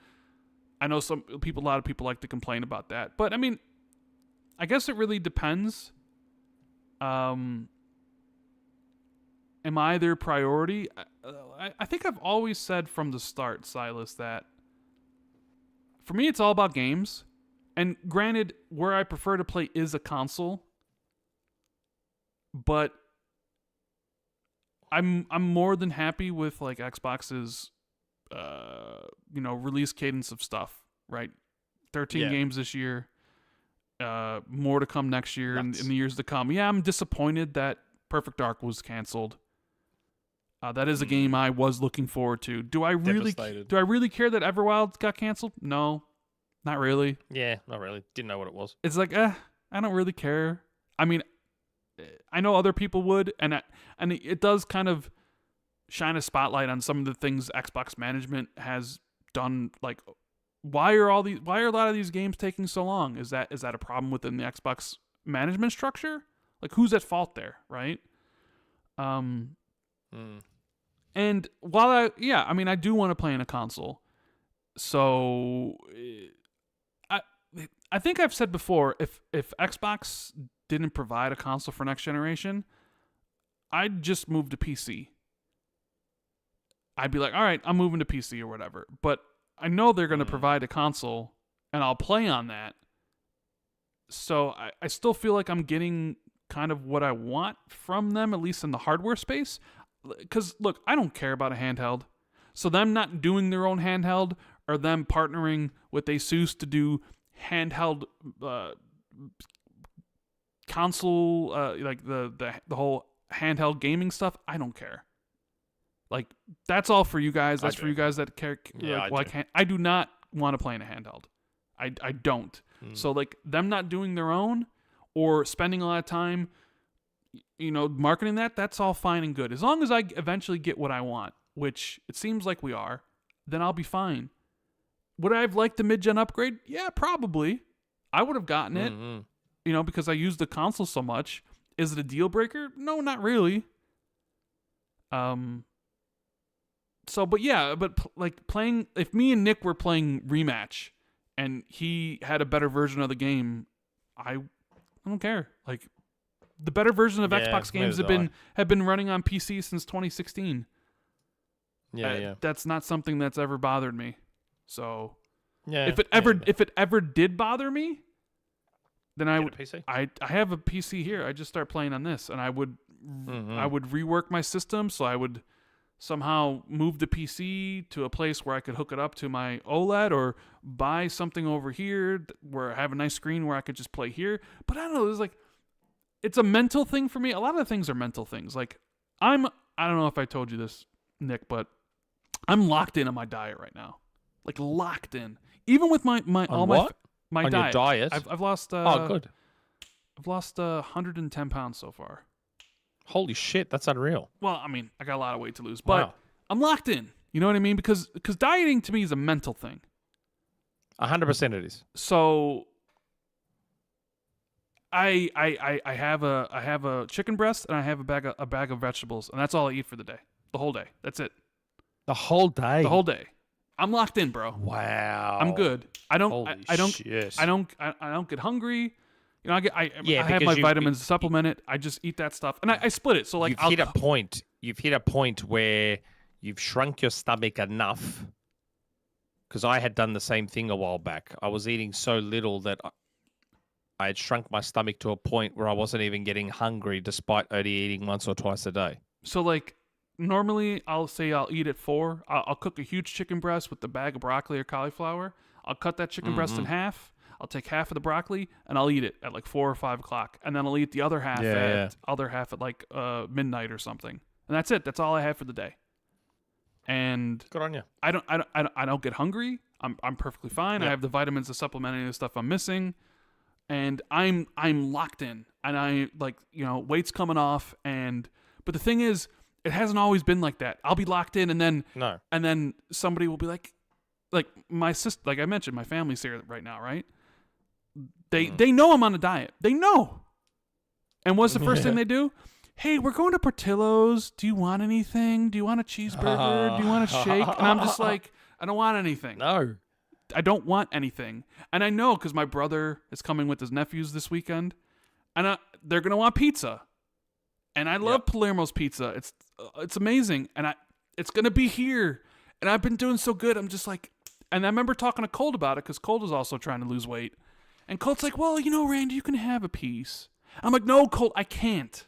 I know a lot of people like to complain about that. But I mean, I guess it really depends. Am I their priority? I think I've always said from the start, Silas, that for me it's all about games. And granted, where I prefer to play is a console, but I'm more than happy with like Xbox's release cadence of stuff, right? 13 games this year, more to come next year and in the years to come. Yeah, I'm disappointed that Perfect Dark was canceled. That is a game I was looking forward to. Do I really care that Everwild got canceled? No. Not really. Yeah, not really. Didn't know what it was. It's like, I don't really care. I mean, I know other people would, and it does kind of shine a spotlight on some of the things Xbox management has done. Like, why are a lot of these games taking so long? Is that a problem within the Xbox management structure? Like, who's at fault there, right? And while I do want to play in a console, so. I think I've said before, if Xbox didn't provide a console for next generation, I'd just move to PC. I'd be like, all right, I'm moving to PC or whatever. But I know they're going to provide a console, and I'll play on that. So I still feel like I'm getting kind of what I want from them, at least in the hardware space. Because, look, I don't care about a handheld. So them not doing their own handheld or them partnering with ASUS to do handheld console, like the whole handheld gaming stuff, I don't care. Like, that's all for you guys. That's for you guys that care. Yeah, I do not want to play in a handheld. I don't. So like them not doing their own or spending a lot of time, marketing that's all fine and good. As long as I eventually get what I want, which it seems like we are, then I'll be fine. Would I have liked the mid-gen upgrade? Yeah, probably. I would have gotten it, because I use the console so much. Is it a deal breaker? No, not really. But playing, if me and Nick were playing Rematch and he had a better version of the game, I don't care. Like, the better version of Xbox games have been running on PC since 2016. Yeah. That's not something that's ever bothered me. So, yeah, if it ever did bother me, then I would. PC? I have a PC here. I just start playing on this, and I would rework my system, so I would somehow move the PC to a place where I could hook it up to my OLED, or buy something over here where I have a nice screen where I could just play here. But I don't know. It's a mental thing for me. A lot of the things are mental things. Like, I don't know if I told you this, Nick, but I'm locked in on my diet right now. Like, locked in. Even with my my diet. Your diet? I've lost good. I've lost 110 pounds so far. Holy shit, that's unreal. Well, I mean, I got a lot of weight to lose, but Wow. I'm locked in. You know what I mean? Because dieting to me is a mental thing. 100% it is. So I have a chicken breast and I have a bag of vegetables, and that's all I eat for the day. The whole day. That's it. The whole day? The whole day. I'm locked in, bro. Wow. I'm good. I don't shit. I don't get hungry. I have my because vitamins supplemented. I just eat that stuff, and I split it. So like, you've hit a point where you've shrunk your stomach enough. Because I had done the same thing a while back. I was eating so little that I had shrunk my stomach to a point where I wasn't even getting hungry, despite only eating once or twice a day. So like, normally I'll eat at 4. I'll cook a huge chicken breast with a bag of broccoli or cauliflower. I'll cut that chicken breast in half. I'll take half of the broccoli and I'll eat it at like 4 or 5 o'clock, and then I'll eat the other half at like midnight or something, and that's it. That's all I have for the day. And good on you. I don't get hungry. I'm perfectly fine. Yep. I have the vitamins to supplement any of the stuff I'm missing, and I'm locked in. And I weight's coming off. But the thing is, It hasn't always been like that. I'll be locked in, and then somebody will be like my sister, like I mentioned, my family's here right now, right? They know I'm on a diet. They know. And what's the first thing they do? Hey, we're going to Portillo's. Do you want anything? Do you want a cheeseburger? Do you want a shake? And I'm just like, I don't want anything. No. I don't want anything. And I know because my brother is coming with his nephews this weekend, and they're going to want pizza. And I love Palermo's pizza. It's amazing. And it's going to be here. And I've been doing so good. I'm just like, and I remember talking to Colt about it because Colt is also trying to lose weight. And Colt's like, well, Randy, you can have a piece. I'm like, no, Colt, I can't.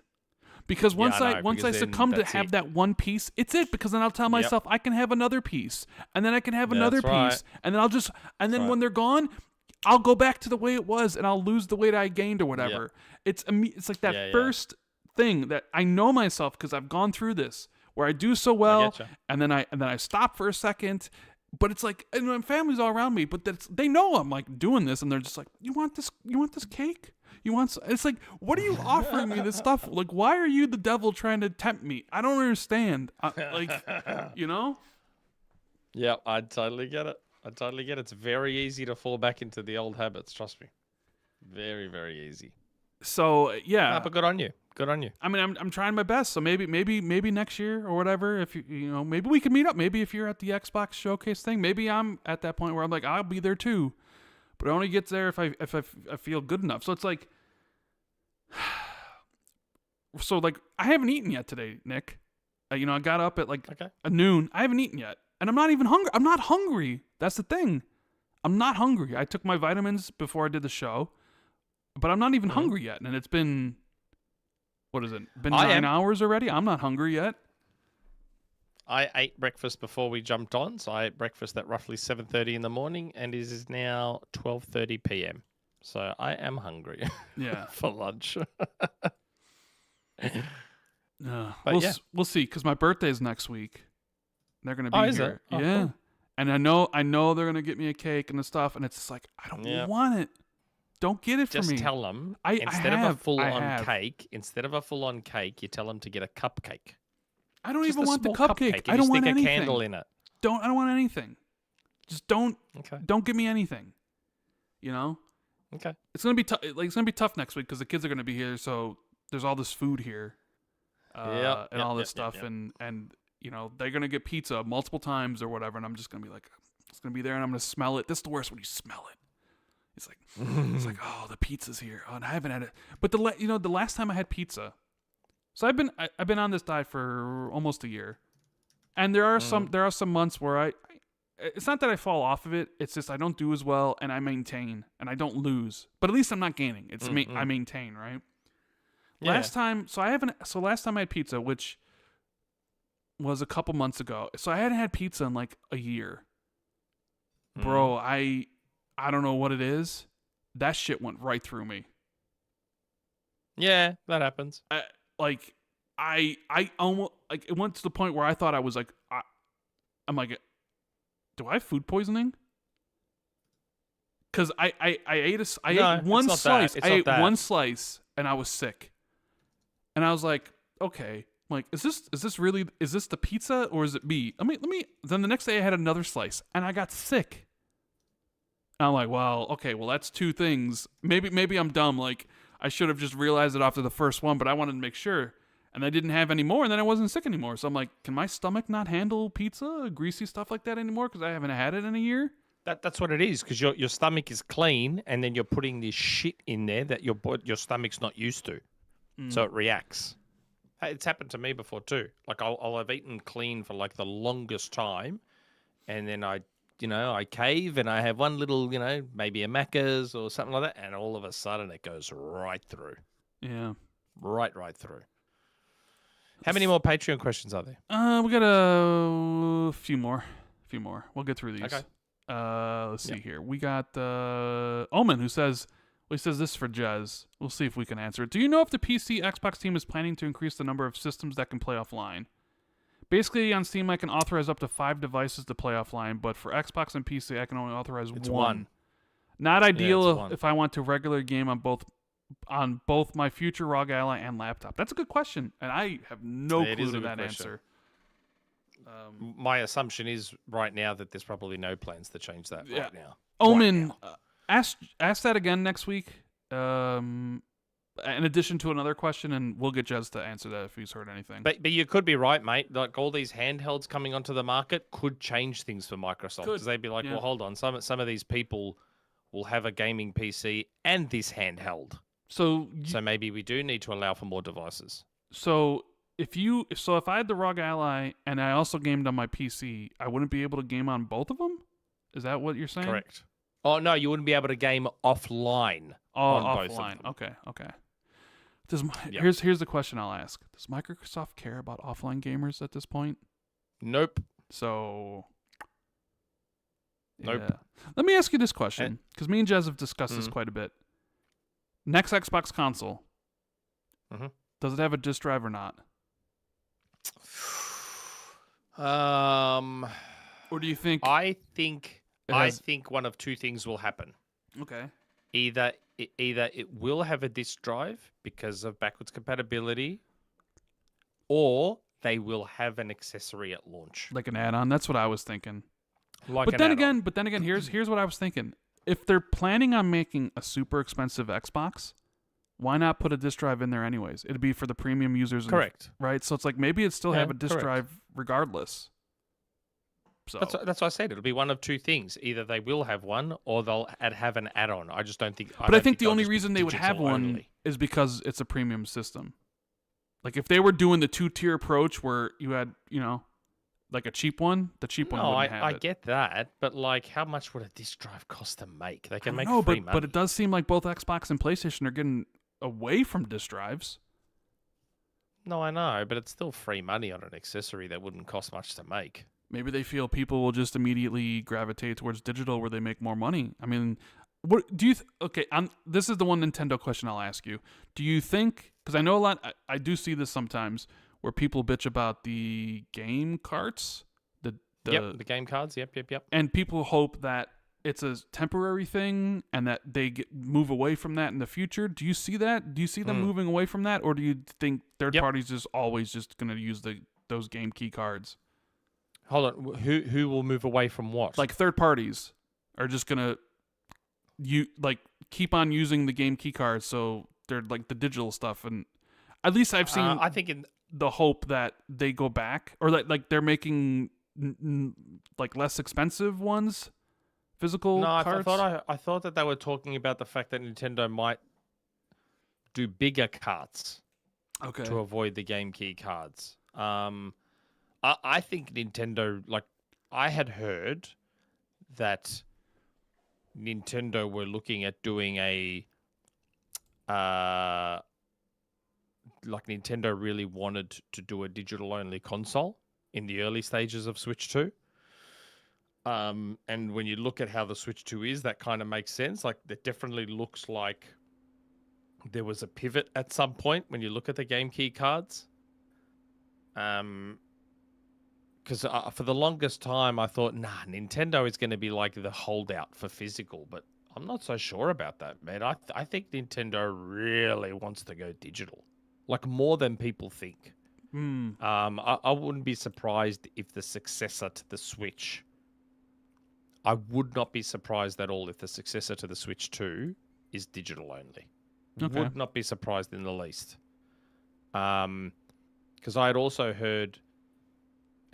Because once I succumb to have that one piece, it's it. Because then I'll tell myself I can have another piece, and then I can have another piece, and then when they're gone, I'll go back to the way it was, and I'll lose the weight I gained or whatever. Yep. It's like that first thing that I know myself because I've gone through this where I do so well, and then I stop for a second. But it's like, and my family's all around me, but they know I'm like doing this, and they're just like, you want this cake? It's like, what are you offering me this stuff? Like, why are you the devil trying to tempt me? I don't understand. Yeah, I totally get it. It's very easy to fall back into the old habits. Trust me. Very, very easy. So, yeah. But good on you. I mean, I'm trying my best. So maybe next year or whatever, if maybe we can meet up. Maybe if you're at the Xbox showcase thing, maybe I'm at that point where I'm like, I'll be there too. But it only gets there if I feel good enough. So it's like, I haven't eaten yet today, Nick. I got up at noon. I haven't eaten yet, and I'm not even hungry. I'm not hungry. That's the thing. I'm not hungry. I took my vitamins before I did the show, but I'm not even hungry yet. And it's been, what is it? Been 9 hours already. I'm not hungry yet. I ate breakfast before we jumped on, so I ate breakfast at roughly 7:30 in the morning, and it is now 12:30 p.m. So I am hungry. Yeah, for lunch. We'll see, because my birthday's next week. They're gonna be here. Yeah, cool. And I know they're gonna get me a cake and the stuff, and it's just like I don't want it. Don't get it for me. Just tell them instead of a full-on cake, you tell them to get a cupcake. I don't even want the cupcake. I don't want anything. Stick a candle in it. I don't want anything. Just don't give me anything. Okay. It's gonna be tough. It's gonna be tough next week because the kids are gonna be here. So there's all this food here, and all this stuff, and they're gonna get pizza multiple times or whatever, and I'm just gonna be like, it's gonna be there, and I'm gonna smell it. This is the worst when you smell it. It's like, oh, the pizza's here, and I haven't had it. But the last time I had pizza, so I've been on this diet for almost a year, and there are some months where it's not that I fall off of it. It's just I don't do as well, and I maintain, and I don't lose. But at least I'm not gaining. It's I maintain, right? Yeah. Last time I had pizza, which was a couple months ago. So I hadn't had pizza in like a year. Bro, I don't know what it is. That shit went right through me. Yeah, that happens. I almost it went to the point where I thought I was like, I'm like, do I have food poisoning? Because I ate one slice. I ate one slice and I was sick. And I was like, okay, like, is this the pizza or is it me? Let me. Then the next day I had another slice and I got sick. And I'm like, well, okay, well that's two things. Maybe I'm dumb. Like I should have just realized it after the first one, but I wanted to make sure. And I didn't have any more, and then I wasn't sick anymore. So I'm like, can my stomach not handle pizza, greasy stuff like that anymore? Because I haven't had it in a year. That's what it is. Because your stomach is clean, and then you're putting this shit in there that your stomach's not used to, so it reacts. It's happened to me before too. Like I'll have eaten clean for like the longest time, and then I cave and I have one little, maybe a Macca's or something like that, and all of a sudden it goes right through. Yeah, right through. How many more Patreon questions are there? We got a few more. We'll get through these. Okay. Let's see here. We got Omen, who says, he says this for Jez. We'll see if we can answer it. Do you know if the PC Xbox team is planning to increase the number of systems that can play offline? Basically, on Steam, I can authorize up to 5 devices to play offline, but for Xbox and PC, I can only authorize one. Not ideal if I want to regular game on both on both my future ROG Ally and laptop? That's a good question, and I have no It clue is a to good that question. answer. My assumption is right now that there's probably no plans to change that Yeah. right now. Omen, Right now. ask that again next week. In addition to another question, and we'll get Jez to answer that if he's heard anything. But you could be right, mate. Like all these handhelds coming onto the market could change things for Microsoft Could, because they'd be like, yeah. well, hold on, some of these people will have a gaming PC and this handheld. So maybe we do need to allow for more devices. So if I had the ROG Ally and I also gamed on my PC, I wouldn't be able to game on both of them? Is that what you're saying? Correct. Oh no, you wouldn't be able to game offline on both of offline. them. Okay. Yep. Here's the question I'll ask. Does Microsoft care about offline gamers at this point? Nope. So Nope. yeah. Let me ask you this question, because me and Jez have discussed this quite a bit. Next Xbox console, does it have a disk drive or not? Or do you think I think has- one of two things will happen. Okay. Either it will have a disk drive because of backwards compatibility, or they will have an accessory at launch. Like an add-on? That's what I was thinking. Like But an then add-on. again, here's what I was thinking. If they're planning on making a super expensive Xbox, why not put a disk drive in there anyways? It'd be for the premium users. Correct. Right? So it's like maybe it'd still have a disk correct. drive regardless. So That's what I said. It'll be one of two things. Either they will have one, or they'll have an add-on. I just don't think. But I think the only reason they would have one is because it's a premium system. Like if they were doing the 2-tier approach where you had, like a cheap one, the cheap one wouldn't have it. I get that, but like, how much would a disk drive cost to make? They can make No, free money. but it does seem like both Xbox and PlayStation are getting away from disk drives. No, I know, but it's still free money on an accessory that wouldn't cost much to make. Maybe they feel people will just immediately gravitate towards digital where they make more money. I mean, what do you? Okay, this is the one Nintendo question I'll ask you. Do you think? Because I know a lot. I do see this sometimes where people bitch about the game carts. The game cards. Yep. And people hope that it's a temporary thing and that they move away from that in the future. Do you see that? Do you see them moving away from that, or do you think third parties just always just going to use those game key cards? Hold on. Who will move away from what? Like third parties are just gonna keep on using the game key cards, so they're like the digital stuff. And at least I've seen. I think the hope that they go back, or like they're making like less expensive ones, physical cards. I thought that they were talking about the fact that Nintendo might do bigger carts. Okay. To avoid the game key cards. I think Nintendo, I had heard that Nintendo were looking at doing Nintendo really wanted to do a digital-only console in the early stages of Switch 2. And when you look at how the Switch 2 is, that kind of makes sense. Like, it definitely looks like there was a pivot at some point when you look at the game key cards. Because for the longest time, I thought, Nintendo is going to be like the holdout for physical, but I'm not so sure about that, man. I think Nintendo really wants to go digital, like more than people think. I wouldn't be surprised if the successor to the Switch. I would not be surprised at all if the successor to the Switch 2 is digital only. Okay. Would not be surprised in the least. Because I had also heard,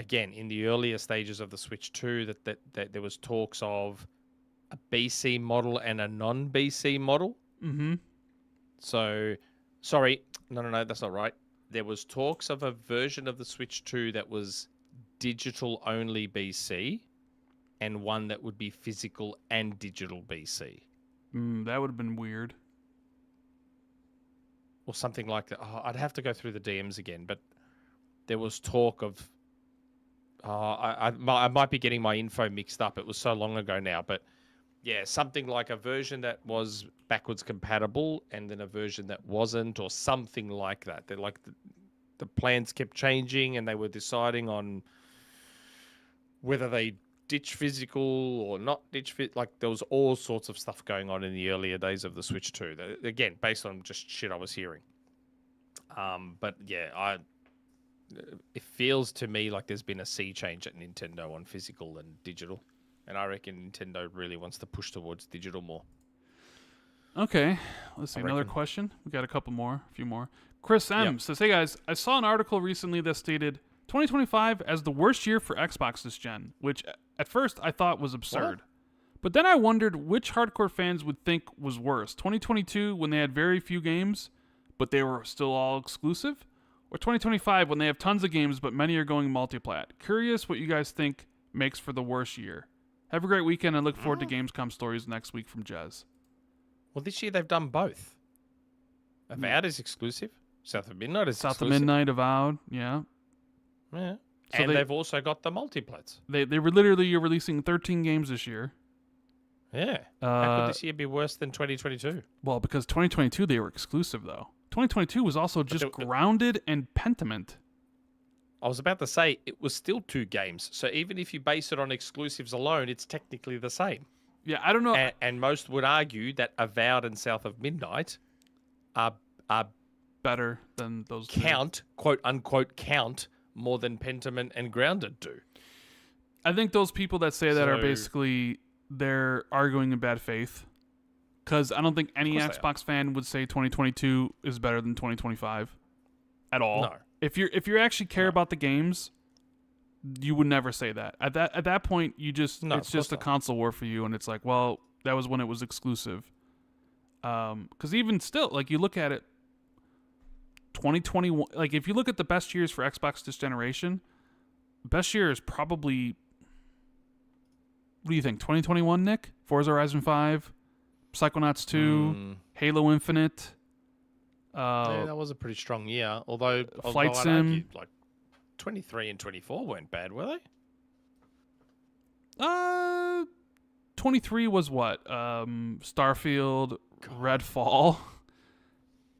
again, in the earlier stages of the Switch 2, that there was talks of a BC model and a non-BC model. Mm-hmm. So, sorry, no, that's not right. There was talks of a version of the Switch 2 that was digital-only BC, and one that would be physical and digital BC. That would have been weird. Or something like that. Oh, I'd have to go through the DMs again, but there was talk of... I might be getting my info mixed up. It was so long ago now, but yeah, something like a version that was backwards compatible and then a version that wasn't, or something like that. They're like the plans kept changing and they were deciding on whether they ditch physical or not ditch fit. Like there was all sorts of stuff going on in the earlier days of the Switch 2. Again, based on just shit I was hearing. But yeah, it feels to me like there's been a sea change at Nintendo on physical and digital, and I reckon Nintendo really wants to push towards digital more. Okay, let's see. I Another reckon. question. We got a few more. Chris M says, "Hey guys, I saw an article recently that stated 2025 as the worst year for Xbox this gen, which at first I thought was absurd. But then I wondered which hardcore fans would think was worse: 2022 when they had very few games, but they were still all exclusive, or 2025 when they have tons of games but many are going multiplat. Curious what you guys think makes for the worst year. Have a great weekend and look forward to Gamescom stories next week from Jez." Well, this year they've done both. Avowed is exclusive. South of Midnight is South exclusive. of Midnight, Avowed, yeah. Yeah. So And they've also got the multiplats. They were literally releasing 13 games this year. Yeah. How could this year be worse than 2022? Well, because 2022 they were exclusive though. 2022 was also just Grounded and Pentiment. I was about to say it was still 2 games. So even if you base it on exclusives alone, it's technically the same. Yeah, I don't know. And most would argue that Avowed and South of Midnight are Better than those two. quote unquote, count more than Pentiment and Grounded do. I think those people that say that are So- basically they're arguing in bad faith. Because I don't think any Of course they Xbox fan would say 2022 is better than 2025 at all. No. If you actually care about the games, you would never say that. At that point, you just No, it's of course just a not. console war for you, and it's like, well, that was when it was exclusive. Because even still, like you look at it, 2021. Like if you look at the best years for Xbox this generation, best year is probably. What do you think? 2021, Nick? Forza Horizon 5, Psychonauts 2, Halo Infinite. Yeah, that was a pretty strong year. Although Flight I'd Sim. argue, like 23 and 24 weren't bad, were they? 23 was what? Starfield, Redfall,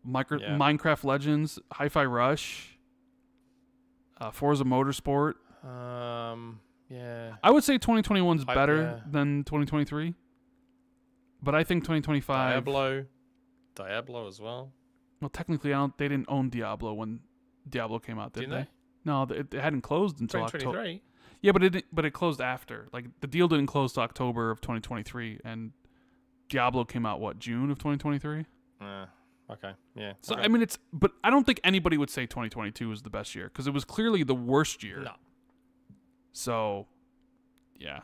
Yeah. Minecraft Legends, Hi-Fi Rush, Forza Motorsport. Yeah. I would say 2021 is Hype, better yeah. than 2023, but I think 2025. Diablo as well. Well, technically, they didn't own Diablo when Diablo came out, did Didn't they? they? No, it hadn't closed until October. 2023. Yeah, but it closed after. Like the deal didn't close to October of 2023, and Diablo came out what, June of 2023. Okay. Yeah. So okay. I mean, but I don't think anybody would say 2022 was the best year because it was clearly the worst year. No. So, yeah,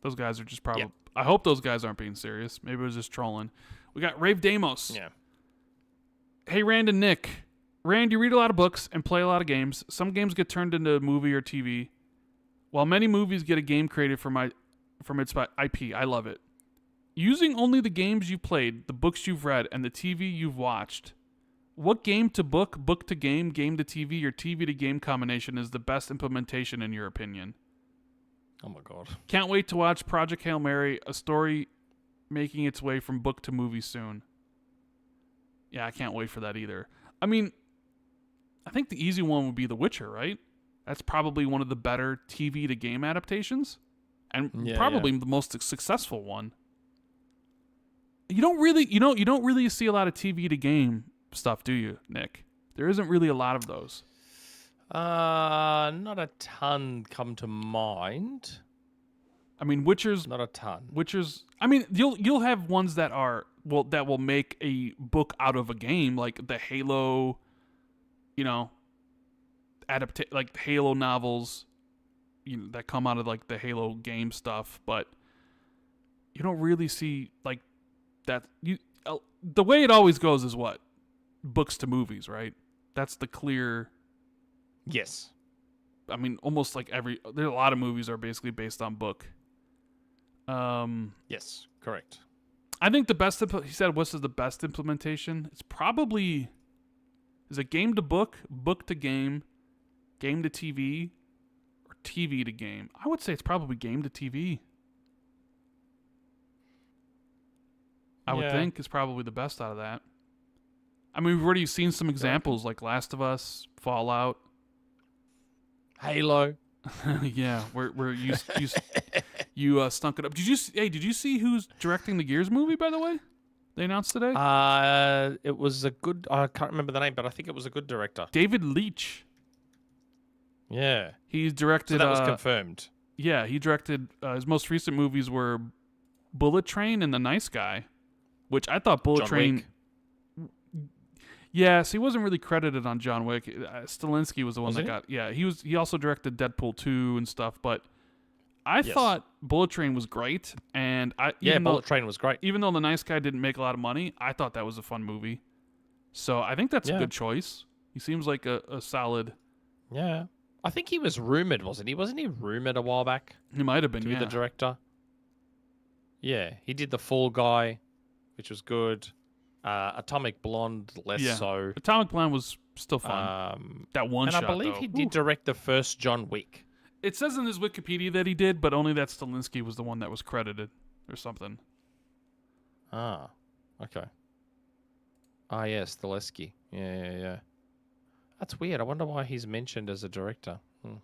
those guys are just probably. Yep. I hope those guys aren't being serious. Maybe it was just trolling. We got Rave Damos. Yeah. Hey, Rand and Nick. Rand, you read a lot of books and play a lot of games. Some games get turned into a movie or TV, while many movies get a game created from its IP. I love it. Using only the games you played, the books you've read, and the TV you've watched, what game to book, book to game to TV, or TV to game combination is the best implementation in your opinion? Oh my god. Can't wait to watch Project Hail Mary, a story making its way from book to movie soon. Yeah, I can't wait for that either. I mean, I think the easy one would be The Witcher, right? That's probably one of the better TV to game adaptations, and probably the most successful one. You don't really see a lot of TV to game stuff, do you, Nick? There isn't really a lot of those. Not a ton come to mind. I mean, Witcher's Not a ton. Witcher's. I mean, you'll have ones that will make a book out of a game, like the Halo, like Halo novels, that come out of like the Halo game stuff. But you don't really see like that. The way it always goes is what? Books to movies, right? That's the clear. Yes. I mean, almost like there's a lot of movies are basically based on book. Yes, correct. I think the best. He said, "What's the best implementation?" It's probably is it game to book, book to game to TV, or TV to game. I would say it's probably game to TV. I would think is probably the best out of that. I mean, we've already seen some examples like Last of Us, Fallout, Halo. yeah, we're used. You stunk it up. Did you see who's directing the Gears movie, by the way? They announced today? It was a good... I can't remember the name, but I think it was a good director. David Leitch. Yeah. He's directed... So that was confirmed. Yeah, he directed... his most recent movies were Bullet Train and The Nice Guy, which I thought Bullet John Train... Wick. Yeah, so he wasn't really credited on John Wick. Stilinski was the one Was that he? got... Yeah, he also directed Deadpool 2 and stuff, but I thought Bullet Train was great, and Bullet Train was great. even though The Nice Guy didn't make a lot of money, I thought that was a fun movie. So I think that's a good choice. He seems like a solid... Yeah. I think he was rumored, wasn't he? Wasn't he rumored a while back He might have been, to be the director? Yeah. He did The Fall Guy, which was good. Atomic Blonde, less so. Atomic Blonde was still fun. That one shot, And I believe though. he did direct the first John Wick. It says in his Wikipedia that he did, but only that Stilinski was the one that was credited or something. Ah, okay. Ah, yes, Stilinski. Yeah. That's weird. I wonder why he's mentioned as a director.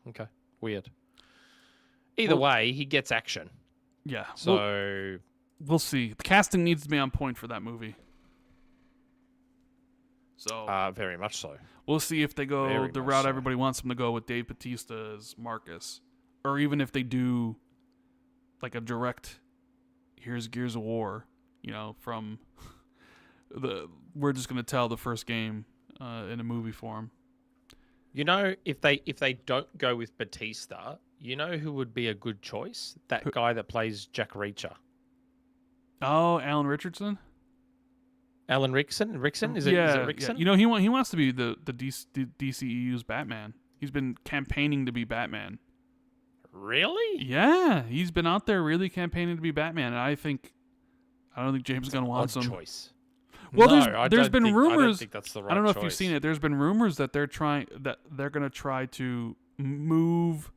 Okay, weird. Either way, he gets action. Yeah. So we'll see. The casting needs to be on point for that movie. So very much so. We'll see if they go Very the much route so. everybody wants them to go with Dave Bautista as Marcus, or even if they do like a direct here's Gears of War, from we're just gonna tell the first game in a movie form. If they don't go with Batista, who would be a good choice? That guy that plays Jack Reacher. Oh, Alan Richardson. Alan Rickson? Is it Rickson? Yeah. He wants to be the DCEU's Batman. He's been campaigning to be Batman. Really? Yeah, he's been out there really campaigning to be Batman, and I don't think James Gunn wants him. Choice. Well, No, there's been rumors. I don't think that's the right I don't know choice. if you've seen it. There's been rumors that they're going to try to move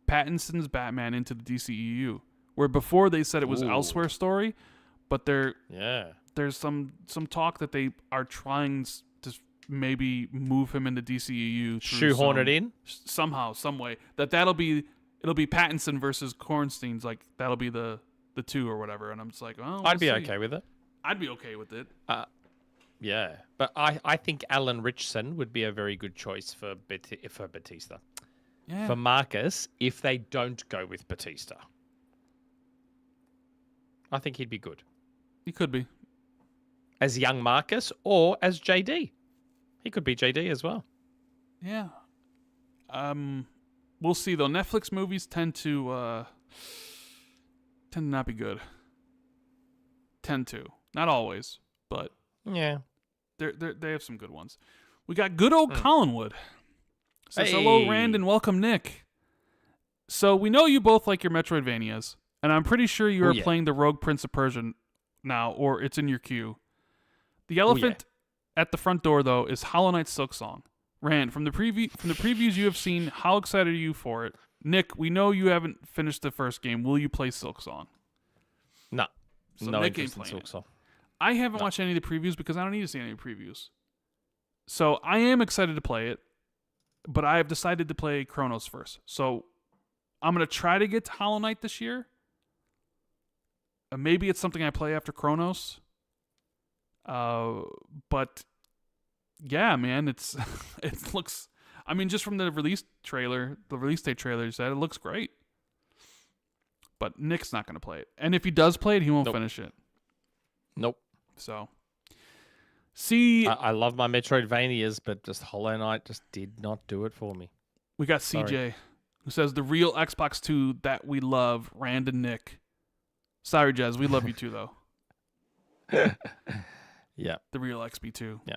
Pattinson's Batman into the DCEU, where before they said it was elsewhere story, but there's some talk that they are trying to maybe move him into DCEU, shoehorn it in somehow, some way. It'll be Pattinson versus Kornstein's, like that'll be the two or whatever. And I'm just like, oh, I'd be okay with it. I'd be okay with it. Yeah, but I think Alan Richardson would be a very good choice for Batista. Yeah. For Marcus, if they don't go with Batista, I think he'd be good. He could be. As young Marcus or as JD. He could be JD as well. Yeah. We'll see though. Netflix movies tend to not be good. Tend to. Not always, but yeah. They have some good ones. We got good old Collinwood. Says hello, Rand, and welcome, Nick. So we know you both like your Metroidvanias, and I'm pretty sure you are playing the Rogue Prince of Persia now, or it's in your queue. The elephant at the front door, though, is Hollow Knight Silksong. Rand, from the previews you have seen, how excited are you for it? Nick, we know you haven't finished the first game. Will you play Silksong? No. So no Nick interest ain't in playing Silksong. I haven't watched any of the previews because I don't need to see any of the previews. So I am excited to play it, but I have decided to play Chronos first. So I'm going to try to get to Hollow Knight this year. Maybe it's something I play after Chronos. But yeah, man, it looks, I mean, just from the release date trailer, you said it looks great. But Nick's not going to play it. And if he does play it, he won't finish it. Nope. So, see, I love my Metroidvanias, but just Hollow Knight just did not do it for me. we got CJ, who says the real Xbox 2 that we love, Rand and Nick. Sorry, Jez, we love you too, though. Yeah. The real XB2. Yeah.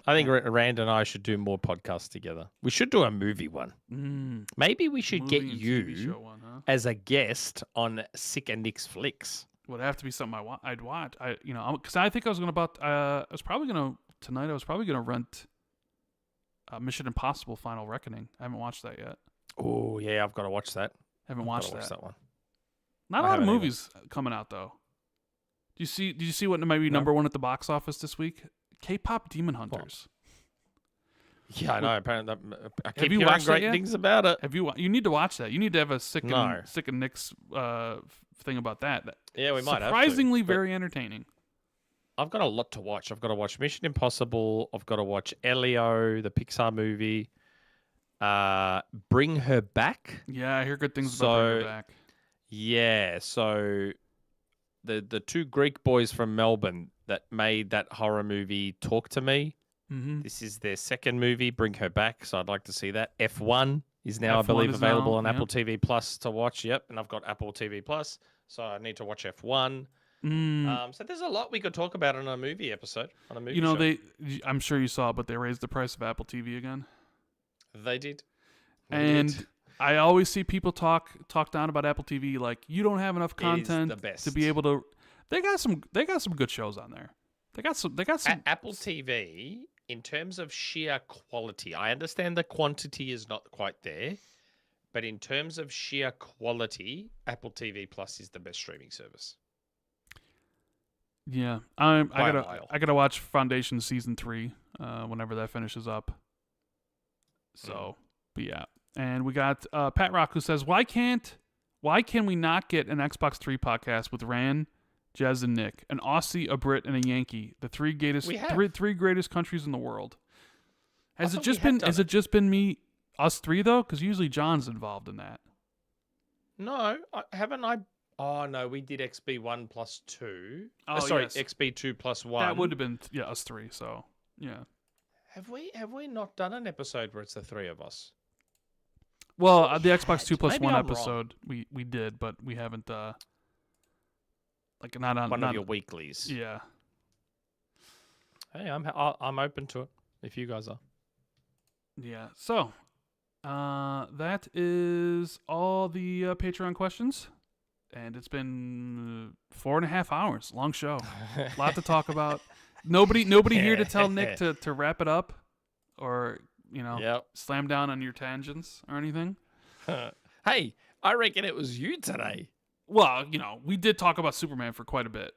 I think Rand and I should do more podcasts together. We should do a movie one. Maybe we should get Movie and TV you show one, huh? as a guest on Sick and Nick's Flicks. Would have to be something I'd watch. Because I think I was probably gonna rent Mission Impossible: Final Reckoning. I haven't watched that yet. Oh yeah, I've got to watch that. Haven't watched that. One. Not a lot of movies coming out though. Did you see what might be number one at the box office this week? K-pop Demon Hunters. Yeah, I know. Apparently, I keep you hearing watched that great yet? things about it. You need to watch that. You need to have a sick No. and Nick's thing about that. Yeah, we might have to, surprisingly but- very entertaining. I've got a lot to watch. I've got to watch Mission Impossible. I've got to watch Elio, the Pixar movie. Bring Her Back. Yeah, I hear good things about Bring Her So- Back. Yeah, so the two Greek boys from Melbourne that made that horror movie Talk to Me. Mm-hmm. This is their second movie, Bring Her Back. So I'd like to see that. F1 is now, I F1 believe, is available now, on yep. Apple TV Plus to watch. Yep, and I've got Apple TV Plus, so I need to watch F1. So there's a lot we could talk about on a movie episode, on a movie You know, show. I'm sure you saw, but they raised the price of Apple TV again. They did. They And did. I always see people talk down about Apple TV, like you don't have enough It is the content best. to be able to. They got some good shows on there. They got some. Apple TV, in terms of sheer quality, I understand the quantity is not quite there, but in terms of sheer quality, Apple TV Plus is the best streaming service. Yeah, By a I mile. gotta watch Foundation season 3 whenever that finishes up. So, but yeah, and we got Pat Rock who says, why can we not get an Xbox 3 podcast with Ran, Jez, and Nick, an Aussie, a Brit, and a Yankee, the three greatest countries in the world? Has it just been me, us three though? Because usually John's involved in that. No, haven't I? Oh no, we did XB1 plus 2. Oh, sorry, yes. XB2 plus 1. That would have been us three. So yeah. Have we not done an episode where it's the three of us? Well, the Xbox 2 plus Maybe 1 I'm wrong. episode we did, but we haven't like not on One not, of your weeklies. Yeah. Hey, I'm open to it if you guys are. Yeah. So, that is all the Patreon questions, and it's been 4.5 hours. Long show. A lot to talk about. Nobody here to tell Nick to wrap it up, or Yep. slam down on your tangents or anything. Hey, I reckon it was you today. Well, we did talk about Superman for quite a bit,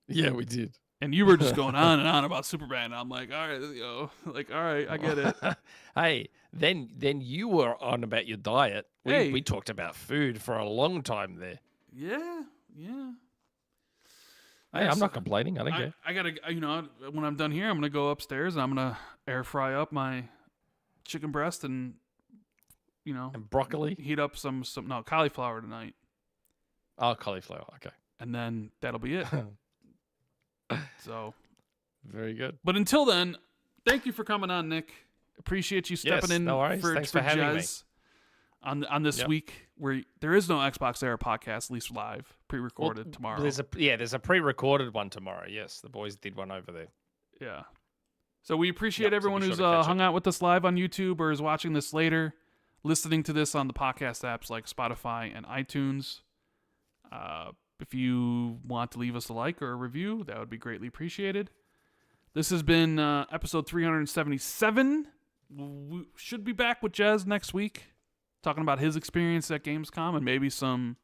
Yeah, we did. and you were just going on and on about Superman. I'm like, all right, all right, I get it. Hey, then you were on about your diet. Hey. We talked about food for a long time there. Yeah. Hey, I'm not complaining. I don't care. I gotta, when I'm done here, I'm gonna go upstairs and I'm gonna air fry up my chicken breast and, And broccoli. heat up some cauliflower tonight, Oh, cauliflower. Okay. and then that'll be it. So, Very good. but until then, thank you for coming on, Nick. Appreciate you stepping Yes, in no worries. for Thanks for having me. Jez on this Yep. week where there is no XboxERA podcast, at least live, pre-recorded Well, tomorrow. There's a pre-recorded one tomorrow. Yes, the boys did one over there. Yeah. So we appreciate Yep, so everyone be who's sure to catch hung out with us live on YouTube or is watching this later, listening to this on the podcast apps like Spotify and iTunes. If you want to leave us a like or a review, that would be greatly appreciated. This has been episode 377. We should be back with Jez next week, talking about his experience at Gamescom and maybe some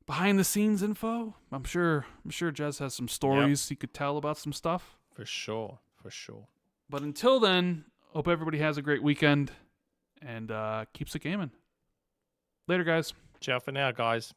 behind-the-scenes info. I'm sure Jez has some stories he could tell about some stuff. For sure. But until then, hope everybody has a great weekend and keeps it gaming. Later, guys. Ciao for now, guys.